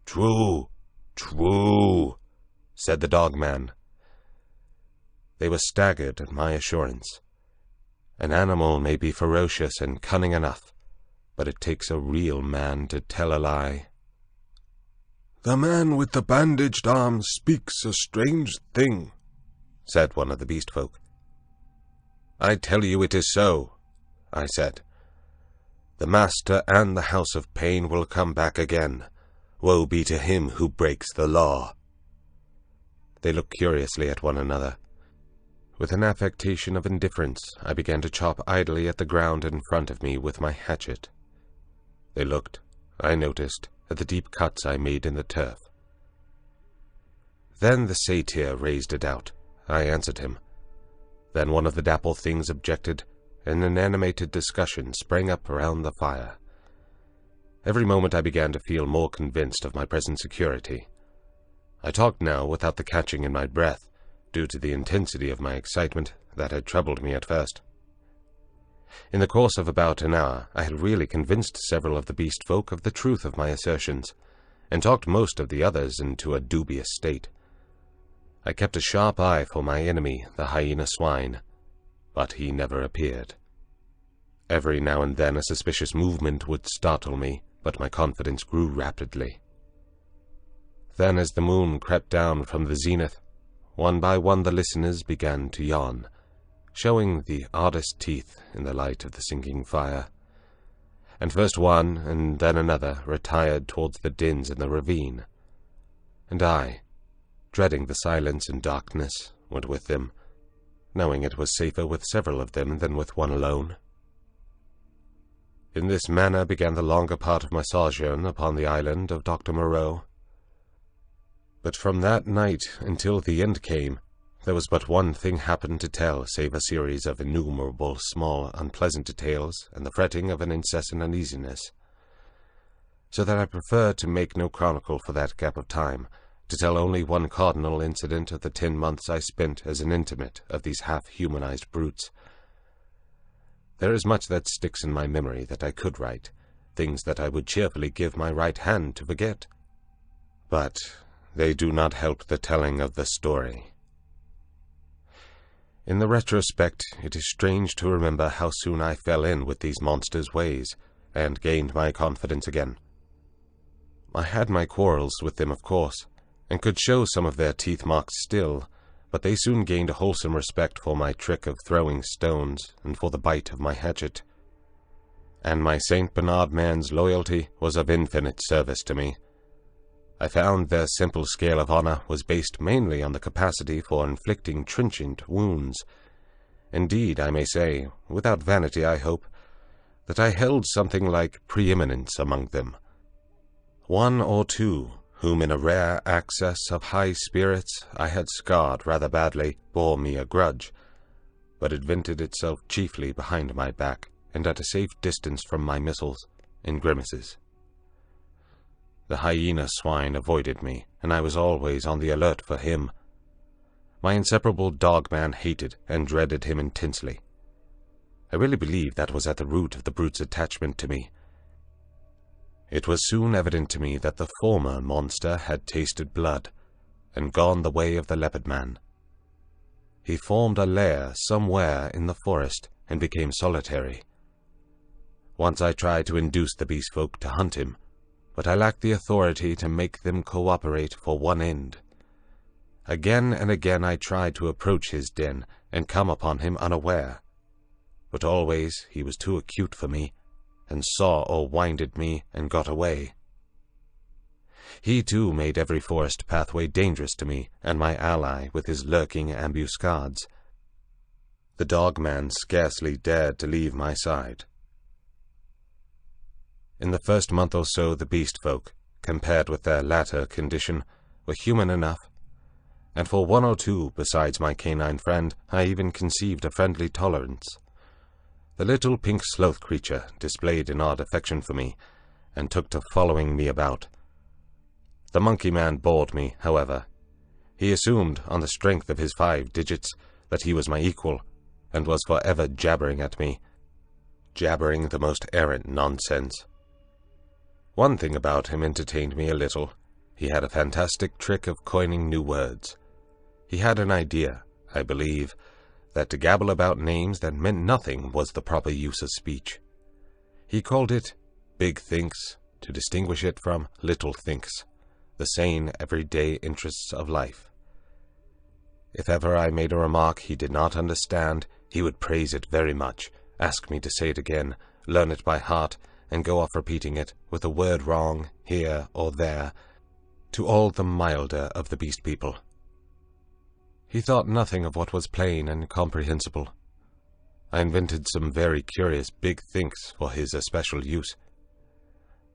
"True, true," said the dogman. They were staggered at my assurance. An animal may be ferocious and cunning enough, but it takes a real man to tell a lie. "The man with the bandaged arm speaks a strange thing," said one of the beast folk. "I tell you it is so," I said. "The master and the house of pain will come back again. Woe be to him who breaks the law." They looked curiously at one another. With an affectation of indifference, I began to chop idly at the ground in front of me with my hatchet. They looked, I noticed, at the deep cuts I made in the turf. Then the satyr raised a doubt. I answered him. Then one of the dapple things objected, and an animated discussion sprang up around the fire. Every moment I began to feel more convinced of my present security. I talked now without the catching in my breath, due to the intensity of my excitement that had troubled me at first. In the course of about an hour, I had really convinced several of the beast folk of the truth of my assertions, and talked most of the others into a dubious state. I kept a sharp eye for my enemy, the hyena swine, but he never appeared. Every now and then a suspicious movement would startle me, but my confidence grew rapidly. Then, as the moon crept down from the zenith, one by one the listeners began to yawn, showing the oddest teeth in the light of the sinking fire. And first one, and then another, retired towards the dins in the ravine. And I, dreading the silence and darkness, went with them, knowing it was safer with several of them than with one alone. In this manner began the longer part of my sojourn upon the island of Doctor Moreau. But from that night until the end came, there was but one thing happened to tell, save a series of innumerable small unpleasant details and the fretting of an incessant uneasiness. So that I prefer to make no chronicle for that gap of time, to tell only one cardinal incident of the 10 months I spent as an intimate of these half-humanized brutes. There is much that sticks in my memory that I could write, things that I would cheerfully give my right hand to forget. But they do not help the telling of the story. In the retrospect, it is strange to remember how soon I fell in with these monsters' ways, and gained my confidence again. I had my quarrels with them, of course, and could show some of their teeth marks still, but they soon gained a wholesome respect for my trick of throwing stones and for the bite of my hatchet. And my St. Bernard man's loyalty was of infinite service to me. I found their simple scale of honor was based mainly on the capacity for inflicting trenchant wounds. Indeed, I may say, without vanity I hope, that I held something like preeminence among them. One or two, whom in a rare access of high spirits I had scarred rather badly, bore me a grudge, but it vented itself chiefly behind my back, and at a safe distance from my missiles, in grimaces. The hyena swine avoided me, and I was always on the alert for him. My inseparable dog-man hated and dreaded him intensely. I really believe that was at the root of the brute's attachment to me. It was soon evident to me that the former monster had tasted blood, and gone the way of the leopard man. He formed a lair somewhere in the forest, and became solitary. Once I tried to induce the beast folk to hunt him, but I lacked the authority to make them cooperate for one end. Again and again I tried to approach his den, and come upon him unaware, but always he was too acute for me, and saw or winded me and got away. He too made every forest pathway dangerous to me and my ally with his lurking ambuscades. The dog-man scarcely dared to leave my side. In the first month or so the beast folk, compared with their latter condition, were human enough, and for one or two besides my canine friend I even conceived a friendly tolerance. The little pink sloth creature displayed an odd affection for me, and took to following me about. The monkey man bored me, however. He assumed, on the strength of his 5 digits, that he was my equal, and was forever jabbering at me, jabbering the most errant nonsense. One thing about him entertained me a little. He had a fantastic trick of coining new words. He had an idea, I believe, that to gabble about names that meant nothing was the proper use of speech. He called it big thinks, to distinguish it from little thinks, the sane, everyday interests of life. If ever I made a remark he did not understand, he would praise it very much, ask me to say it again, learn it by heart, and go off repeating it, with a word wrong, here or there, to all the milder of the beast people. He thought nothing of what was plain and comprehensible. I invented some very curious big thinks for his especial use.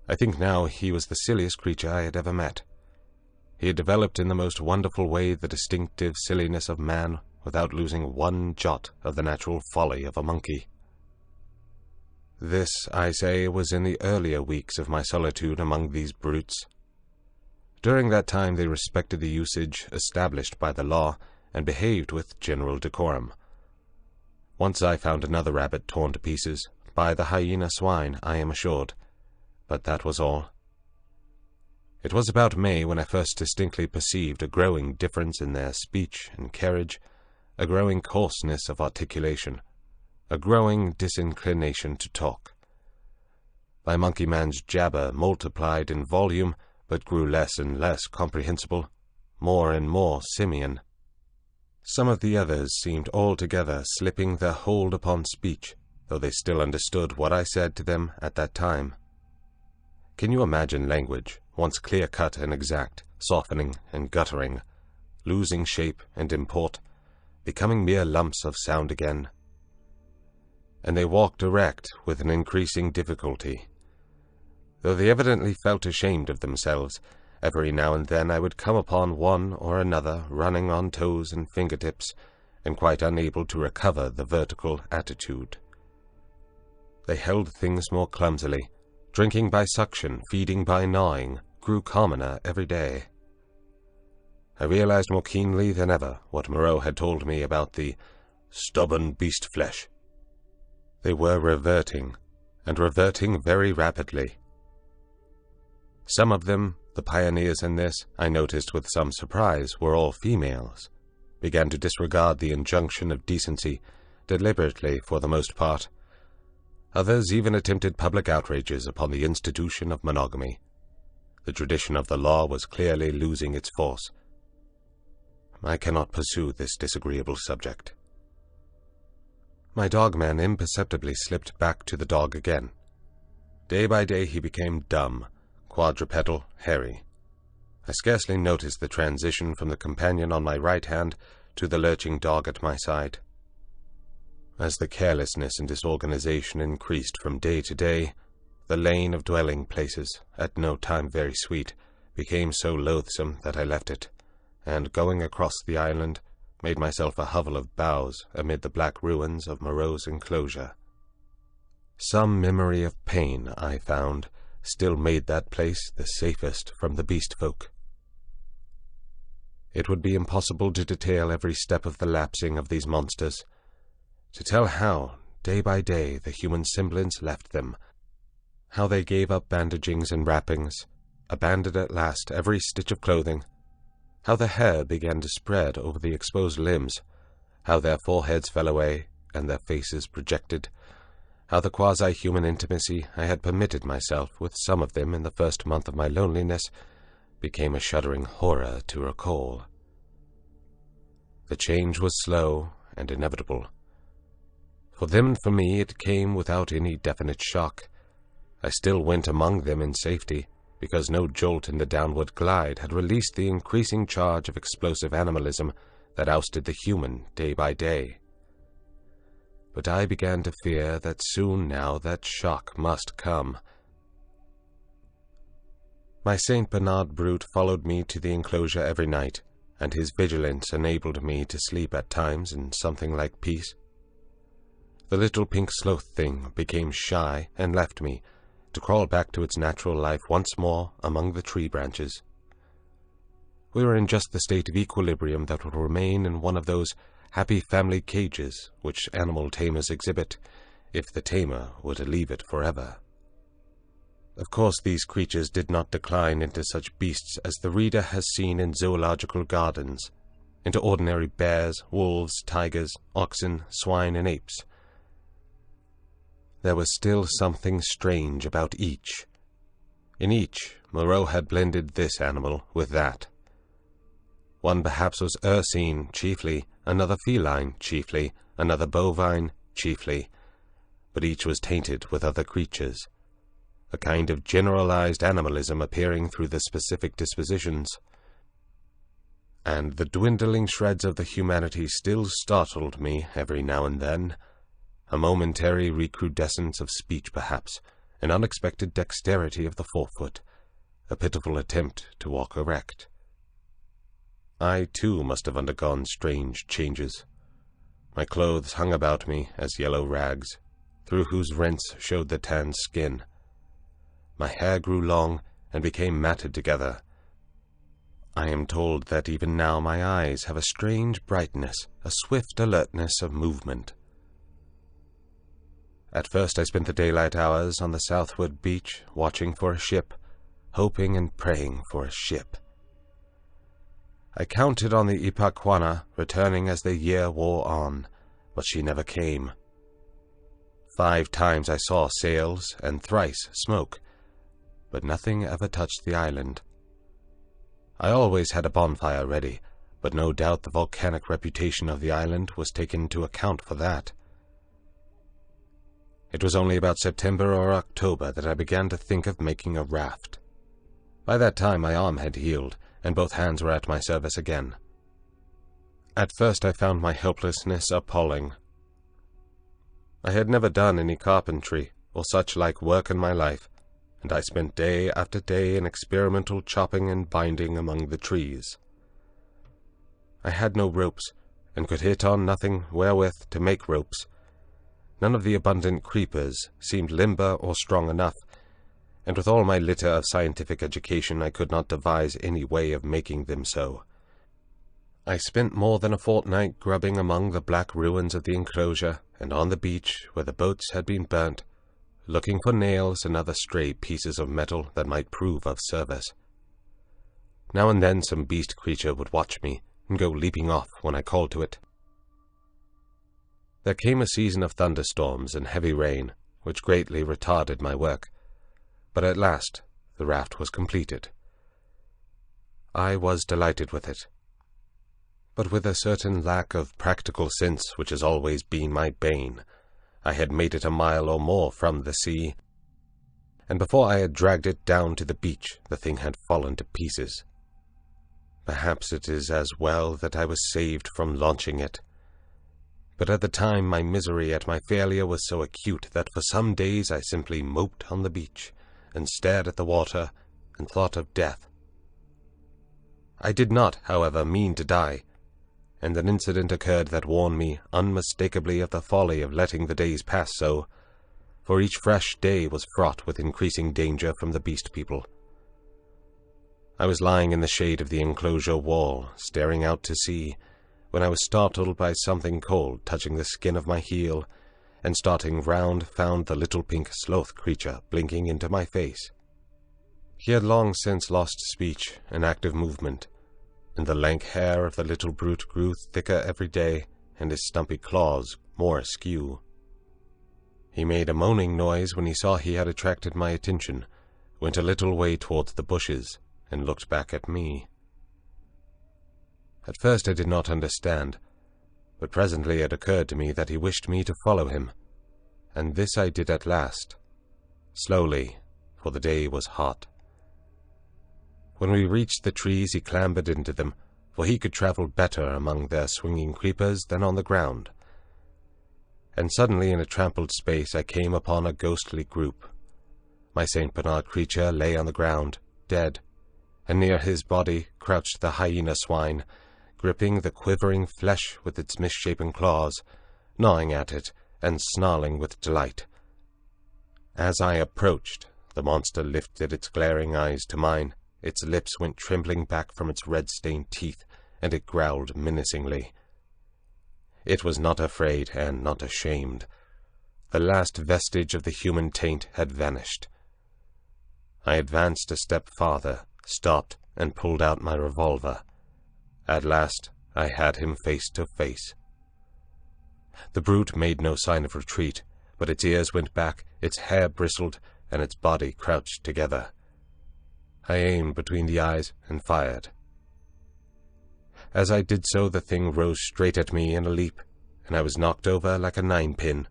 I think now he was the silliest creature I had ever met. He had developed in the most wonderful way the distinctive silliness of man without losing one jot of the natural folly of a monkey. This, I say, was in the earlier weeks of my solitude among these brutes. During that time they respected the usage established by the law, and behaved with general decorum. Once I found another rabbit torn to pieces, by the hyena swine, I am assured, but that was all. It was about May when I first distinctly perceived a growing difference in their speech and carriage, a growing coarseness of articulation, a growing disinclination to talk. My monkey man's jabber multiplied in volume, but grew less and less comprehensible, more and more simian. Some of the others seemed altogether slipping their hold upon speech, though they still understood what I said to them at that time. Can you imagine language, once clear-cut and exact, softening and guttering, losing shape and import, becoming mere lumps of sound again? And they walked erect with an increasing difficulty. Though they evidently felt ashamed of themselves, every now and then I would come upon one or another running on toes and fingertips, and quite unable to recover the vertical attitude. They held things more clumsily. Drinking by suction, feeding by gnawing, grew commoner every day. I realized more keenly than ever what Moreau had told me about the stubborn beast flesh. They were reverting, and reverting very rapidly. Some of them, the pioneers in this, I noticed with some surprise, were all females, began to disregard the injunction of decency, deliberately for the most part. Others even attempted public outrages upon the institution of monogamy. The tradition of the law was clearly losing its force. I cannot pursue this disagreeable subject. My dogman imperceptibly slipped back to the dog again. Day by day he became dumb, quadrupedal, hairy. I scarcely noticed the transition from the companion on my right hand to the lurching dog at my side. As the carelessness and disorganization increased from day to day, the lane of dwelling places, at no time very sweet, became so loathsome that I left it, and, going across the island, made myself a hovel of boughs amid the black ruins of Moreau's enclosure. Some memory of pain, I found, still made that place the safest from the beast folk. It would be impossible to detail every step of the lapsing of these monsters, to tell how, day by day, the human semblance left them, how they gave up bandagings and wrappings, abandoned at last every stitch of clothing, how the hair began to spread over the exposed limbs, how their foreheads fell away and their faces projected, how the quasi-human intimacy I had permitted myself with some of them in the first month of my loneliness became a shuddering horror to recall. The change was slow and inevitable. For them and for me it came without any definite shock. I still went among them in safety, because no jolt in the downward glide had released the increasing charge of explosive animalism that ousted the human day by day. But I began to fear that soon now that shock must come. My St. Bernard brute followed me to the enclosure every night, and his vigilance enabled me to sleep at times in something like peace. The little pink sloth thing became shy and left me, to crawl back to its natural life once more among the tree branches. We were in just the state of equilibrium that will remain in one of those happy family cages which animal tamers exhibit, if the tamer were to leave it forever. Of course these creatures did not decline into such beasts as the reader has seen in zoological gardens, into ordinary bears, wolves, tigers, oxen, swine, and apes. There was still something strange about each. In each, Moreau had blended this animal with that. One perhaps was ursine chiefly, another feline chiefly, another bovine chiefly, but each was tainted with other creatures, a kind of generalized animalism appearing through the specific dispositions. And the dwindling shreds of the humanity still startled me every now and then, a momentary recrudescence of speech perhaps, an unexpected dexterity of the forefoot, a pitiful attempt to walk erect. I, too, must have undergone strange changes. My clothes hung about me as yellow rags, through whose rents showed the tanned skin. My hair grew long and became matted together. I am told that even now my eyes have a strange brightness, a swift alertness of movement. At first I spent the daylight hours on the southward beach, watching for a ship, hoping and praying for a ship. I counted on the Ipaquana returning as the year wore on, but she never came. 5 times I saw sails and thrice smoke, but nothing ever touched the island. I always had a bonfire ready, but no doubt the volcanic reputation of the island was taken into account for that. It was only about September or October that I began to think of making a raft. By that time my arm had healed, and both hands were at my service again. At first I found my helplessness appalling. I had never done any carpentry or such like work in my life, and I spent day after day in experimental chopping and binding among the trees. I had no ropes, and could hit on nothing wherewith to make ropes. None of the abundant creepers seemed limber or strong enough, and with all my litter of scientific education I could not devise any way of making them so. I spent more than a fortnight grubbing among the black ruins of the enclosure and on the beach where the boats had been burnt, looking for nails and other stray pieces of metal that might prove of service. Now and then some beast creature would watch me and go leaping off when I called to it. There came a season of thunderstorms and heavy rain, which greatly retarded my work, but at last the raft was completed. I was delighted with it, but with a certain lack of practical sense which has always been my bane. I had made it a mile or more from the sea, and before I had dragged it down to the beach the thing had fallen to pieces. Perhaps it is as well that I was saved from launching it. But at the time my misery at my failure was so acute that for some days I simply moped on the beach, and stared at the water, and thought of death. I did not, however, mean to die, and an incident occurred that warned me unmistakably of the folly of letting the days pass so, for each fresh day was fraught with increasing danger from the beast people. I was lying in the shade of the enclosure wall, staring out to sea, when I was startled by something cold touching the skin of my heel, and starting round found the little pink sloth creature blinking into my face. He had long since lost speech and active movement, and the lank hair of the little brute grew thicker every day, and his stumpy claws more askew. He made a moaning noise when he saw he had attracted my attention, went a little way towards the bushes, and looked back at me. At first I did not understand, but presently it occurred to me that he wished me to follow him, and this I did at last, slowly, for the day was hot. When we reached the trees he clambered into them, for he could travel better among their swinging creepers than on the ground. And suddenly in a trampled space I came upon a ghostly group. My St. Bernard creature lay on the ground, dead, and near his body crouched the hyena swine, gripping the quivering flesh with its misshapen claws, gnawing at it and snarling with delight. As I approached, the monster lifted its glaring eyes to mine, its lips went trembling back from its red-stained teeth, and it growled menacingly. It was not afraid and not ashamed. The last vestige of the human taint had vanished. I advanced a step farther, stopped, and pulled out my revolver. At last I had him face to face. The brute made no sign of retreat, but its ears went back, its hair bristled, and its body crouched together. I aimed between the eyes and fired. As I did so, the thing rose straight at me in a leap, and I was knocked over like a ninepin.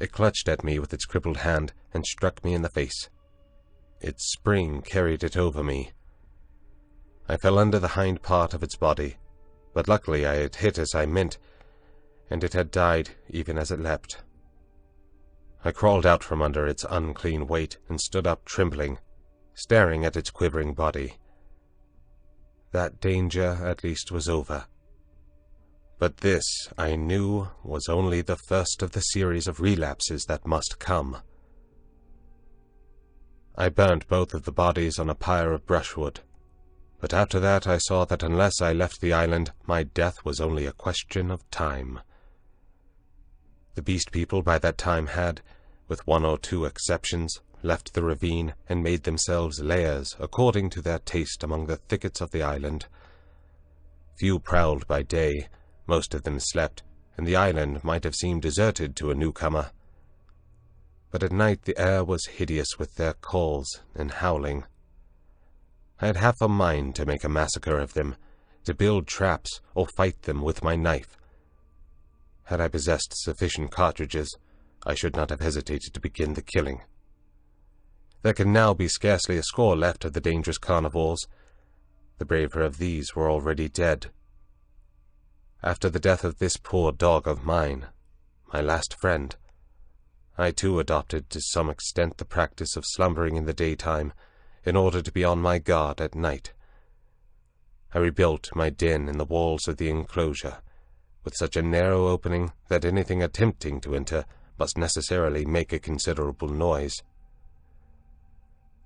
It clutched at me with its crippled hand and struck me in the face. Its spring carried it over me. I fell under the hind part of its body, but luckily I had hit as I meant, and it had died even as it leapt. I crawled out from under its unclean weight and stood up trembling, staring at its quivering body. That danger at least was over. But this, I knew, was only the first of the series of relapses that must come. I burnt both of the bodies on a pyre of brushwood, but after that I saw that unless I left the island, my death was only a question of time. The beast people by that time had, with 1 or 2 exceptions, left the ravine and made themselves lairs according to their taste among the thickets of the island. Few prowled by day, most of them slept, and the island might have seemed deserted to a newcomer. But at night the air was hideous with their calls and howling. I had half a mind to make a massacre of them, to build traps or fight them with my knife. Had I possessed sufficient cartridges, I should not have hesitated to begin the killing. There could now be scarcely a score left of the dangerous carnivores. The braver of these were already dead. After the death of this poor dog of mine, my last friend, I too adopted to some extent the practice of slumbering in the daytime in order to be on my guard at night. I rebuilt my den in the walls of the enclosure, with such a narrow opening that anything attempting to enter must necessarily make a considerable noise.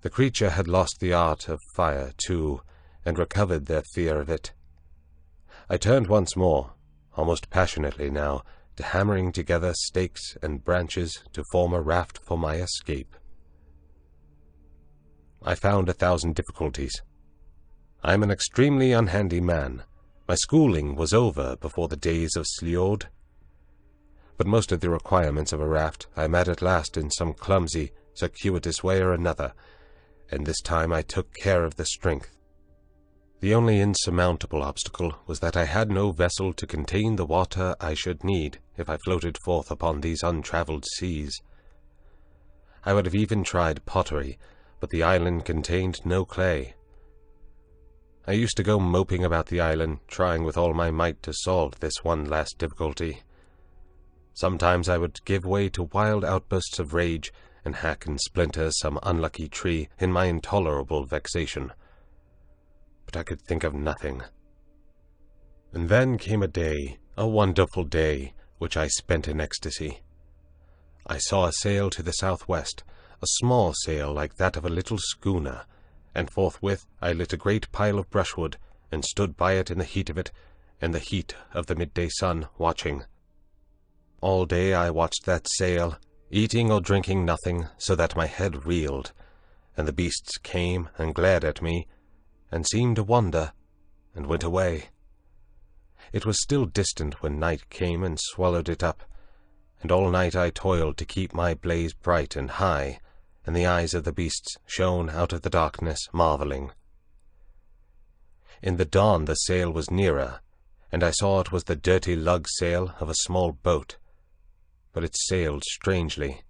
The creature had lost the art of fire, too, and recovered their fear of it. I turned once more, almost passionately now, to hammering together stakes and branches to form a raft for my escape. I found 1,000 difficulties. I am an extremely unhandy man. My schooling was over before the days of Sliod. But most of the requirements of a raft I met at last in some clumsy, circuitous way or another, and this time I took care of the strength. The only insurmountable obstacle was that I had no vessel to contain the water I should need if I floated forth upon these untravelled seas. I would have even tried pottery, but the island contained no clay. I used to go moping about the island, trying with all my might to solve this one last difficulty. Sometimes I would give way to wild outbursts of rage, and hack and splinter some unlucky tree in my intolerable vexation. But I could think of nothing. And then came a day, a wonderful day, which I spent in ecstasy. I saw a sail to the southwest, a small sail like that of a little schooner, and forthwith I lit a great pile of brushwood, and stood by it in the heat of it, and the heat of the midday sun, watching. All day I watched that sail, eating or drinking nothing, so that my head reeled, and the beasts came and glared at me, and seemed to wonder, and went away. It was still distant when night came and swallowed it up, and all night I toiled to keep my blaze bright and high, and the eyes of the beasts shone out of the darkness, marveling. In the dawn the sail was nearer, and I saw it was the dirty lug sail of a small boat, but it sailed strangely.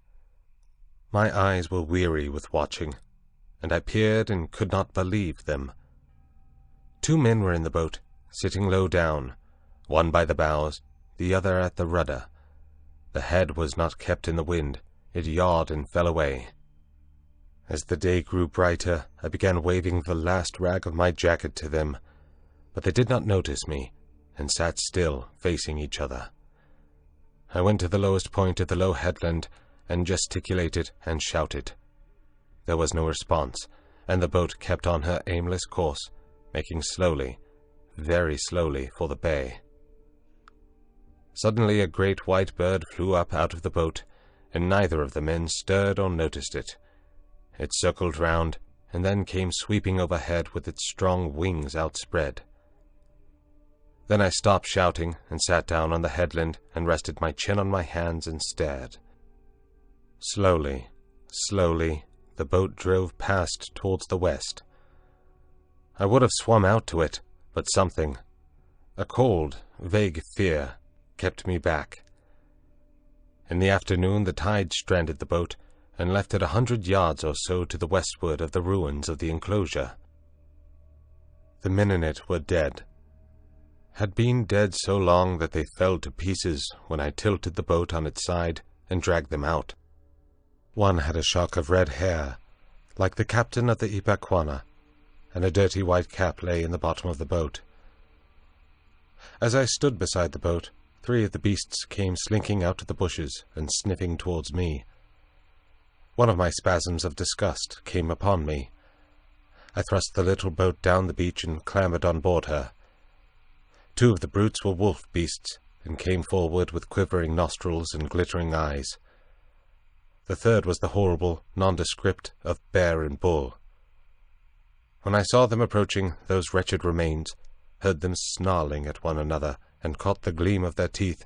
My eyes were weary with watching, and I peered and could not believe them. 2 men were in the boat, sitting low down, one by the bows, the other at the rudder. The head was not kept in the wind, it yawed and fell away. As the day grew brighter, I began waving the last rag of my jacket to them, but they did not notice me, and sat still, facing each other. I went to the lowest point of the low headland, and gesticulated and shouted. There was no response, and the boat kept on her aimless course, making slowly, very slowly, for the bay. Suddenly a great white bird flew up out of the boat, and neither of the men stirred or noticed it. It circled round, and then came sweeping overhead with its strong wings outspread. Then I stopped shouting, and sat down on the headland, and rested my chin on my hands and stared. Slowly, slowly, the boat drove past towards the west. I would have swum out to it, but something, a cold, vague fear, kept me back. In the afternoon the tide stranded the boat, and left it 100 yards or so to the westward of the ruins of the enclosure. The men in it were dead, had been dead so long that they fell to pieces when I tilted the boat on its side and dragged them out. One had a shock of red hair, like the captain of the Ipecacuanha, and a dirty white cap lay in the bottom of the boat. As I stood beside the boat, 3 of the beasts came slinking out of the bushes and sniffing towards me. One of my spasms of disgust came upon me. I thrust the little boat down the beach and clambered on board her. 2 of the brutes were wolf beasts, and came forward with quivering nostrils and glittering eyes. The third was the horrible nondescript of bear and bull. When I saw them approaching, those wretched remains, heard them snarling at one another, and caught the gleam of their teeth,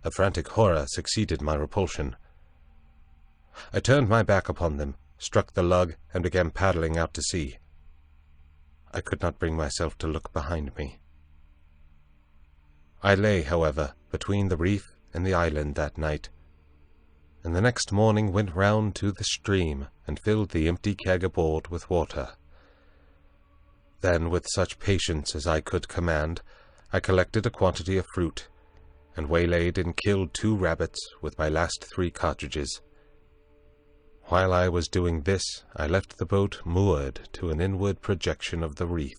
A frantic horror succeeded my repulsion. I turned my back upon them, struck the lug, and began paddling out to sea. I could not bring myself to look behind me. I lay, however, between the reef and the island that night, and the next morning went round to the stream and filled the empty keg aboard with water. Then, with such patience as I could command, I collected a quantity of fruit, and waylaid and killed 2 rabbits with my last 3 cartridges. While I was doing this, I left the boat moored to an inward projection of the reef,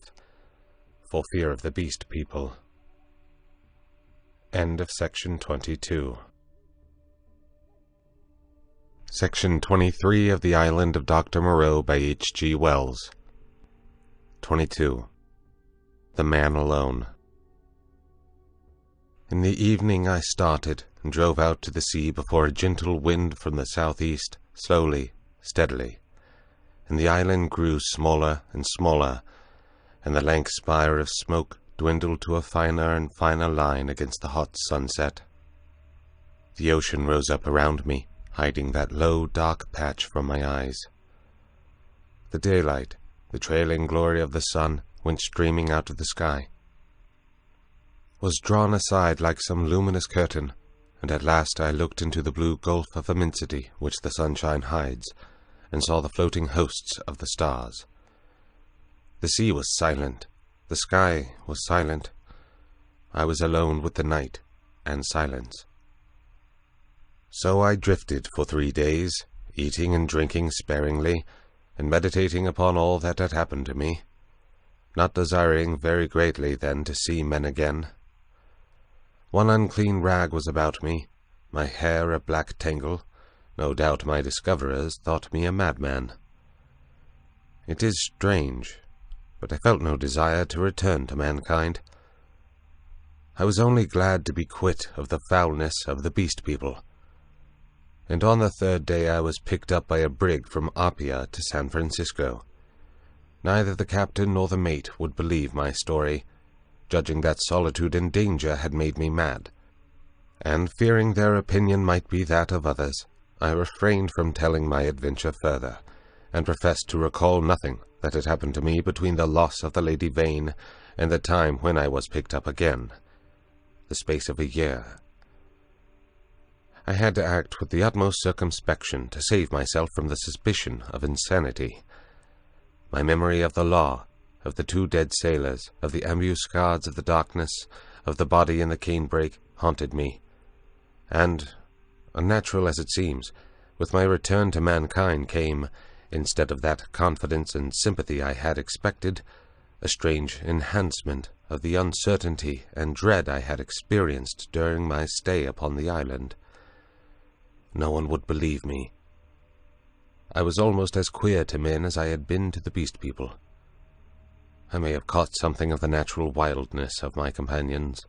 for fear of the beast people. End of section 22. Section 23 of The Island of Doctor Moreau by H.G. Wells. 22. The Man Alone. In the evening I started and drove out to the sea before a gentle wind from the southeast, slowly, steadily, and the island grew smaller and smaller, and the lank spire of smoke dwindled to a finer and finer line against the hot sunset. The ocean rose up around me, hiding that low, dark patch from my eyes. The daylight, the trailing glory of the sun, went streaming out of the sky, was drawn aside like some luminous curtain, and at last I looked into the blue gulf of immensity which the sunshine hides, and saw the floating hosts of the stars. The sea was silent, the sky was silent. I was alone with the night and silence. So I drifted for 3 days, eating and drinking sparingly, and meditating upon all that had happened to me, not desiring very greatly then to see men again. One unclean rag was about me, my hair a black tangle. No doubt my discoverers thought me a madman. It is strange, but I felt no desire to return to mankind. I was only glad to be quit of the foulness of the beast people. And on the 3rd day I was picked up by a brig from Apia to San Francisco. Neither the captain nor the mate would believe my story, judging that solitude and danger had made me mad, and fearing their opinion might be that of others, I refrained from telling my adventure further, and professed to recall nothing that had happened to me between the loss of the Lady Vane and the time when I was picked up again, the space of a year. I had to act with the utmost circumspection to save myself from the suspicion of insanity. My memory of the law, of the 2 dead sailors, of the ambuscades of the darkness, of the body in the canebrake, haunted me, and, unnatural as it seems, with my return to mankind came, instead of that confidence and sympathy I had expected, a strange enhancement of the uncertainty and dread I had experienced during my stay upon the island. No one would believe me. I was almost as queer to men as I had been to the beast people. I may have caught something of the natural wildness of my companions.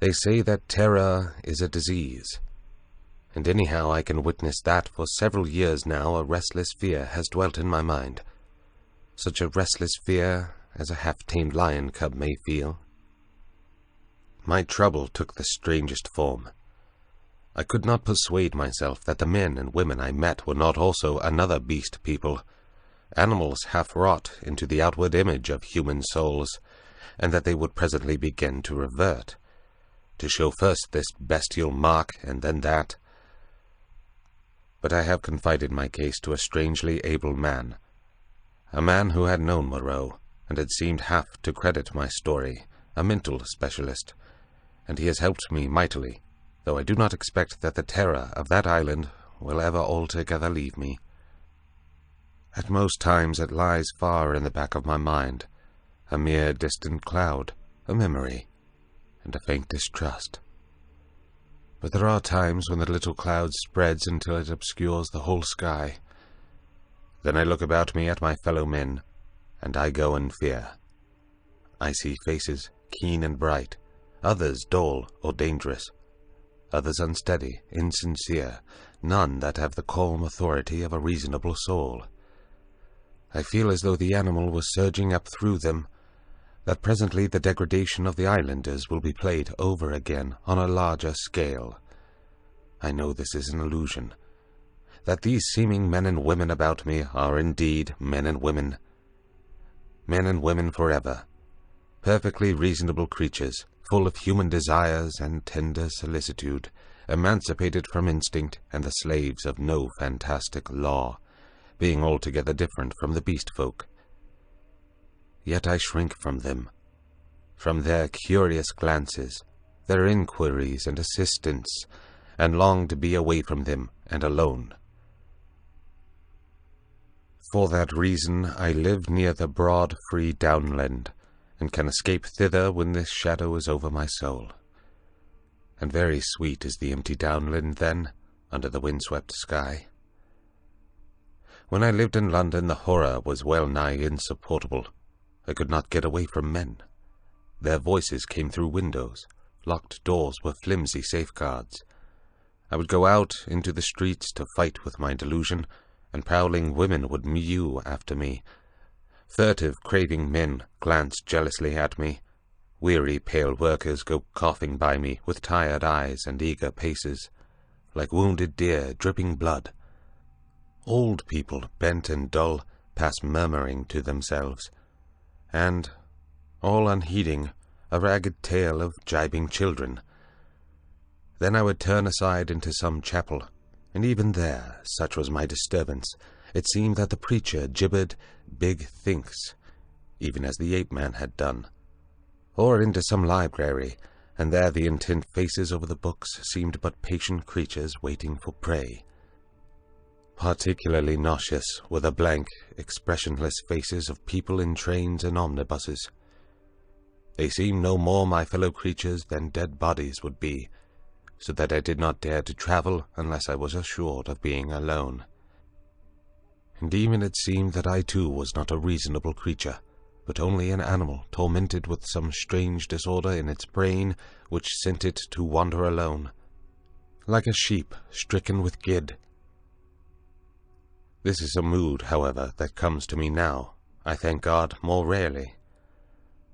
They say that terror is a disease, and anyhow I can witness that for several years now a restless fear has dwelt in my mind, such a restless fear as a half-tamed lion cub may feel. My trouble took the strangest form. I could not persuade myself that the men and women I met were not also another beast people, animals half-wrought into the outward image of human souls, and that they would presently begin to revert, to show first this bestial mark and then that. But I have confided my case to a strangely able man, a man who had known Moreau, and had seemed half to credit my story, a mental specialist, and he has helped me mightily, though I do not expect that the terror of that island will ever altogether leave me. At most times it lies far in the back of my mind, a mere distant cloud, a memory, and a faint distrust. But there are times when the little cloud spreads until it obscures the whole sky. Then I look about me at my fellow men, and I go in fear. I see faces, keen and bright, others dull or dangerous, others unsteady, insincere, none that have the calm authority of a reasonable soul. I feel as though the animal was surging up through them, that presently the degradation of the islanders will be played over again on a larger scale. I know this is an illusion, that these seeming men and women about me are indeed men and women forever, perfectly reasonable creatures, full of human desires and tender solicitude, emancipated from instinct and the slaves of no fantastic law, being altogether different from the beast folk. Yet I shrink from them, from their curious glances, their inquiries and assistance, and long to be away from them and alone. For that reason I live near the broad, free downland, and can escape thither when this shadow is over my soul. And very sweet is the empty downland then, under the wind-swept sky. When I lived in London, the horror was well nigh insupportable. I could not get away from men. Their voices came through windows. Locked doors were flimsy safeguards. I would go out into the streets to fight with my delusion, and prowling women would mew after me. Furtive, craving men glanced jealously at me. Weary, pale workers go coughing by me with tired eyes and eager paces, like wounded deer dripping blood. Old people, bent and dull, pass murmuring to themselves, and, all unheeding, a ragged tale of gibing children. Then I would turn aside into some chapel, and even there, such was my disturbance, it seemed that the preacher gibbered big thinks, even as the ape-man had done. Or into some library, and there the intent faces over the books seemed but patient creatures waiting for prey. Particularly nauseous were the blank, expressionless faces of people in trains and omnibuses. They seemed no more my fellow creatures than dead bodies would be, so that I did not dare to travel unless I was assured of being alone. And even it seemed that I too was not a reasonable creature, but only an animal tormented with some strange disorder in its brain which sent it to wander alone, like a sheep stricken with gid. This is a mood, however, that comes to me now, I thank God, more rarely.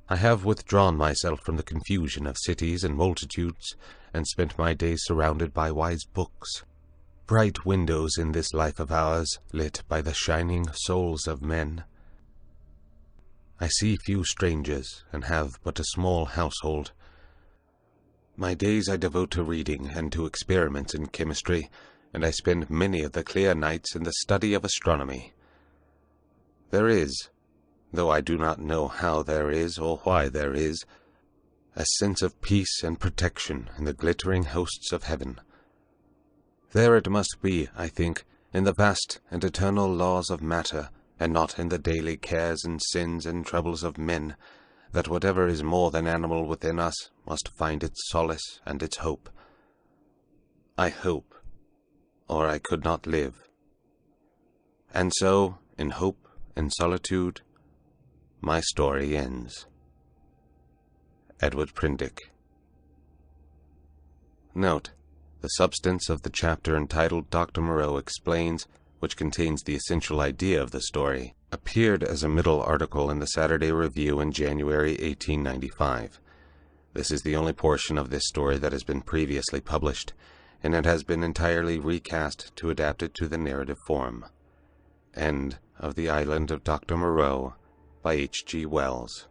I have withdrawn myself from the confusion of cities and multitudes, and spent my days surrounded by wise books, bright windows in this life of ours, lit by the shining souls of men. I see few strangers, and have but a small household. My days I devote to reading and to experiments in chemistry, and I spend many of the clear nights in the study of astronomy. There is, though I do not know how there is or why there is, a sense of peace and protection in the glittering hosts of heaven. There it must be, I think, in the vast and eternal laws of matter, and not in the daily cares and sins and troubles of men, that whatever is more than animal within us must find its solace and its hope. I hope, or I could not live. And so, in hope and solitude, my story ends. Edward Prendick. Note: the substance of the chapter entitled Doctor Moreau Explains, which contains the essential idea of the story, appeared as a middle article in the Saturday Review in January 1895. This is the only portion of this story that has been previously published, and it has been entirely recast to adapt it to the narrative form. End of The Island of Doctor Moreau by H.G. Wells.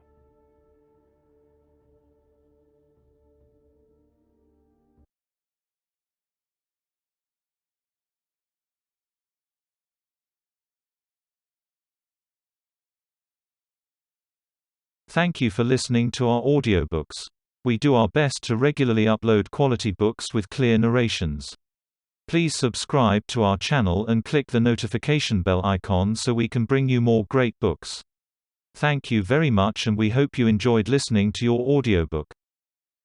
Thank you for listening to our audiobooks. We do our best to regularly upload quality books with clear narrations. Please subscribe to our channel and click the notification bell icon so we can bring you more great books. Thank you very much, and we hope you enjoyed listening to your audiobook.